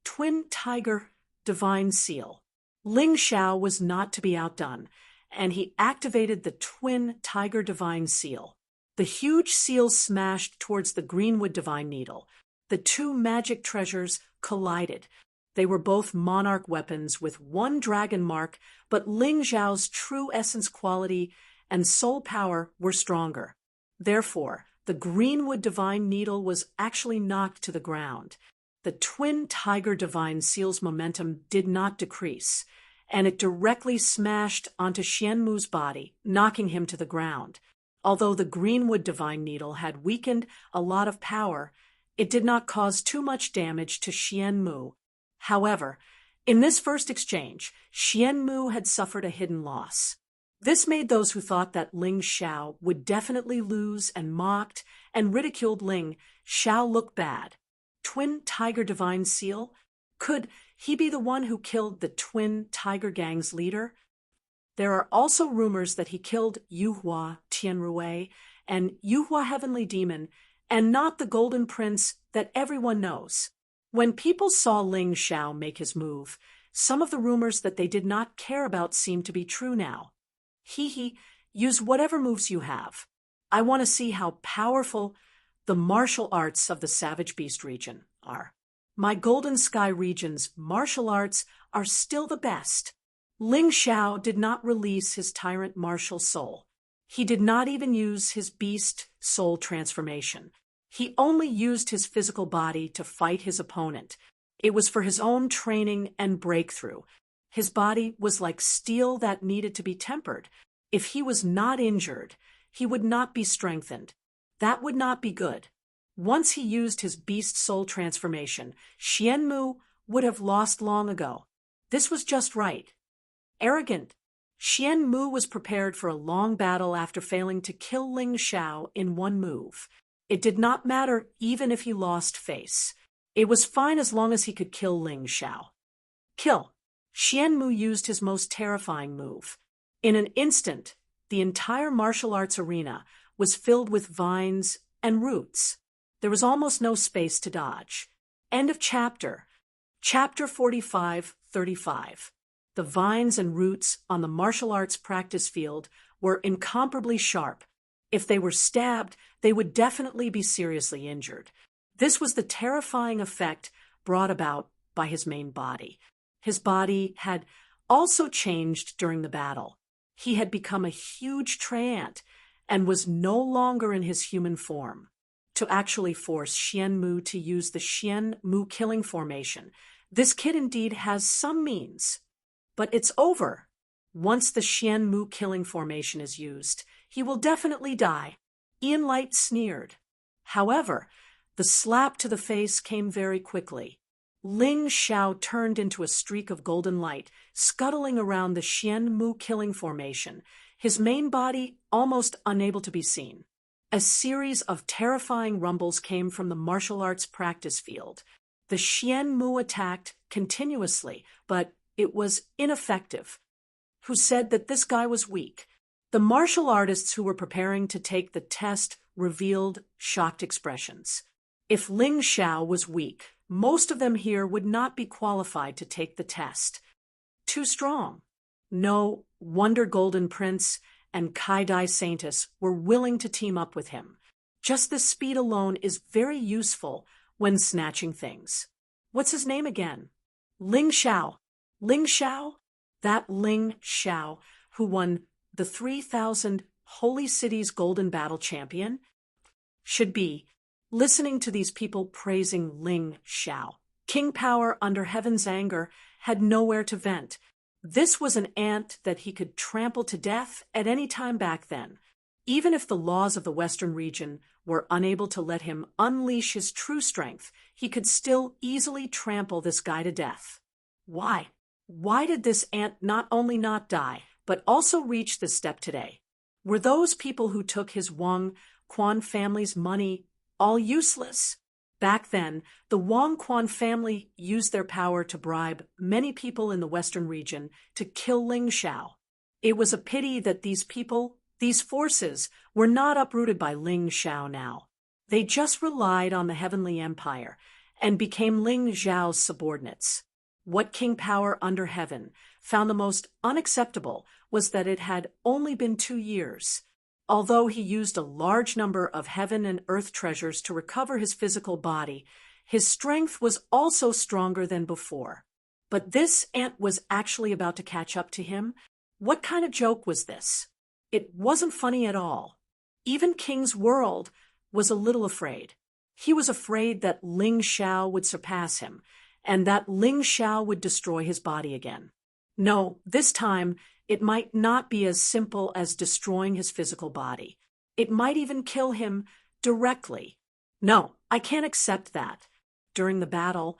Twin Tiger Divine Seal. Ling Xiao was not to be outdone, and he activated the Twin Tiger Divine Seal. The huge seal smashed towards the Greenwood Divine Needle. The two magic treasures collided. They were both monarch weapons with one dragon mark, but Ling Xiao's true essence quality and soul power were stronger. Therefore, the Greenwood Divine Needle was actually knocked to the ground. The Twin Tiger Divine Seal's momentum did not decrease, and it directly smashed onto Xianmu's body, knocking him to the ground. Although the Greenwood Divine Needle had weakened a lot of power, it did not cause too much damage to Xianmu. However, in this first exchange, Xianmu had suffered a hidden loss. This made those who thought that Ling Xiao would definitely lose and mocked and ridiculed Ling Xiao look bad. Twin Tiger Divine Seal? Could he be the one who killed the Twin Tiger Gang's leader? There are also rumors that he killed Yuhua Tianrui and Yuhua Heavenly Demon, and not the Golden Prince that everyone knows. When people saw Ling Xiao make his move, some of the rumors that they did not care about seemed to be true now. Use whatever moves you have. I want to see how powerful the martial arts of the Savage Beast region are. My Golden Sky region's martial arts are still the best. Ling Xiao did not release his tyrant martial soul. He did not even use his beast soul transformation. He only used his physical body to fight his opponent. It was for his own training and breakthrough. His body was like steel that needed to be tempered. If he was not injured, he would not be strengthened. That would not be good. Once he used his beast soul transformation, Xianmu would have lost long ago. This was just right. Arrogant. Xianmu was prepared for a long battle after failing to kill Ling Xiao in one move. It did not matter even if he lost face. It was fine as long as he could kill Ling Xiao. Kill. Xian used his most terrifying move. In an instant, the entire martial arts arena was filled with vines and roots. There was almost no space to dodge. End of chapter. Chapter 45-35. The vines and roots on the martial arts practice field were incomparably sharp. If they were stabbed, they would definitely be seriously injured. This was the terrifying effect brought about by his main body. His body had also changed during the battle. He had become a huge tree ant and was no longer in his human form. To actually force Xian to use the Xian killing formation, this kid indeed has some means. But it's over. Once the Xian killing formation is used, he will definitely die. Ian Light sneered. However, the slap to the face came very quickly. Ling Xiao turned into a streak of golden light, scuttling around the Xian killing formation, his main body almost unable to be seen. A series of terrifying rumbles came from the martial arts practice field. The Xian attacked continuously, but it was ineffective. Who said that this guy was weak? The martial artists who were preparing to take the test revealed shocked expressions. If Ling Xiao was weak, most of them here would not be qualified to take the test. Too strong. No wonder Golden Prince and Kai-Dai Saintus were willing to team up with him. Just this speed alone is very useful when snatching things. What's his name again? Ling Xiao. Ling Xiao? That Ling Xiao who won the 3,000 Holy Cities Golden Battle Champion? Should be listening to these people praising Ling Xiao. King Power, under heaven's anger, had nowhere to vent. This was an ant that he could trample to death at any time back then. Even if the laws of the Western region were unable to let him unleash his true strength, he could still easily trample this guy to death. Why? Why did this ant not only not die, but also reach this step today? Were those people who took his Wang Quan family's money all useless? Back then, the Wang Quan family used their power to bribe many people in the Western region to kill Ling Xiao. It was a pity that these people, these forces, were not uprooted by Ling Xiao now. They just relied on the Heavenly Empire and became Ling Xiao's subordinates. What King Power under heaven found the most unacceptable was that it had only been 2 years. Although he used a large number of heaven and earth treasures to recover his physical body, his strength was also stronger than before. But this ant was actually about to catch up to him. What kind of joke was this? It wasn't funny at all. Even King's World was a little afraid. He was afraid that Ling Xiao would surpass him, and that Ling Xiao would destroy his body again. No, this time, it might not be as simple as destroying his physical body. It might even kill him directly. No, I can't accept that. During the battle,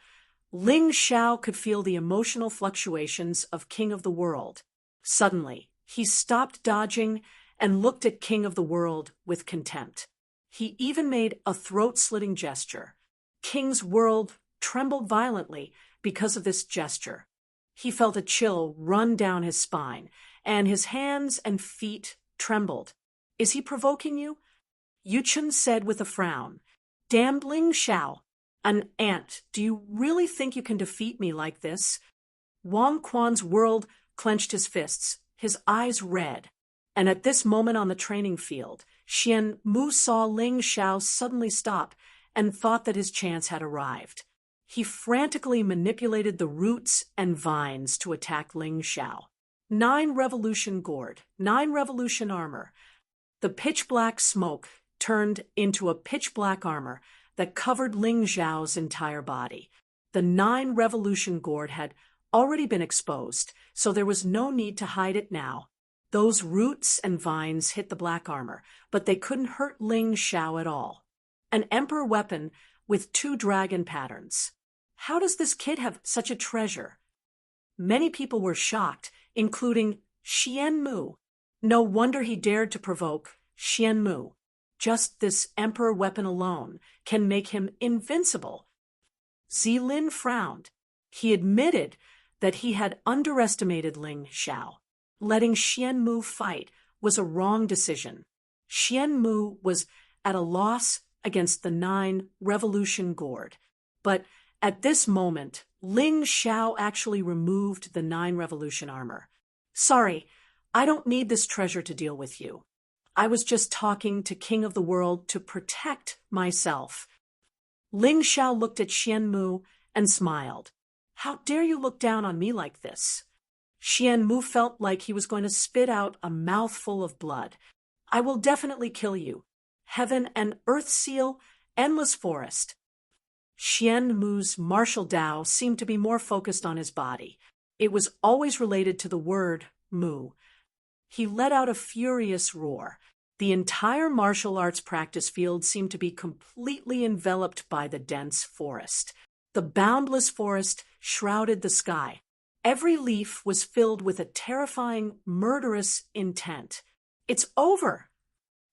Ling Xiao could feel the emotional fluctuations of King of the World. Suddenly, he stopped dodging and looked at King of the World with contempt. He even made a throat-slitting gesture. King's World trembled violently because of this gesture. He felt a chill run down his spine, and his hands and feet trembled. Is he provoking you? Yu Chun said with a frown. Damned Ling Xiao, an ant, do you really think you can defeat me like this? Wang Quan's World clenched his fists, his eyes red. And at this moment on the training field, Xian Mu saw Ling Xiao suddenly stop and thought that his chance had arrived. He frantically manipulated the roots and vines to attack Ling Xiao. 9 revolution gourd, 9 revolution armor. The pitch-black smoke turned into a pitch-black armor that covered Ling Xiao's entire body. The 9 revolution gourd had already been exposed, so there was no need to hide it now. Those roots and vines hit the black armor, but they couldn't hurt Ling Xiao at all. An emperor weapon with 2 dragon patterns. How does this kid have such a treasure? Many people were shocked, including Xian Mu. No wonder he dared to provoke Xian Mu. Just this emperor weapon alone can make him invincible. Zilin frowned. He admitted that he had underestimated Ling Xiao. Letting Xian Mu fight was a wrong decision. Xian Mu was at a loss against the 9 Revolution Gourd. But at this moment, Ling Xiao actually removed the 9 Revolution armor. "Sorry, I don't need this treasure to deal with you. I was just talking to King of the World to protect myself." Ling Xiao looked at Xian Mu and smiled. "How dare you look down on me like this?" Xian Mu felt like he was going to spit out a mouthful of blood. "I will definitely kill you. Heaven and Earth Seal, Endless Forest." Xian Mu's martial Tao seemed to be more focused on his body. It was always related to the word Mu. He let out a furious roar. The entire martial arts practice field seemed to be completely enveloped by the dense forest. The boundless forest shrouded the sky. Every leaf was filled with a terrifying, murderous intent. "It's over."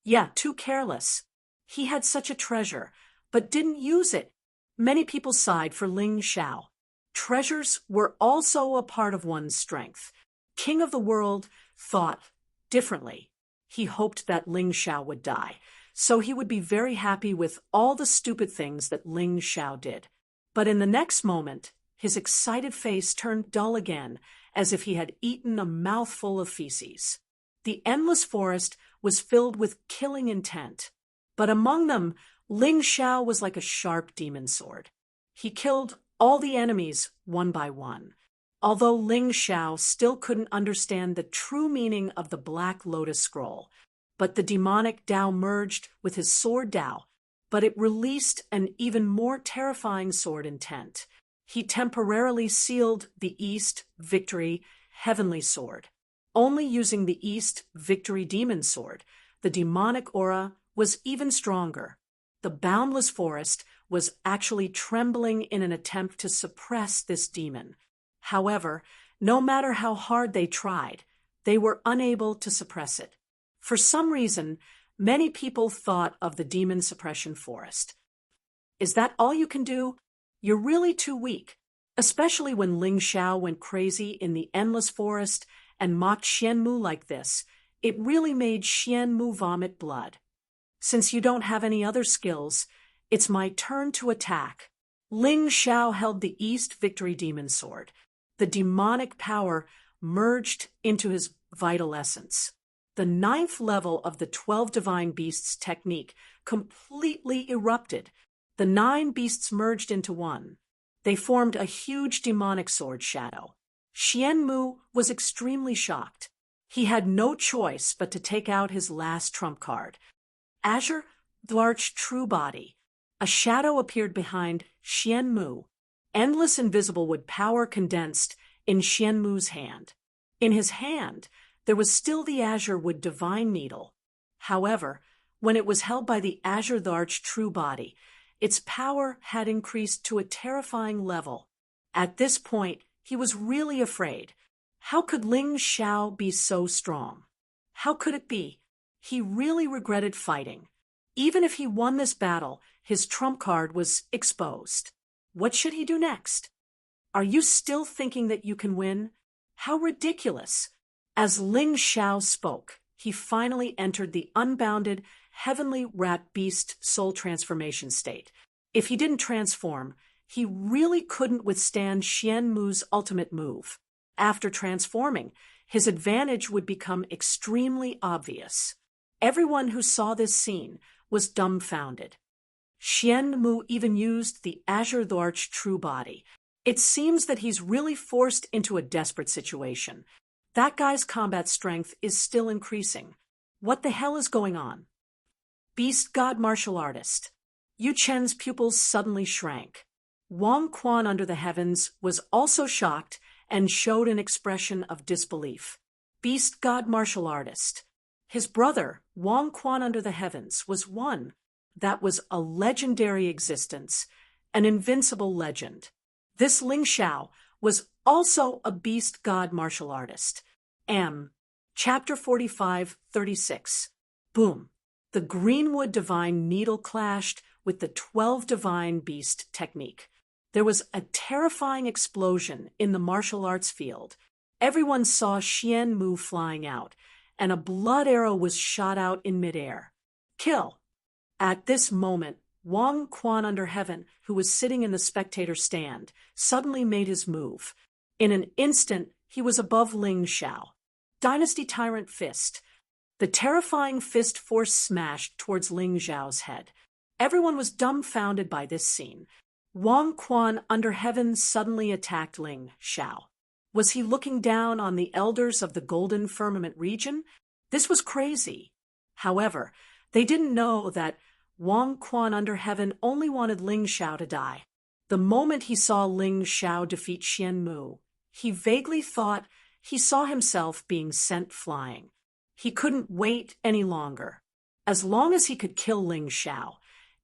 Yeah, too careless. He had such a treasure, but didn't use it. Many people sighed for Ling Xiao. Treasures were also a part of one's strength. King of the World thought differently. He hoped that Ling Xiao would die, so he would be very happy with all the stupid things that Ling Xiao did. But in the next moment, his excited face turned dull again, as if he had eaten a mouthful of feces. The endless forest was filled with killing intent, but among them, Ling Xiao was like a sharp demon sword. He killed all the enemies one by one. Although Ling Xiao still couldn't understand the true meaning of the Black Lotus Scroll, but the demonic Tao merged with his sword Tao, but it released an even more terrifying sword intent. He temporarily sealed the East Victory Heavenly Sword. Only using the East Victory Demon Sword, the demonic aura was even stronger. The boundless forest was actually trembling in an attempt to suppress this demon. However, no matter how hard they tried, they were unable to suppress it. For some reason, many people thought of the demon suppression forest. "Is that all you can do? You're really too weak." Especially when Ling Xiao went crazy in the endless forest and mocked Xian Mu like this, it really made Xian Mu vomit blood. "Since you don't have any other skills, it's my turn to attack." Ling Xiao held the East Victory Demon Sword. The demonic power merged into his vital essence. The 9th level of the 12 Divine Beasts technique completely erupted. The 9 beasts merged into one. They formed a huge demonic sword shadow. Xian Mu was extremely shocked. He had no choice but to take out his last trump card. Azure Dwarch True Body. A shadow appeared behind Xian Mu. Endless invisible wood power condensed in Xian Mu's hand. In his hand, there was still the Azure Wood Divine Needle. However, when it was held by the Azure Dwarch True Body, its power had increased to a terrifying level. At this point, he was really afraid. How could Ling Xiao be so strong? How could it be? He really regretted fighting. Even if he won this battle, his trump card was exposed. What should he do next? Are you still thinking that you can win? How ridiculous! As Ling Xiao spoke, he finally entered the unbounded, heavenly rat beast soul transformation state. If he didn't transform, he really couldn't withstand Xian Mu's ultimate move. After transforming, his advantage would become extremely obvious. Everyone who saw this scene was dumbfounded. Xian Mu even used the Azure Dwarch True Body. It seems that he's really forced into a desperate situation. That guy's combat strength is still increasing. What the hell is going on? Beast God Martial Artist. Yu Chen's pupils suddenly shrank. Wang Quan under the heavens was also shocked and showed an expression of disbelief. Beast God Martial Artist. His brother, Wang Quan under the heavens, was one that was a legendary existence, an invincible legend. This Ling Xiao was also a beast god martial artist. Chapter 45:36. Boom. The Greenwood Divine Needle clashed with the 12 Divine Beast technique. There was a terrifying explosion in the martial arts field. Everyone saw Xian Mu flying out, and a blood arrow was shot out in midair. Kill! At this moment, Wang Quan under heaven, who was sitting in the spectator stand, suddenly made his move. In an instant, he was above Ling Xiao. Dynasty Tyrant Fist. The terrifying fist force smashed towards Ling Xiao's head. Everyone was dumbfounded by this scene. Wang Quan under heaven suddenly attacked Ling Xiao. Was he looking down on the elders of the Golden Firmament region? This was crazy. However, they didn't know that Wang Quan under heaven only wanted Ling Xiao to die. The moment he saw Ling Xiao defeat Xian Mu, he vaguely thought he saw himself being sent flying. He couldn't wait any longer. As long as he could kill Ling Xiao,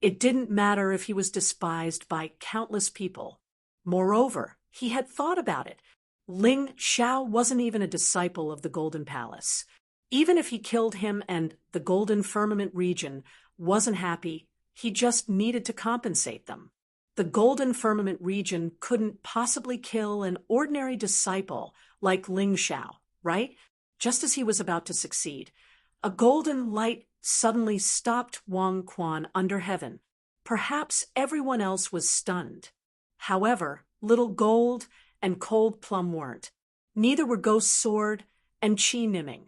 it didn't matter if he was despised by countless people. Moreover, he had thought about it. Ling Xiao wasn't even a disciple of the Golden Palace. Even if he killed him and the Golden Firmament region wasn't happy, he just needed to compensate them. The Golden Firmament region couldn't possibly kill an ordinary disciple like Ling Xiao, right? Just as he was about to succeed, a golden light suddenly stopped Wang Quan under heaven. Perhaps everyone else was stunned. However, Little Gold and Cold Plum weren't. Neither were Ghost Sword and Qi Niming.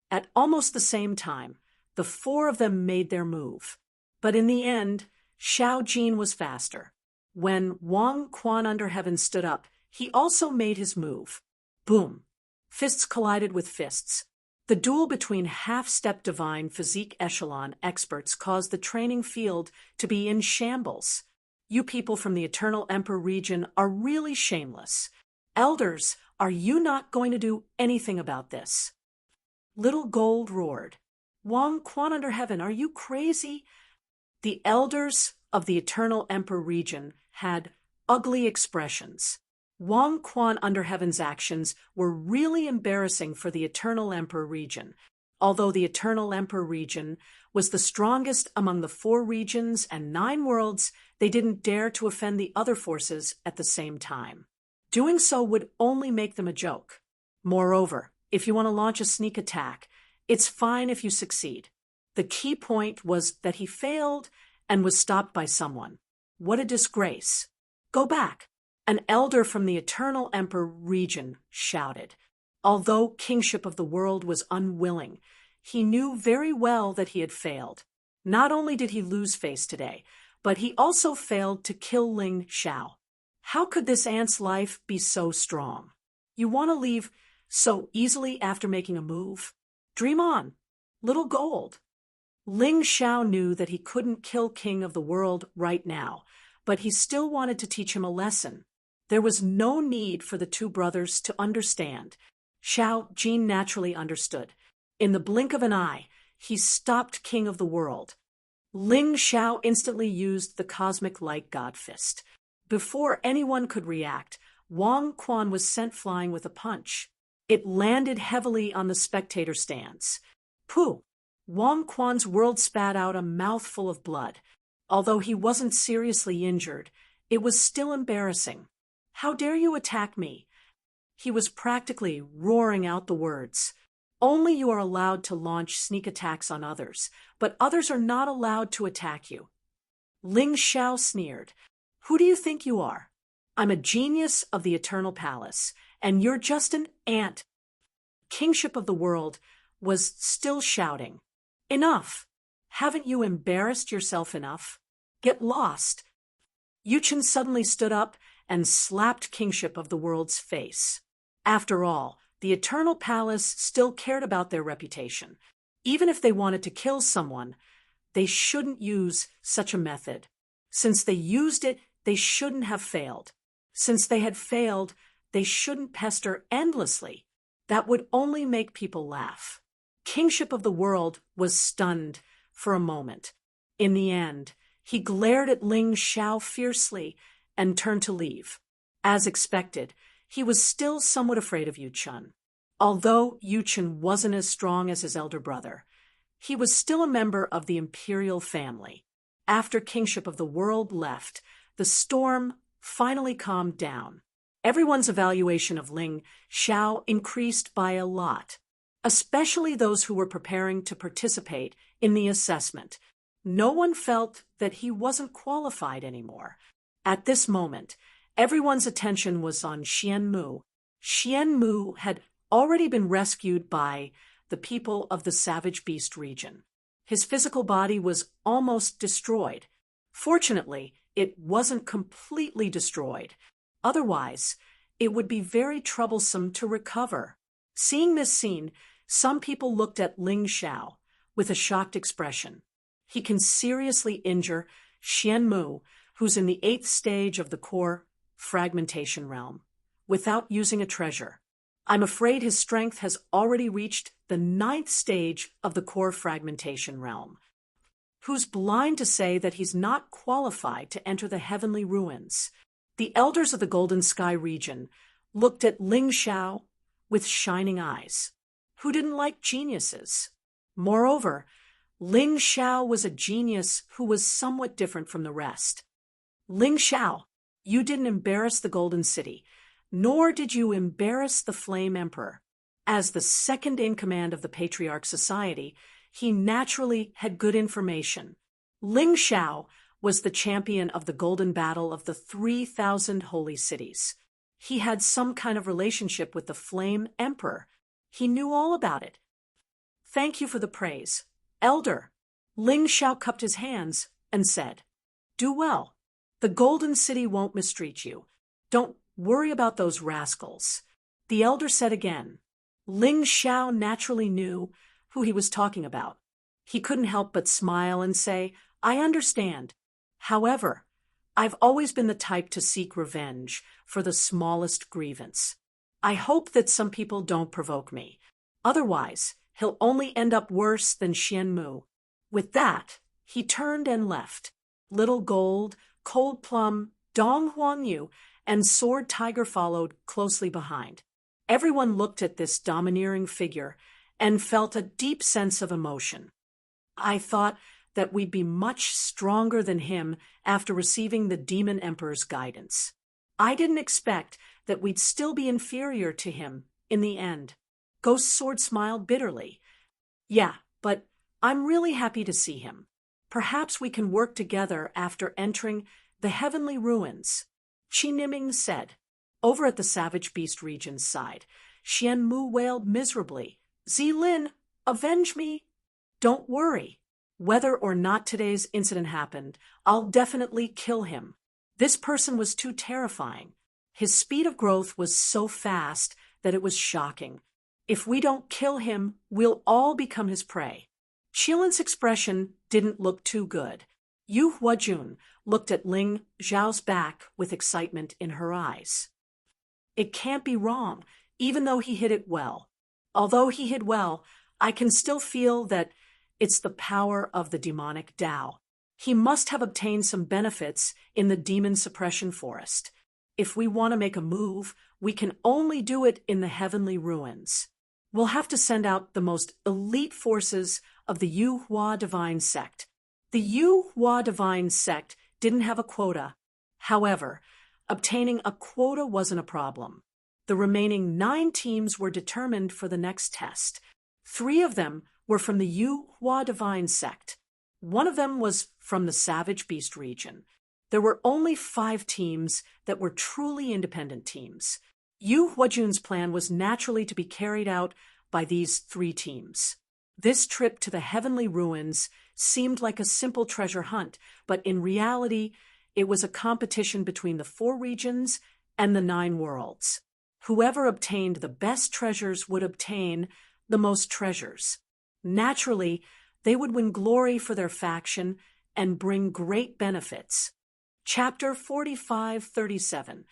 At almost the same time, the four of them made their move. But in the end, Xiao Jin was faster. When Wang Quan under heaven stood up, he also made his move. Boom! Fists collided with fists. The duel between half-step divine physique echelon experts caused the training field to be in shambles. You people from the Eternal Emperor region are really shameless. Elders, are you not going to do anything about this? Little Gold roared. Wang Quan under heaven, are you crazy? The elders of the Eternal Emperor region had ugly expressions. Wang Quan under heaven's actions were really embarrassing for the Eternal Emperor region. Although the Eternal Emperor region was the strongest among the 4 regions and 9 worlds, they didn't dare to offend the other forces at the same time. Doing so would only make them a joke. Moreover, if you want to launch a sneak attack, it's fine if you succeed. The key point was that he failed and was stopped by someone. What a disgrace. Go back. An elder from the Eternal Emperor region shouted. Although kingship of the world was unwilling, he knew very well that he had failed. Not only did he lose face today, but he also failed to kill Ling Xiao. How could this ant's life be so strong? You want to leave so easily after making a move? Dream on, Little Gold. Ling Xiao knew that he couldn't kill King of the World right now, but he still wanted to teach him a lesson. There was no need for the 2 brothers to understand. Xiao Jin naturally understood. In the blink of an eye, he stopped King of the World. Ling Xiao instantly used the Cosmic Light God Fist. Before anyone could react, Wang Quan was sent flying with a punch. It landed heavily on the spectator stands. Pooh! Wang Quan's world spat out a mouthful of blood. Although he wasn't seriously injured, it was still embarrassing. How dare you attack me? He was practically roaring out the words. Only you are allowed to launch sneak attacks on others, but others are not allowed to attack you. Ling Xiao sneered. Who do you think you are? I'm a genius of the Eternal Palace, and you're just an ant. Kingship of the World was still shouting. Enough! Haven't you embarrassed yourself enough? Get lost! Yuchen suddenly stood up and slapped Kingship of the World's face. After all, the Eternal Palace still cared about their reputation. Even if they wanted to kill someone, they shouldn't use such a method. Since they used it, they shouldn't have failed. Since they had failed, they shouldn't pester endlessly. That would only make people laugh. Kingship of the World was stunned for a moment. In the end, he glared at Ling Xiao fiercely and turned to leave. As expected, he was still somewhat afraid of Yuchen. Although Yuchen wasn't as strong as his elder brother, he was still a member of the imperial family. After Kingship of the World left, the storm finally calmed down. Everyone's evaluation of Ling Xiao increased by a lot, especially those who were preparing to participate in the assessment. No one felt that he wasn't qualified anymore. At this moment, everyone's attention was on Xian Mu. Xian Mu had already been rescued by the people of the Savage Beast region. His physical body was almost destroyed. Fortunately, it wasn't completely destroyed. Otherwise, it would be very troublesome to recover. Seeing this scene, some people looked at Ling Xiao with a shocked expression. He can seriously injure Xian Mu, who's in the 8th stage of the core fragmentation realm, without using a treasure. I'm afraid his strength has already reached the 9th stage of the core fragmentation realm. Who's blind to say that he's not qualified to enter the heavenly ruins? The elders of the Golden Sky region looked at Ling Xiao with shining eyes. Who didn't like geniuses? Moreover, Ling Xiao was a genius who was somewhat different from the rest. Ling Xiao, you didn't embarrass the Golden City, nor did you embarrass the Flame Emperor. As the second in command of the Patriarch Society, he naturally had good information. Ling Xiao was the champion of the Golden Battle of the 3,000 holy cities. He had some kind of relationship with the Flame Emperor. He knew all about it. Thank you for the praise, Elder. Ling Xiao cupped his hands and said, Do well. The Golden City won't mistreat you. Don't worry about those rascals. The elder said again. Ling Xiao naturally knew who he was talking about. He couldn't help but smile and say, I understand. However, I've always been the type to seek revenge for the smallest grievance. I hope that some people don't provoke me. Otherwise, he'll only end up worse than Xian Mu. With that, he turned and left. Little Gold, Cold Plum, Dong Huangyu, and Sword Tiger followed closely behind. Everyone looked at this domineering figure and felt a deep sense of emotion. I thought that we'd be much stronger than him after receiving the Demon Emperor's guidance. I didn't expect that we'd still be inferior to him in the end. Ghost Sword smiled bitterly. Yeah, but I'm really happy to see him. Perhaps we can work together after entering the heavenly ruins, Qi Niming said. Over at the Savage Beast region's side, Xian Mu wailed miserably. Zilin, avenge me! Don't worry. Whether or not today's incident happened, I'll definitely kill him. This person was too terrifying. His speed of growth was so fast that it was shocking. If we don't kill him, we'll all become his prey. Qilin's expression didn't look too good. Yu Huajun looked at Ling Xiao's back with excitement in her eyes. It can't be wrong, even though he hit it well. Although he hit well, I can still feel that it's the power of the demonic Tao. He must have obtained some benefits in the demon suppression forest. If we want to make a move, we can only do it in the heavenly ruins. We'll have to send out the most elite forces of the Yu Hua Divine Sect. The Yu Hua Divine Sect didn't have a quota. However, obtaining a quota wasn't a problem. The remaining 9 teams were determined for the next test. 3 of them were from the Yu Hua Divine Sect. 1 of them was from the Savage Beast region. There were only 5 teams that were truly independent teams. Yu Huajun's plan was naturally to be carried out by these 3 teams. This trip to the heavenly ruins seemed like a simple treasure hunt, but in reality, it was a competition between the 4 regions and the 9 worlds. Whoever obtained the best treasures would obtain the most treasures. Naturally, they would win glory for their faction and bring great benefits. Chapter 45-37.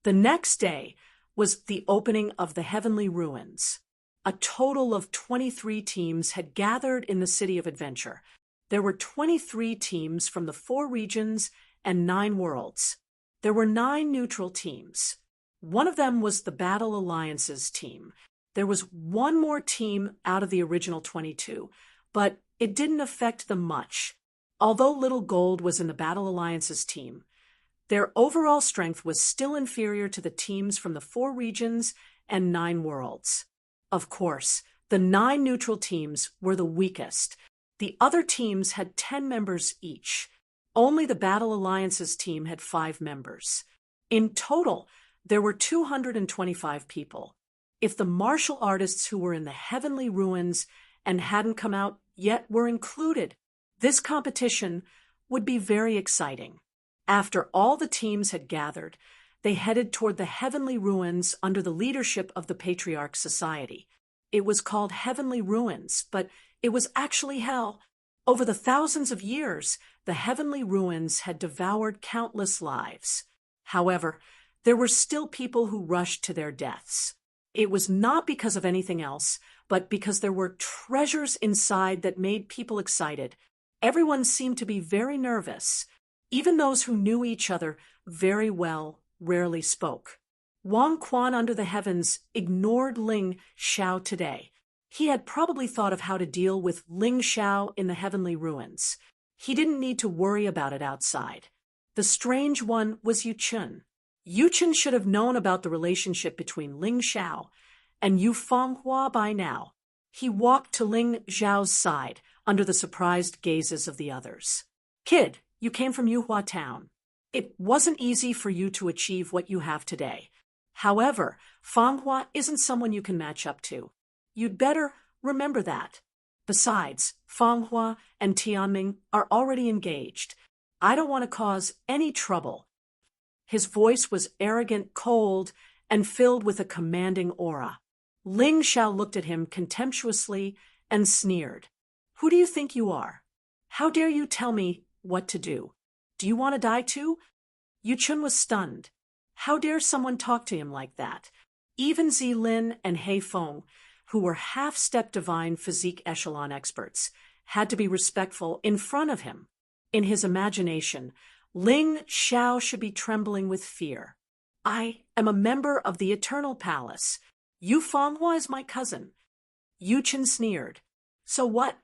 The next day was the opening of the heavenly ruins. A total of 23 teams had gathered in the City of Adventure. There were 23 teams from the 4 regions and 9 worlds. There were 9 neutral teams. One of them was the Battle Alliance's team. There was 1 more team out of the original 22, but it didn't affect them much. Although Little Gold was in the Battle Alliance's team, Their overall strength was still inferior to the teams from the 4 regions and 9 worlds. Of course, the 9 neutral teams were the weakest. The other teams had 10 members each. Only the Battle Alliance's team had 5 members. In total, there were 225 people. If the martial artists who were in the heavenly ruins and hadn't come out yet were included, this competition would be very exciting. After all the teams had gathered, they headed toward the heavenly ruins under the leadership of the Patriarch Society. It was called Heavenly Ruins, but it was actually hell. Over the thousands of years, the heavenly ruins had devoured countless lives. However, there were still people who rushed to their deaths. It was not because of anything else, but because there were treasures inside that made people excited. Everyone seemed to be very nervous. Even those who knew each other very well rarely spoke. Wang Quan under the heavens ignored Ling Xiao today. He had probably thought of how to deal with Ling Xiao in the heavenly ruins. He didn't need to worry about it outside. The strange one was Yu Chun. Yu Chun should have known about the relationship between Ling Xiao and Yu Fanghua by now. He walked to Ling Xiao's side under the surprised gazes of the others. "Kid, you came from Yuhua Town. It wasn't easy for you to achieve what you have today. However, Fanghua isn't someone you can match up to. You'd better remember that. Besides, Fanghua and Tianming are already engaged. I don't want to cause any trouble." His voice was arrogant, cold, and filled with a commanding aura. Ling Xiao looked at him contemptuously and sneered. "Who do you think you are? How dare you tell me what to do? Do you want to die too?" Yu Chun was stunned. How dare someone talk to him like that? Even Zi Lin and He Feng, who were half-step divine physique echelon experts, had to be respectful in front of him. In his imagination, Ling Xiao should be trembling with fear. "I am a member of the Eternal Palace. Yu Fanghua is my cousin." Yu Chun sneered. "So what?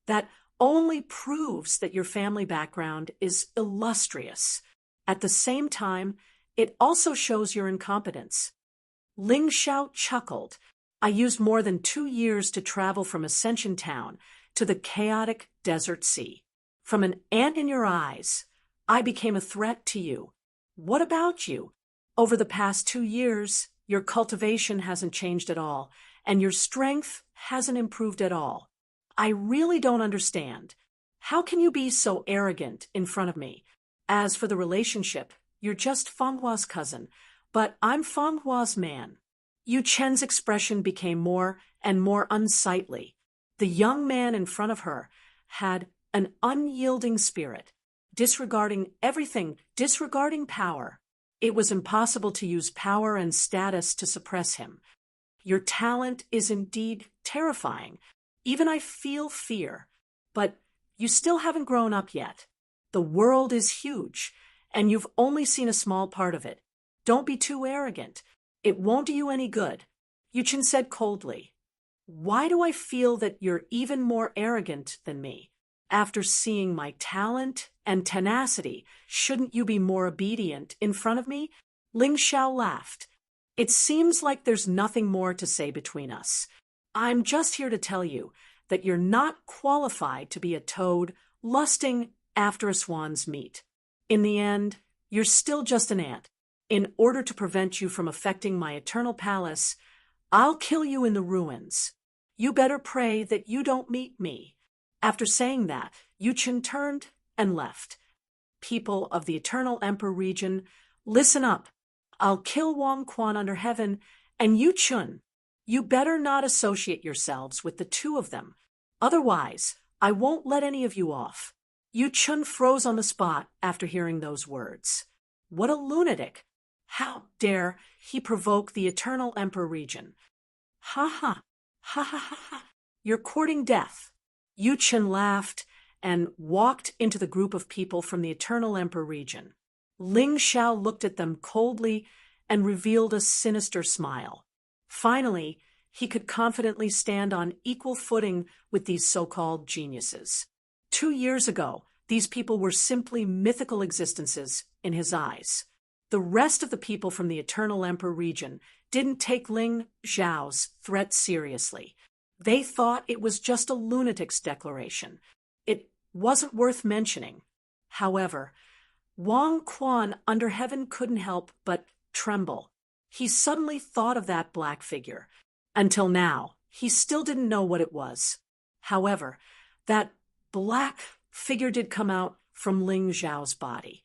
That only proves that your family background is illustrious. At the same time, it also shows your incompetence." Ling Xiao chuckled. "I used more than 2 years to travel from Ascension Town to the chaotic desert sea. From an ant in your eyes, I became a threat to you. What about you? Over the past 2 years, your cultivation hasn't changed at all, and your strength hasn't improved at all. I really don't understand. How can you be so arrogant in front of me? As for the relationship, you're just Fanghua's cousin, but I'm Fanghua's man." Yu Chen's expression became more and more unsightly. The young man in front of her had an unyielding spirit, disregarding everything, disregarding power. It was impossible to use power and status to suppress him. "Your talent is indeed terrifying. Even I feel fear. But you still haven't grown up yet. The world is huge, and you've only seen a small part of it. Don't be too arrogant. It won't do you any good." Yu Chen said coldly. "Why do I feel that you're even more arrogant than me? After seeing my talent and tenacity, shouldn't you be more obedient in front of me?" Ling Xiao laughed. "It seems like there's nothing more to say between us. I'm just here to tell you that you're not qualified to be a toad lusting after a swan's meat. In the end, you're still just an ant. In order to prevent you from affecting my eternal palace, I'll kill you in the ruins. You better pray that you don't meet me." After saying that, Yu Chen turned and left. "People of the Eternal Emperor region, listen up. I'll kill Wang Quan under heaven, and Yu Chun, you better not associate yourselves with the 2 of them. Otherwise, I won't let any of you off." Yu Chun froze on the spot after hearing those words. What a lunatic! How dare he provoke the Eternal Emperor region? "Ha ha, ha ha ha ha, you're courting death." Yu Chen laughed and walked into the group of people from the Eternal Emperor region. Ling Xiao looked at them coldly and revealed a sinister smile. Finally, he could confidently stand on equal footing with these so-called geniuses. 2 years ago, These people were simply mythical existences in his eyes. The rest of the people from the Eternal Emperor region didn't take Ling Zhao's threat seriously. They thought it was just a lunatic's declaration. It wasn't worth mentioning. However, Wang Quan under heaven couldn't help but tremble. He suddenly thought of that black figure. Until now, he still didn't know what it was. However, that black figure did come out from Ling Zhao's body.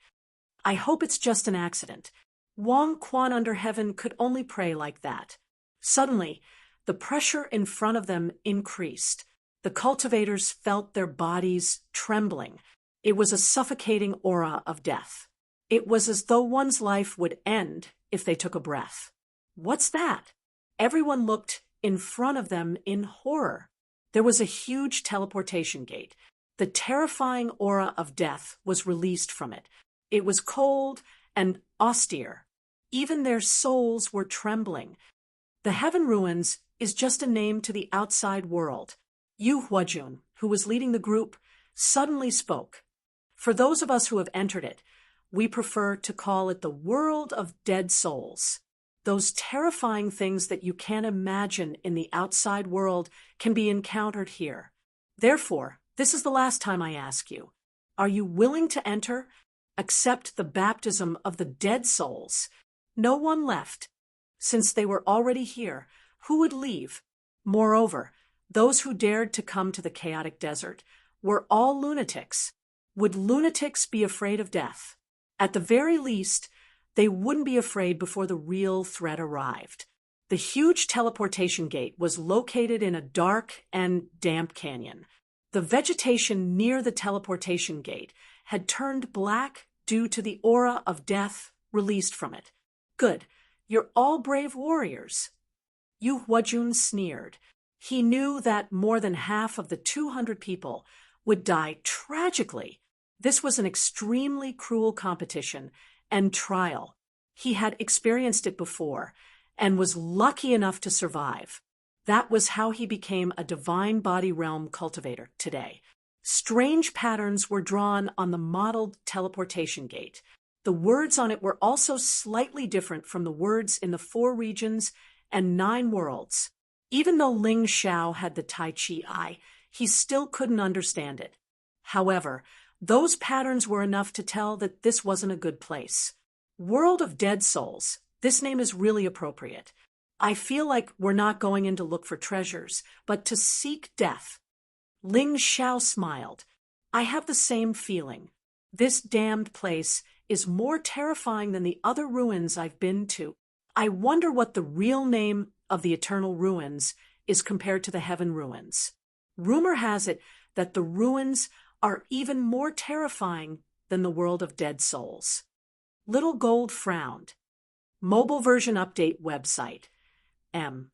I hope it's just an accident. Wang Quan under heaven could only pray like that. Suddenly, the pressure in front of them increased. The cultivators felt their bodies trembling. It was a suffocating aura of death. It was as though one's life would end if they took a breath. What's that? Everyone looked in front of them in horror. There was a huge teleportation gate. The terrifying aura of death was released from it. It was cold and austere. Even their souls were trembling. The Heaven Ruins is just a name to the outside world. Yu Huajun, who was leading the group, suddenly spoke. For those of us who have entered it, we prefer to call it the world of dead souls. Those terrifying things that you can't imagine in the outside world can be encountered here. Therefore, this is the last time I ask you. Are you willing to enter? Accept the baptism of the dead souls. No one left. Since they were already here, who would leave? Moreover, those who dared to come to the chaotic desert were all lunatics. Would lunatics be afraid of death? At the very least, they wouldn't be afraid before the real threat arrived. The huge teleportation gate was located in a dark and damp canyon. The vegetation near the teleportation gate had turned black due to the aura of death released from it. Good, you're all brave warriors. Yu Huajun sneered. He knew that more than half of the 200 people would die tragically. This was an extremely cruel competition and trial. He had experienced it before and was lucky enough to survive. That was how he became a divine body realm cultivator today. Strange patterns were drawn on the modeled teleportation gate. The words on it were also slightly different from the words in the 4 regions and 9 worlds. Even though Ling Xiao had the Tai Chi eye, he still couldn't understand it. However, those patterns were enough to tell that this wasn't a good place. World of Dead Souls. This name is really appropriate. I feel like we're not going in to look for treasures, but to seek death. Ling Xiao smiled. I have the same feeling. This damned place is more terrifying than the other ruins I've been to. I wonder what the real name of the Eternal Ruins is compared to the Heaven Ruins. Rumor has it that the ruins are even more terrifying than the world of dead souls. Little Gold frowned. Mobile version update website. M.